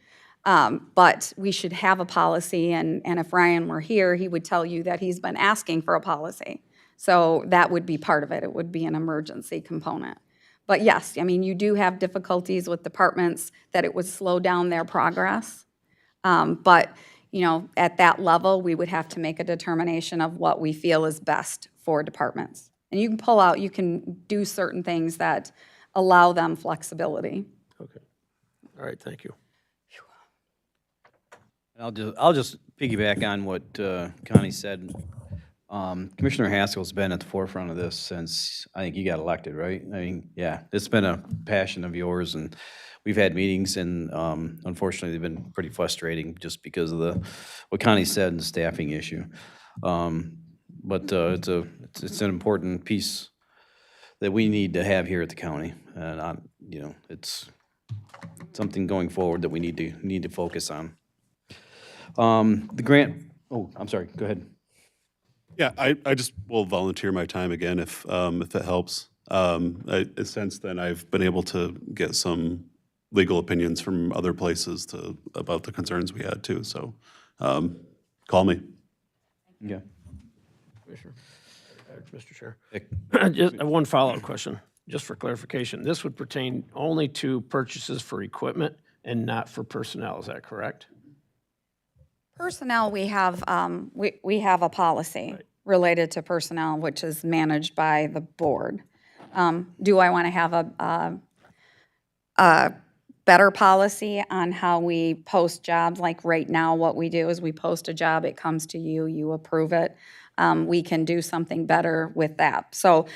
But we should have a policy, and if Ryan were here, he would tell you that he's been asking for a policy. So that would be part of it. It would be an emergency component. But yes, I mean, you do have difficulties with departments that it would slow down their progress. But, you know, at that level, we would have to make a determination of what we feel is best for departments. And you can pull out, you can do certain things that allow them flexibility. Okay. All right, thank you. I'll just piggyback on what Connie said. Commissioner Haskell's been at the forefront of this since, I think you got elected, right? I mean, yeah, it's been a passion of yours, and we've had meetings, and unfortunately, they've been pretty frustrating just because of what Connie said and the staffing issue. But it's an important piece that we need to have here at the county, and you know, it's something going forward that we need to focus on. The grant. Oh, I'm sorry. Go ahead. Yeah, I just will volunteer my time again if it helps. Since then, I've been able to get some legal opinions from other places about the concerns we had too. So call me. Yeah. Commissioner. Mr. Chair. Just one follow-up question, just for clarification. This would pertain only to purchases for equipment and not for personnel, is that correct? Personnel, we have a policy related to personnel, which is managed by the board. Do I want to have a better policy on how we post jobs? Like right now, what we do is we post a job, it comes to you, you approve it. We can do something better with that. So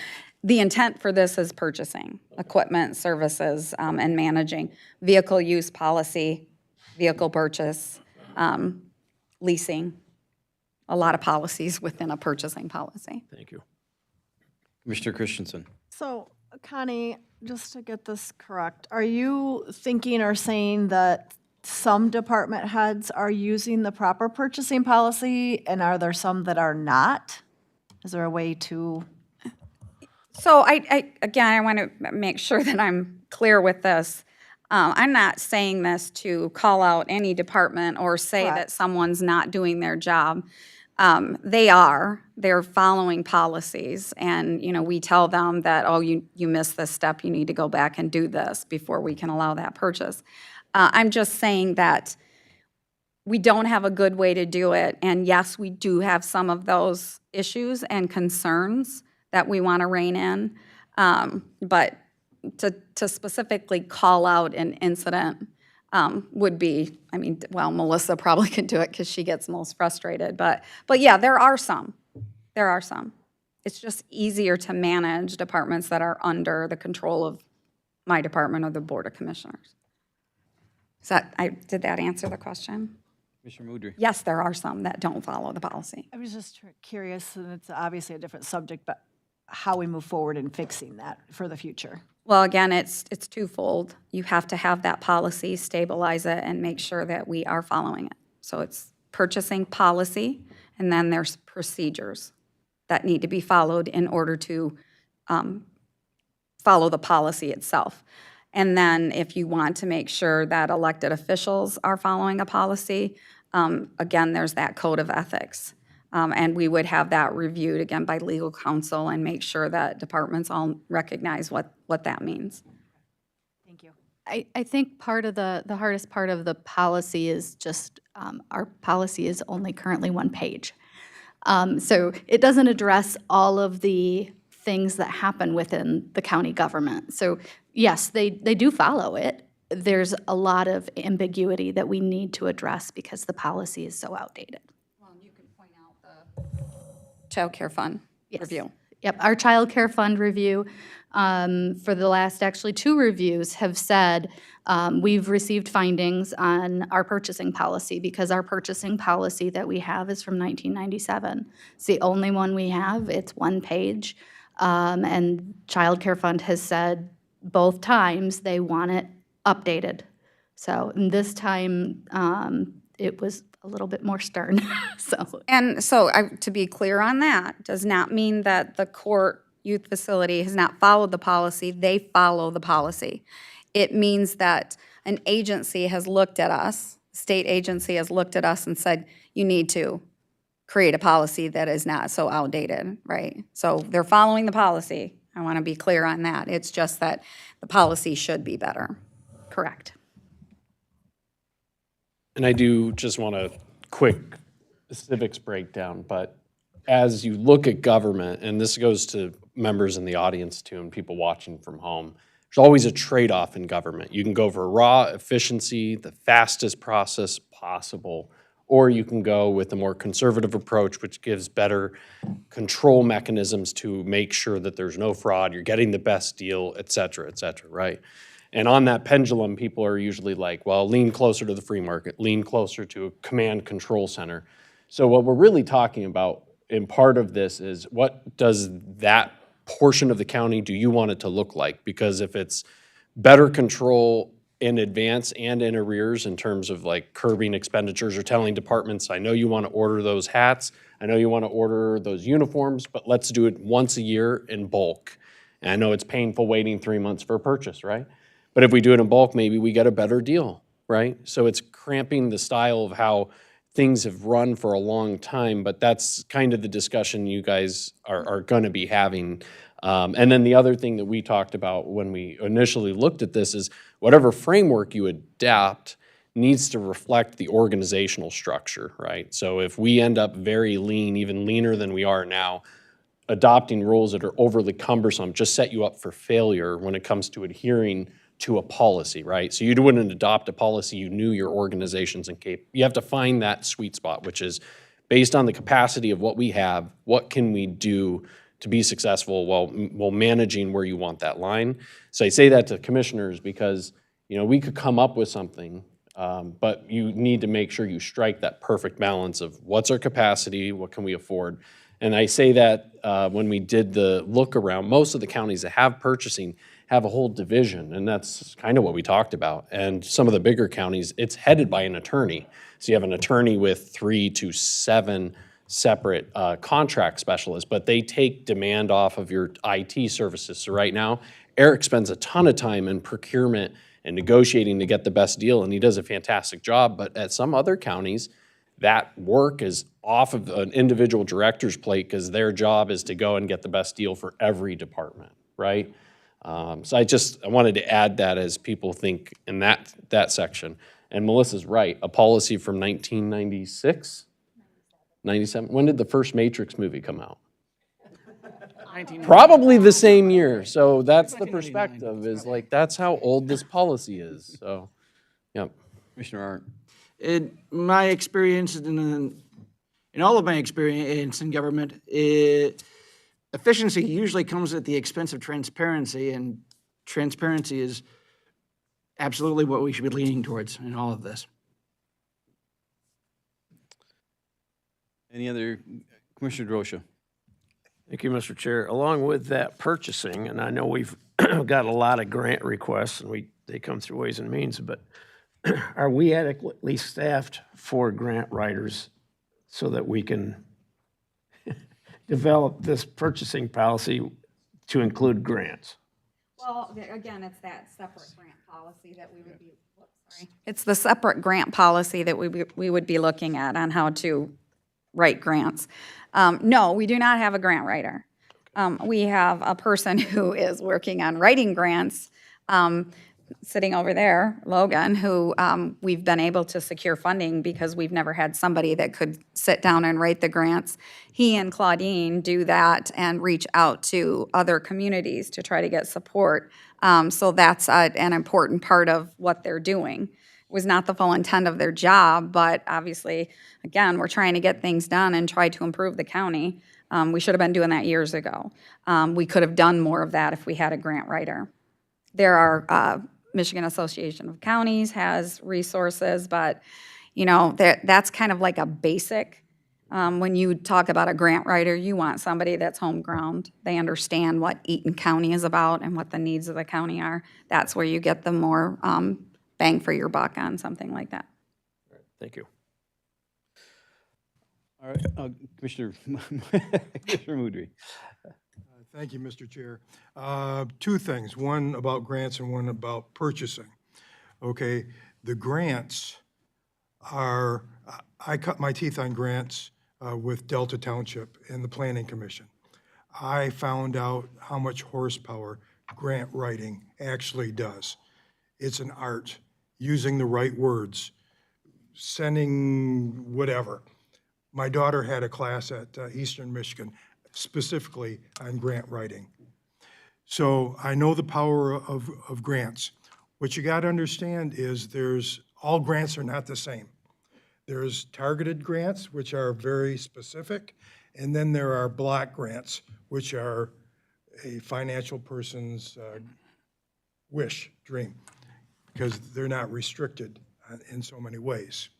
the intent for this is purchasing, equipment, services, and managing. Vehicle use policy, vehicle purchase, leasing, a lot of policies within a purchasing policy. Thank you. Commissioner Christensen. So Connie, just to get this correct, are you thinking or saying that some department heads are using the proper purchasing policy, and are there some that are not? Is there a way to? So again, I want to make sure that I'm clear with this. I'm not saying this to call out any department or say that Correct. someone's not doing their job. They're following policies, and, we tell them that, oh, you missed this step, you need to go back and do this before we can allow that purchase. I'm just saying that we don't have a good way to do it, and yes, we do have some of those issues and concerns that we want to rein in, but to specifically call out an incident would be, well, Melissa probably could do it because she gets most frustrated, but yeah, there are some. There are some. It's just easier to manage departments that are under the control of my department or the Board of Commissioners. Did that answer the question? Commissioner Moudry. Yes, there are some that don't follow the policy. I was just curious, and it's obviously a different subject, but how we move forward in fixing that for the future. Well, again, it's twofold. You have to have that policy, stabilize it, and make sure that we are following it. So it's purchasing policy, and then there's procedures that need to be followed in order to follow the policy itself. And then if you want to make sure that elected officials are following a policy, again, there's that code of ethics. And we would have that reviewed again by legal counsel and make sure that departments all recognize what that means. Thank you. I think part of the hardest part of the policy is just, our policy is only currently one page. So it doesn't address all of the things that happen within the county government. So yes, they do follow it. There's a lot of ambiguity that we need to address because the policy is so outdated. Well, you can point out the child care fund review. Yep, our child care fund review, for the last actually 2 reviews have said we've received findings on our purchasing policy because our purchasing policy that we have is from 1997. It's the only one we have. It's one page. And child care fund has said both times they want it updated. So this time it was a little bit more stern. And so to be clear on that, does not mean that the court youth facility has not followed the policy. They follow the policy. It means that an agency has looked at us, state agency has looked at us and said, you need to create a policy that is not so outdated, right? So they're following the policy. I want to be clear on that. It's just that the policy should be better. Correct. And I do just want a quick civics breakdown, but as you look at government, and this goes to members in the audience too and people watching from home, there's always a trade-off in government. You can go for raw efficiency, the fastest process possible, or you can go with a more conservative approach, which gives better control mechanisms to make sure that there's no fraud, you're getting the best deal, et cetera, right? And on that pendulum, people are usually like, well, lean closer to the free market, lean closer to a command control center. So what we're really talking about in part of this is what does that portion of the county do you want it to look like? Because if it's better control in advance and in arrears in terms of like curbing expenditures or telling departments, I know you want to order those hats, I know you want to order those uniforms, but let's do it once a year in bulk. And I know it's painful waiting 3 months for a purchase, right? But if we do it in bulk, maybe we get a better deal, right? So it's cramping the style of how things have run for a long time, but that's kind of the discussion you guys are going to be having. And then the other thing that we talked about when we initially looked at this is whatever framework you adapt needs to reflect the organizational structure, right? So if we end up very lean, even leaner than we are now, adopting rules that are overly cumbersome just set you up for failure when it comes to adhering to a policy, right? So you wouldn't adopt a policy you knew your organization's incapable. You have to find that sweet spot, which is based on the capacity of what we have, what can we do to be successful while managing where you want that line. So I say that to commissioners because, you know, we could come up with something, but you need to make sure you strike that perfect balance of what's our capacity, what can we afford, And I say that when we did the look around, most of the counties that have purchasing have a whole division, and that's kind of what we talked about. And some of the bigger counties, it's headed by an attorney. So you have an attorney with 3 to 7 separate contract specialists, but they take demand off of your IT services. So right now, Eric spends a ton of time in procurement and negotiating to get the best deal, and he does a fantastic job. But at some other counties, that work is off of an individual director's plate because their job is to go and get the best deal for every department, right? So I wanted to add that as people think in that section. And Melissa's right, a policy from 1996, 97. When did the first Matrix movie come out? Probably the same year. So that's the perspective, is like, that's how old this policy is. So, yep. Commissioner Arndt. In my experience, in all of my experience in government, efficiency usually comes at the expense of transparency, and transparency is absolutely what we should be leaning towards in all of this. Any other, Commissioner Drosha? Thank you, Mr. Chair. Along with that purchasing, and I know we've got a lot of grant requests, and they come through Ways and Means, but are we adequately staffed for grant writers so that we can develop this purchasing policy to include grants? Well, again, it's that separate grant policy that we would be, it's the separate grant policy that we would be looking at on how to write grants. No, we do not have a grant writer. We have a person who is working on writing grants, sitting over there, Logan, who we've been able to secure funding because we've never had somebody that could sit down and write the grants. He and Claudine do that and reach out to other communities to try to get support. So that's an important part of what they're doing. It was not the full intent of their job, but obviously, again, we're trying to get things done and try to improve the county. We should have been doing that years ago. We could have done more of that if we had a grant writer. There are, Michigan Association of Counties has resources, but, you know, that's kind of like a basic. When you talk about a grant writer, you want somebody that's home ground. They understand what Eaton County is about and what the needs of the county are. That's where you get the more bang for your buck on something like that. Thank you. All right, Commissioner Moudry. Thank you, Mr. Chair. Two things, one about grants and one about purchasing. Okay, the grants are, I cut my teeth on grants with Delta Township and the Planning Commission. I found out how much horsepower grant writing actually does. It's an art, using the right words, sending whatever. My daughter had a class at Eastern Michigan specifically on grant writing. So I know the power of grants. What you got to understand is all grants are not the same. There's targeted grants, which are very specific, and then there are block grants, which are a financial person's wish, dream, because they're not restricted in so many ways.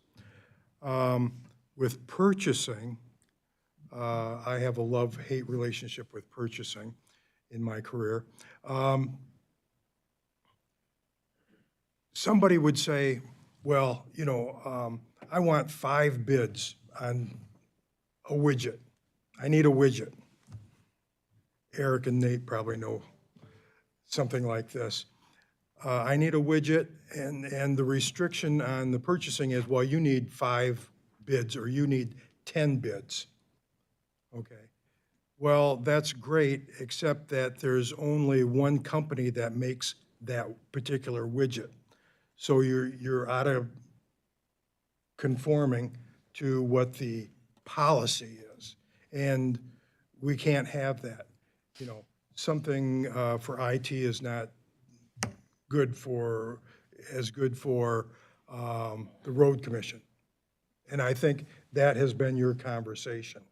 With purchasing, I have a love-hate relationship with purchasing in my career. Somebody would say, well, you know, I want 5 bids on a widget. I need a widget. Eric and Nate probably know something like this. I need a widget, and the restriction on the purchasing is, well, you need 5 bids or you need 10 bids. Okay. Well, that's great, except that there's only one company that makes that particular widget. So you're out of conforming to what the policy is. And we can't have that. You know, something for IT is not as good for the road commission. And I think that has been your conversation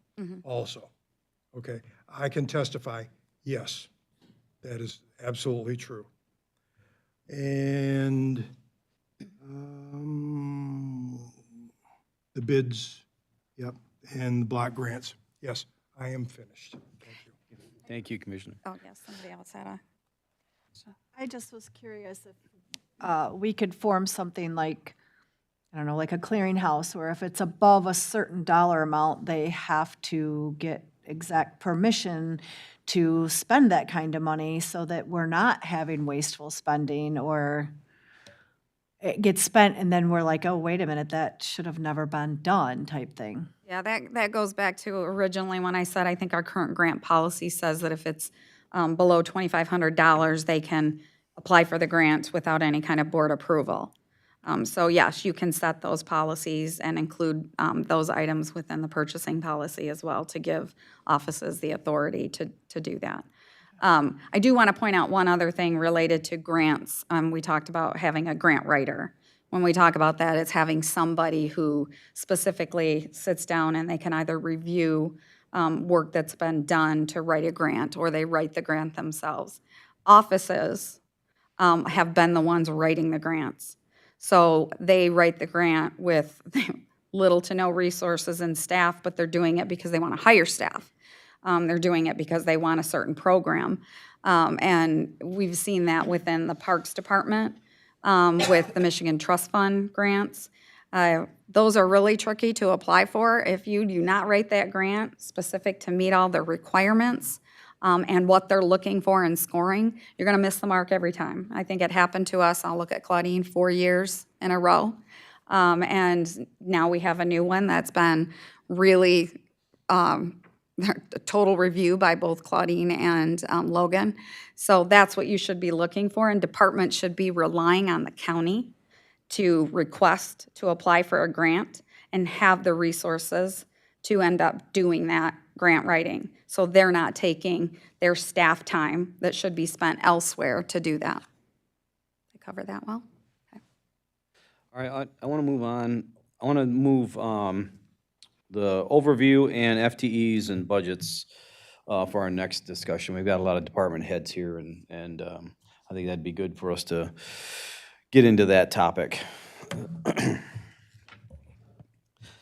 also. Okay, I can testify, yes, that is absolutely true. And the bids, yep, and the block grants, yes, I am finished. Thank you. Thank you, Commissioner. Oh, yes, somebody else had a. I just was curious if we could form something like, I don't know, like a clearinghouse, where if it's above a certain dollar amount, they have to get exact permission to spend that kind of money so that we're not having wasteful spending, or it gets spent and then we're like, oh, wait a minute, that should have never been done type thing. Yeah, that goes back to originally when I said, I think our current grant policy says that if it's below $2,500, they can apply for the grant without any kind of board approval. So yes, you can set those policies and include those items within the purchasing policy as well to give offices the authority to do that. I do want to point out one other thing related to grants. We talked about having a grant writer. When we talk about that, it's having somebody who specifically sits down and they can either review work that's been done to write a grant, or they write the grant themselves. Offices have been the ones writing the grants. So they write the grant with little to no resources and staff, but they're doing it because they want to hire staff. They're doing it because they want a certain program. And we've seen that within the Parks Department with the Michigan Trust Fund grants. Those are really tricky to apply for. If you do not write that grant specific to meet all the requirements and what they're looking for in scoring, you're going to miss the mark every time. I think it happened to us. I'll look at Claudine 4 years in a row. And now we have a new one that's been really a total review by both Claudine and Logan. So that's what you should be looking for, and departments should be relying on the county to request to apply for a grant and have the resources to end up doing that grant writing. So they're not taking their staff time that should be spent elsewhere to do that. Did I cover that well? Okay. All right, I want to move on. I want to move the overview and FTEs and budgets for our next discussion. We've got a lot of department heads here, and I think that'd be good for us to get into that topic. Do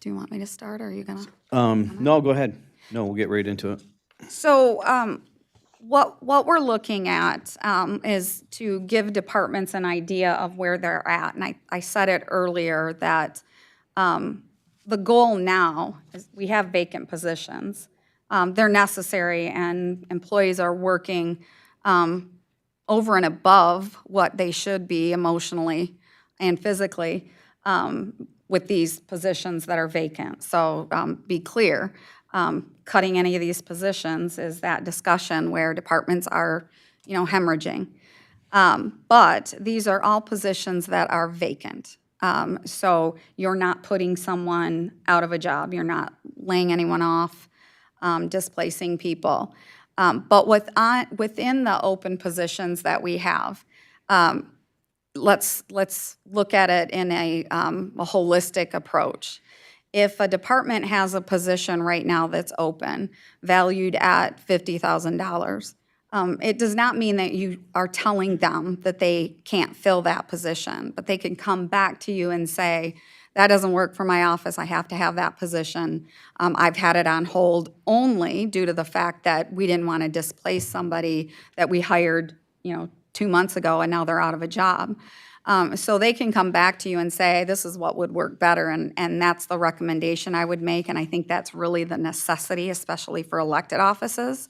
you want me to start, or are you gonna? No, go ahead. No, we'll get right into it. So what we're looking at is to give departments an idea of where they're at. And I said it earlier that the goal now is we have vacant positions. They're necessary, and employees are working over and above what they should be emotionally and physically with these positions that are vacant. So be clear, cutting any of these positions is that discussion where departments are, hemorrhaging. But these are all positions that are vacant. So you're not putting someone out of a job. You're not laying anyone off, displacing people. But within the open positions that we have, let's look at it in a holistic approach. If a department has a position right now that's open, valued at $50,000, it does not mean that you are telling them that they can't fill that position, but they can come back to you and say, that doesn't work for my office, I have to have that position. I've had it on hold only due to the fact that we didn't want to displace somebody that we hired, 2 months ago, and now they're out of a job. So they can come back to you and say, this is what would work better, and that's the recommendation I would make, and I think that's really the necessity, especially for elected offices,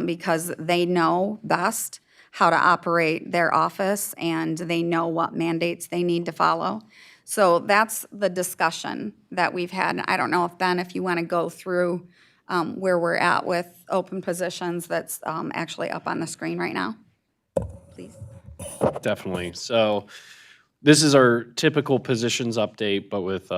because they know best how to operate their office, and they know what mandates they need to follow. So that's the discussion that we've had. And I don't know if, Ben, if you want to go through where we're at with open positions that's actually up on the screen right now, please. Definitely. So this is our typical positions update, but with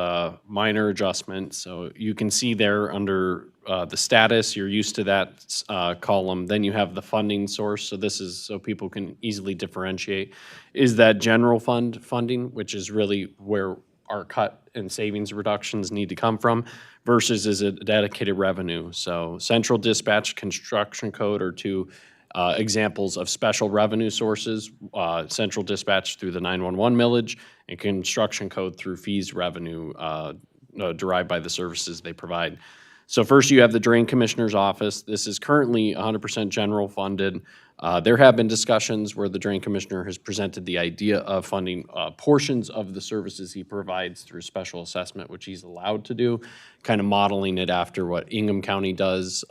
minor adjustments. So you can see there under the status, you're used to that column. Then you have the funding source. So this is so people can easily differentiate. Is that general fund funding, which is really where our cut and savings reductions need to come from, versus is it dedicated revenue? So central dispatch, construction code are two examples of special revenue sources, central dispatch through the 911 millage, and construction code through fees revenue derived by the services they provide. So first you have the Drain Commissioner's Office. This is currently 100% general funded. There have been discussions where the Drain Commissioner has presented the idea of funding portions of the services he provides through special assessment, which he's allowed to do, kind of modeling it after what Ingham County does.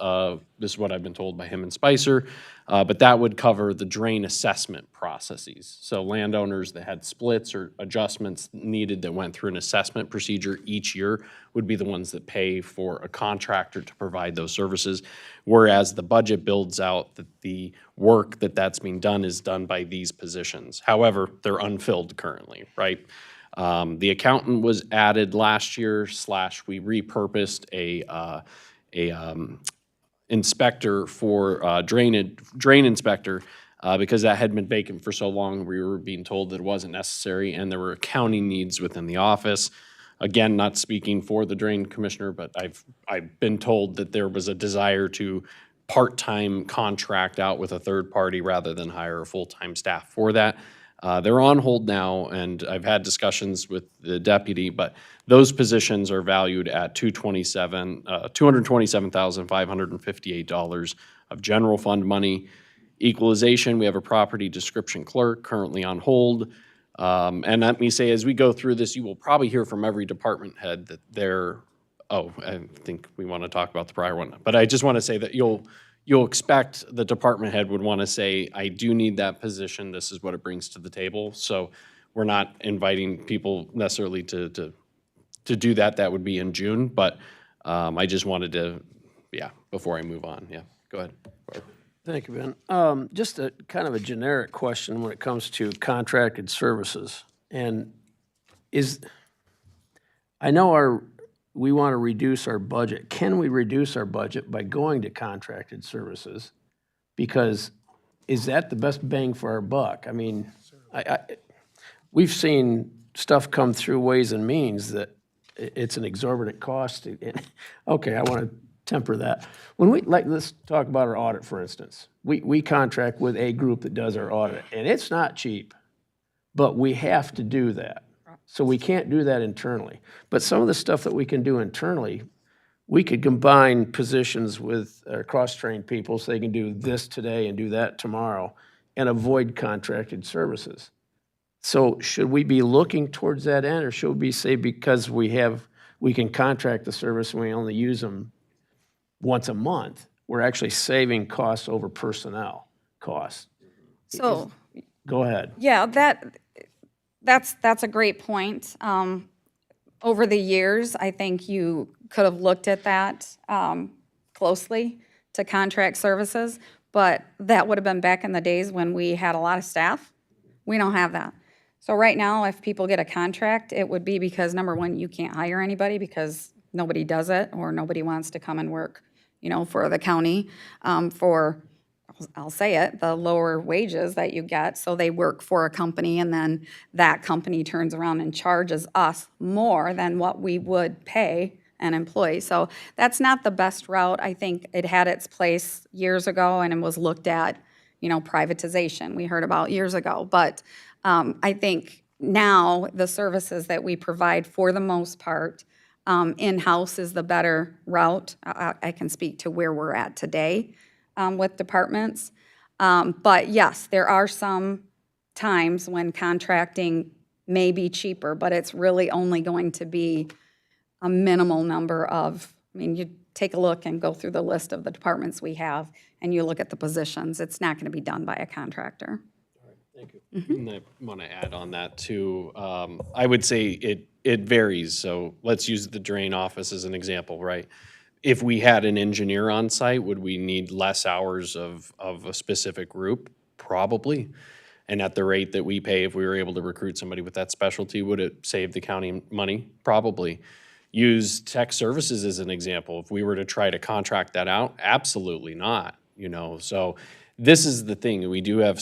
This is what I've been told by him and Spicer. But that would cover the drain assessment processes. So landowners that had splits or adjustments needed that went through an assessment procedure each year would be the ones that pay for a contractor to provide those services. Whereas the budget builds out that the work that's being done is done by these positions. However, they're unfilled currently, right? The accountant was added last year, / we repurposed a inspector for drain inspector because that had been vacant for so long. We were being told that it wasn't necessary, and there were accounting needs within the office. Again, not speaking for the drain commissioner, but I've been told that there was a desire to part-time contract out with a third party rather than hire a full-time staff for that. They're on hold now, and I've had discussions with the deputy, but those positions are valued at $227,558 of general fund money. Equalization, we have a property description clerk currently on hold. And let me say, as we go through this, you will probably hear from every department head that they're, I think we want to talk about the prior one, but I just want to say that you'll expect the department head would want to say, I do need that position, this is what it brings to the table. So we're not inviting people necessarily to do that. That would be in June, but I just wanted to, before I move on, go ahead. Barb. Thank you, Ben. Just a kind of a generic question when it comes to contracted services. And I know we want to reduce our budget. Can we reduce our budget by going to contracted services? Because is that the best bang for our buck? I mean, we've seen stuff come through Ways and Means that it's an exorbitant cost. Okay, I want to temper that. Let's talk about our audit, for instance. We contract with a group that does our audit, and it's not cheap, but we have to do that. So we can't do that internally. But some of the stuff that we can do internally, we could combine positions with cross-trained people so they can do this today and do that tomorrow and avoid contracted services. So should we be looking towards that end, or should we say because we can contract the service and we only use them once a month, we're actually saving costs over personnel costs? So, Go ahead. yeah, that's a great point. Over the years, I think you could have looked at that closely to contract services, but that would have been back in the days when we had a lot of staff. We don't have that. So right now, if people get a contract, it would be because, number one, you can't hire anybody because nobody does it or nobody wants to come and work, for the county for, I'll say it, the lower wages that you get. So they work for a company, and then that company turns around and charges us more than what we would pay an employee. So that's not the best route. I think it had its place years ago, and it was looked at, privatization we heard about years ago. But I think now the services that we provide, for the most part, in-house is the better route. I can speak to where we're at today with departments. But yes, there are some times when contracting may be cheaper, but it's really only going to be a minimal number of, you take a look and go through the list of the departments we have, and you look at the positions. It's not going to be done by a contractor. Thank you. And I want to add on that too. I would say it varies. So let's use the drain office as an example, right? If we had an engineer on site, would we need less hours of a specific group? Probably. And at the rate that we pay, if we were able to recruit somebody with that specialty, would it save the county money? Probably. Use tech services as an example. If we were to try to contract that out, absolutely not. So this is the thing. We do have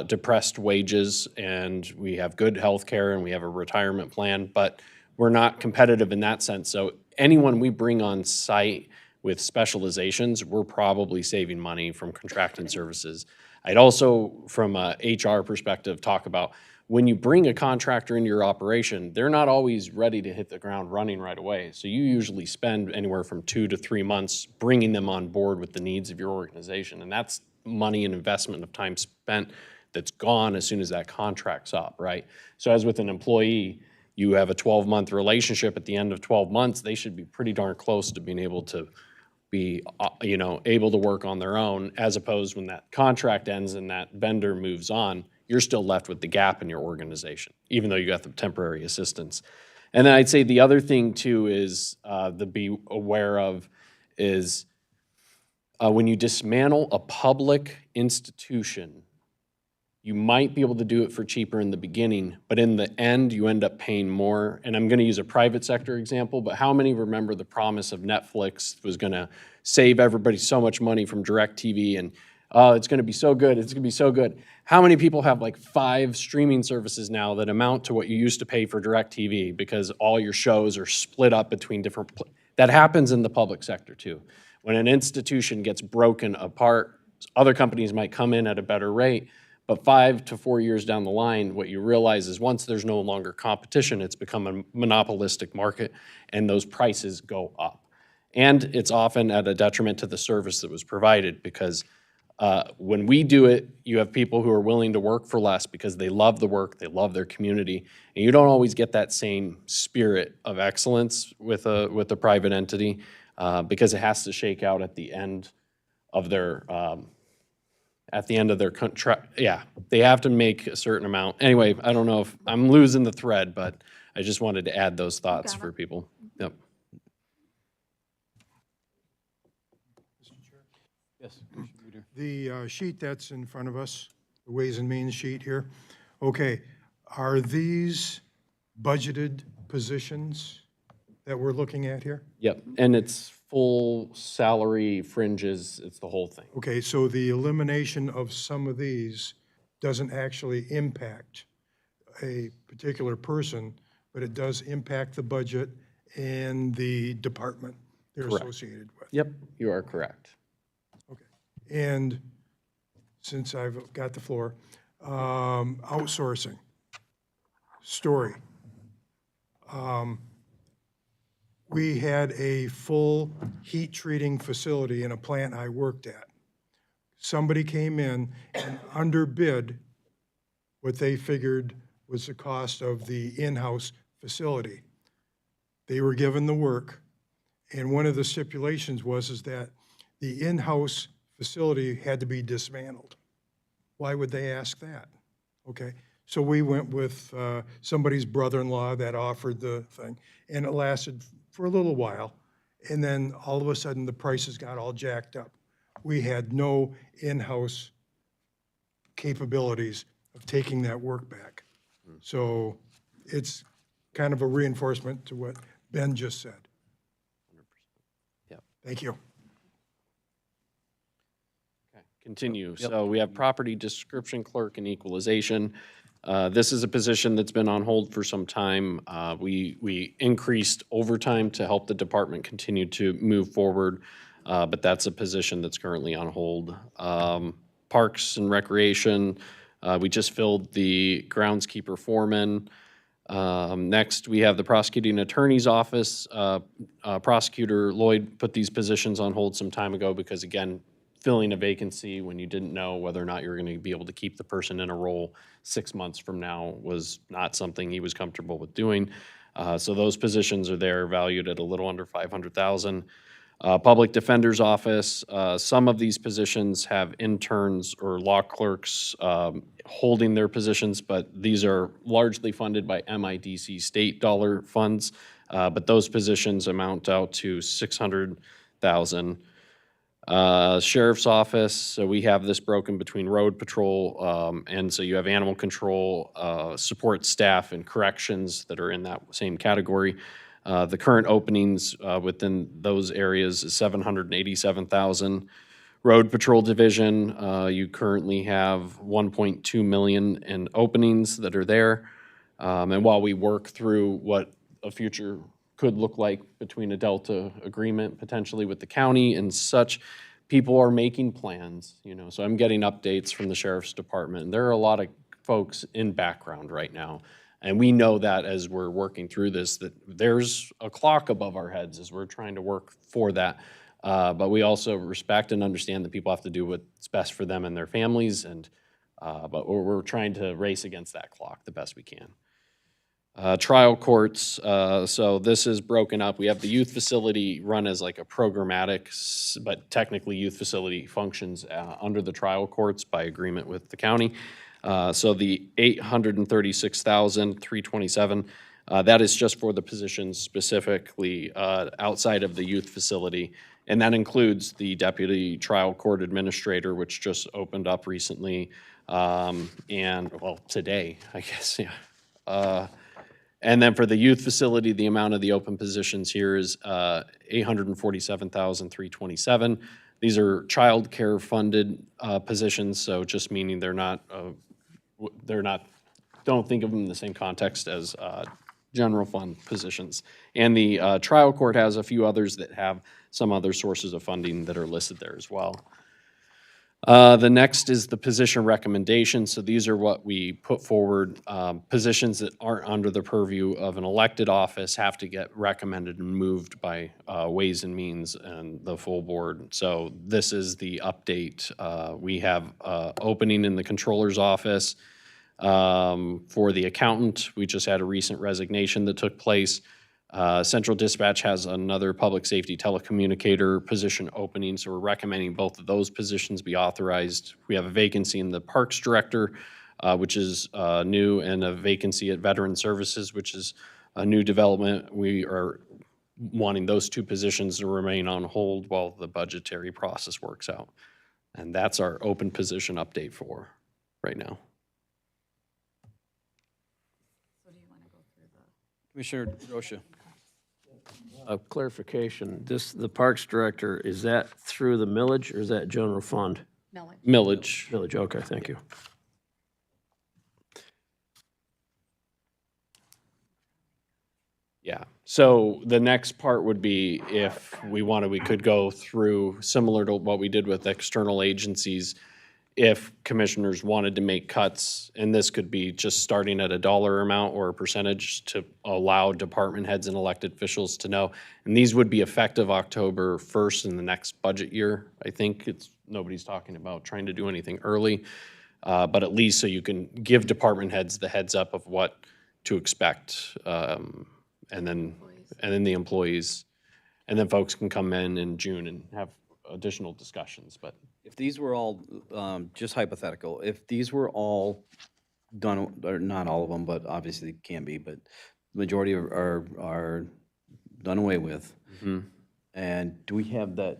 depressed wages, and we have good health care, and we have a retirement plan, but we're not competitive in that sense. So anyone we bring on site with specializations, we're probably saving money from contracting services. I'd also, from a HR perspective, talk about when you bring a contractor into your operation, they're not always ready to hit the ground running right away. So you usually spend anywhere from 2 to 3 months bringing them on board with the needs of your organization. And that's money and investment of time spent that's gone as soon as that contract's up, right? So as with an employee, you have a 12-month relationship. At the end of 12 months, they should be pretty darn close to being able to be, able to work on their own, as opposed when that contract ends and that vendor moves on, you're still left with the gap in your organization, even though you got the temporary assistance. And then I'd say the other thing too is to be aware of is when you dismantle a public institution, you might be able to do it for cheaper in the beginning, but in the end, you end up paying more. And I'm gonna use a private sector example, but how many remember the promise of Netflix was gonna save everybody so much money from DirecTV and it's gonna be so good, it's gonna be so good. How many people have like 5 streaming services now that amount to what you used to pay for DirecTV because all your shows are split up between different, that happens in the public sector too. When an institution gets broken apart, other companies might come in at a better rate, but 5 to 4 years down the line, what you realize is once there's no longer competition, it's become a monopolistic market and those prices go up. And it's often at a detriment to the service that was provided because when we do it, you have people who are willing to work for less because they love the work, they love their community, and you don't always get that same spirit of excellence with a private entity because it has to shake out at the end of their contract. Yeah, they have to make a certain amount. Anyway, I don't know if I'm losing the thread, but I just wanted to add those thoughts for people. Yep. Yes. The sheet that's in front of us, the Ways and Means sheet here, okay, are these budgeted positions that we're looking at here? Yep, and it's full salary fringes, it's the whole thing. Okay, so the elimination of some of these doesn't actually impact a particular person, but it does impact the budget and the department they're Correct. associated with. Yep, you are correct. Okay, and since I've got the floor, outsourcing, story. We had a full heat treating facility in a plant I worked at. Somebody came in and underbid what they figured was the cost of the in-house facility. They were given the work, and one of the stipulations was that the in-house facility had to be dismantled. Why would they ask that? Okay, so we went with somebody's brother-in-law that offered the thing, and it lasted for a little while, and then all of a sudden the prices got all jacked up. We had no in-house capabilities of taking that work back. So it's kind of a reinforcement to what Ben just said. 100%. Yep. Thank you. Okay, continue. So we have property description clerk and equalization. This is a position that's been on hold for some time. We increased overtime to help the department continue to move forward, but that's a position that's currently on hold. Parks and Recreation, we just filled the groundskeeper foreman. Next, we have the prosecuting attorney's office. Prosecutor Lloyd put these positions on hold some time ago because, again, filling a vacancy when you didn't know whether or not you were going to be able to keep the person in a role 6 months from now was not something he was comfortable with doing. So those positions are there, valued at a little under $500,000. Public Defender's Office, some of these positions have interns or law clerks holding their positions, but these are largely funded by MIDC state dollar funds. But those positions amount out to $600,000. Sheriff's Office, so we have this broken between road patrol, and so you have animal control, support staff, and corrections that are in that same category. The current openings within those areas is $787,000. Road Patrol Division, you currently have $1.2 million in openings that are there. And while we work through what a future could look like between a Delta agreement potentially with the county and such, people are making plans, So I'm getting updates from the Sheriff's Department. There are a lot of folks in background right now. And we know that as we're working through this, that there's a clock above our heads as we're trying to work for that. But we also respect and understand that people have to do what's best for them and their families, and but we're trying to race against that clock the best we can. Trial courts, so this is broken up. We have the youth facility run as like a programmatic, but technically youth facility functions under the trial courts by agreement with the county. So the $836,327, that is just for the positions specifically outside of the youth facility. And that includes the deputy trial court administrator, which just opened up recently, and, well, today, I guess, yeah. And then for the youth facility, the amount of the open positions here is $847,327. These are childcare funded positions, so just meaning they're not, don't think of them in the same context as general fund positions. And the trial court has a few others that have some other sources of funding that are listed there as well. The next is the position recommendation. So these are what we put forward. Positions that aren't under the purview of an elected office have to get recommended and moved by Ways and Means and the full board. So this is the update. We have opening in the controller's office. For the accountant, we just had a recent resignation that took place. Central Dispatch has another public safety telecommunicator position opening, so we're recommending both of those positions be authorized. We have a vacancy in the Parks Director, which is new, and a vacancy at Veteran Services, which is a new development. We are wanting those two positions to remain on hold while the budgetary process works out. And that's our open position update for right now. Commissioner Rocha. Clarification, the Parks Director, is that through the millage or is that general fund? Millage. Millage, okay, thank you. Yeah, so the next part would be if we wanted, we could go through, similar to what we did with external agencies, if commissioners wanted to make cuts, and this could be just starting at a dollar amount or a percentage to allow department heads and elected officials to know. And these would be effective October 1st in the next budget year. I think nobody's talking about trying to do anything early, but at least so you can give department heads the heads up of what to expect. And then the employees, and then folks can come in June and have additional discussions, but. If these were all, just hypothetical, if these were all done, or not all of them, but obviously can be, but the majority are done away with. And do we have that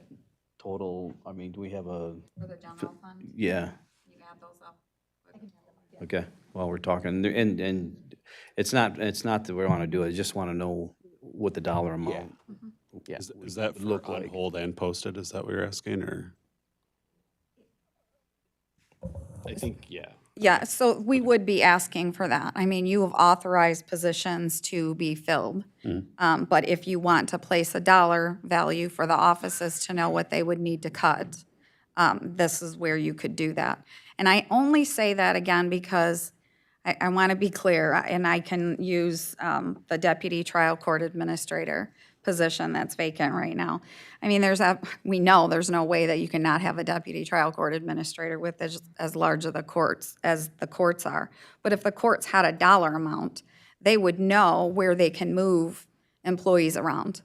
total, I mean, do we have a? For the general fund? Yeah. You add those up. Okay, well, we're talking, and it's not that we want to do it, I just want to know what the dollar amount. Yeah. Is that look on like. hold and posted? Is that what you're asking, or? I think, yeah. Yeah, so we would be asking for that. I mean, you have authorized positions to be filled. But if you want to place a dollar value for the offices to know what they would need to cut, this is where you could do that. And I only say that again because I want to be clear, and I can use the deputy trial court administrator position that's vacant right now. I mean, we know there's no way that you cannot have a deputy trial court administrator with as large of the courts as the courts are. But if the courts had a dollar amount, they would know where they can move employees around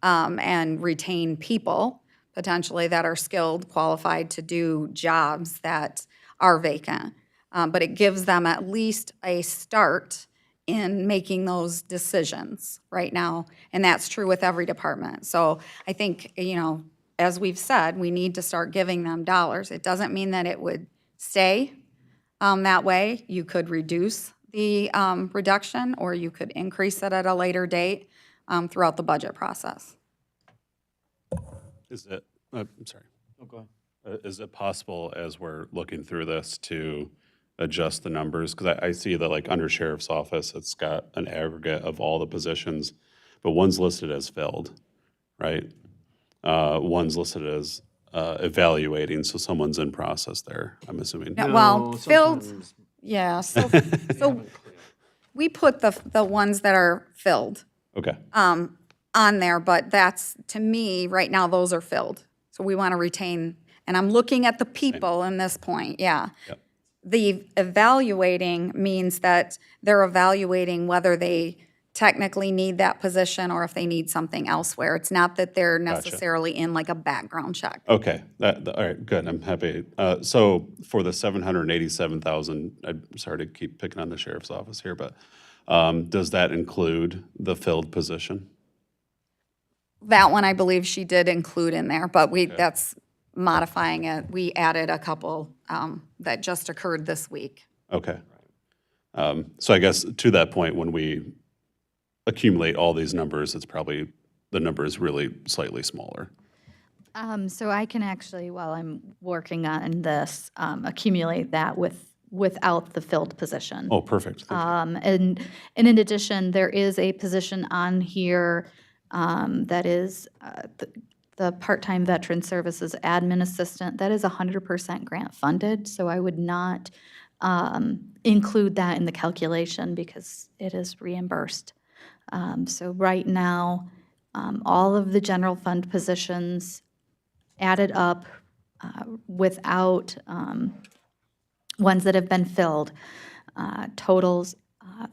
and retain people potentially that are skilled, qualified to do jobs that are vacant. But it gives them at least a start in making those decisions right now, and that's true with every department. So I think, as we've said, we need to start giving them dollars. It doesn't mean that it would stay that way. You could reduce the reduction, or you could increase it at a later date throughout the budget process. Is it, I'm sorry. Oh, go Is it possible, as we're looking through this, to adjust the numbers? Because I see that, like, under Sheriff's Office, it's got an aggregate of all the positions, but one's listed as filled, right? One's listed as evaluating, so someone's in process there, I'm assuming. Yeah, well, filled, Yeah, so we put the ones that are filled Okay, on there, but that's, to me, right now, those are filled. So we want to retain, and I'm looking at the people in this point, yeah. Yep. The evaluating means that they're evaluating whether they technically need that position or if they need something elsewhere. It's not that they're necessarily in like a background check. okay, all right, good, I'm happy. So for the 787,000, I'm sorry to keep picking on the sheriff's office here, but does that include the filled position? That one, I believe she did include in there, but that's modifying it. We added a couple that just occurred this week. Okay. So I guess to that point, when we accumulate all these numbers, it's probably, the number is really slightly smaller. So I can actually, while I'm working on this, accumulate that without the filled position. Oh, perfect. Thank you. And in addition, there is a position on here that is the part-time veteran services admin assistant. That is 100% grant funded, so I would not include that in the calculation because it is reimbursed. So right now, all of the general fund positions added up without ones that have been filled totals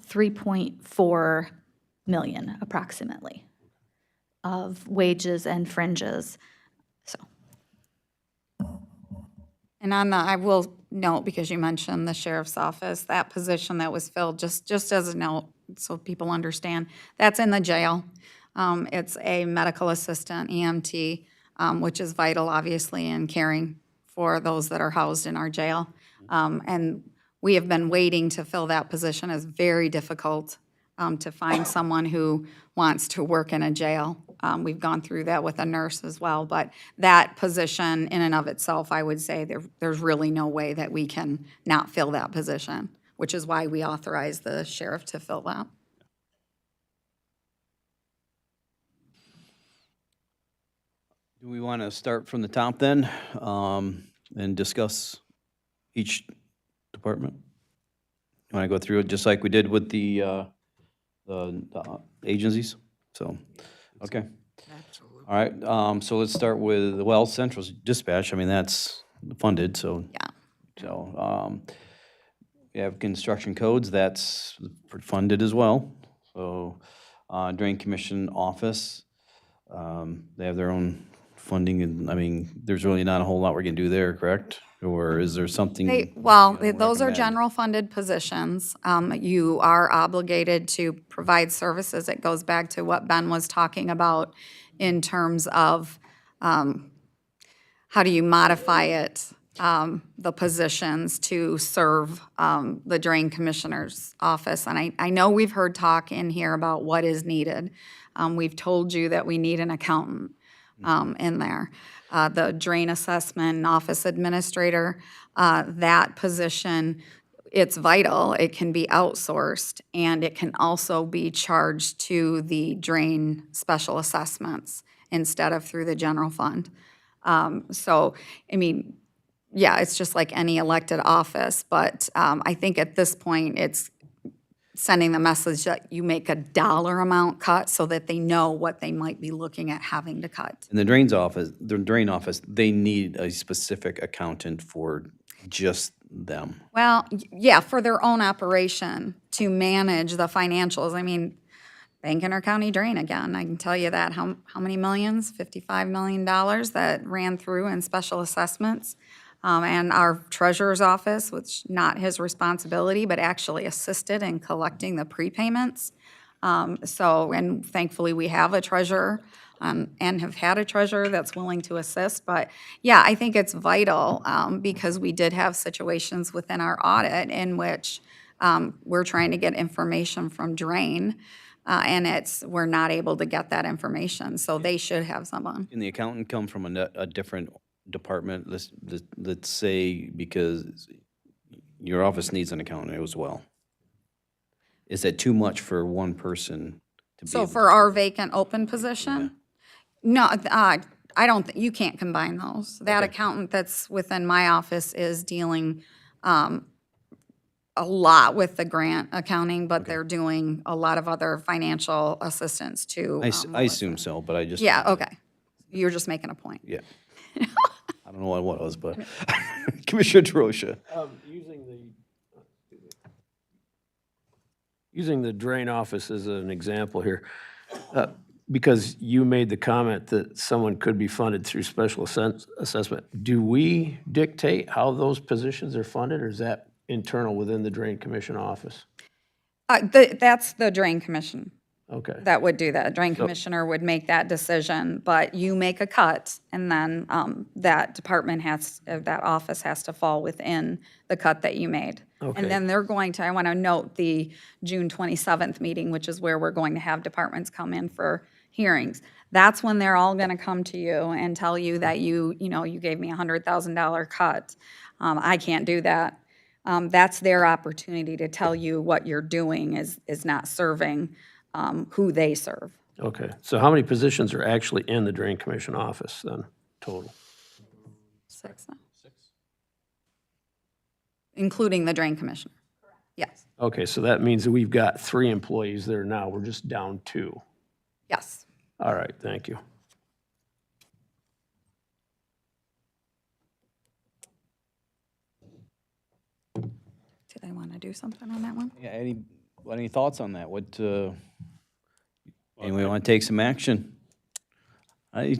3.4 million approximately of wages and fringes. So And on the, I will note, because you mentioned the sheriff's office, that position that was filled, just as a note, so people understand, that's in the jail. It's a medical assistant, EMT, which is vital, obviously, in caring for those that are housed in our jail. And we have been waiting to fill that position. It's very difficult to find someone who wants to work in a jail. We've gone through that with a nurse as well, but that position in and of itself, I would say there's really no way that we can not fill that position, which is why we authorize the sheriff to fill that. Do we want to start from the top then, and discuss each department? You want to go through it just like we did with the agencies? So, okay. All right, so let's start with, well, Central's dispatch, I mean, that's funded, so. Yeah. So, we have construction codes, that's funded as well. So, Drain Commission Office, they have their own funding, and, I mean, there's really not a whole lot we can do there, correct? Or is there something? Those are general funded positions. You are obligated to provide services. It goes back to what Ben was talking about in terms of how do you modify it, the positions to serve the drain commissioner's office. And I know we've heard talk in here about what is needed. We've told you that we need an accountant in there. The drain assessment office administrator, that position, it's vital. It can be outsourced, and it can also be charged to the drain special assessments instead of through the general fund. So, I mean, yeah, it's just like any elected office, but I think at this point, it's sending the message that you make a dollar amount cut so that they know what they might be looking at having to cut. In the drain office, they need a specific accountant for just them. Well, yeah, for their own operation to manage the financials. I mean, Bank County Drain again, I can tell you that. How many millions? $55 million that ran through in special assessments. And our treasurer's office, which not his responsibility, but actually assisted in collecting the prepayments. And thankfully we have a treasurer and have had a treasurer that's willing to assist. But yeah, I think it's vital because we did have situations within our audit in which we're trying to get information from Drain and we're not able to get that information. So they should have someone. Can the accountant come from a different department, let's say, because your office needs an accountant as well? Is that too much for one person to be? So able for our vacant open position? No, I don't, you can't combine those. That accountant that's within my office is dealing a lot with the grant accounting, but they're doing a lot of other financial assistance too. I assume so, but I just. Yeah, okay. You're just making a point. Yeah. I don't know what it was, but Commissioner DeRosa. Using the drain office as an example here, because you made the comment that someone could be funded through special assessment, do we dictate how those positions are funded, or is that internal within the Drain Commission office? That's the Drain Commission Okay. that would do that. Drain Commissioner would make that decision, but you make a cut, and then that department that office has to fall within the cut that you made. Okay. And then they're going to, I want to note the June 27th meeting, which is where we're going to have departments come in for hearings. That's when they're all going to come to you and tell you that you gave me a $100,000 cut. I can't do that. That's their opportunity to tell you what you're doing is not serving who they serve. Okay, so how many positions are actually in the Drain Commission office then, total? 6 now. Including the Drain Commissioner. Yes, Okay, so that means that we've got 3 employees there now, we're just down 2. yes. All right, thank you. Did I want to do something on that one? Yeah, any thoughts on that? What, anyone want to take some action? I'm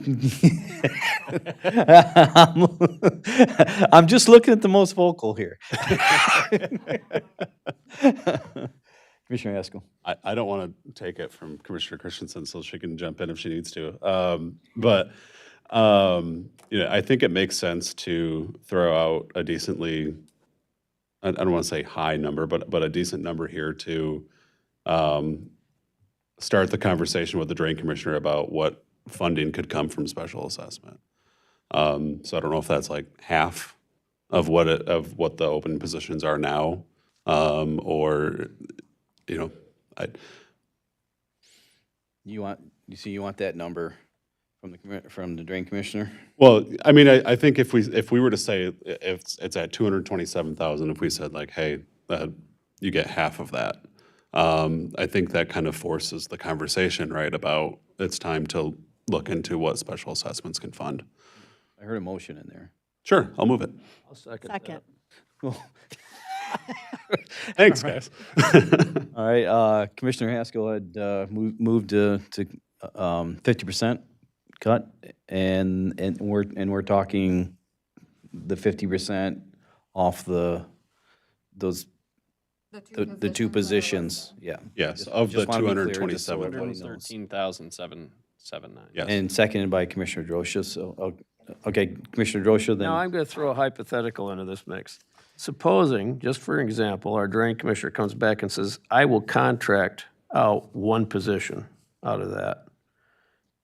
just looking at the most vocal here. Commissioner Haskell. I don't want to take it from Commissioner Christensen, so she can jump in if she needs to. But I think it makes sense to throw out a decently, I don't want to say high number, but a decent number here to start the conversation with the Drain Commissioner about what funding could come from special assessment. So I don't know if that's like half of what the open positions are now, or You want that number from the Drain Commissioner? Well, I mean, I think if we were to say if it's at 227,000, if we said like, hey, you get half of that, I think that kind of forces the conversation, right, about it's time to look into what special assessments can fund. I heard a motion in there. Sure, I'll move it. I'll second Second. Thanks, guys. All right, Commissioner Haskell had moved to 50% cut, and we're talking the 50% off the 2 positions, yeah. Yes, of the Just wanna be clear, just so 227. everybody knows. 13,779. Yes. And seconded by Commissioner Drosha, so, okay, Commissioner Drosha, then. Now, I'm going to throw a hypothetical into this mix. Supposing, just for example, our Drain Commissioner comes back and says, I will contract out 1 position out of that.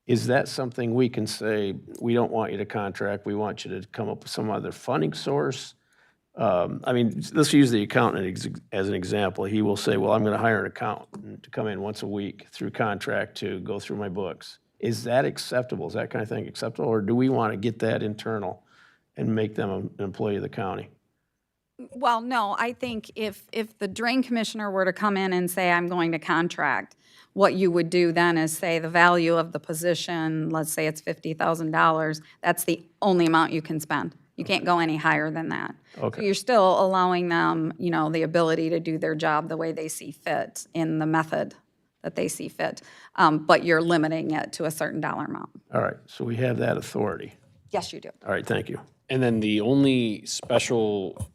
Is that something we can say, we don't want you to contract, we want you to come up with some other funding source? I mean, let's use the accountant as an example. He will say, well, I'm going to hire an accountant to come in once a week through contract to go through my books. Is that acceptable? Is that kind of thing acceptable? Or do we want to get that internal and make them an employee of the county? Well, no, I think if the Drain Commissioner were to come in and say, I'm going to contract, what you would do then is say the value of the position, let's say it's $50,000, that's the only amount you can spend. You can't go any higher than that. Okay. So you're still allowing them, the ability to do their job the way they see fit in the method that they see fit, but you're limiting it to a certain dollar amount. All right, so we have that authority. Yes, you do. All right, thank you. And then the only special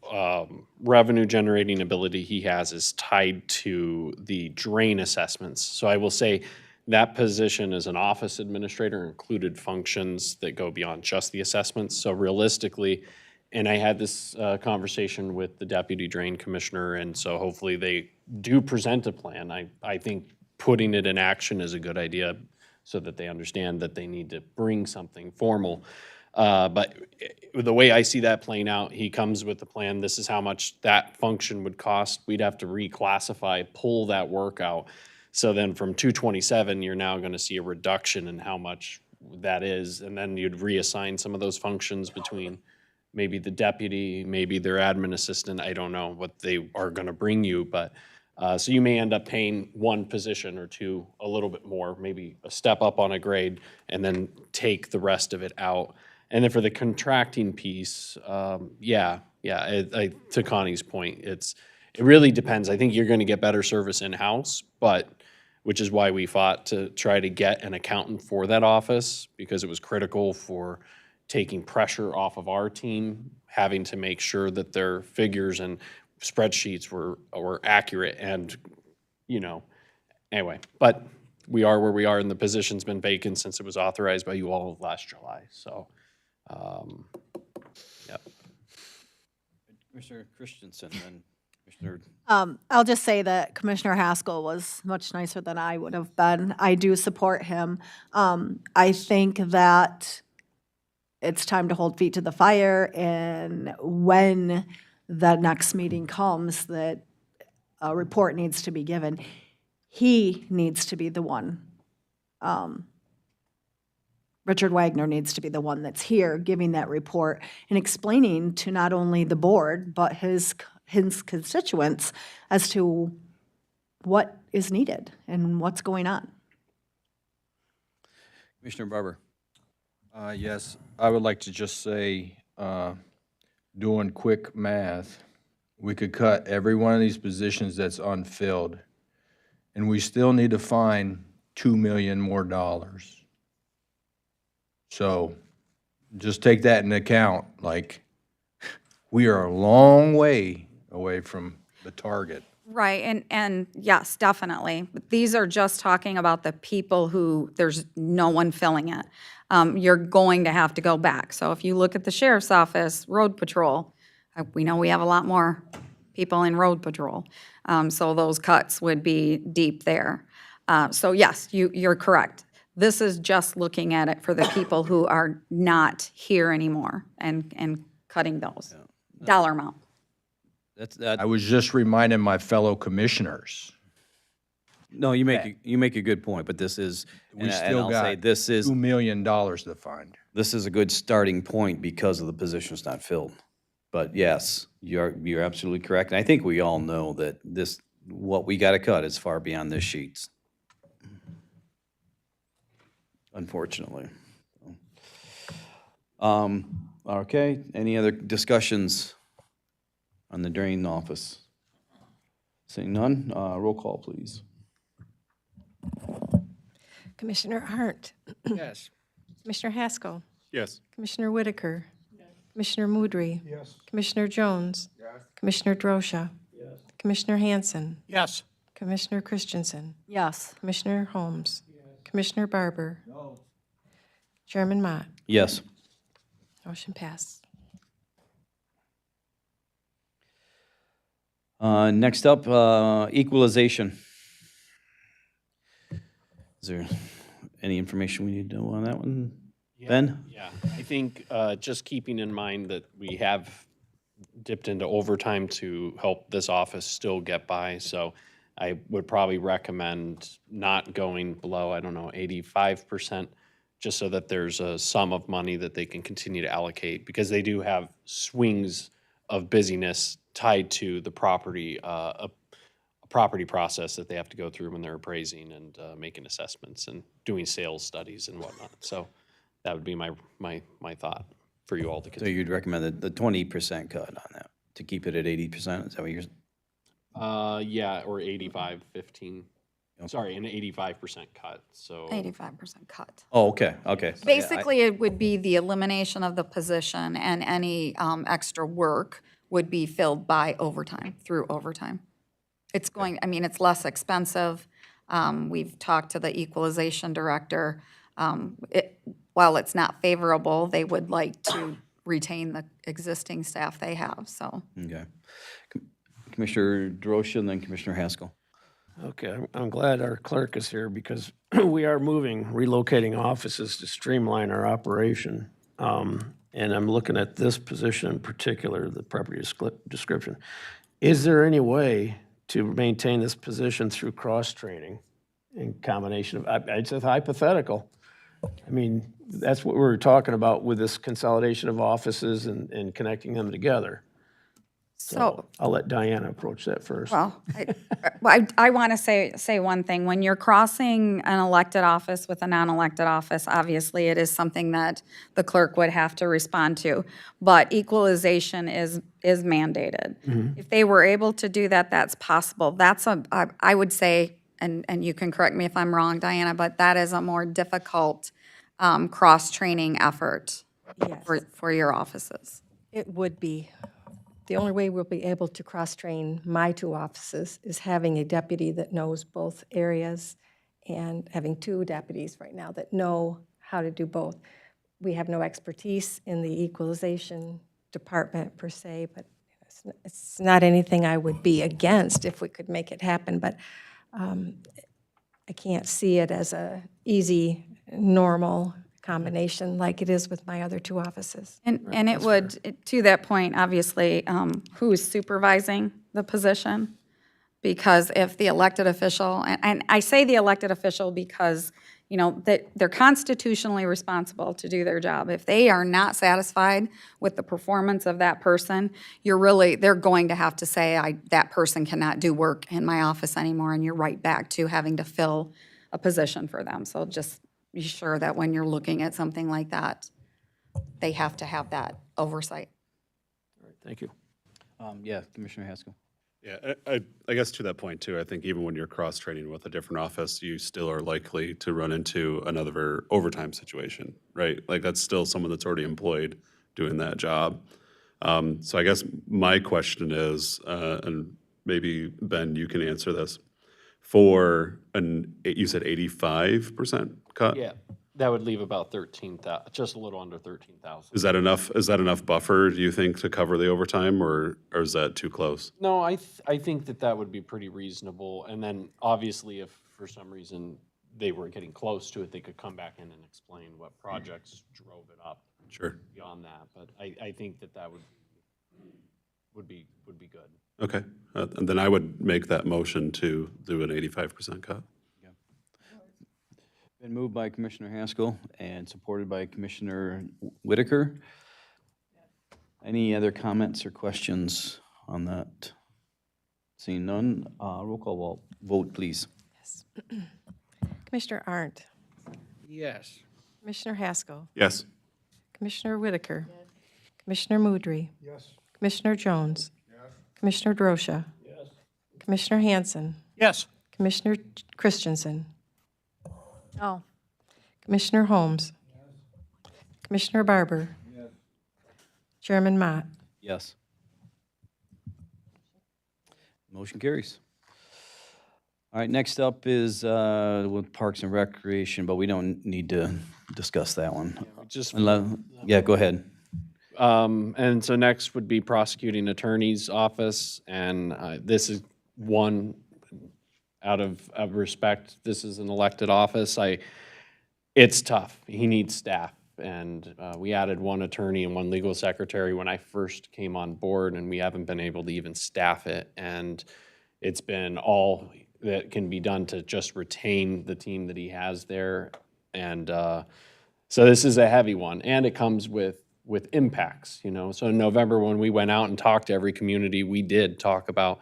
revenue generating ability he has is tied to the drain assessments. So I will say that position as an office administrator included functions that go beyond just the assessments. So realistically, and I had this conversation with the Deputy Drain Commissioner, and so hopefully they do present a plan. I think putting it in action is a good idea so that they understand that they need to bring something formal. But the way I see that playing out, he comes with the plan, this is how much that function would cost. We'd have to reclassify, pull that work out. So then from 227, you're now going to see a reduction in how much that is. And then you'd reassign some of those functions between maybe the deputy, maybe their admin assistant, I don't know what they are gonna bring you, but, so you may end up paying one position or two a little bit more, maybe a step up on a grade, and then take the rest of it out. And then for the contracting piece, to Connie's point, it really depends. I think you're gonna get better service in-house, but, which is why we fought to try to get an accountant for that office, because it was critical for taking pressure off of our team, having to make sure that their figures and spreadsheets were accurate and, anyway. But we are where we are, and the position's been vacant since it was authorized by you all last July, so, yep. Commissioner Christensen, then Commissioner. I'll just say that Commissioner Haskell was much nicer than I would have been. I do support him. I think that it's time to hold feet to the fire, and when the next meeting comes, that a report needs to be given. He needs to be the one. Richard Wagner needs to be the one that's here giving that report and explaining to not only the board, but his constituents as to what is needed and what's going on. Commissioner Barber. Yes, I would like to just say, doing quick math, we could cut every one of these positions that's unfilled, and we still need to find $2 million more. So just take that into account, like, we are a long way away from the target. Right, and yes, definitely. But these are just talking about the people who, there's no one filling it. You're going to have to go back. So if you look at the sheriff's office, road patrol, we know we have a lot more people in road patrol. So those cuts would be deep there. So yes, you're correct. This is just looking at it for the people who are not here anymore and cutting those. Dollar amount. I was just reminding my fellow commissioners. No, you make a good point, but this is, We and still I'll say got this is, $2 million to find. this is a good starting point because of the position's not filled. But yes, you're absolutely correct. And I think we all know that what we got to cut is far beyond this sheets. Unfortunately. Okay, any other discussions on the drain office? Seeing none, roll call, please. Commissioner Arndt. Yes. Commissioner Haskell. Yes. Commissioner Whitaker. Commissioner Moudry. Yes. Commissioner Jones. Commissioner Drosha. Commissioner Hanson. Yes. Commissioner Christensen. Yes. Commissioner Holmes. Commissioner Barber. Chairman Mott. Yes. Motion passed. Next up, equalization. Is there any information we need to know on that one? Ben? Yeah, I think just keeping in mind that we have dipped into overtime to help this office still get by, so I would probably recommend not going below, 85%, just so that there's a sum of money that they can continue to allocate, because they do have swings of busyness tied to the property, a property process that they have to go through when they're appraising and making assessments and doing sales studies and whatnot. So that would be my thought for you all to So consider. you'd recommend the 20% cut on that, to keep it at 80%? Is that what you're? Yeah, or 85-15. Sorry, an 85% cut, so. 85% cut. Oh, okay, okay. Basically, it would be the elimination of the position, and any extra work would be filled by overtime, through overtime. It's going, I mean, it's less expensive. We've talked to the equalization director. While it's not favorable, they would like to retain the existing staff they have, so. Okay. Commissioner Drosha and then Commissioner Haskell. Okay, I'm glad our clerk is here because we are relocating offices to streamline our operation. And I'm looking at this position in particular, the property description. Is there any way to maintain this position through cross-training in combination of, it's a hypothetical, I mean, that's what we were talking about with this consolidation of offices and connecting them together. So I'll let Diana approach that first. Well, I want to say one thing. When you're crossing an elected office with a non-elected office, obviously it is something that the clerk would have to respond to. But equalization is mandated. If they were able to do that, that's possible. I would say, and you can correct me if I'm wrong, Diana, but that is a more difficult cross-training effort Yes. for your offices. It would be. The only way we'll be able to cross-train my two offices is having a deputy that knows both areas and having two deputies right now that know how to do both. We have no expertise in the equalization department per se, but it's not anything I would be against if we could make it happen, but I can't see it as a easy, normal combination like it is with my other two offices. And it would, to that point, obviously, who's supervising the position? Because if the elected official, and I say the elected official because, you know, that they're constitutionally responsible to do their job. If they are not satisfied with the performance of that person, they're going to have to say, that person cannot do work in my office anymore, and you're right back to having to fill a position for them. So just be sure that when you're looking at something like that, they have to have that oversight. Thank you. Yeah, Commissioner Haskell. Yeah, I guess to that point too, I think even when you're cross-training with a different office, you still are likely to run into another overtime situation, right? Like that's still someone that's already employed doing that job. So I guess my question is, and maybe Ben, you can answer this, for you said 85% cut? Yeah, that would leave about 13,000, just a little under 13,000. Is that enough buffer, do you think, to cover the overtime, or is that too close? No, I think that would be pretty reasonable. And then obviously if for some reason they were getting close to it, they could come back in and explain what projects drove it up. Sure. Beyond that, but I think that would be good. Okay, and then I would make that motion to do an 85% cut. Been moved by Commissioner Haskell and supported by Commissioner Whitaker. Any other comments or questions on that? Seeing none, roll call vote, please. Yes. Commissioner Arndt, Yes. Commissioner Haskell, Yes. Commissioner Whitaker, Commissioner Mudry, Yes. Commissioner Jones, Commissioner Drosha, Commissioner Hanson, Yes. Commissioner Christensen, No. Commissioner Holmes, Commissioner Barber, Chairman Mott. Yes. Motion carries. All right, next up is with Parks and Recreation, but we don't need to discuss that one. Just Yeah, go ahead. And so next would be Prosecuting Attorney's Office, and this is one out of respect. This is an elected office. It's tough. He needs staff, and we added one attorney and one legal secretary when I first came on board, and we haven't been able to even staff it. And it's been all that can be done to just retain the team that he has there. And so this is a heavy one, and it comes with impacts, you know. So in November, when we went out and talked to every community, we did talk about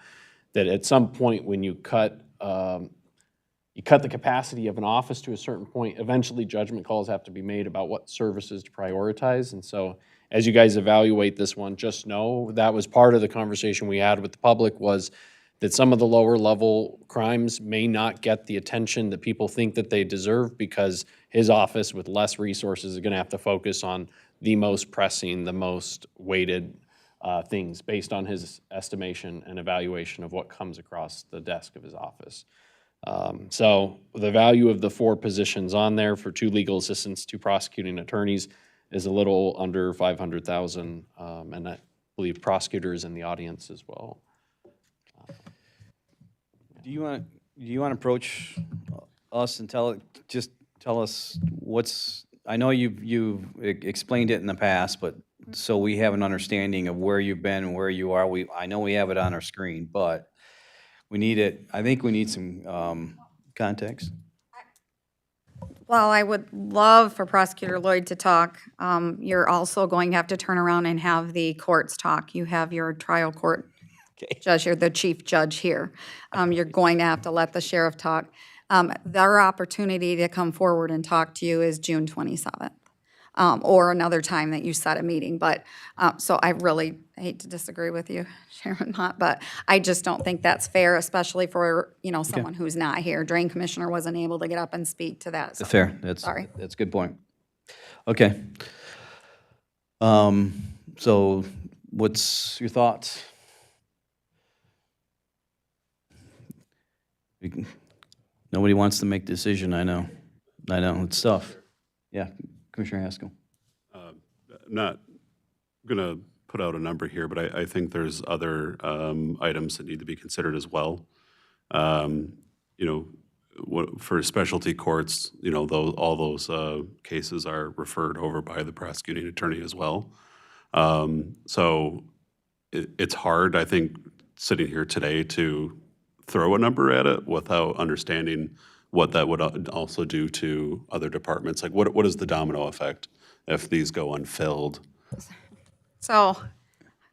that at some point when you cut the capacity of an office to a certain point, eventually judgment calls have to be made about what services to prioritize. And so as you guys evaluate this one, just know that was part of the conversation we had with the public, was that some of the lower level crimes may not get the attention that people think that they deserve, because his office with less resources is going to have to focus on the most pressing, the most weighted things based on his estimation and evaluation of what comes across the desk of his office. So the value of the 4 positions on there for 2 legal assistants, 2 prosecuting attorneys is a little under $500,000, and I believe prosecutors in the audience as well. Do you want to approach us and tell us what's, I know you've explained it in the past, but so we have an understanding of where you've been and where you are. I know we have it on our screen, but we need it, I think we need some context. Well, I would love for Prosecutor Lloyd to talk. You're also going to have to turn around and have the courts talk. You have your trial court judge, you're the chief judge here. You're going to have to let the sheriff talk. Their opportunity to come forward and talk to you is June 27th, or another time that you set a meeting. But, so I really hate to disagree with you, Chairman Mott, but I just don't think that's fair, especially for, someone who's not here. Drain Commissioner wasn't able to get up and speak to that. So, Fair, that's sorry. a good point. Okay. So what's your thoughts? Nobody wants to make a decision, I know. It's tough. Yeah, Commissioner Haskell. I'm not going to put out a number here, but I think there's other items that need to be considered as well. For specialty courts, all those cases are referred over by the prosecuting attorney as well. So it's hard, I think, sitting here today to throw a number at it without understanding what that would also do to other departments. Like, what is the domino effect if these go unfilled? So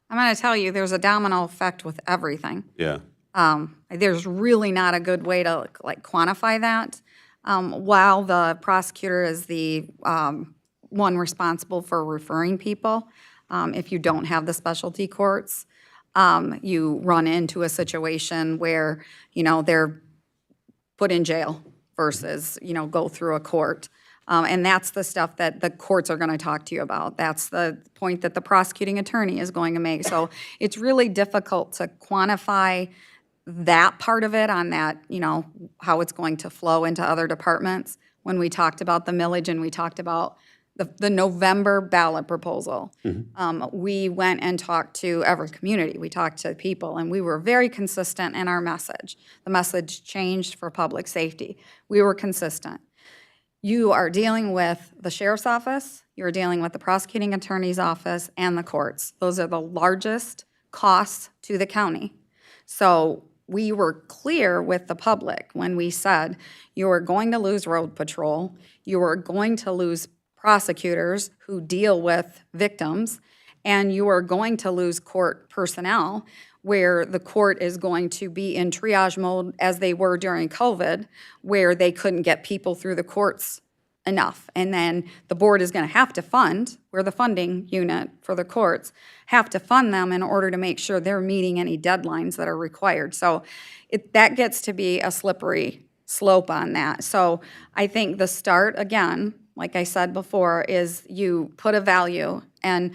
I'm going to tell you, there's a domino effect with everything. Yeah. There's really not a good way to quantify that. While the prosecutor is the one responsible for referring people, if you don't have the specialty courts, you run into a situation where, they're put in jail versus, go through a court. And that's the stuff that the courts are going to talk to you about. That's the point that the prosecuting attorney is going to make. So it's really difficult to quantify that part of it on that, how it's going to flow into other departments. When we talked about the millage and we talked about the November ballot proposal, we went and talked to every community. We talked to people, and we were very consistent in our message. The message changed for public safety. We were consistent. You are dealing with the sheriff's office, you're dealing with the prosecuting attorney's office, and the courts. Those are the largest costs to the county. So we were clear with the public when we said, you are going to lose road patrol, you are going to lose prosecutors who deal with victims, and you are going to lose court personnel, where the court is going to be in triage mode as they were during COVID, where they couldn't get people through the courts enough. And then the board is going to have to fund, we're the funding unit for the courts, have to fund them in order to make sure they're meeting any deadlines that are required. So that gets to be a slippery slope on that. So I think the start, again, like I said before, is you put a value. And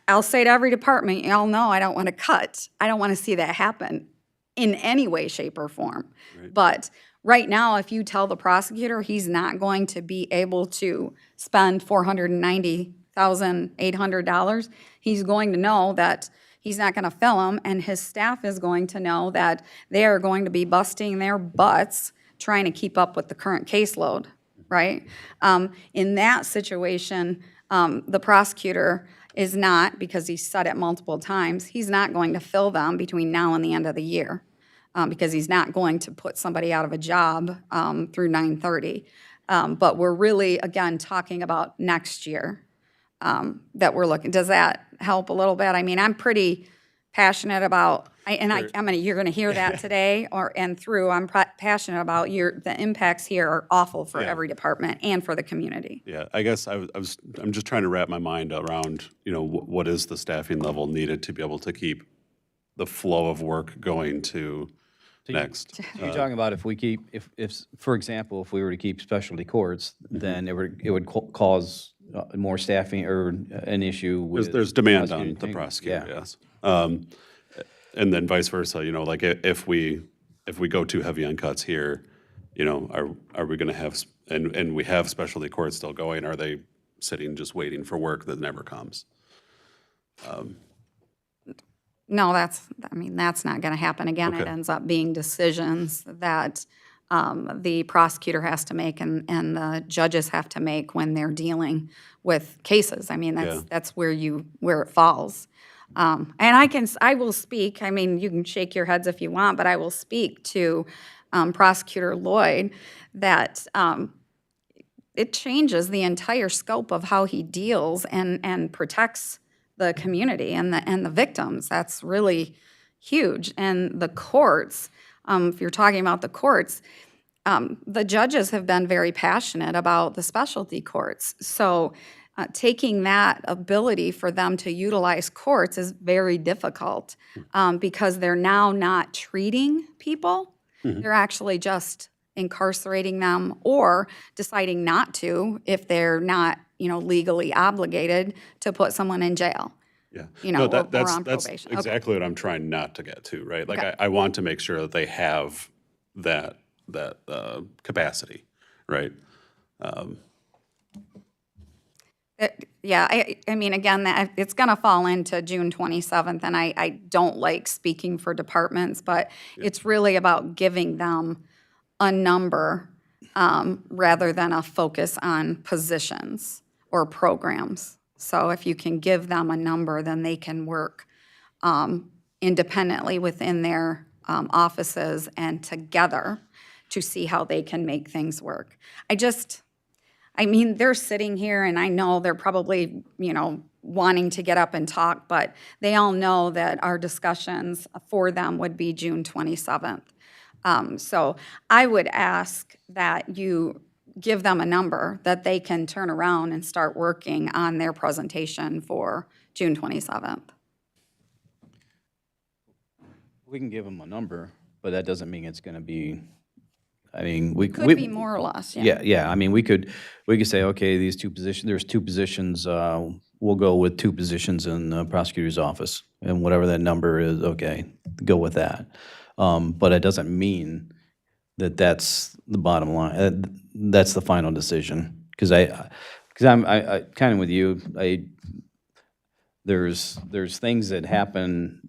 I'll say to every department, y'all know I don't want to cut. I don't want to see that happen in any way, shape, or form. Right. But right now, if you tell the prosecutor he's not going to be able to spend $490,800, he's going to know that he's not going to fill them, and his staff is going to know that they are going to be busting their butts trying to keep up with the current caseload. Right? In that situation, the prosecutor is not, because he's said it multiple times, he's not going to fill them between now and the end of the year, because he's not going to put somebody out of a job through 9/30. But we're really, again, talking about next year that we're looking. Does that help a little bit? I mean, I'm pretty passionate about, you're going to hear that today I'm passionate about the impacts here are awful for every department and for the community. Yeah, I guess I'm just trying to wrap my mind around, what is the staffing level needed to be able to keep the flow of work going to next. You're talking about if we keep, if for example, if we were to keep specialty courts, then it would cause more staffing or an issue with. There's demand on the prosecutor, yes. And then vice versa, like if we go too heavy on cuts here, are we going to have, and we have specialty courts still going, are they sitting just waiting for work that never comes? No, that's not going to happen again. Okay. It ends up being decisions that the prosecutor has to make and the judges have to make when they're dealing with cases. I mean, that's where it falls. And I will speak, you can shake your heads if you want, but I will speak to Prosecutor Lloyd that it changes the entire scope of how he deals and protects the community and the victims. That's really huge. And the courts, if you're talking about the courts, the judges have been very passionate about the specialty courts. So taking that ability for them to utilize courts is very difficult because they're now not treating people. They're actually just incarcerating them or deciding not to if they're not, legally obligated to put someone in jail. Yeah. Or That's on probation. Okay. exactly what I'm trying not to get to, right? Like, Okay. I want to make sure that they have that capacity, right? Yeah, I mean, again, it's going to fall into June 27th, and I don't like speaking for departments, but it's really about giving them a number rather than a focus on positions or programs. So if you can give them a number, then they can work independently within their offices and together to see how they can make things work. I mean, they're sitting here, and I know they're probably, wanting to get up and talk, but they all know that our discussions for them would be June 27th. So I would ask that you give them a number that they can turn around and start working on their presentation for June 27th. We can give them a number, but that doesn't mean it's going to be, I mean, we Could be more or less, yeah. Yeah, I mean, we could say, okay, there's two positions, we'll go with 2 positions in the prosecutor's office, and whatever that number is, okay, go with that. But it doesn't mean that that's the bottom line, that's the final decision, because I'm kind of with you, there's things that happen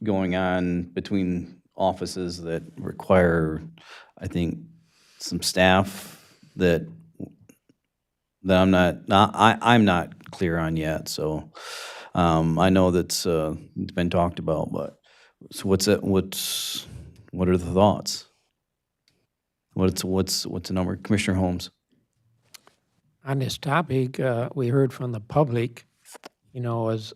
going on between offices that require, I think, some staff that I'm not clear on yet. So I know that's it's been talked about, but so what are the thoughts? What's the number, Commissioner Holmes? On this topic, we heard from the public, was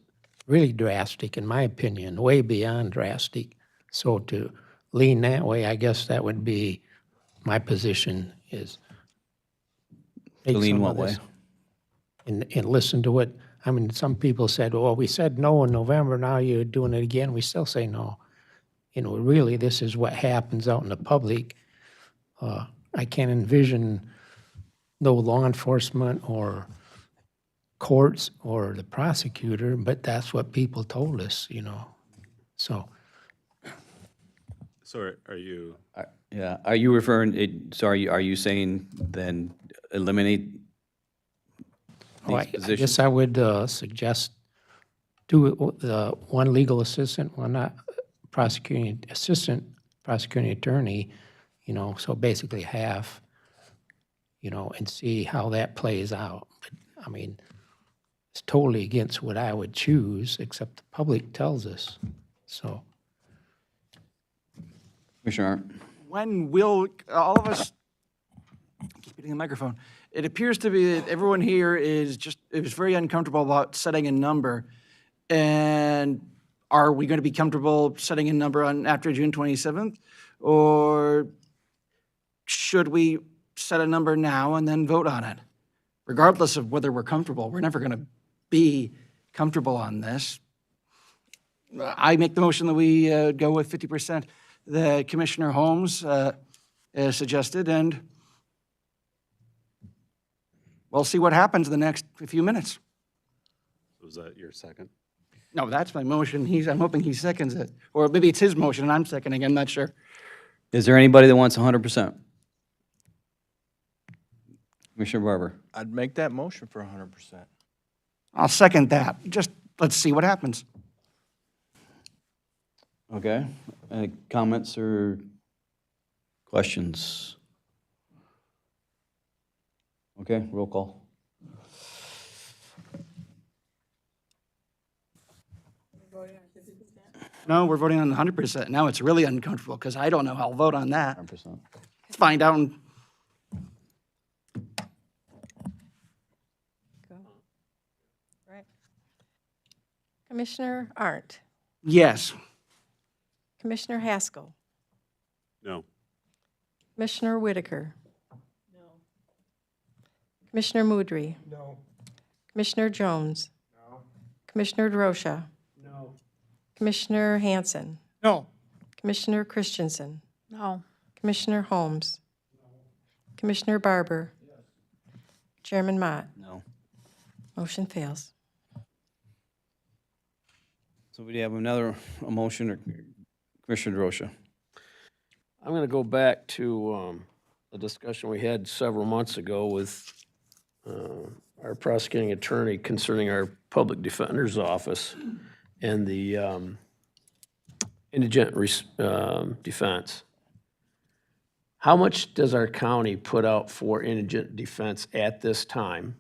really drastic, in my opinion, way beyond drastic. So to lean that way, I guess that would be my position is. To lean what way? And listen to what, I mean, some people said, well, we said no in November, now you're doing it again, we still say no. Really, this is what happens out in the public. I can't envision no law enforcement or courts or the prosecutor, but that's what people told us, so. So are you, Yeah, are you referring, are you saying then eliminate I these positions? guess I would suggest one legal assistant, one assistant prosecuting attorney, so basically half, and see how that plays out. But, I mean, it's totally against what I would choose, except the public tells us, so. Commissioner Arndt? When will, all of us, keep hitting the microphone, it appears to be that everyone here is very uncomfortable about setting a number. And are we going to be comfortable setting a number on after June 27th? Or should we set a number now and then vote on it? Regardless of whether we're comfortable, we're never going to be comfortable on this. I make the motion that we go with 50%. The Commissioner Holmes suggested, and we'll see what happens in the next few minutes. was that your second? No, that's my motion. I'm hoping he seconds it. Or maybe it's his motion and I'm seconding, I'm not sure. Is there anybody that wants 100%? Commissioner Barber? I'd make that motion for 100%. I'll second that. Just, let's see what happens. Okay, any comments or questions? Okay, roll call. No, we're voting on 100%. Now it's really uncomfortable because I don't know how I'll vote on that. 100%. Let's find out. Right. Commissioner Arndt, Yes. Commissioner Haskell, No. Commissioner Whitaker. No. Commissioner Mudry. No. Commissioner Jones. No. Commissioner DeRosa. No. Commissioner Hanson. No. Commissioner Christensen. No. Commissioner Holmes. Commissioner Barber. Chairman Mott. No. Motion fails. So we have a motion, or Commissioner DeRosa? I'm going to go back to a discussion we had several months ago with our prosecuting attorney concerning our public defender's office and the indigent defense. How much does our county put out for indigent defense at this time?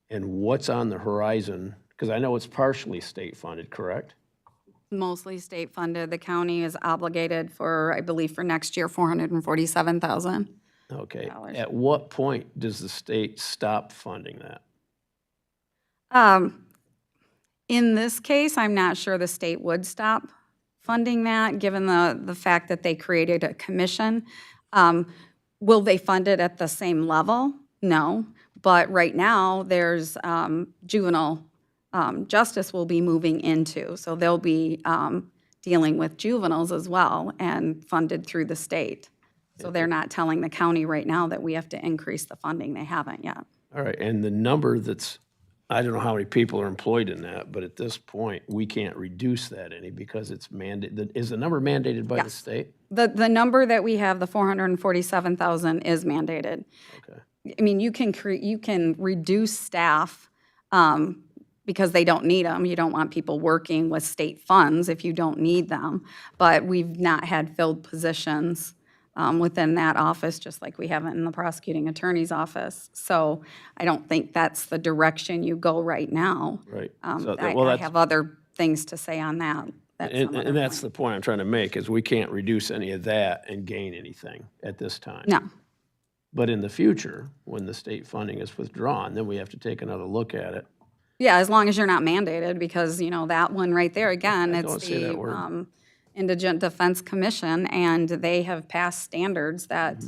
And what's on the horizon? Because I know it's partially state-funded, correct? Mostly state funded. The county is obligated for, I believe, for next year, $447,000. Okay. At what point does the state stop funding that? In this case, I'm not sure the state would stop funding that, given the fact that they created a commission. Will they fund it at the same level? No. But right now, there's juvenile justice will be moving into. So they'll be dealing with juveniles as well and funded through the state. So they're not telling the county right now that we have to increase the funding. They haven't yet. All right, and the number that's, I don't know how many people are employed in that, but at this point, we can't reduce that any because it's mandated. Is the number mandated by the state? The number that we have, the 447,000, is mandated. Okay. I mean, you can reduce staff because they don't need them. You don't want people working with state funds if you don't need them. But we've not had filled positions within that office, just like we haven't in the prosecuting attorney's office. So I don't think that's the direction you go right now. Right. I have other things to say on that. And that's the point I'm trying to make, is we can't reduce any of that and gain anything at this time. No. But in the future, when the state funding is withdrawn, then we have to take another look at it. Yeah, as long as you're not mandated, because, that one right there, again, I it's don't say that word. the Indigent Defense Commission, and they have passed standards that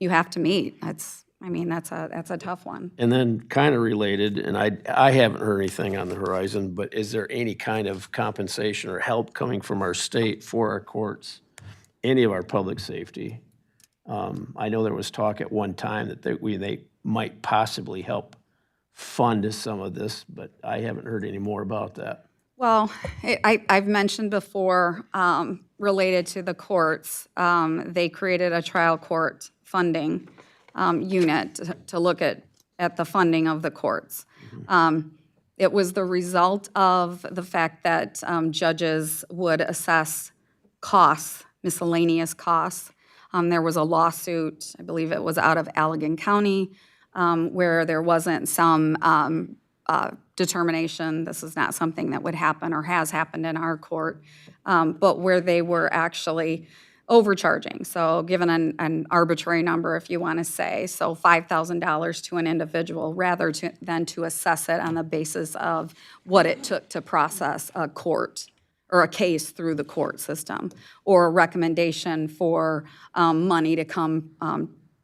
you have to meet. That's a tough one. And then kind of related, and I haven't heard anything on the horizon, but is there any kind of compensation or help coming from our state for our courts, any of our public safety? I know there was talk at one time that they might possibly help fund some of this, but I haven't heard any more about that. Well, I've mentioned before, related to the courts, they created a trial court funding unit to look at the funding of the courts. It was the result of the fact that judges would assess costs, miscellaneous costs. There was a lawsuit, I believe it was out of Allegan County, where there wasn't some determination, this is not something that would happen or has happened in our court, but where they were actually overcharging. So given an arbitrary number, if you want to say, so $5,000 to an individual rather than to assess it on the basis of what it took to process a court or a case through the court system, or a recommendation for money to come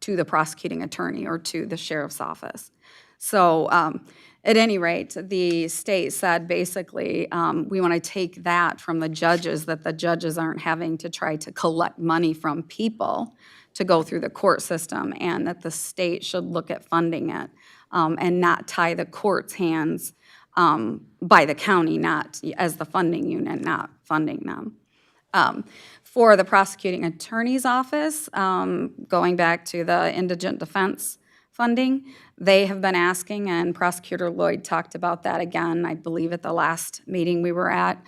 to the prosecuting attorney or to the sheriff's office. So at any rate, the state said basically, we want to take that from the judges, that the judges aren't having to try to collect money from people to go through the court system, and that the state should look at funding it and not tie the court's hands by the county, not as the funding unit, not funding them. For the prosecuting attorney's office, going back to the indigent defense funding, they have been asking, and Prosecutor Lloyd talked about that again, I believe at the last meeting we were at.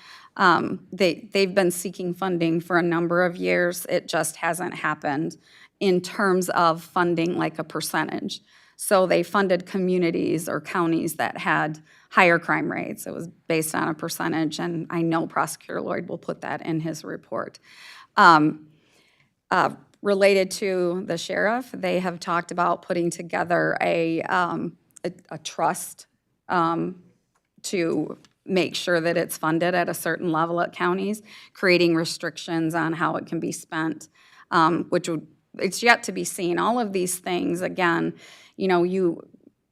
They've been seeking funding for a number of years. It just hasn't happened in terms of funding like a percentage. So they funded communities or counties that had higher crime rates. It was based on a percentage, and I know Prosecutor Lloyd will put that in his report. Related to the sheriff, they have talked about putting together a trust to make sure that it's funded at a certain level at counties, creating restrictions on how it can be spent, which would, it's yet to be seen. All of these things, again, you know, you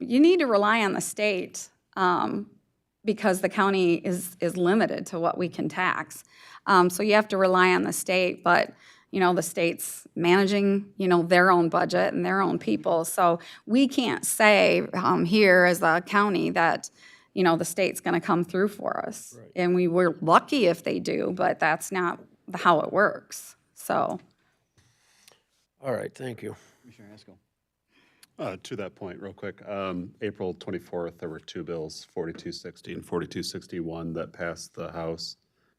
need to rely on the state because the county is limited to what we can tax. So you have to rely on the state, but you know, the state's managing, you know, their own budget and their own people. So we can't say here as a county that, you know, the state's going to come through for us. Right. And we're lucky if they do, but that's not how it works. So. All right, thank you. Commissioner Haskell. To that point, real quick, April 24th, there were two bills, 4260 and 4261, that passed the House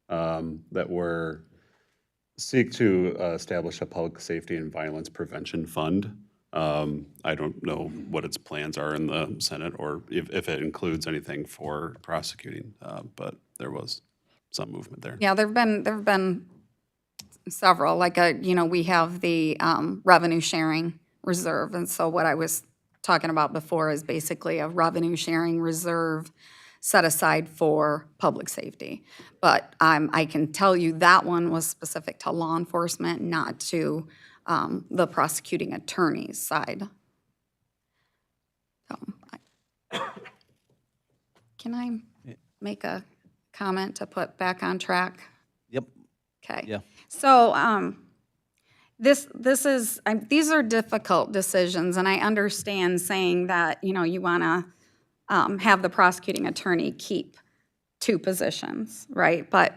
that were seek to establish a public safety and violence prevention fund. I don't know what its plans are in the Senate or if it includes anything for prosecuting, but there was some movement there. Yeah, there've been several. Like you know, we have the revenue sharing reserve, and so what I was talking about before is basically a revenue sharing reserve set aside for public safety. But I can tell you that one was specific to law enforcement, not to the prosecuting attorney's side. So, can I make a comment to put back on track? Yep. Okay. Yeah. So these are difficult decisions, and I understand saying that, you know, you want to have the prosecuting attorney keep 2 positions, right? But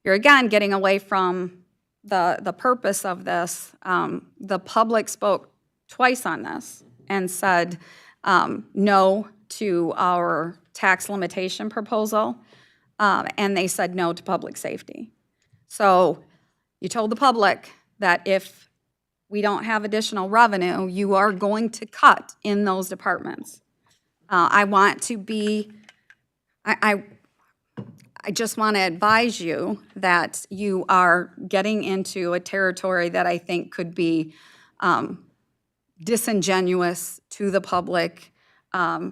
you're again getting away from the purpose of this. The public spoke twice on this and said no to our tax limitation proposal, and they said no to public safety. So you told the public that if we don't have additional revenue, you are going to cut in those departments. I want to be, I just want to advise you that you are getting into a territory that I think could be disingenuous to the public, to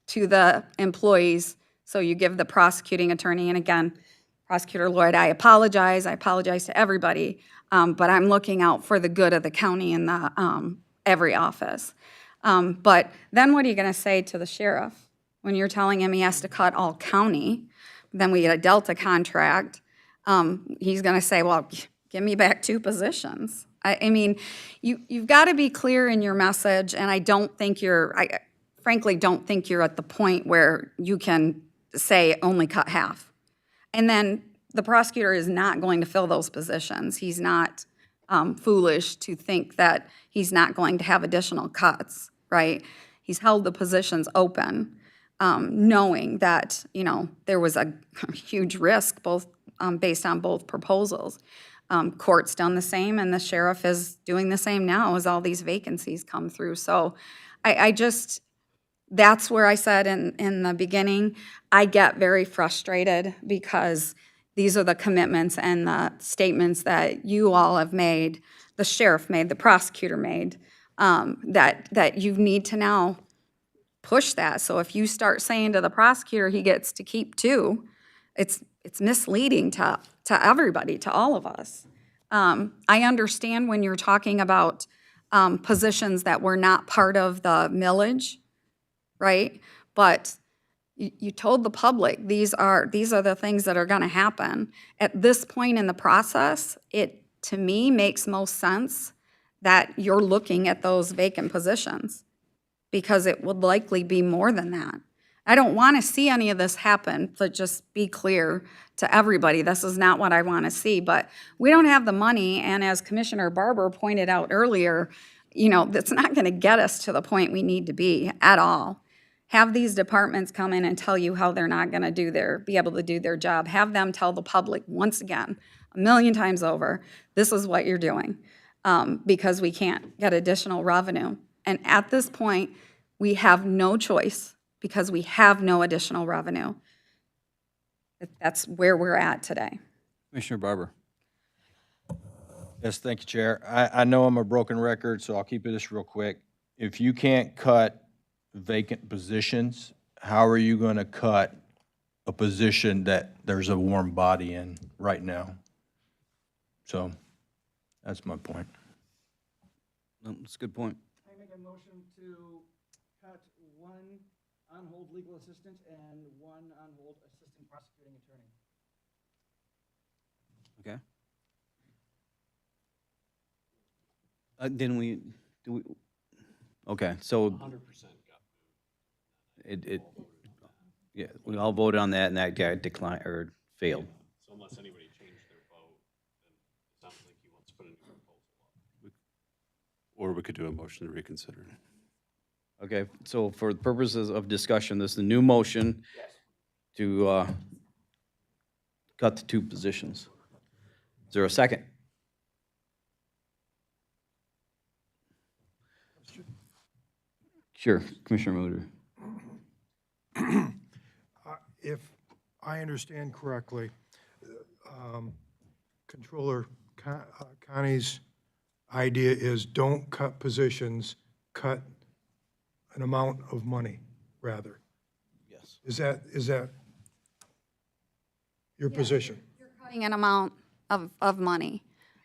the employees. So you give the prosecuting attorney, and again, Prosecutor Lloyd, I apologize to everybody, but I'm looking out for the good of the county and the every office. But then what are you going to say to the sheriff when you're telling him he has to cut all county? Then we get a Delta contract. He's going to say, well, give me back 2 positions. I mean, you've got to be clear in your message, and I frankly don't think you're at the point where you can say only cut half. And then the prosecutor is not going to fill those positions. He's not foolish to think that he's not going to have additional cuts, right? He's held the positions open, knowing that, you know, there was a huge risk both based on both proposals. Court's done the same, and the sheriff is doing the same now as all these vacancies come through. So I just, that's where I said in the beginning, I get very frustrated because these are the commitments and the statements that you all have made, the sheriff made, the prosecutor made, that you need to now push that. So if you start saying to the prosecutor he gets to keep 2, it's misleading to everybody, to all of us. I understand when you're talking about positions that were not part of the millage, right? But you told the public these are the things that are going to happen. At this point in the process, it to me makes most sense that you're looking at those vacant positions because it would likely be more than that. I don't want to see any of this happen, but just be clear to everybody, this is not what I want to see. But we don't have the money, and as Commissioner Barber pointed out earlier, you know, that's not going to get us to the point we need to be at all. Have these departments come in and tell you how they're not going to be able to do their job. Have them tell the public once again, 1,000,000 times over, this is what you're doing because we can't get additional revenue. And at this point, we have no choice because we have no additional revenue. That's where we're at today. Commissioner Barber. Yes, thank you, Chair. I know I'm a broken record, so I'll keep this real quick. If you can't cut vacant positions, how are you going to cut a position that there's a warm body in right now. So that's my point. That's a good point. I make a motion to cut one on-hold legal assistant and one on-hold assistant prosecuting attorney. Okay. Didn't we, do we, okay, so. 100% got it, yeah, we all voted on that, and that guy declined, or failed. So unless anybody changed their vote, then it sounds like he wants to put a new proposal up. Or we could do a motion to reconsider. Okay, so for the purposes of discussion, this is the new motion to cut the 2 positions. Is there a second? Sure, Commissioner Muder. If I understand correctly, Controller Connie's idea is don't cut positions, cut an amount of money, rather. Yes. Is that your position? Cutting an amount of money.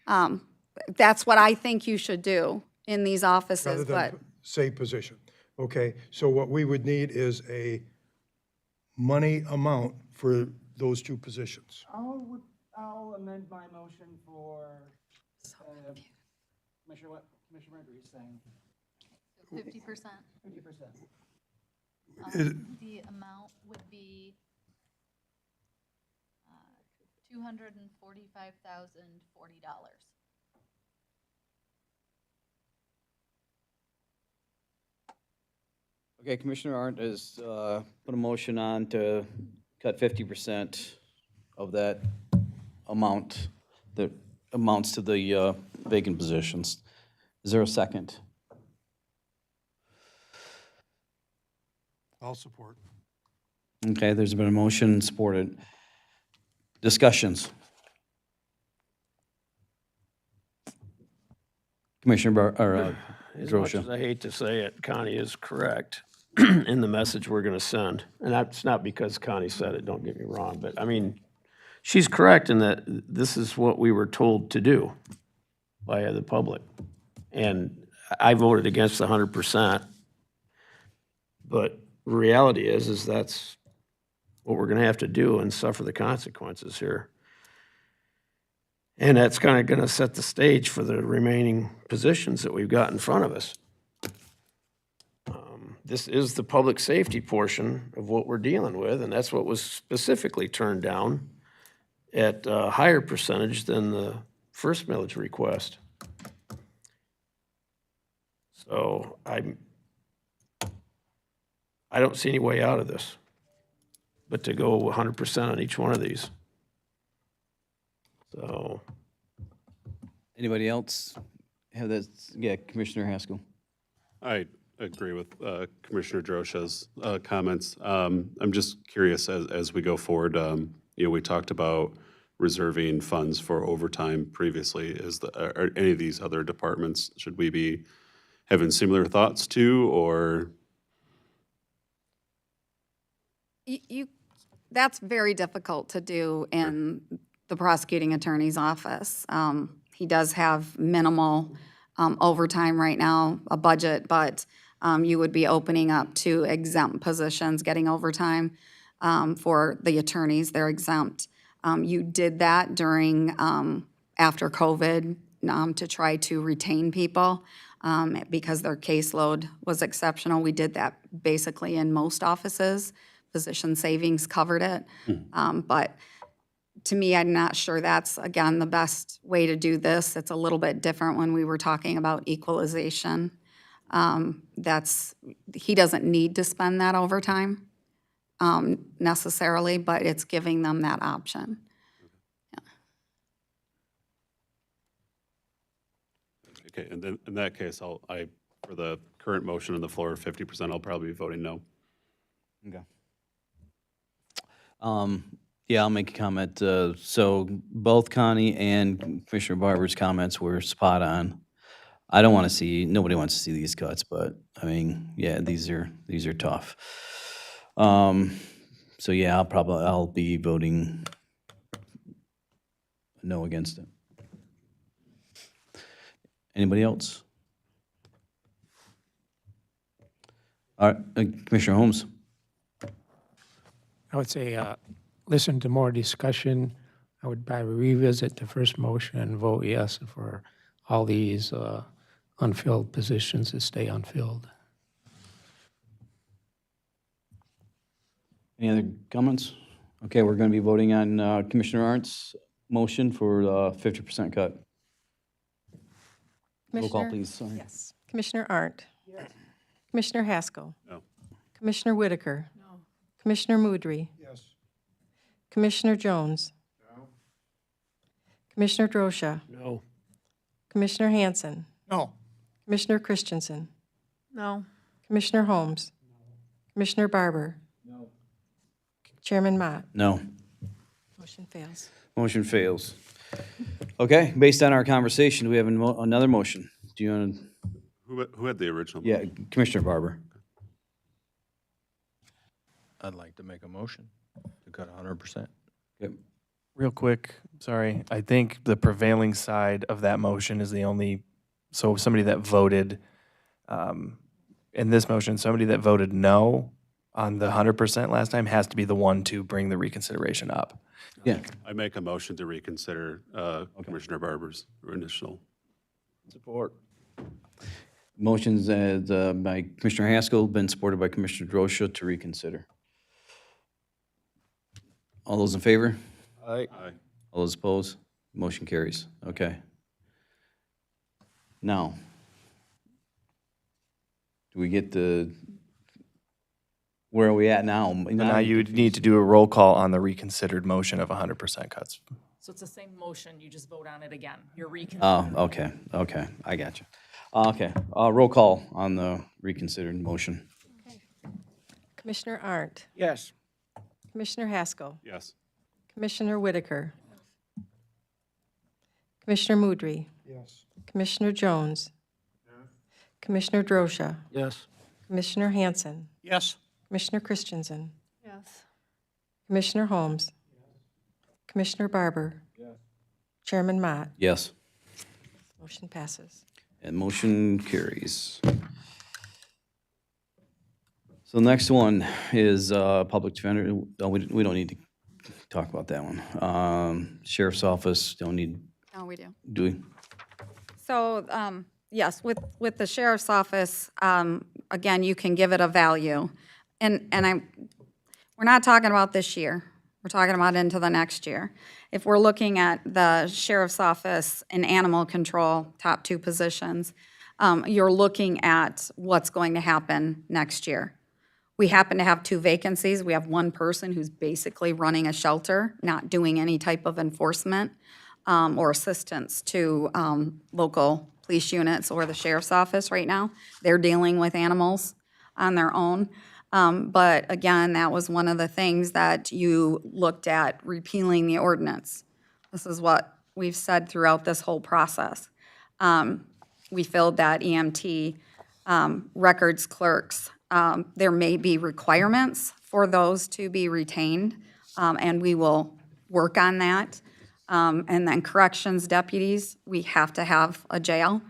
That's what I think you should do in these Rather offices, but than say position. Okay, so what we would need is a money amount for those 2 positions. I'll amend my motion for, Commissioner, what Commissioner Murphy is saying. 50%. 50%. The amount would be $245,040. Okay, Commissioner Arndt has put a motion on to cut 50% of that amount that amounts to the vacant positions. Is there a second? I'll support. Okay, there's been a motion supported. Discussions. Commissioner As much Drosha. as I hate to say it, Connie is correct in the message we're going to send. And that's not because Connie said it, don't get me wrong, but I mean, she's correct in that this is what we were told to do by the public. And I voted against 100%. But reality is that's what we're going to have to do and suffer the consequences here. And that's kind of going to set the stage for the remaining positions that we've got in front of us. This is the public safety portion of what we're dealing with, and that's what was specifically turned down at a higher percentage than the first millage request. So I don't see any way out of this, but to go 100% on each one of these. So. Anybody else have that? Yeah, Commissioner Haskell. I agree with Commissioner Drosha's comments. I'm just curious, as we go forward, we talked about reserving funds for overtime previously. Are any of these other departments, should we be having similar thoughts to, or? that's very difficult to do in the prosecuting attorney's office. He does have minimal overtime right now, a budget, but you would be opening up to exempt positions, getting overtime for the attorneys, they're exempt. You did that during, after COVID, to try to retain people because their caseload was exceptional. We did that basically in most offices. Position savings covered it. But to me, I'm not sure that's, again, the best way to do this. It's a little bit different when we were talking about equalization. He doesn't need to spend that overtime necessarily, but it's giving them that option. Okay, and then in that case, for the current motion on the floor, 50%, I'll probably be voting no. Okay. Yeah, I'll make a comment. So both Connie and Commissioner Barber's comments were spot on. I don't want to see, nobody wants to see these cuts, but I mean, yeah, these are tough. So yeah, I'll be voting no against it. Anybody else? All right, Commissioner Holmes? I would say, listen to more discussion. I would probably revisit the first motion and vote yes for all these unfilled positions to stay unfilled. Any other comments? Okay, we're going to be voting on Commissioner Arndt's motion for the 50% cut. Roll call, Commissioner- please. Sorry. Yes. Commissioner Arndt? Commissioner Haskell? No. Commissioner Whitaker? No. Commissioner Mudry? Yes. Commissioner Jones? No. Commissioner Drosha? No. Commissioner Hanson? No. Commissioner Christensen? No. Commissioner Holmes? Commissioner Barber? No. Chairman Mott? No. Motion fails. Motion fails. Okay, based on our conversation, do we have another motion? Do you want to? Who had the original? Yeah, Commissioner Barber. I'd like to make a motion to cut 100%. Yep. Real quick, sorry, I think the prevailing side of that motion is the only, so somebody that voted, in this motion, somebody that voted no on the 100% last time has to be the one to bring the reconsideration up. Yeah. I make a motion to reconsider Commissioner Barber's initial. Support. Motions by Commissioner Haskell, been supported by Commissioner Drosha to reconsider. All those in favor? Aye. Aye. All those opposed? Motion carries. Okay. Now, do we get the, where are we at now? Now you would need to do a roll call on the reconsidered motion of 100% cuts. So it's the same motion, you just vote on it again. You're reconsidering. Oh, okay, I got you. Okay, roll call on the reconsidered motion. Commissioner Arndt? Yes. Commissioner Haskell? Yes. Commissioner Whitaker? Commissioner Mudry? Yes. Commissioner Jones? Commissioner Drosha? Yes. Commissioner Hanson? Yes. Commissioner Christensen? Yes. Commissioner Holmes? Commissioner Barber? Chairman Mott? Yes, Motion passes. and motion carries. So the next one is public defender. Oh, we don't need to talk about that one. Sheriff's Office, don't need, No, we do. do we? So, yes, with the sheriff's office, again, you can give it a value. And we're not talking about this year. We're talking about into the next year. If we're looking at the sheriff's office and animal control, top two positions, you're looking at what's going to happen next year. We happen to have two vacancies. We have one person who's basically running a shelter, not doing any type of enforcement or assistance to local police units or the sheriff's office right now. They're dealing with animals on their own. But again, that was one of the things that you looked at repealing the ordinance. This is what we've said throughout this whole process. We filled that EMT, records clerks. There may be requirements for those to be retained, and we will work on that. And then corrections deputies, we have to have a jail.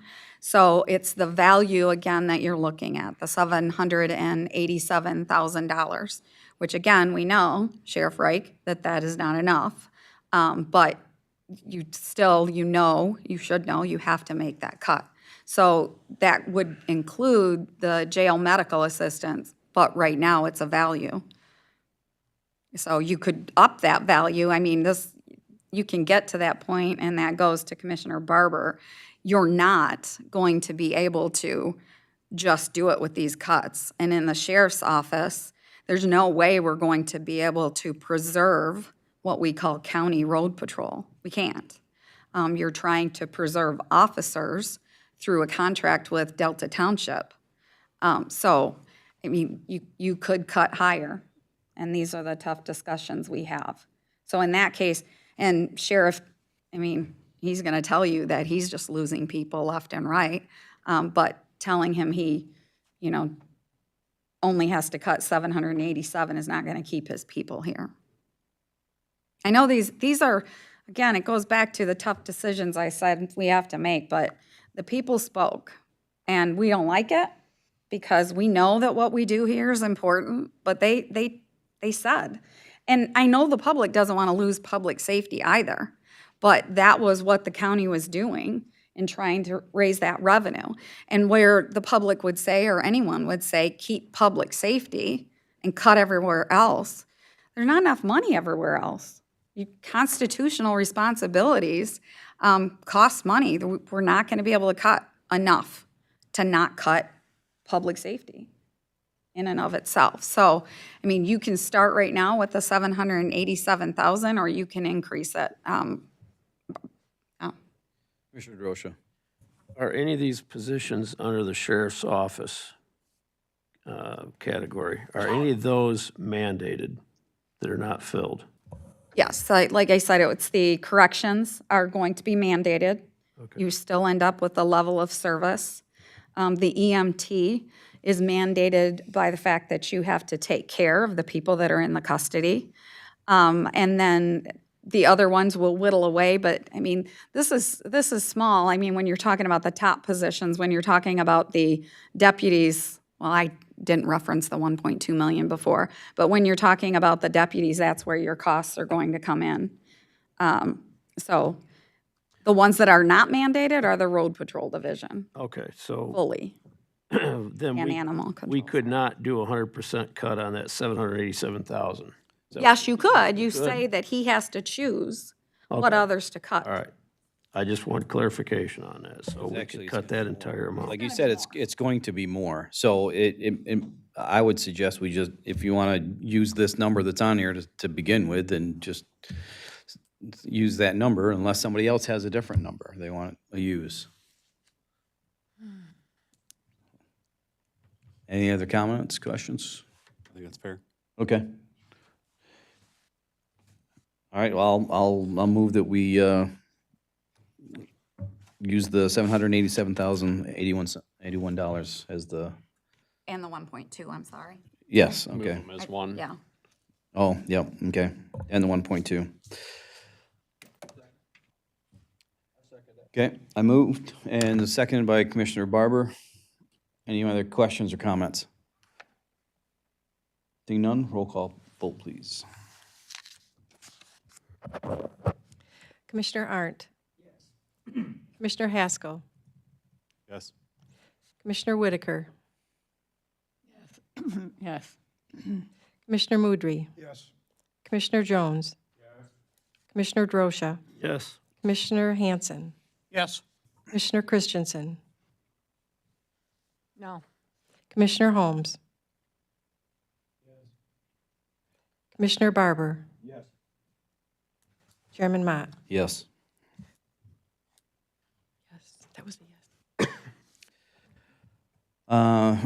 So it's the value, again, that you're looking at, the $787,000, which again, we know, Sheriff Reich, that is not enough. But you still, you should know, you have to make that cut. So that would include the jail medical assistance, but right now it's a value. So you could up that value. I mean, you can get to that point, and that goes to Commissioner Barber. You're not going to be able to just do it with these cuts. And in the sheriff's office, there's no way we're going to be able to preserve what we call county road patrol. We can't. You're trying to preserve officers through a contract with Delta Township. So, I mean, you could cut higher, and these are the tough discussions we have. So in that case, and Sheriff, I mean, he's going to tell you that he's just losing people left and right, but telling him he, only has to cut 787 is not going to keep his people here. I know these are, again, it goes back to the tough decisions I said we have to make, but the people spoke, and we don't like it because we know that what we do here is important, but they said. And I know the public doesn't want to lose public safety either, but that was what the county was doing in trying to raise that revenue. And where the public would say, or anyone would say, keep public safety and cut everywhere else, there's not enough money everywhere else. Constitutional responsibilities cost money. We're not going to be able to cut enough to not cut public safety in and of itself. So, I mean, you can start right now with the 787,000, or you can increase it. Commissioner Drosha. Are any of these positions under the sheriff's office category, are any of those mandated that are not filled? Yes, like I said, it's the corrections are going to be mandated. Okay. You still end up with the level of service. The EMT is mandated by the fact that you have to take care of the people that are in the custody. And then the other ones will whittle away, but I mean, this is small. I mean, when you're talking about the top positions, when you're talking about the deputies, well, I didn't reference the 1.2 million before, but when you're talking about the deputies, that's where your costs are going to come in. So the ones that are not mandated are the road patrol division, Okay, so fully, then and animal we control. could not do a 100% cut on that 787,000. Yes, you could. You say that he has to choose what Okay. others to cut. All right. I just want clarification on that, so we Actually, could it's cut that entire amount. Like you said, it's going to be more. So I would suggest we just, if you want to use this number that's on here to begin with, then just use that number unless somebody else has a different number they want to use. Any other comments, questions? I think that's fair. Okay. All right, well, I'll move that we use the $787,081 as the, And the 1.2, I'm sorry. yes, Move okay. them as one. Yeah. Oh, yep, okay. And the 1.2. Okay, I moved, and seconded by Commissioner Barber. Any other questions or comments? Seeing none, roll call vote, please. Commissioner Arndt? Yes. Commissioner Haskell? Yes. Commissioner Whitaker? Yes. Commissioner Mudry? Yes. Commissioner Jones? Commissioner Drosha? Yes. Commissioner Hanson? Yes. Commissioner Christensen? No. Commissioner Holmes? Commissioner Barber? Yes. Chairman Mott? Yes. Yes, that was a yes.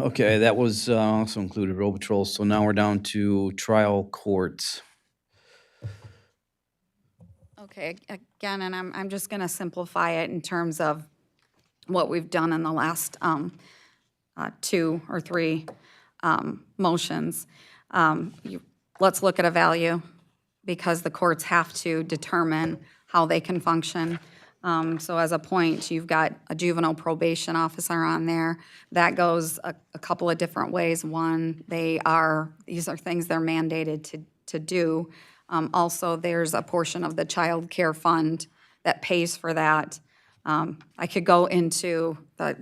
Okay, that was also included road patrol, so now we're down to trial courts. Okay, again, and I'm just going to simplify it in terms of what we've done in the last 2 or 3 motions. Let's look at a value, because the courts have to determine how they can function. So as a point, you've got a juvenile probation officer on there. That goes a couple of different ways. One, these are things they're mandated to do. Also, there's a portion of the child care fund that pays for that. I could go into the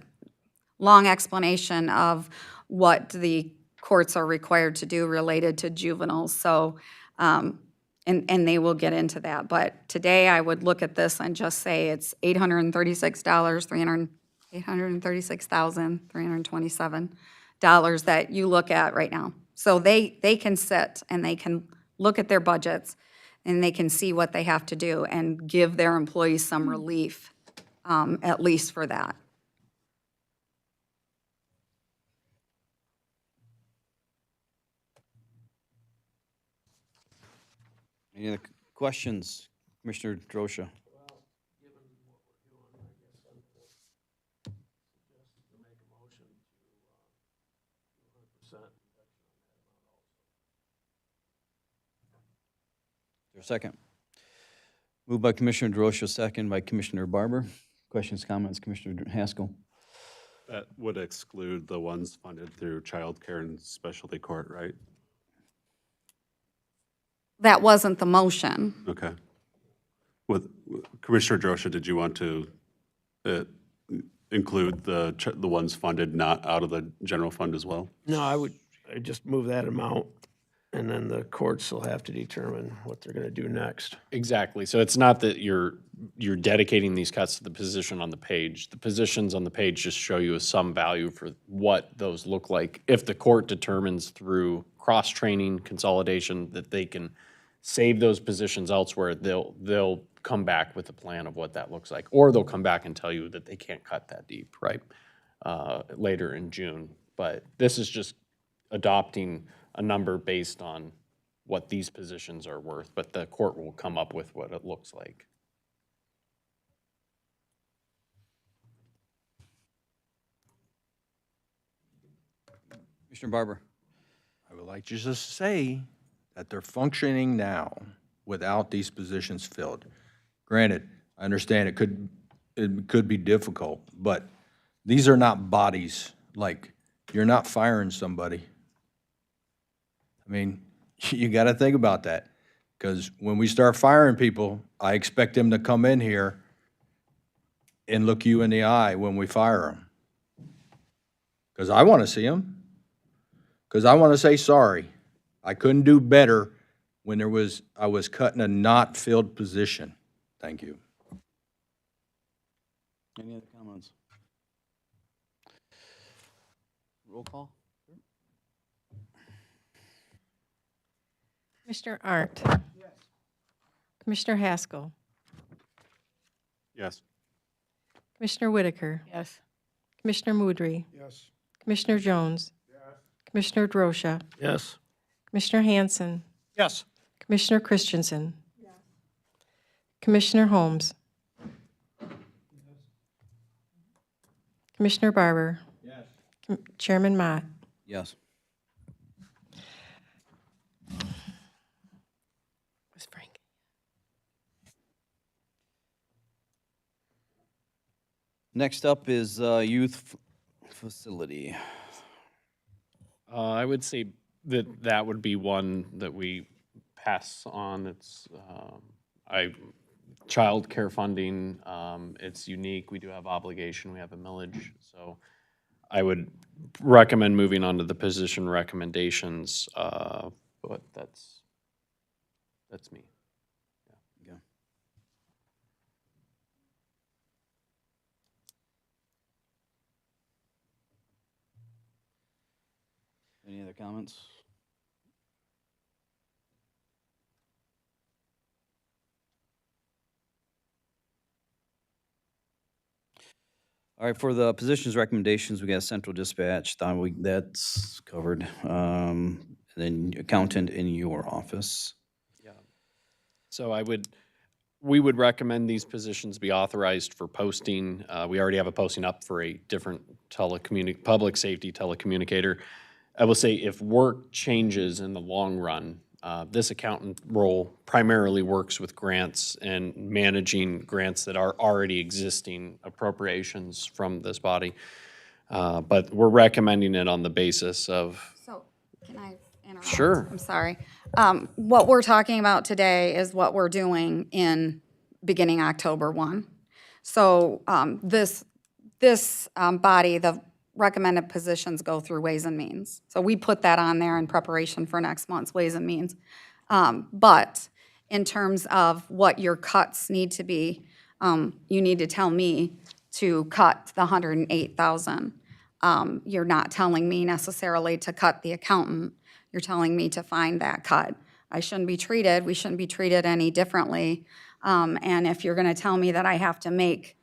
long explanation of what the courts are required to do related to juveniles. So, and they will get into that. But today, I would look at this and just say it's $836,327 that you look at right now. So they can sit and they can look at their budgets and they can see what they have to do and give their employees some relief, at least for that. Any other questions, Commissioner Drosha? there a second? Moved by Commissioner DeRosa, second by Commissioner Barber. Questions, comments, Commissioner Haskell? That would exclude the ones funded through childcare and specialty court, right? That wasn't the motion. Okay. With Commissioner Drosha, did you want to include the ones funded not out of the general fund as well? No, I'd just move that amount, and then the courts will have to determine what they're gonna do next. Exactly. So it's not that you're dedicating these cuts to the position on the page. The positions on the page just show you a sum value for what those look like. If the court determines through cross-training, consolidation, that they can save those positions elsewhere, they'll come back with a plan of what that looks like. Or they'll come back and tell you that they can't cut that deep, right, later in June. But this is just adopting a number based on what these positions are worth, but the court will come up with what it looks like. Commissioner Barber? I would like just to say that they're functioning now without these positions filled. Granted, I understand it could be difficult, but these are not bodies. Like, you're not firing somebody. I mean, you got to think about that, because when we start firing people, I expect them to come in here and look you in the eye when we fire them. Because I want to see them. Because I want to say sorry. I couldn't do better when I was cutting a not filled position. Thank you. Any other comments? Roll call? Commissioner Arndt? Yes. Commissioner Haskell? Yes. Commissioner Whitaker? Yes. Commissioner Moudry? Yes. Commissioner Jones? Commissioner Drosha? Yes. Commissioner Hanson? Yes. Commissioner Christensen? Commissioner Holmes? Commissioner Barber? Yes. Chairman Mott? Yes. Was Frank? Next up is youth facility. I would say that would be one that we pass on. It's child care funding. It's unique. We do have obligation. We have a millage. So I would recommend moving on to the position recommendations. But that's me. Yeah. Any other comments? All right, for the positions recommendations, we got central dispatch, that's covered. Then accountant in your office. Yeah. So we would recommend these positions be authorized for posting. We already have a posting up for a different public safety telecommunicator. I will say if work changes in the long run, this accountant role primarily works with grants and managing grants that are already existing appropriations from this body. But we're recommending it on the basis of. So, can I interrupt? Sure. I'm sorry. What we're talking about today is what we're doing in beginning October 1. So, this body, the recommended positions go through Ways and Means. So we put that on there in preparation for next month's Ways and Means. But in terms of what your cuts need to be, you need to tell me to cut the 108,000. You're not telling me necessarily to cut the accountant. You're telling me to find that cut. We shouldn't be treated any differently. And if you're gonna tell me that I have to make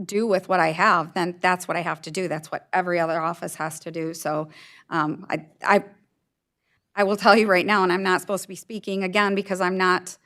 do with what I have, then that's what I have to do. That's what every other office has to do. So I will tell you right now, and I'm not supposed to be speaking again because I'm not,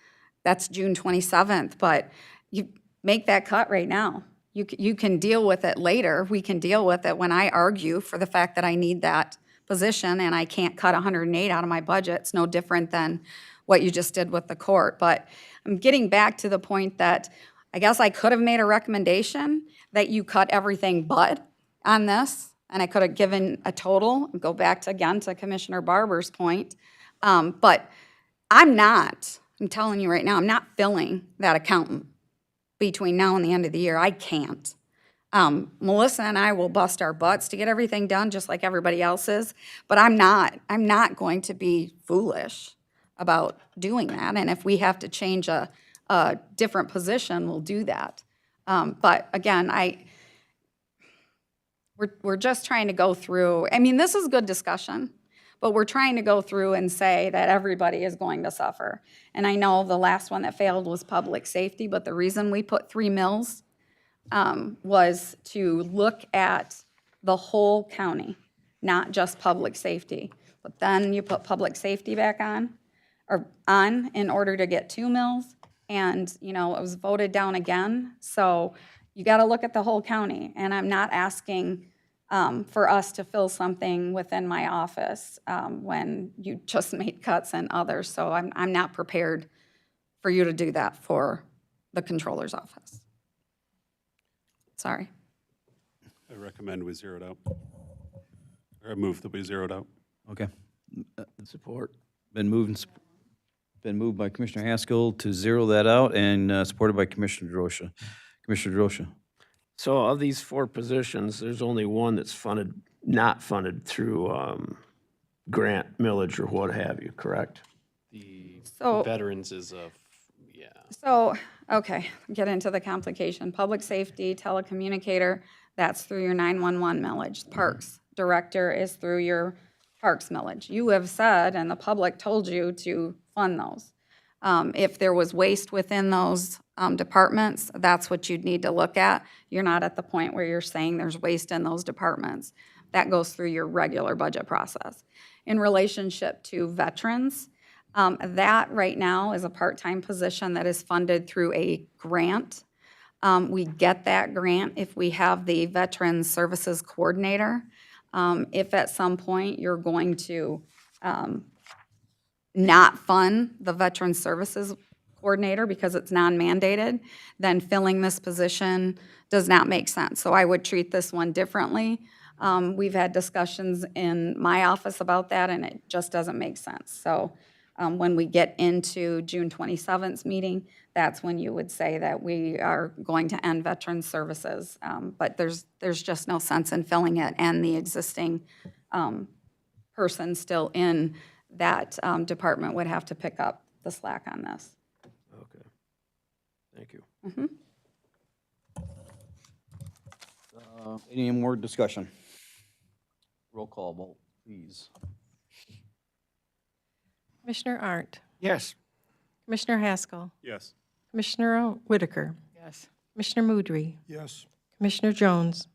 that's June 27th, but you make that cut right now. You can deal with it later. We can deal with it when I argue for the fact that I need that position and I can't cut 108 out of my budget. It's no different than what you just did with the court. But I'm getting back to the point that I guess I could have made a recommendation that you cut everything but on this, and I could have given a total, go back to, again, to Commissioner Barber's point. But I'm telling you right now, I'm not filling that accountant between now and the end of the year. I can't. Melissa and I will bust our butts to get everything done, just like everybody else is, but I'm not going to be foolish about doing that, and if we have to change a different position, we'll do that. But again, we're just trying to go through, I mean, this is good discussion, but we're trying to go through and say that everybody is going to suffer. And I know the last one that failed was public safety, but the reason we put 3 mills was to look at the whole county, not just public safety. But then you put public safety back on in order to get 2 mills, and, you know, it was voted down again. So you got to look at the whole county, and I'm not asking for us to fill something within my office when you just made cuts and others. So I'm not prepared for you to do that for the controller's office. Sorry. I recommend we zero it out. Or I move that we zero it out. Okay. Support. Been moved by Commissioner Haskell to zero that out, and supported by Commissioner Drosha. Commissioner Drosha. So of these 4 positions, there's only one that's not funded through grant, millage, or what have you, correct? The So- veterans is yeah. So, okay, get into the complication. Public safety, telecommunicator, that's through your 911 millage. Parks director is through your parks millage. You have said, and the public told you to fund those. If there was waste within those departments, that's what you'd need to look at. You're not at the point where you're saying there's waste in those departments. That goes through your regular budget process. In relationship to veterans, that right now is a part-time position that is funded through a grant. We get that grant if we have the Veterans Services Coordinator. If at some point you're going to not fund the Veterans Services Coordinator because it's non-mandated, then filling this position does not make sense. So I would treat this one differently. We've had discussions in my office about that, and it just doesn't make sense. So when we get into June 27th meeting, that's when you would say that we are going to end Veterans Services. But there's just no sense in filling it, and the existing person still in that department would have to pick up the slack on this. Okay. Thank you. Any more discussion? Roll call vote, please. Commissioner Arndt, Yes. Commissioner Haskell, Yes. Commissioner Whitaker, Yes. Commissioner Mudry, Yes. Commissioner Jones,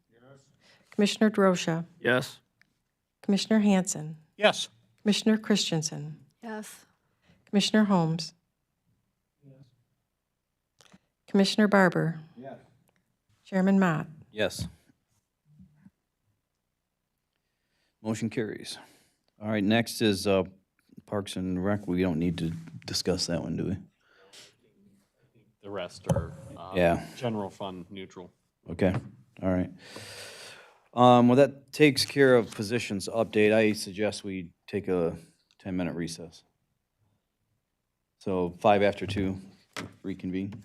Commissioner Drosha, Yes? Commissioner Hanson, Yes. Commissioner Christensen, Yes. Commissioner Holmes, Commissioner Barber, Chairman Mott. Yes. Motion carries. All right, next is Parks and Rec. We don't need to discuss that one, do we? The rest are Yeah. general fund neutral. Okay, all right. Well, that takes care of positions update. I suggest we take a 10-minute recess. So 5 after 2, reconvene.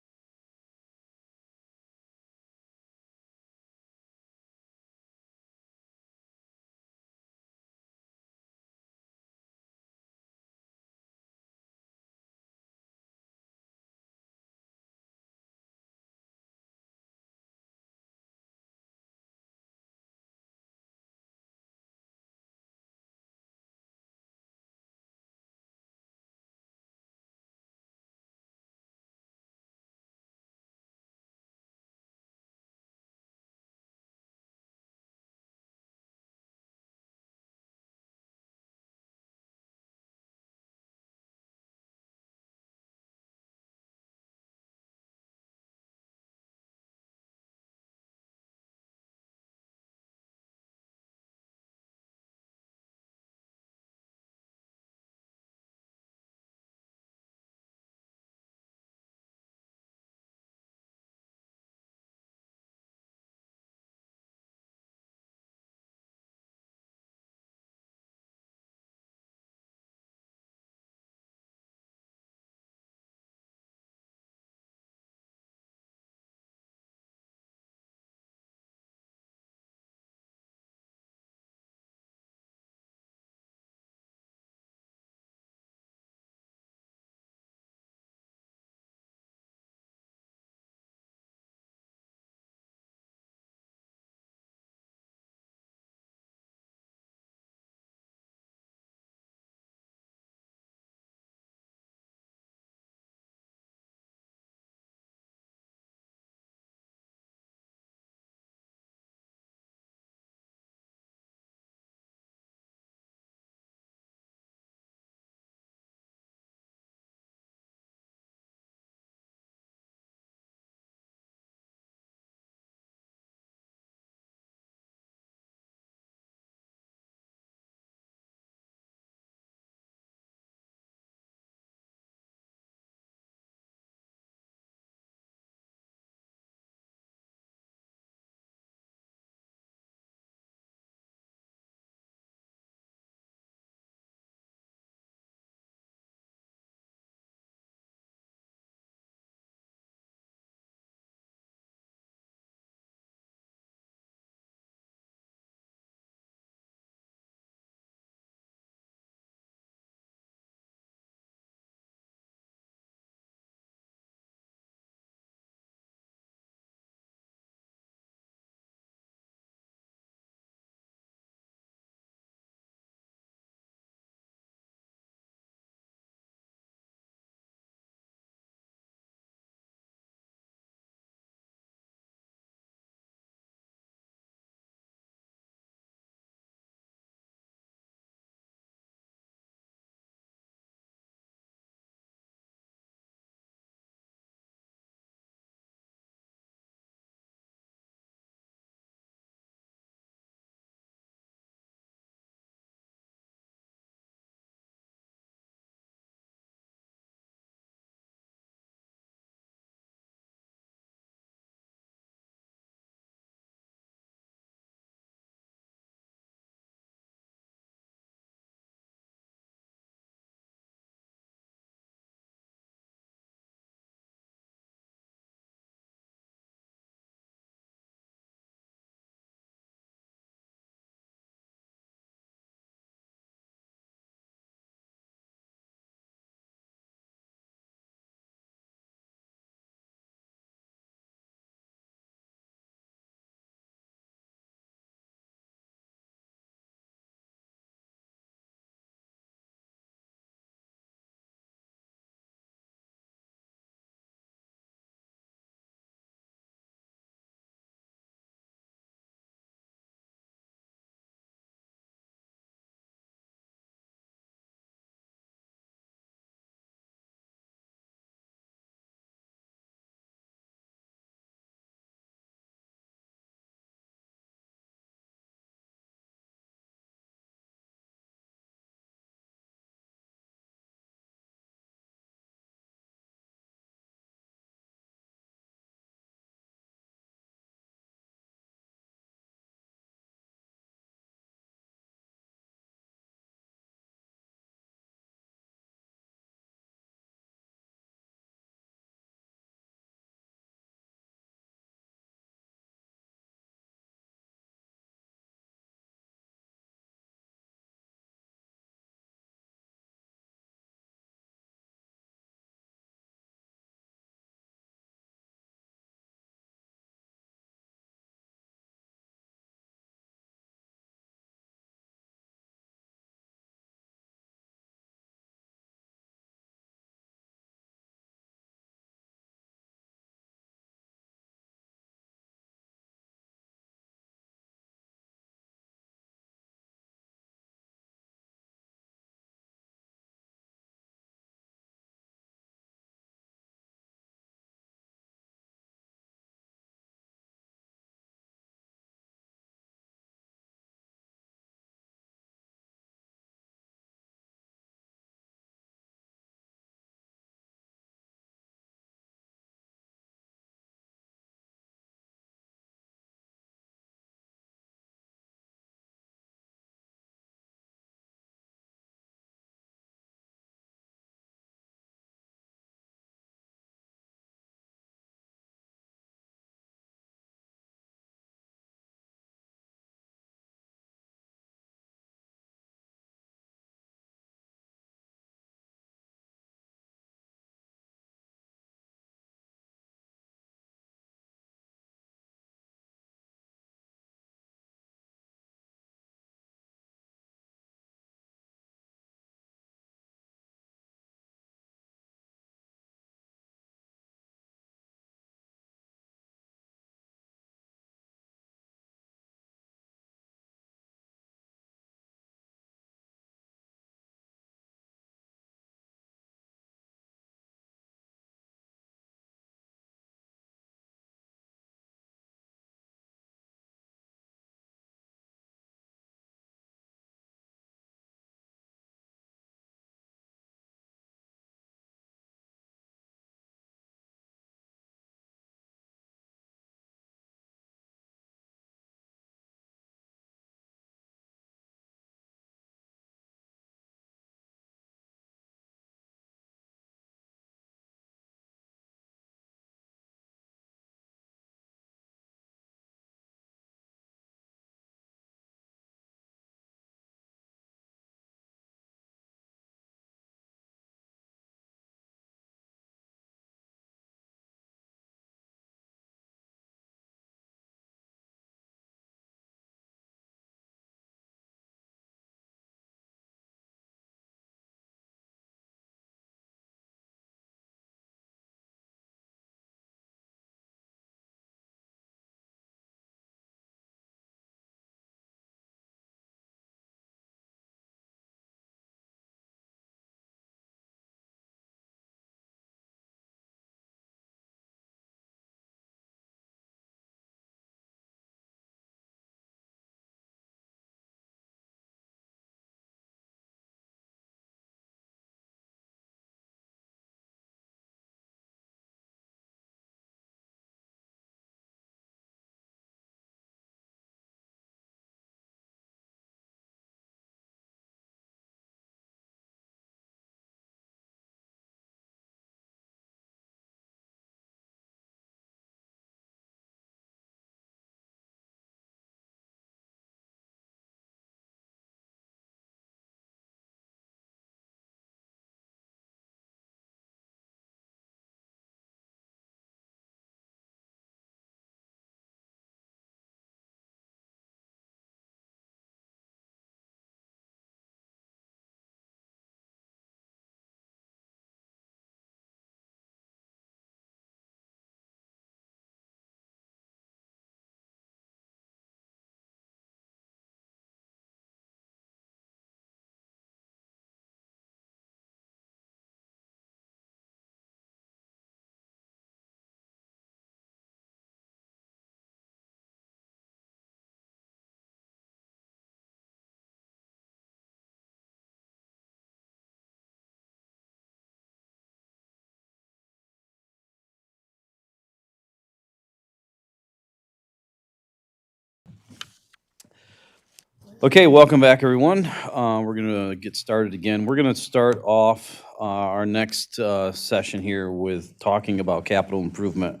Okay, welcome back, everyone. We're going to get started again. We're going to start off our next session here with talking about capital improvement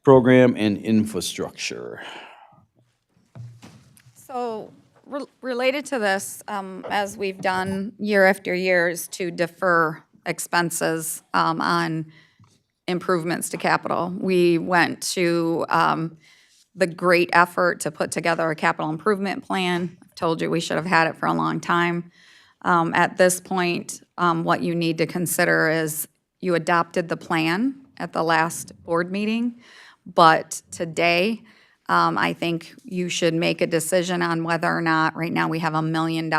program and infrastructure. So related to this, as we've done year after year, is to defer expenses on improvements to capital. We went to the great effort to put together a capital improvement plan. I've told you we should have had it for a long time. At this point, what you need to consider is you adopted the plan at the last board meeting, but today, I think you should make a decision on whether or not, right now, we have $1 million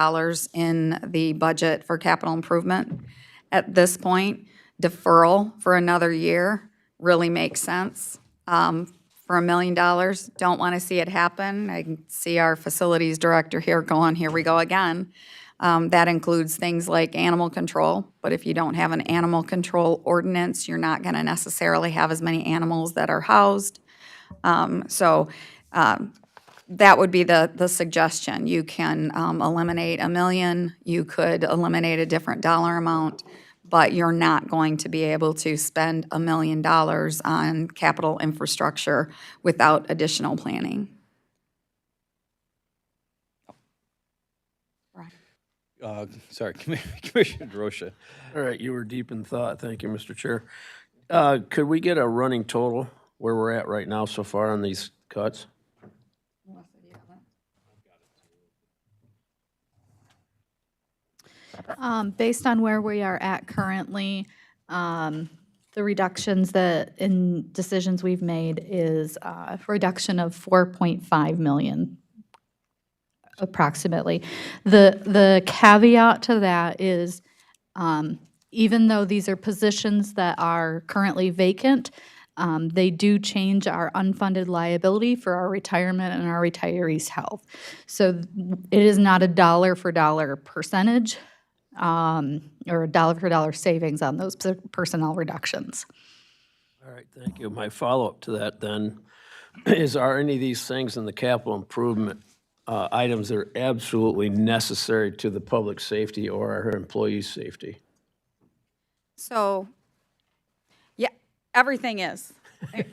in the budget for capital improvement. At this point, deferral for another year really makes sense. For $1 million, don't want to see it happen. I can see our facilities director here going, here we go again. That includes things like animal control, but if you don't have an animal control ordinance, you're not going to necessarily have as many animals that are housed. That would be the suggestion. You can eliminate $1 million, you could eliminate a different dollar amount, but you're not going to be able to spend $1 million on capital infrastructure without additional planning. Sorry, Commissioner DeRosa. All right, you were deep in thought. Thank you, Mr. Chair. Could we get a running total where we're at right now so far on these cuts? Based on where we are at currently, the reductions that in decisions we've made is a reduction of 4.5 million approximately. The caveat to that is even though these are positions that are currently vacant, they do change our unfunded liability for our retirement and our retirees' health. So it is not a dollar for dollar percentage or a dollar for dollar savings on those personnel reductions. All right, thank you. My follow-up to that then is, are any of these things in the capital improvement items that are absolutely necessary to the public safety or our employees' safety? So, yeah, everything is.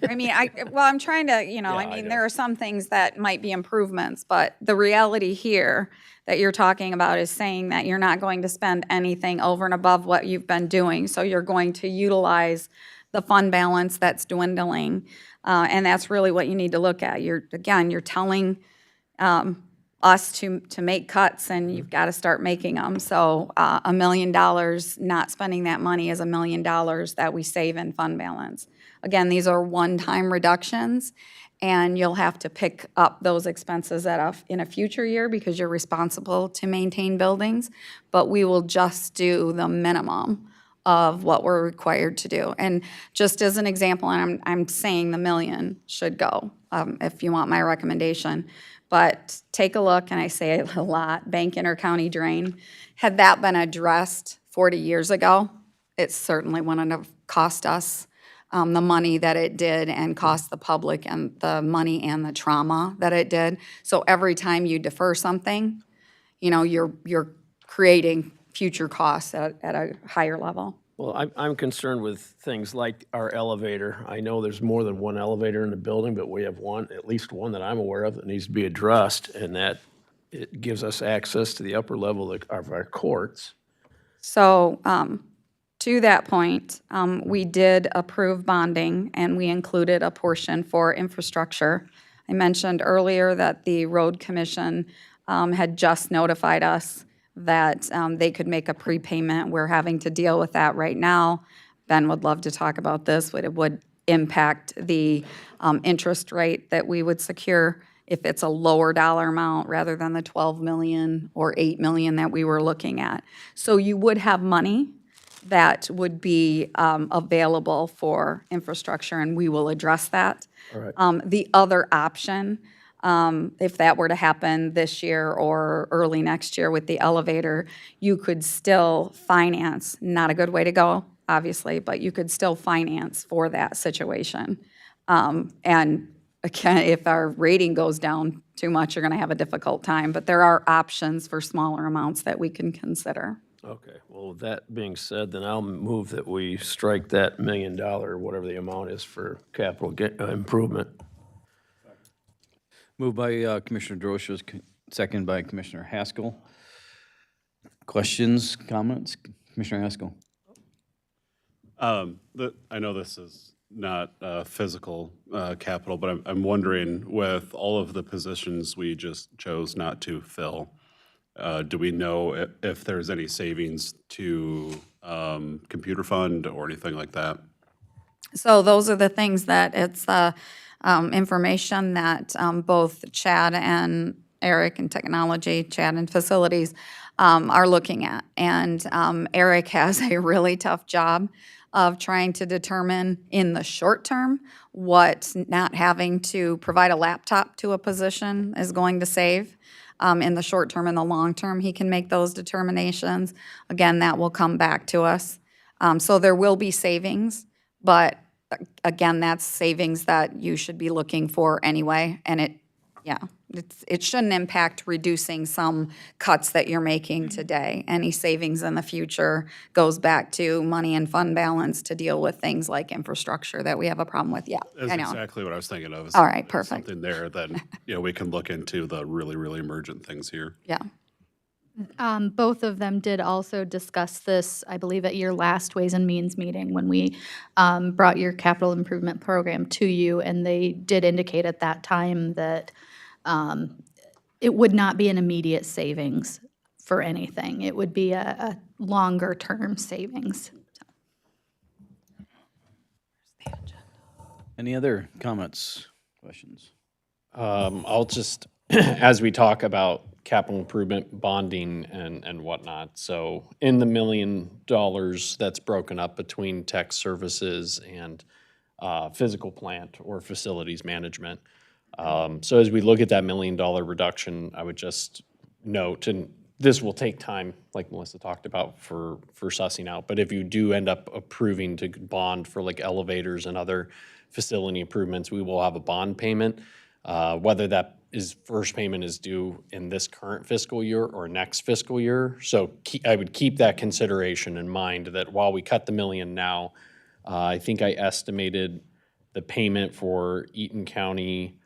I'm trying to, there are some things that might be improvements, but the reality here that you're talking about is saying that you're not going to spend anything over and above what you've been doing. So you're going to utilize the fund balance that's dwindling. And that's really what you need to look at. You're telling us to make cuts, and you've got to start making them. So $1 million, not spending that money is $1 million that we save in fund balance. Again, these are one-time reductions, and you'll have to pick up those expenses in a future year because you're responsible to maintain buildings, but we will just do the minimum of what we're required to do. And just as an example, and I'm saying the $1 million should go, if you want my recommendation, but take a look, and I say it a lot, bank intercounty drain. Had that been addressed 40 years ago, it certainly wouldn't have cost us the money that it did and cost the public and the money and the trauma that it did. So every time you defer something, you're creating future costs at a higher level. Well, I'm concerned with things like our elevator. I know there's more than one elevator in the building, but we have one, at least one that I'm aware of, that needs to be addressed, and that it gives us access to the upper level of our courts. So to that point, we did approve bonding, and we included a portion for infrastructure. I mentioned earlier that the Road Commission had just notified us that they could make a prepayment. We're having to deal with that right now. Ben would love to talk about this, but it would impact the interest rate that we would secure if it's a lower dollar amount rather than the 12 million or 8 million that we were looking at. So you would have money that would be available for infrastructure, and we will address that. All right. The other option, if that were to happen this year or early next year with the elevator, you could still finance, not a good way to go, obviously, but you could still finance for that situation. And again, if our rating goes down too much, you're going to have a difficult time. But there are options for smaller amounts that we can consider. Okay, well, with that being said, then I'll move that we strike that $1 million, whatever the amount is for capital improvement. Moved by Commissioner Drosha, second by Commissioner Haskell. Questions, comments? Commissioner Haskell. I know this is not physical capital, but I'm wondering, with all of the positions we just chose not to fill, do we know if there's any savings to computer fund or anything like that? So those are the things that it's information that both Chad and Eric in technology, Chad in facilities, are looking at. And Eric has a really tough job of trying to determine in the short term what not having to provide a laptop to a position is going to save. In the short term and the long term, he can make those determinations. Again, that will come back to us. So there will be savings, but again, that's savings that you should be looking for anyway. And it shouldn't impact reducing some cuts that you're making today. Any savings in the future goes back to money and fund balance to deal with things like infrastructure that we have a problem with. Yeah, That's I know. exactly what I was thinking of. All right, There's perfect. Something there that, we can look into the really, really emergent things here. Yeah. Both of them did also discuss this, I believe, at your last Ways and Means meeting when we brought your capital improvement program to you, and they did indicate at that time that it would not be an immediate savings for anything. It would be a longer-term savings. Any other comments, questions? I'll just, as we talk about capital improvement bonding and whatnot, so in the $1 million that's broken up between tech services and physical plant or facilities management. So as we look at that $1 million reduction, I would just note, and this will take time, like Melissa talked about, for sussing out, but if you do end up approving to bond for like elevators and other facility improvements, we will have a bond payment. Whether that first payment is due in this current fiscal year or next fiscal year. So I would keep that consideration in mind, that while we cut the $1 million now, I think I estimated the payment for Eaton County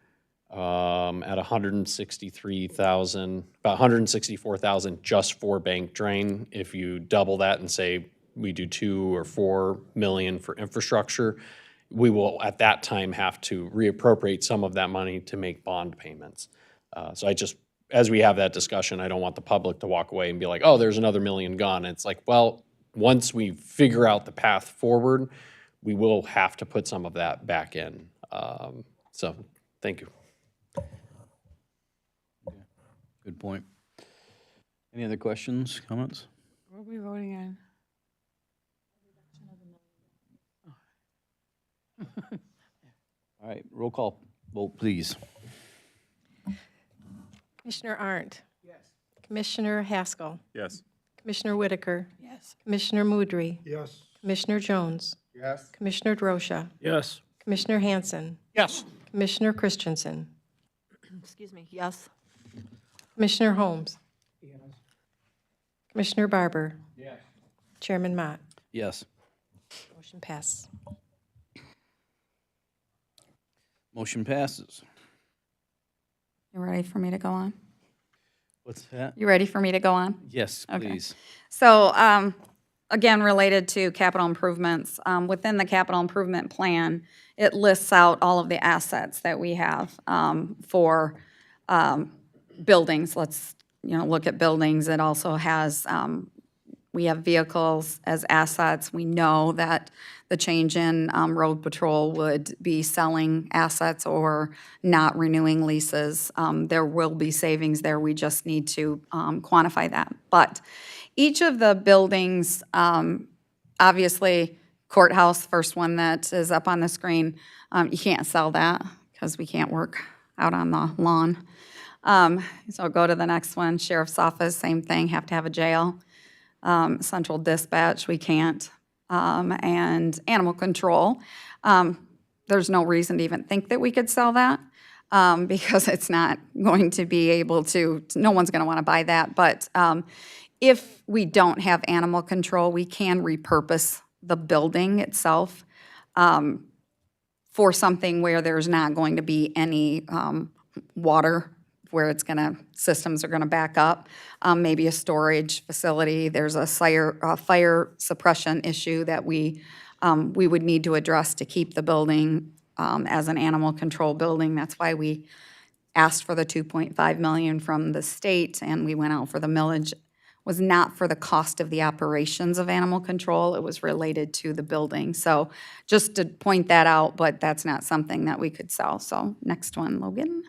at $163,000, about $164,000 just for bank drain. If you double that and say we do $2 or $4 million for infrastructure, we will at that time have to reappropriate some of that money to make bond payments. So I just, as we have that discussion, I don't want the public to walk away and be like, oh, there's another $1 million gone. It's like, well, once we figure out the path forward, we will have to put some of that back in. So thank you. Good point. Any other questions, comments? What are we voting on? All right, roll call vote, please. Commissioner Arndt? Yes. Commissioner Haskell? Yes. Commissioner Whitaker? Yes. Commissioner Mudry? Yes. Commissioner Jones? Yes. Commissioner Drosha? Yes. Commissioner Hanson? Yes. Commissioner Christensen? Excuse me, yes. Commissioner Holmes? Commissioner Barber? Yes. Chairman Mott? Yes. Motion passes. Motion passes. You ready for me to go on? What's that? You ready for me to go on? Yes, Okay. please. So, again, related to capital improvements, within the capital improvement plan, it lists out all of the assets that we have for buildings. Let's, look at buildings. It also has, we have vehicles as assets. We know that the change in road patrol would be selling assets or not renewing leases. There will be savings there. We just need to quantify that. But each of the buildings, obviously, courthouse, first one that is up on the screen, you can't sell that because we can't work out on the lawn. So go to the next one. Sheriff's office, same thing, have to have a jail. Central dispatch, we can't. And animal control. The there's no reason to even think that we could sell that, because it's not going to be able to, no one's going to want to buy that. But if we don't have animal control, we can repurpose the building itself for something where there's not going to be any water, where it's gonna, systems are gonna back up. Maybe a storage facility. There's a fire suppression issue that we would need to address to keep the building as an animal control building. That's why we asked for the $2.5 million from the state, and we went out for the millage. Was not for the cost of the operations of animal control. It was related to the building. So just to point that out, but that's not something that we could sell. So next one, Logan.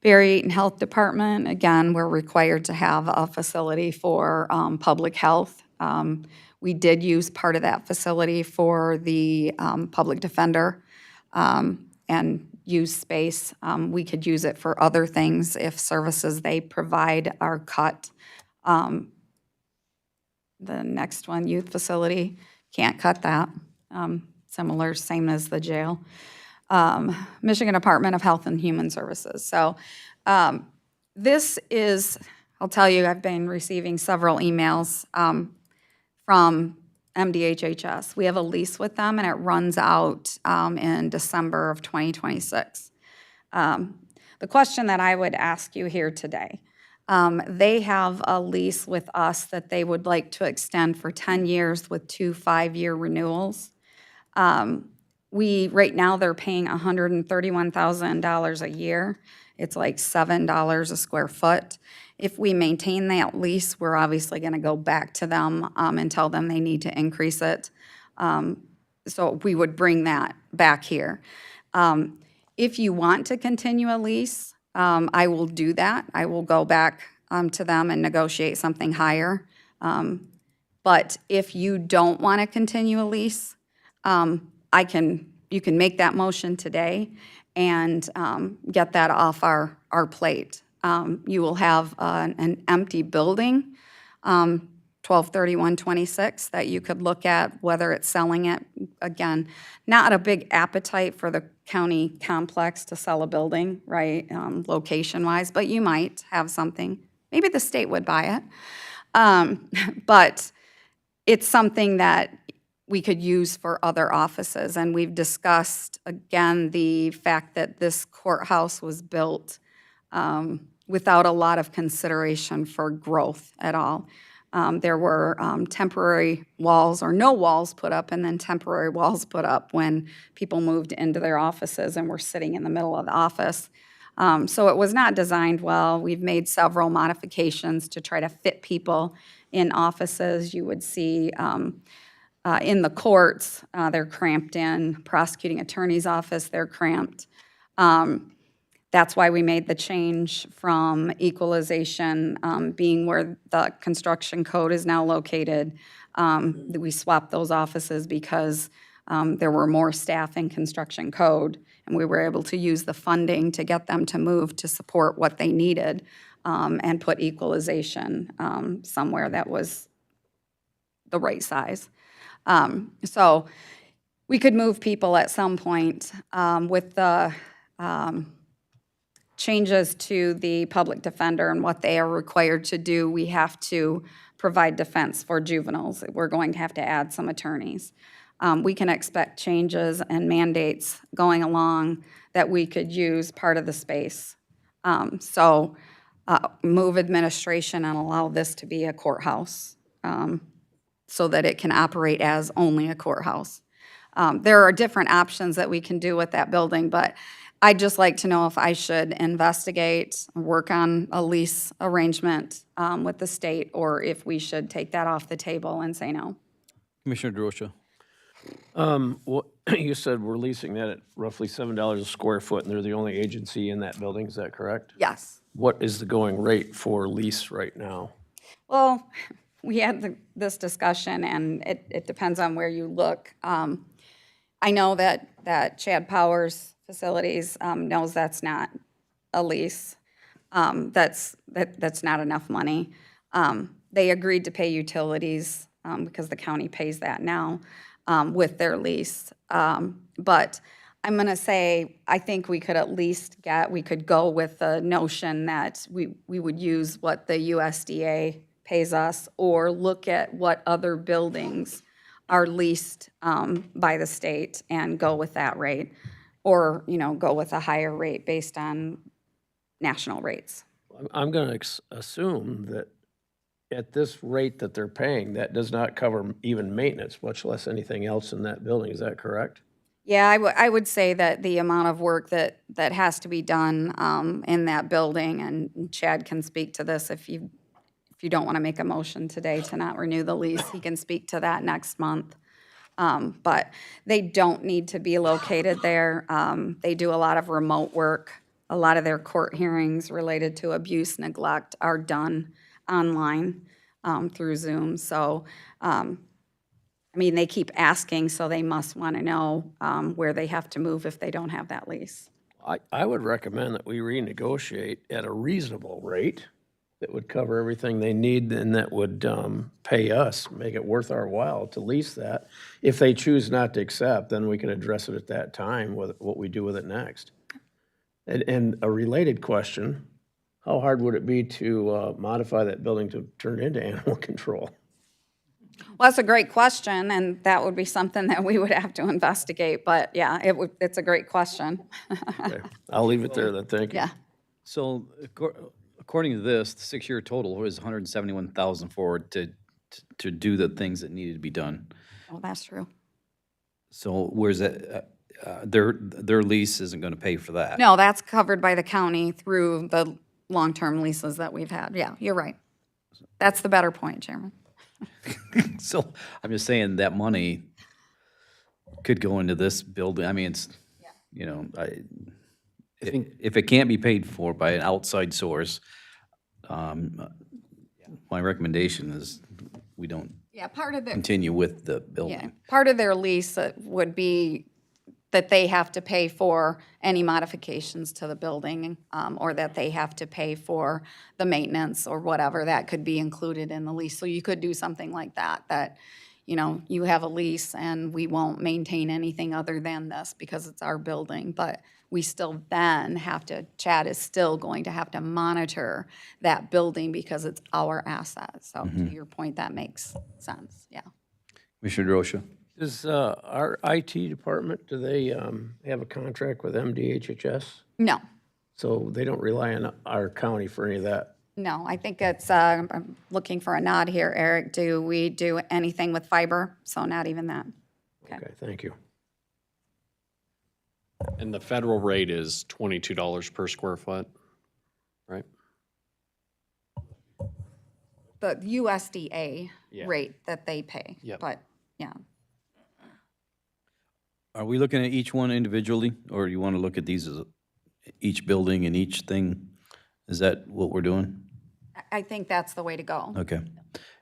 Berry Eaton Health Department, again, we're required to have a facility for public health. We did use part of that facility for the public defender and use space. We could use it for other things if services they provide are cut. The next one, youth facility, can't cut that. Similar, same as the jail. Michigan Department of Health and Human Services. So this is, I'll tell you, I've been receiving several emails from MDHHS. We have a lease with them, and it runs out in December of 2026. The question that I would ask you here today, they have a lease with us that they would like to extend for 10 years with 2 5-year renewals. Right now, they're paying $131,000 a year. It's like $7 a square foot. If we maintain that lease, we're obviously going to go back to them and tell them they need to increase it. So we would bring that back here. If you want to continue a lease, I will do that. I will go back to them and negotiate something higher. But if you don't want to continue a lease, you can make that motion today and get that off our plate. You will have an empty building, 12/31/26, that you could look at whether it's selling it. Again, not a big appetite for the county complex to sell a building, right, location-wise, but you might have something. Maybe the state would buy it. But it's something that we could use for other offices. And we've discussed, again, the fact that this courthouse was built without a lot of consideration for growth at all. There were temporary walls or no walls put up, and then temporary walls put up when people moved into their offices and were sitting in the middle of the office. So it was not designed well. We've made several modifications to try to fit people in offices. You would see in the courts, they're cramped in. Prosecuting attorney's office, they're cramped. That's why we made the change from equalization being where the construction code is now located. We swapped those offices because there were more staff in construction code, and we were able to use the funding to get them to move to support what they needed and put equalization somewhere that was the right size. So we could move people at some point with the changes to the public defender and what they are required to do. We have to provide defense for juveniles. We're going to have to add some attorneys. We can expect changes and mandates going along that we could use part of the space. So move administration and allow this to be a courthouse so that it can operate as only a courthouse. There are different options that we can do with that building, but I'd just like to know if I should investigate, work on a lease arrangement with the state, or if we should take that off the table and say no. Commissioner DeRocha. Well, you said we're leasing that at roughly $7 a square foot, and they're the only agency in that building, is that correct? Yes. What is the going rate for lease right now? Well, we had this discussion, and it depends on where you look. I know that Chad Powers Facilities knows that's not a lease. That's not enough money. They agreed to pay utilities because the county pays that now. with their lease. But I'm going to say, I think we could at least we could go with the notion that we would use what the USDA pays us, or look at what other buildings are leased by the state and go with that rate, or, go with a higher rate based on national rates. I'm going to assume that at this rate that they're paying, that does not cover even maintenance, much less anything else in that building. Is that correct? Yeah, I would say that the amount of work that has to be done in that building, and Chad can speak to this if you don't want to make a motion today to not renew the lease, he can speak to that next month. But they don't need to be located there. They do a lot of remote work. A lot of their court hearings related to abuse, neglect are done online through Zoom. So, they keep asking, so they must want to know where they have to move if they don't have that lease. I would recommend that we renegotiate at a reasonable rate that would cover everything they need and that would pay us, make it worth our while to lease that. If they choose not to accept, then we can address it at that time with what we do with it next. And a related question, how hard would it be to modify that building to turn it into animal control? Well, that's a great question, and that would be something that we would have to investigate. But yeah, it's a great question. Okay. I'll leave it there then, thank you. Yeah. So according to this, the 6-year total was $171,000 forward to do the things that needed to be done. Well, that's true. So where's that, their lease isn't going to pay for that? No, that's covered by the county through the long-term leases that we've had. Yeah, you're right. That's the better point, Chairman. So I'm just saying that money could go into this building. I mean, it's, if it can't be paid for by an outside source, my recommendation is we don't Yeah, part of the continue with the building. Yeah, part of their lease would be that they have to pay for any modifications to the building, or that they have to pay for the maintenance or whatever. That could be included in the lease. So you could do something like that, you have a lease and we won't maintain anything other than this because it's our building. But we still then have to, Chad is still going to have to monitor that building because it's our asset. So to your point, that makes sense, yeah. Commissioner DeRosa? Does our IT department, do they have a contract with MDHHS? No. So they don't rely on our county for any of that? No, I think it's, I'm looking for a nod here, Eric. Do we do anything with fiber? So not even that. Okay, thank you. And the federal rate is $22 per square foot, right? The USDA Yeah. rate that they pay. Yep. But, yeah. Are we looking at each one individually, or do you want to look at these as each building and each thing? Is that what we're doing? I think that's the way to go. Okay.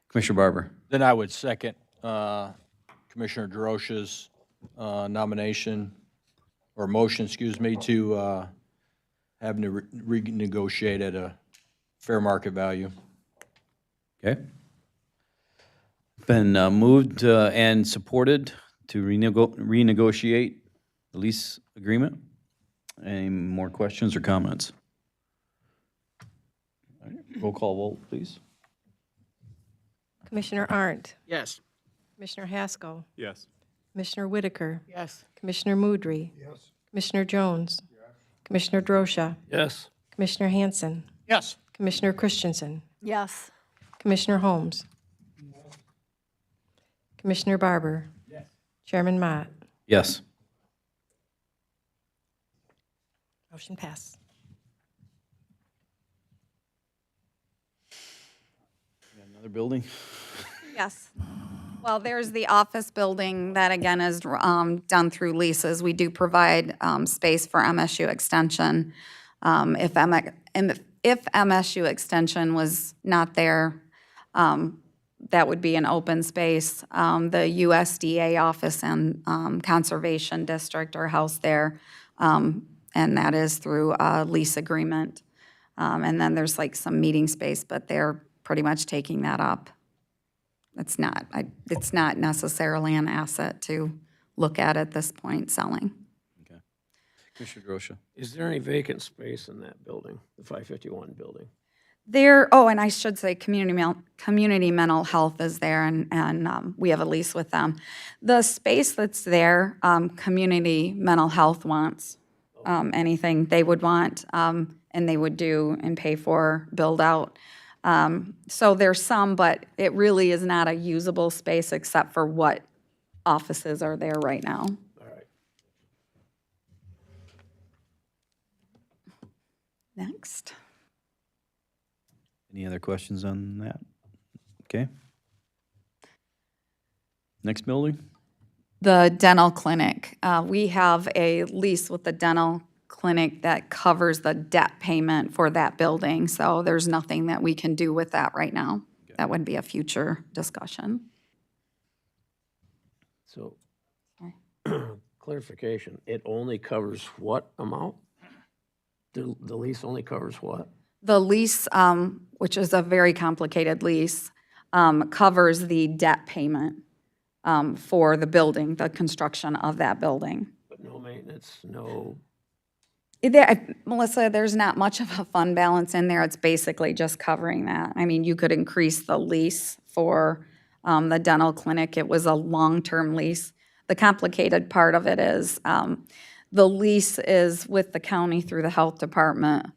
Commissioner Barber? Then I would second Commissioner DeRosa's nomination, or motion, excuse me, to have to renegotiate at a fair market value. Okay. Been moved and supported to renegotiate the lease agreement. Any more questions or comments? All right, roll call vote, please. Commissioner Arndt, Yes. Commissioner Haskell, Yes. Commissioner Whitaker, Yes. Commissioner Mudry. Yes. Commissioner Jones. Commissioner Drosha. Yes. Commissioner Hanson. Yes. Commissioner Christensen. Yes. Commissioner Holmes. Commissioner Barber. Yes. Chairman Mott. Yes. Motion passed. Another building? Yes. Well, there's the office building that, again, is done through leases. We do provide space for MSU Extension. If MSU Extension was not there, that would be an open space. The USDA office and Conservation District are housed there, and that is through a lease agreement. And then there's like some meeting space, but they're pretty much taking that up. it's not necessarily an asset to look at this point, selling. Commissioner Grosha. Is there any vacant space in that building, the 551 building? And I should say, community mental health is there, and we have a lease with them. The space that's there, community mental health wants anything they would want, and they would do and pay for, build out. So there's some, but it really is not a usable space except for what offices are there right now. All right. Next. Any other questions on that? Okay. Next building? The dental clinic. We have a lease with the dental clinic that covers the debt payment for that building, so there's nothing that we can do with that right now. That would be a future discussion. So, clarification, it only covers what amount? The lease only covers what? The lease, which is a very complicated lease, covers the debt payment for the building, the construction of that building. But no maintenance, no, Melissa, there's not much of a fund balance in there. It's basically just covering that. I mean, you could increase the lease for the dental clinic. It was a long-term lease. The complicated part of it is the lease is with the county through the health department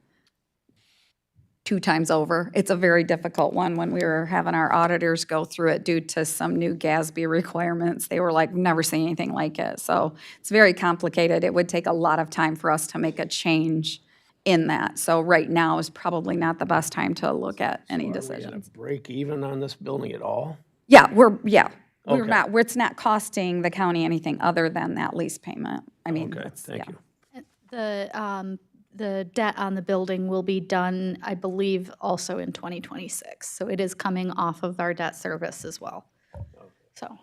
2 times over. It's a very difficult one. When we were having our auditors go through it due to some new GASB requirements, they were like, never seen anything like it. So it's very complicated. It would take a lot of time for us to make a change in that. So right now is probably not the best time to look at any are we decisions. gonna break even on this building at all? We're Okay. not, it's not costing the county anything other than that lease payment. I mean, Okay, it's- thank yeah. The, the debt on the building will be done, I believe, also in 2026. So it is coming off of our debt service as well. So.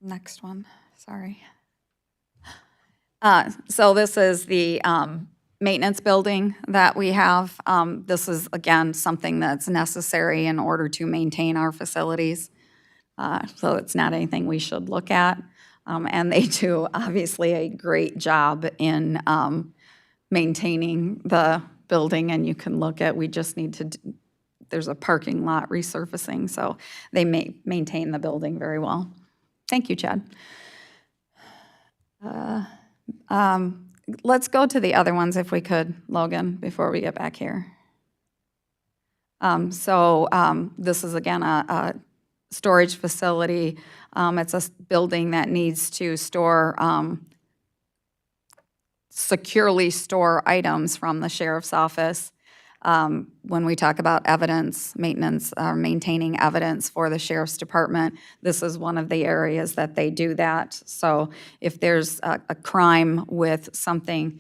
Next one, sorry. So this is the maintenance building that we have. This is, again, something that's necessary in order to maintain our facilities. So it's not anything we should look at. And they do, obviously, a great job in maintaining the building, and you can look at, we just need to, there's a parking lot resurfacing, so they maintain the building very well. Thank you, Chad. Let's go to the other ones if we could, Logan, before we get back here. This is, again, a storage facility. It's a building that needs to store, securely store items from the sheriff's office. When we talk about evidence, maintenance, maintaining evidence for the sheriff's department, this is one of the areas that they do that. So if there's a crime with something,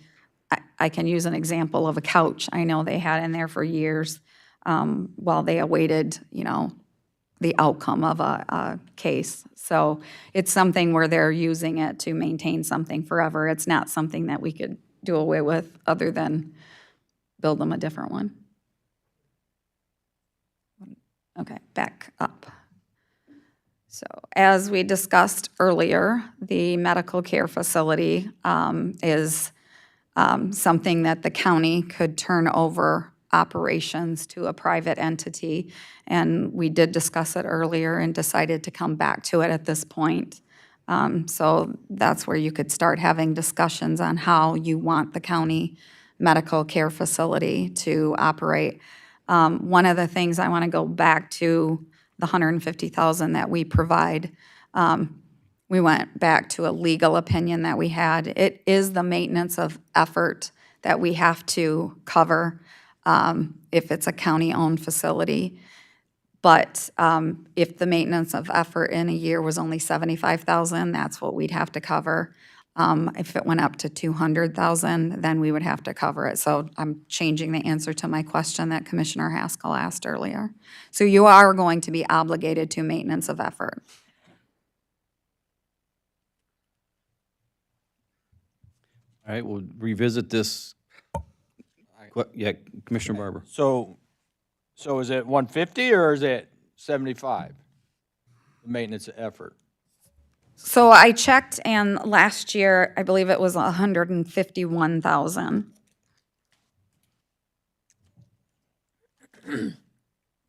I can use an example of a couch I know they had in there for years while they awaited, the outcome of a case. So it's something where they're using it to maintain something forever. It's not something that we could do away with other than build them a different one. Okay, back up. So as we discussed earlier, the medical care facility is something that the county could turn over operations to a private entity. And we did discuss it earlier and decided to come back to it at this point. So that's where you could start having discussions on how you want the county medical care facility to operate. One of the things I want to go back to, the $150,000 that we provide. We went back to a legal opinion that we had. It is the maintenance of effort that we have to cover if it's a county-owned facility. But if the maintenance of effort in a year was only $75,000, that's what we'd have to cover. If it went up to $200,000, then we would have to cover it. So I'm changing the answer to my question that Commissioner Haskell asked earlier. So you are going to be obligated to maintenance of effort. All right, we'll revisit this. Yeah, Commissioner Barber. So So is it 150 or is it 75? The maintenance effort. So I checked, and last year, I believe it was 151,000.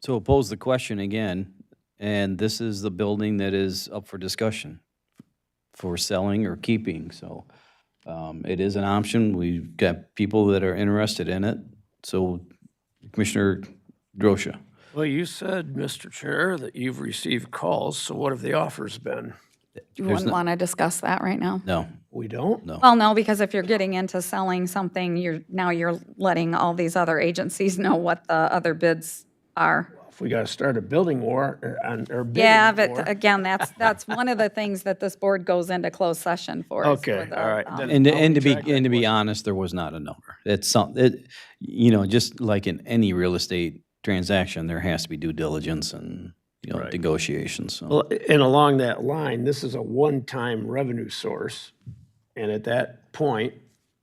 So I'll pose the question again, and this is the building that is up for discussion for selling or keeping, so it is an option. We've got people that are interested in it. So Commissioner Drosha. Well, you said, Mr. Chair, that you've received calls, so what have the offers been? You wouldn't want to discuss that right now? No, We don't? no. Well, no, because if you're getting into selling something, now you're letting all these other agencies know what the other bids are. If we gotta start a building war, or bidding Yeah, war. but again, that's one of the things that this board goes into closed session for. is for Okay, the, all right. Then And, I'll and to be, retract that and to be question. honest, there was not a number. It's just like in any real estate transaction, there has to be due diligence and, Right. negotiations, so. Well, and along that line, this is a one-time revenue source, and at that point,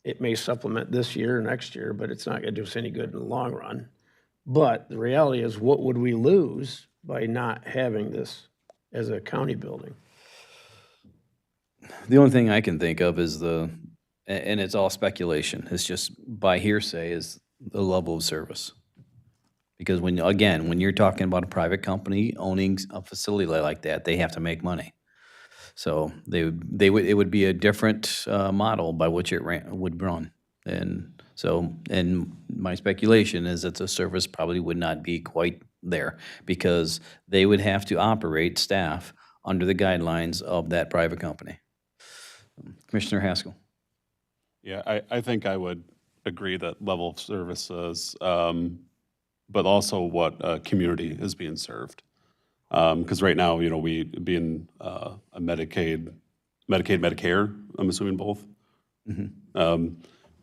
it may supplement this year or next year, but it's not gonna do us any good in the long run. But the reality is, what would we lose by not having this as a county building? The only thing I can think of is and it's all speculation, it's just by hearsay, is the level of service. Because when you're talking about a private company owning a facility like that, they have to make money. So it would be a different model by which it would run. And so, and my speculation is that the service probably would not be quite there because they would have to operate staff under the guidelines of that private company. Commissioner Haskell. Yeah, I think I would agree that level of services, but also what community is being served. Because right now, we being a Medicaid, Medicare, I'm assuming both.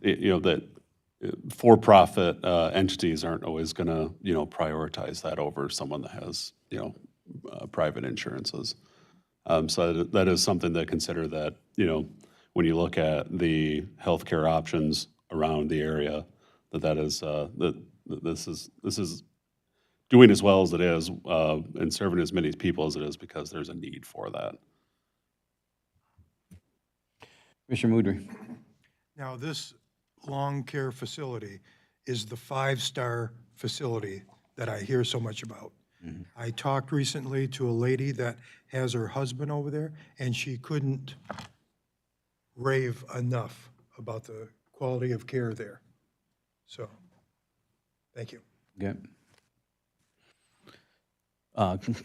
That for-profit entities aren't always going to, prioritize that over someone that has, private insurances. So that is something to consider that, when you look at the healthcare options around the area, this is doing as well as it is and serving as many people as it is because there's a need for that. Commissioner Moudry. Now, this long care facility is the 5-star facility that I hear so much about. I talked recently to a lady that has her husband over there, and she couldn't rave enough about the quality of care there. So, thank you. Okay.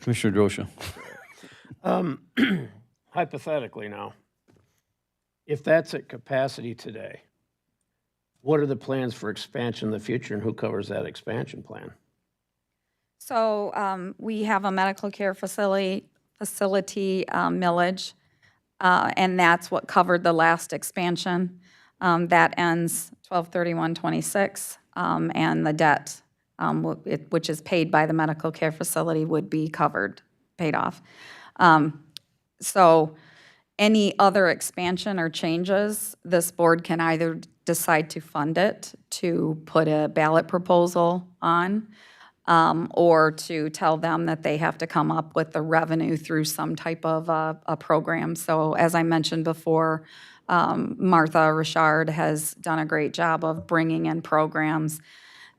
Commissioner Drosha. Hypothetically now, if that's at capacity today, what are the plans for expansion in the future and who covers that expansion plan? So we have a medical care facility millage, and that's what covered the last expansion. That ends 12/31/26, and the debt, which is paid by the medical care facility, would be paid off. So any other expansion or changes, this board can either decide to fund it, to put a ballot proposal on, or to tell them that they have to come up with the revenue through some type of a program. So as I mentioned before, Martha Richard has done a great job of bringing in programs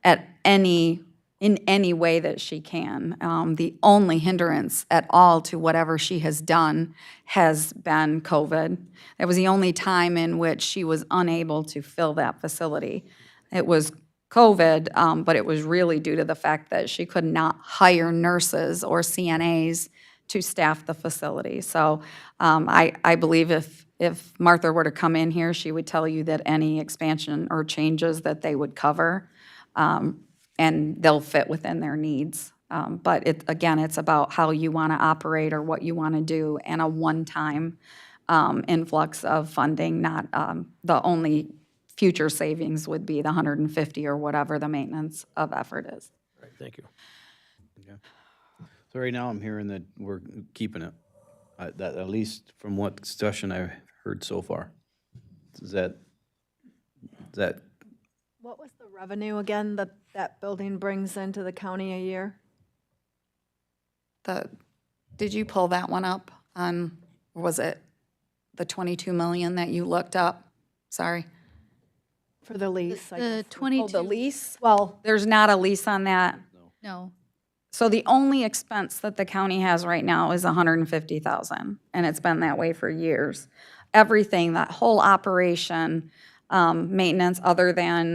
in any way that she can. The only hindrance at all to whatever she has done has been COVID. It was the only time in which she was unable to fill that facility. It was COVID, but it was really due to the fact that she could not hire nurses or CNAs to staff the facility. So I believe if Martha were to come in here, she would tell you that any expansion or changes that they would cover, and they'll fit within their needs. But again, it's about how you want to operate or what you want to do, and a one-time influx of funding, not the only future savings would be the 150 or whatever the maintenance of effort is. Right, thank you. So right now, I'm hearing that we're keeping it, that at least from what discussion I've heard so far. Is that What was the revenue again that that building brings into the county a year? Did you pull that one up on, or was it the 22 million that you looked up? Sorry. For the lease? I The guess. 22. The lease? Well, There's not a lease on that. No. So the only expense that the county has right now is 150,000, and it's been that way for years. Everything, that whole operation, maintenance other than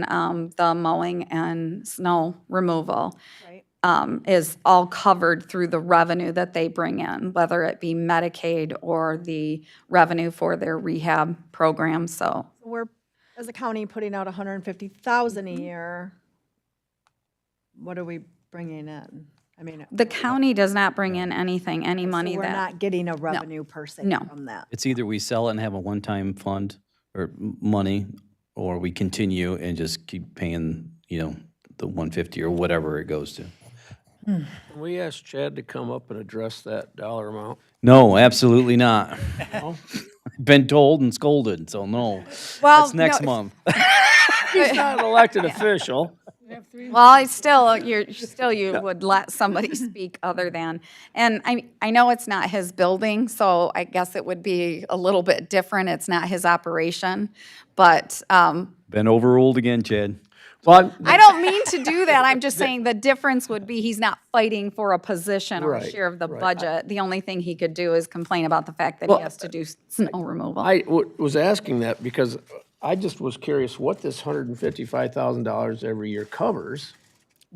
the mowing and snow removal, right. is all covered through the revenue that they bring in, whether it be Medicaid or the revenue for their rehab program, so. We're, as a county, putting out 150,000 a year. What are we bringing in? I mean, The county does not bring in anything, any money so we're that. not getting a revenue per se No. from that. It's either we sell it and have a one-time fund or money, or we continue and just keep paying, the 150 or whatever it goes to. Can we ask Chad to come up and address that dollar amount? No, absolutely not. No? Been told and scolded, so no. Well, That's next no. month. He's not an elected official. Well, you would let somebody speak other than, and I know it's not his building, so I guess it would be a little bit different. It's not his operation, but Been overruled again, Chad. Well, I don't mean to do that. I'm just saying the difference would be he's not fighting for a position or a Right, share of the right. budget. The only thing he could do is complain about the fact that he Well, has to do snow removal. I was asking that because I just was curious what this $155,000 every year covers.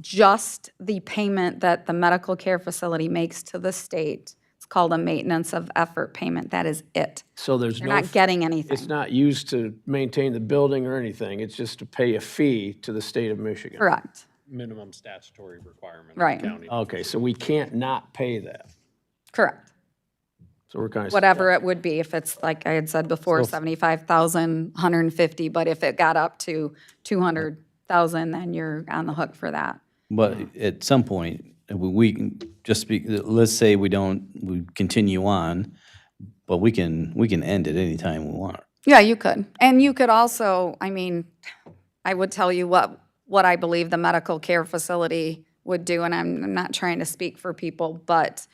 Just the payment that the medical care facility makes to the state. It's called a maintenance of effort payment. That is it. So there's You're no. not getting anything. It's not used to maintain the building or anything. It's just to pay a fee to the state of Michigan. Correct. Minimum statutory requirement Right. of the county. Okay, so we can't not pay that. Correct. So we're kind of. Whatever it would be, if it's, like I had said before, 75,000, 150, but if it got up to 200,000, then you're on the hook for that. But at some point, we can just speak, let's say we continue on, but we can end it anytime we want. Yeah, you could. And you could also, I would tell you what I believe the medical care facility would do, and I'm not trying to speak for people, but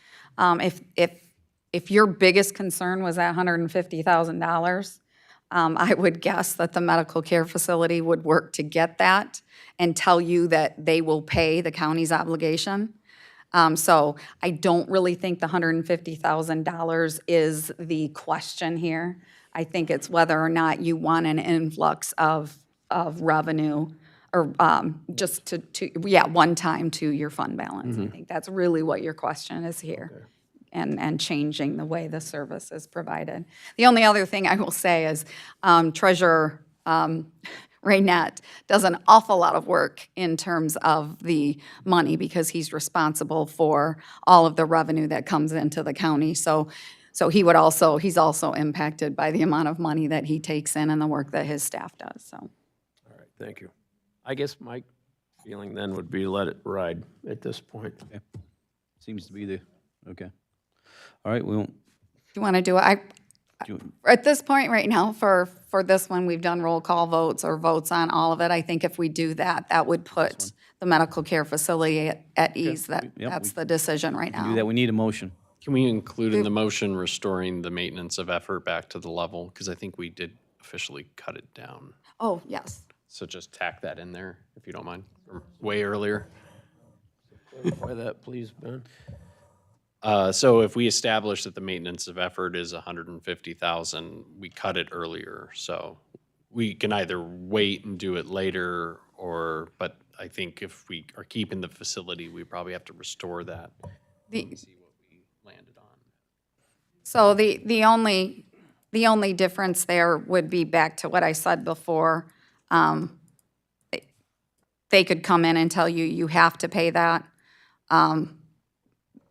if your biggest concern was that $150,000, I would guess that the medical care facility would work to get that and tell you that they will pay the county's obligation. So I don't really think the $150,000 is the question here. I think it's whether or not you want an influx of revenue or just one time to your fund balance. I think that's really what your question is here. And changing the way the service is provided. The only other thing I will say is Treasurer Raynette does an awful lot of work in terms of the money because he's responsible for all of the revenue that comes into the county. So he's also impacted by the amount of money that he takes in and the work that his staff does, so. All right, thank you. I guess my feeling then would be let it ride at this point. Seems to be okay. All right, we won't. Do you want to do it? At this point right now, for this one, we've done roll call votes or votes on all of it. I think if we do that, that would put the medical care facility at ease. That's the decision right Do that, now. we need a motion. Can we include in the motion restoring the maintenance of effort back to the level? Because I think we did officially cut it down. Oh, yes. So just tack that in there, if you don't mind, from way earlier. Clarify that, please, Ben. So if we establish that the maintenance of effort is 150,000, we cut it earlier. So we can either wait and do it later but I think if we are keeping the facility, we probably have to restore that. The- See what we landed on. So the only difference there would be back to what I said before. They could come in and tell you, you have to pay that.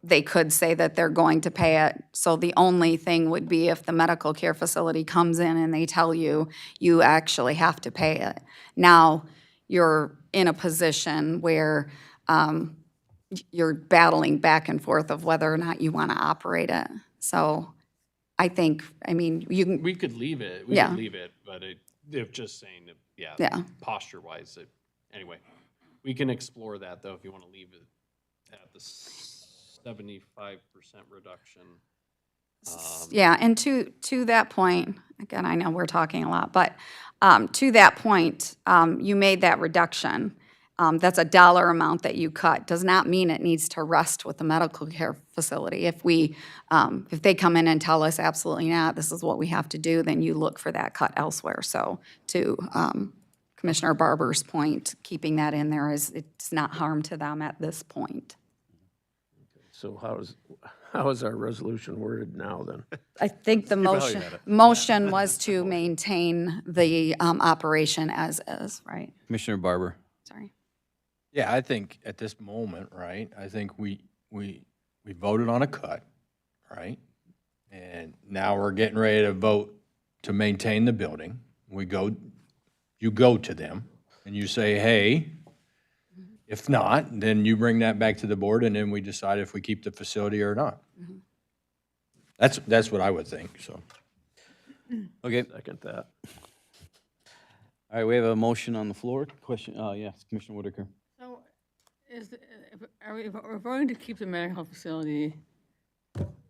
They could say that they're going to pay it. So the only thing would be if the medical care facility comes in and they tell you, you actually have to pay it. Now, you're in a position where you're battling back and forth of whether or not you want to operate it. So I think, you can, We could leave it, Yeah. could leave it, but they're just saying that, Yeah. posture-wise, anyway, we can explore that, though, if you want to leave it at the 75% reduction. Yeah, and to that point, again, I know we're talking a lot, but to that point, you made that reduction. That's a dollar amount that you cut. Does not mean it needs to rest with the medical care facility. If they come in and tell us absolutely not, this is what we have to do, then you look for that cut elsewhere. So to Commissioner Barber's point, keeping that in there it's not harm to them at this point. So how is our resolution worded now, then? I think the motion was to maintain the operation as is, right? Commissioner Barber. Sorry. Yeah, I think at this moment, right, I think we voted on a cut, right? And now we're getting ready to vote to maintain the building. You go to them and you say, hey, if not, then you bring that back to the board and then we decide if we keep the facility or not. That's what I would think, so. Okay. Second that. All right, we have a motion on the floor. Question, yes, Commissioner Whitaker. So are we, if we're going to keep the medical facility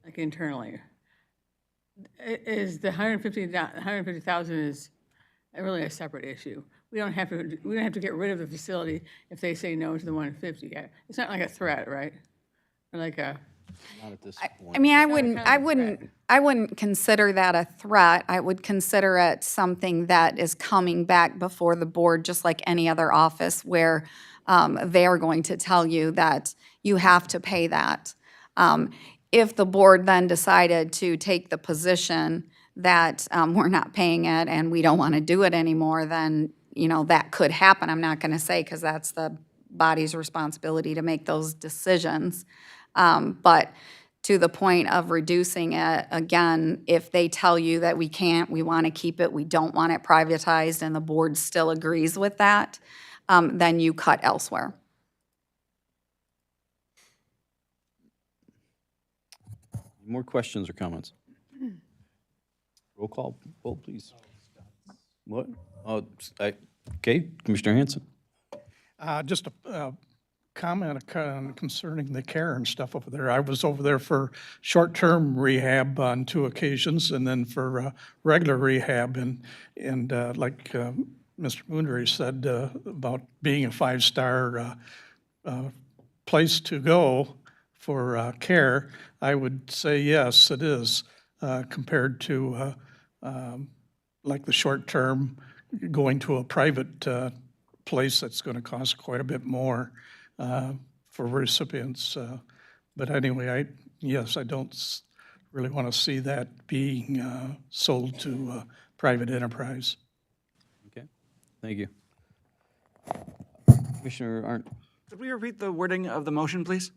like internally? Is the 150,000 is really a separate issue? We don't have to get rid of the facility if they say no to the 150. It's not like a threat, right? Or like a. Not at this I point. mean, I wouldn't consider that a threat. I would consider it something that is coming back before the board, just like any other office where they are going to tell you that you have to pay that. If the board then decided to take the position that we're not paying it and we don't want to do it anymore, then, that could happen. I'm not going to say because that's the body's responsibility to make those decisions. But to the point of reducing it, again, if they tell you that we can't, we want to keep it, we don't want it privatized, and the board still agrees with that, then you cut elsewhere. More questions or comments? Roll call vote, please. What? Oh, okay, Commissioner Hanson. Just a comment concerning the care and stuff over there. I was over there for short-term rehab on 2 occasions and then for regular rehab. And like Mr. Moondry said about being a 5-star place to go for care, I would say yes, it is, compared to like the short-term going to a private place that's going to cost quite a bit more for recipients. But anyway, I don't really want to see that being sold to private enterprise. Okay, thank you. Commissioner Arndt. Could we repeat the wording of the motion, please?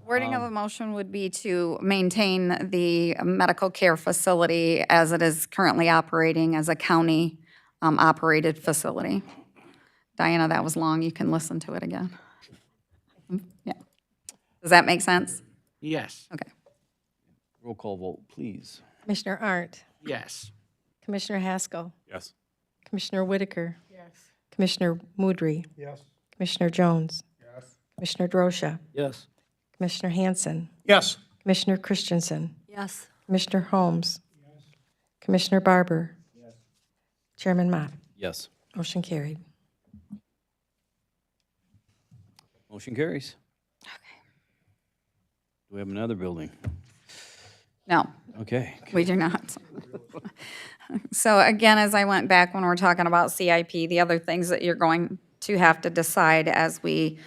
Wording of a motion would be to maintain the medical care facility as it is currently operating as a county operated facility. Diana, that was long. You can listen to it again. Yeah. Does that make sense? Yes. Okay. Roll call vote, please. Commissioner Arndt, Yes. Commissioner Haskell, Yes. Commissioner Whitaker, Yes. Commissioner Moudry, Yes. Commissioner Jones, Yes. Commissioner Drosha, Yes. Commissioner Hanson, Yes. Commissioner Christensen, Yes. Commissioner Holmes, Commissioner Barber, Chairman Mott. Yes. Motion carried. Motion carries. Do we have another building? No, Okay. we do not. So again, as I went back when we're talking about CIP, the other things that you're going to have to decide as we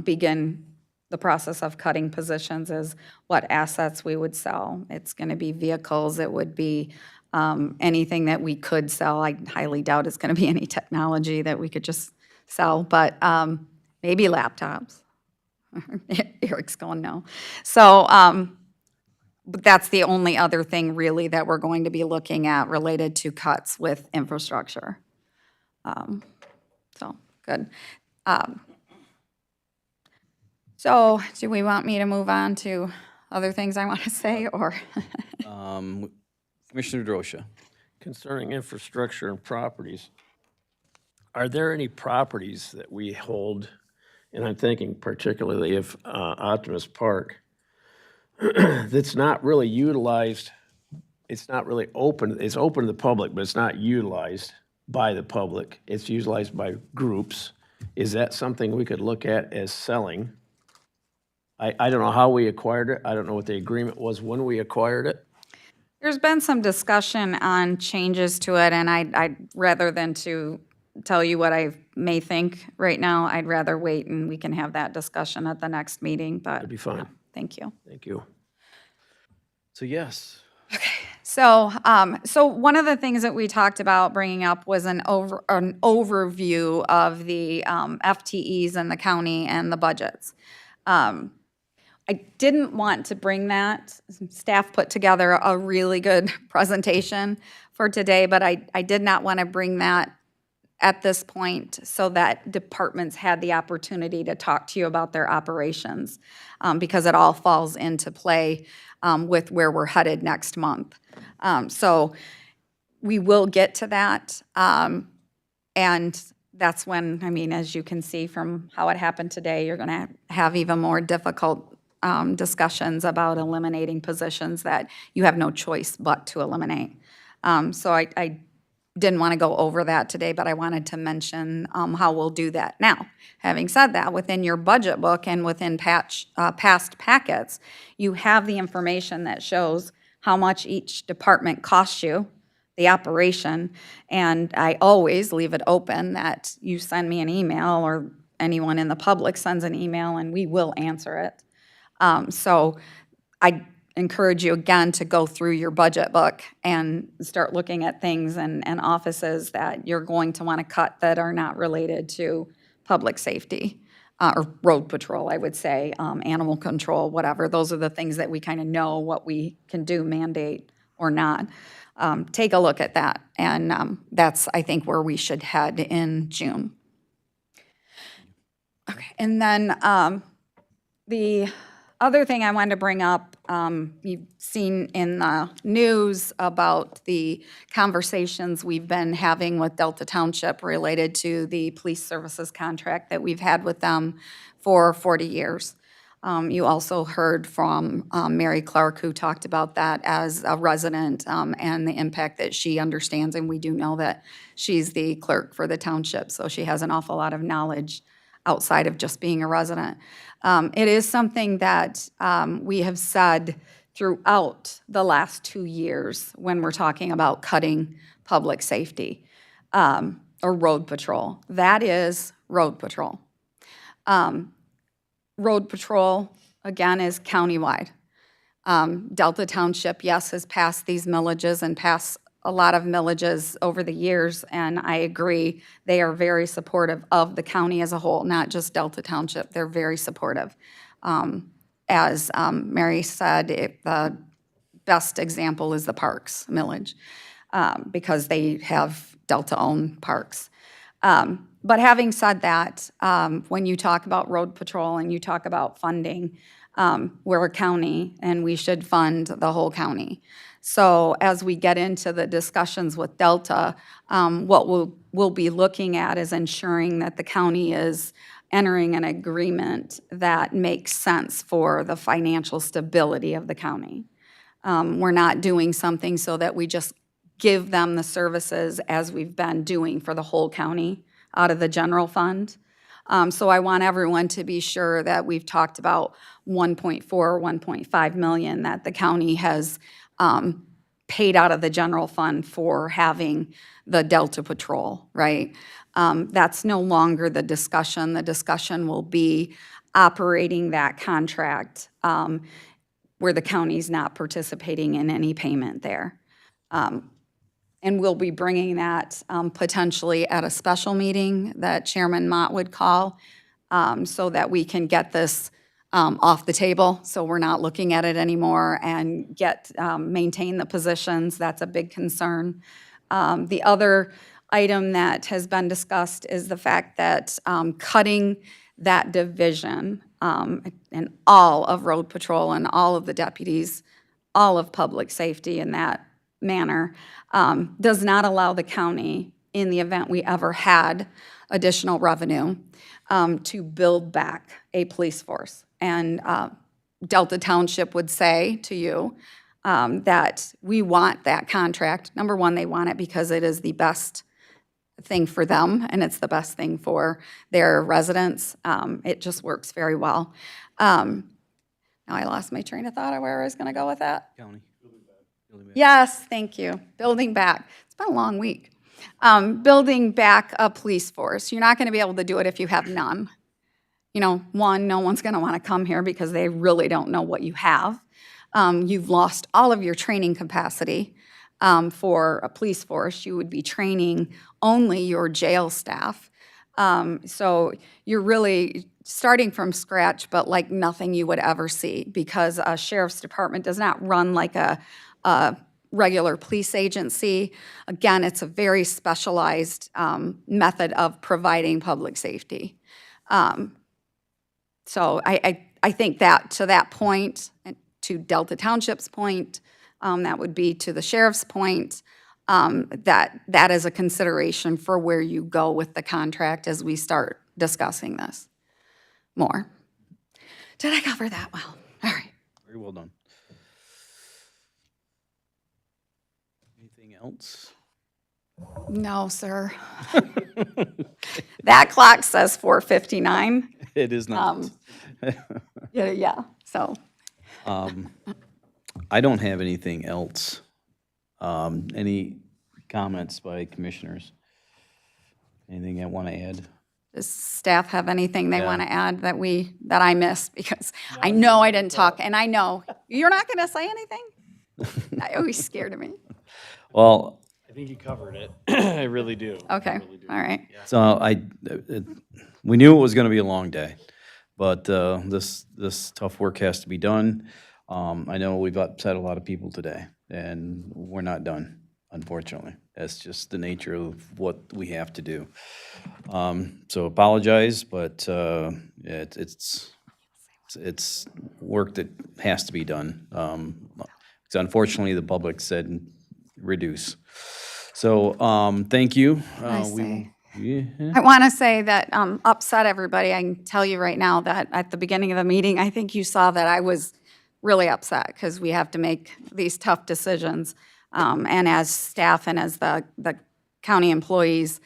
begin the process of cutting positions is what assets we would sell. It's going to be vehicles, it would be anything that we could sell. I highly doubt it's going to be any technology that we could just sell, but maybe laptops. Eric's going no. So, but that's the only other thing really that we're going to be looking at related to cuts with infrastructure. So, good. So, do we want me to move on to other things I want to say, or? Commissioner Drosha. concerning infrastructure and properties. Are there any properties that we hold, and I'm thinking particularly of Optimus Park, that's not really utilized, it's not really open, it's open to the public, but it's not utilized by the public. It's utilized by groups. Is that something we could look at as selling? I don't know how we acquired it. I don't know what the agreement was when we acquired it. There's been some discussion on changes to it, and I'd rather than to tell you what I may think right now, I'd rather wait and we can have that discussion at the next meeting, but. That'd be fine. yeah, Thank you. Thank you. So yes, So, so one of the things that we talked about bringing up was an overview of the FTEs in the county and the budgets. I didn't want to bring that. Staff put together a really good presentation for today, but I did not want to bring that at this point so that departments had the opportunity to talk to you about their operations, because it all falls into play with where we're headed next month. So we will get to that. And that's when, I mean, as you can see from how it happened today, you're going to have even more difficult discussions about eliminating positions that you have no choice but to eliminate. So I didn't want to go over that today, but I wanted to mention how we'll do that. Now, having said that, within your budget book and within past packets, you have the information that shows how much each department costs you, the operation, and I always leave it open that you send me an email or anyone in the public sends an email and we will answer it. So I encourage you again to go through your budget book and start looking at things and offices that you're going to want to cut that are not related to public safety or road patrol, I would say, animal control, whatever. Those are the things that we kind of know what we can do, mandate or not. Take a look at that, and that's, I think, where we should head in June. Okay, and then the other thing I wanted to bring up, you've seen in the news about the conversations we've been having with Delta Township related to the police services contract that we've had with them for 40 years. You also heard from Mary Clark, who talked about that as a resident and the impact that she understands, and we do know that she's the clerk for the township, so she has an awful lot of knowledge outside of just being a resident. It is something that we have said throughout the last 2 years when we're talking about cutting public safety or road patrol. That is road patrol. Road patrol, again, is countywide. Delta Township, yes, has passed these millages and passed a lot of millages over the years, and I agree, they are very supportive of the county as a whole, not just Delta Township. They're very supportive. As Mary said, the best example is the parks millage, because they have Delta-owned parks. But having said that, when you talk about road patrol and you talk about funding, we're a county and we should fund the whole county. So as we get into the discussions with Delta, what we'll be looking at is ensuring that the county is entering an agreement that makes sense for the financial stability of the county. We're not doing something so that we just give them the services as we've been doing for the whole county out of the general fund. So I want everyone to be sure that we've talked about 1.4 or 1.5 million that the county has paid out of the general fund for having the Delta Patrol, right? That's no longer the discussion. The discussion will be operating that contract where the county's not participating in any payment there. And we'll be bringing that potentially at a special meeting that Chairman Mott would call so that we can get this off the table, so we're not looking at it anymore, and maintain the positions. That's a big concern. The other item that has been discussed is the fact that cutting that division and all of road patrol and all of the deputies, all of public safety, and that manner, does not allow the county, in the event we ever had additional revenue, to build back a police force. And Delta Township would say to you that we want that contract. Number one, they want it because it is the best thing for them, and it's the best thing for their residents. It just works very well. Now I lost my train of thought of where I was going to go with that. County. Yes, thank you. Building back. It's been a long week. Building back a police force. You're not going to be able to do it if you have none. You know, one, no one's going to want to come here because they really don't know what you have. You've lost all of your training capacity for a police force. You would be training only your jail staff. So you're really starting from scratch, but like nothing you would ever see, because a sheriff's department does not run like a regular police agency. Again, it's a very specialized method of providing public safety. So I think that to that point, and to Delta Township's point, that would be to the sheriff's point, that is a consideration for where you go with the contract as we start discussing this more. Did I cover that well? All right. Very well done. Anything else? No, sir. That clock says 4:59. It is not. Yeah, so. I don't have anything else. Any comments by commissioners? Anything I want to add? Does staff have anything they want to add that I missed? Because I know I didn't talk, and I know you're not going to say anything? That always scared of me. Well, I think you covered it. I really do. Okay, all right. so we knew it was going to be a long day, but this tough work has to be done. I know we've upset a lot of people today, and we're not done, unfortunately. That's just the nature of what we have to do. So apologize, but it's work that has to be done. So unfortunately, the public said reduce. So thank you. I want to say that upset everybody. I can tell you right now that at the beginning of the meeting, I think you saw that I was really upset because we have to make these tough decisions. And as staff and as the county employees,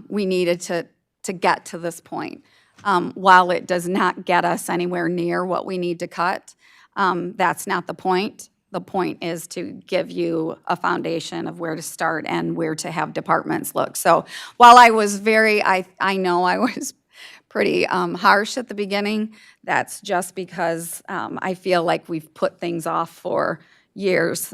we needed to get to this point. While it does not get us anywhere near what we need to cut, that's not the point. The point is to give you a foundation of where to start and where to have departments look. So while I was I know I was pretty harsh at the beginning, that's just because I feel like we've put things off for years,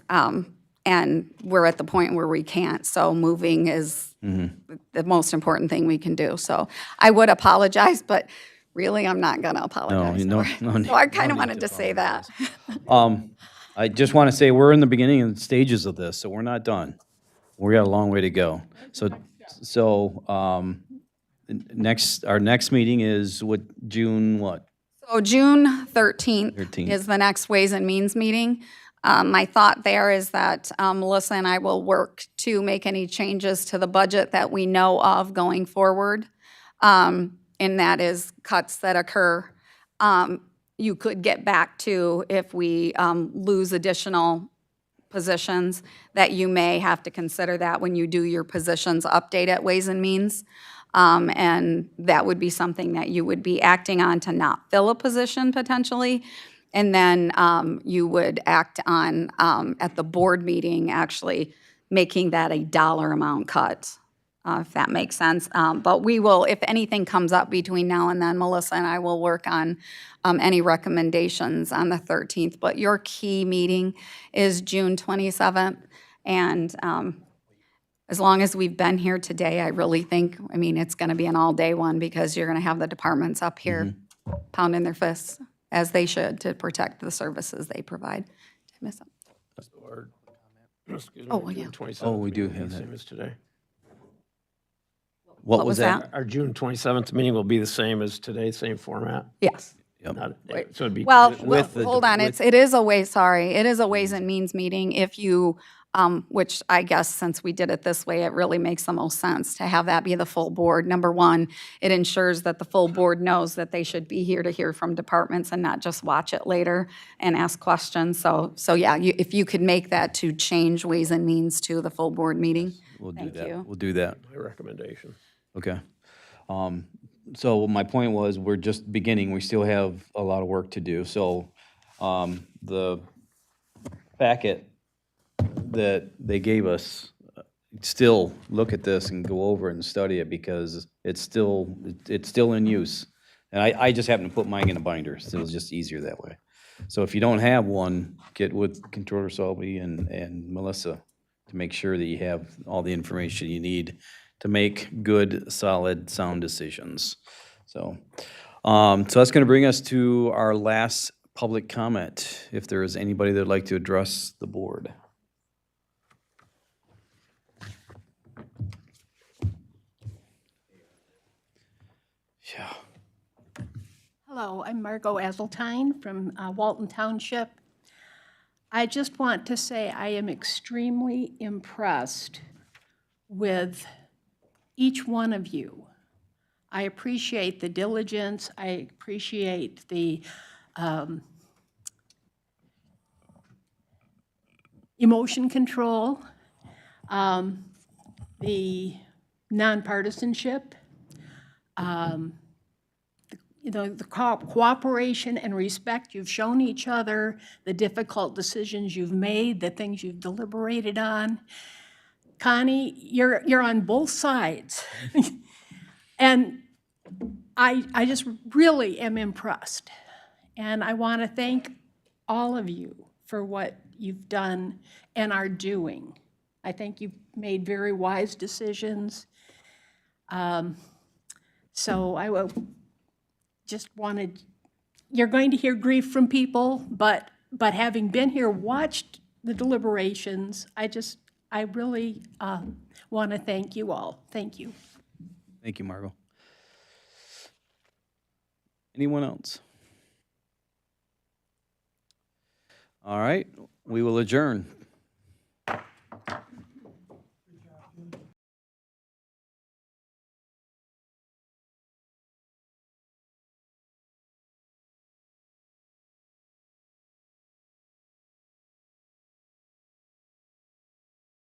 and we're at the point where we can't. So moving is the most important thing we can do. So I would apologize, but really I'm not going to apologize. No, So I kind of wanted to say that. I just want to say we're in the beginning stages of this, so we're not done. We got a long way to go. So our next meeting is June what? So June 13th is the next Ways and Means meeting. My thought there is that Melissa and I will work to make any changes to the budget that we know of going forward, and that is cuts that occur. You could get back to if we lose additional positions, that you may have to consider that when you do your positions update at Ways and Means. And that would be something that you would be acting on to not fill a position potentially. And then you would act on, at the board meeting, actually making that a dollar amount cut, if that makes sense. But we will, if anything comes up between now and then, Melissa and I will work on any recommendations on the 13th. But your key meeting is June 27th. And as long as we've been here today, I really think, it's going to be an all-day one because you're going to have the departments up here pounding their fists, as they should, to protect the services they provide. Did I miss something? Oh, well, yeah. Oh, we do have that. Same as today. What was that? Our June 27th meeting will be the same as today, same format? Yes. So it'd be. Well, with the- hold on, it is a Ways and Means meeting. If you which I guess since we did it this way, it really makes the most sense to have that be the full board. Number one, it ensures that the full board knows that they should be here to hear from departments and not just watch it later and ask questions. So yeah, if you could make that to change Ways and Means to the full board meeting. We'll do Thank that. you. We'll do that. My recommendation. Okay. So my point was, we're just beginning. We still have a lot of work to do. So the packet that they gave us, still look at this and go over it and study it, because it's still in use. And I just happen to put mine in a binder, so it was just easier that way. So if you don't have one, get with Controller Selby and Melissa to make sure that you have all the information you need to make good, solid, sound decisions. So that's going to bring us to our last public comment. If there is anybody that'd like to address the board. Yeah. Hello, I'm Margot Azeltine from Walton Township. I just want to say I am extremely impressed with each one of you. I appreciate the diligence, I appreciate the emotion control, the nonpartisanship, the cooperation and respect you've shown each other, the difficult decisions you've made, the things you've deliberated on. Connie, you're on both sides. And I just really am impressed. And I want to thank all of you for what you've done and are doing. I think you've made very wise decisions. So I will just wanted, you're going to hear grief from people, but having been here, watched the deliberations, I really want to thank you all. Thank you. Thank you, Margot. Anyone else? All right, we will adjourn.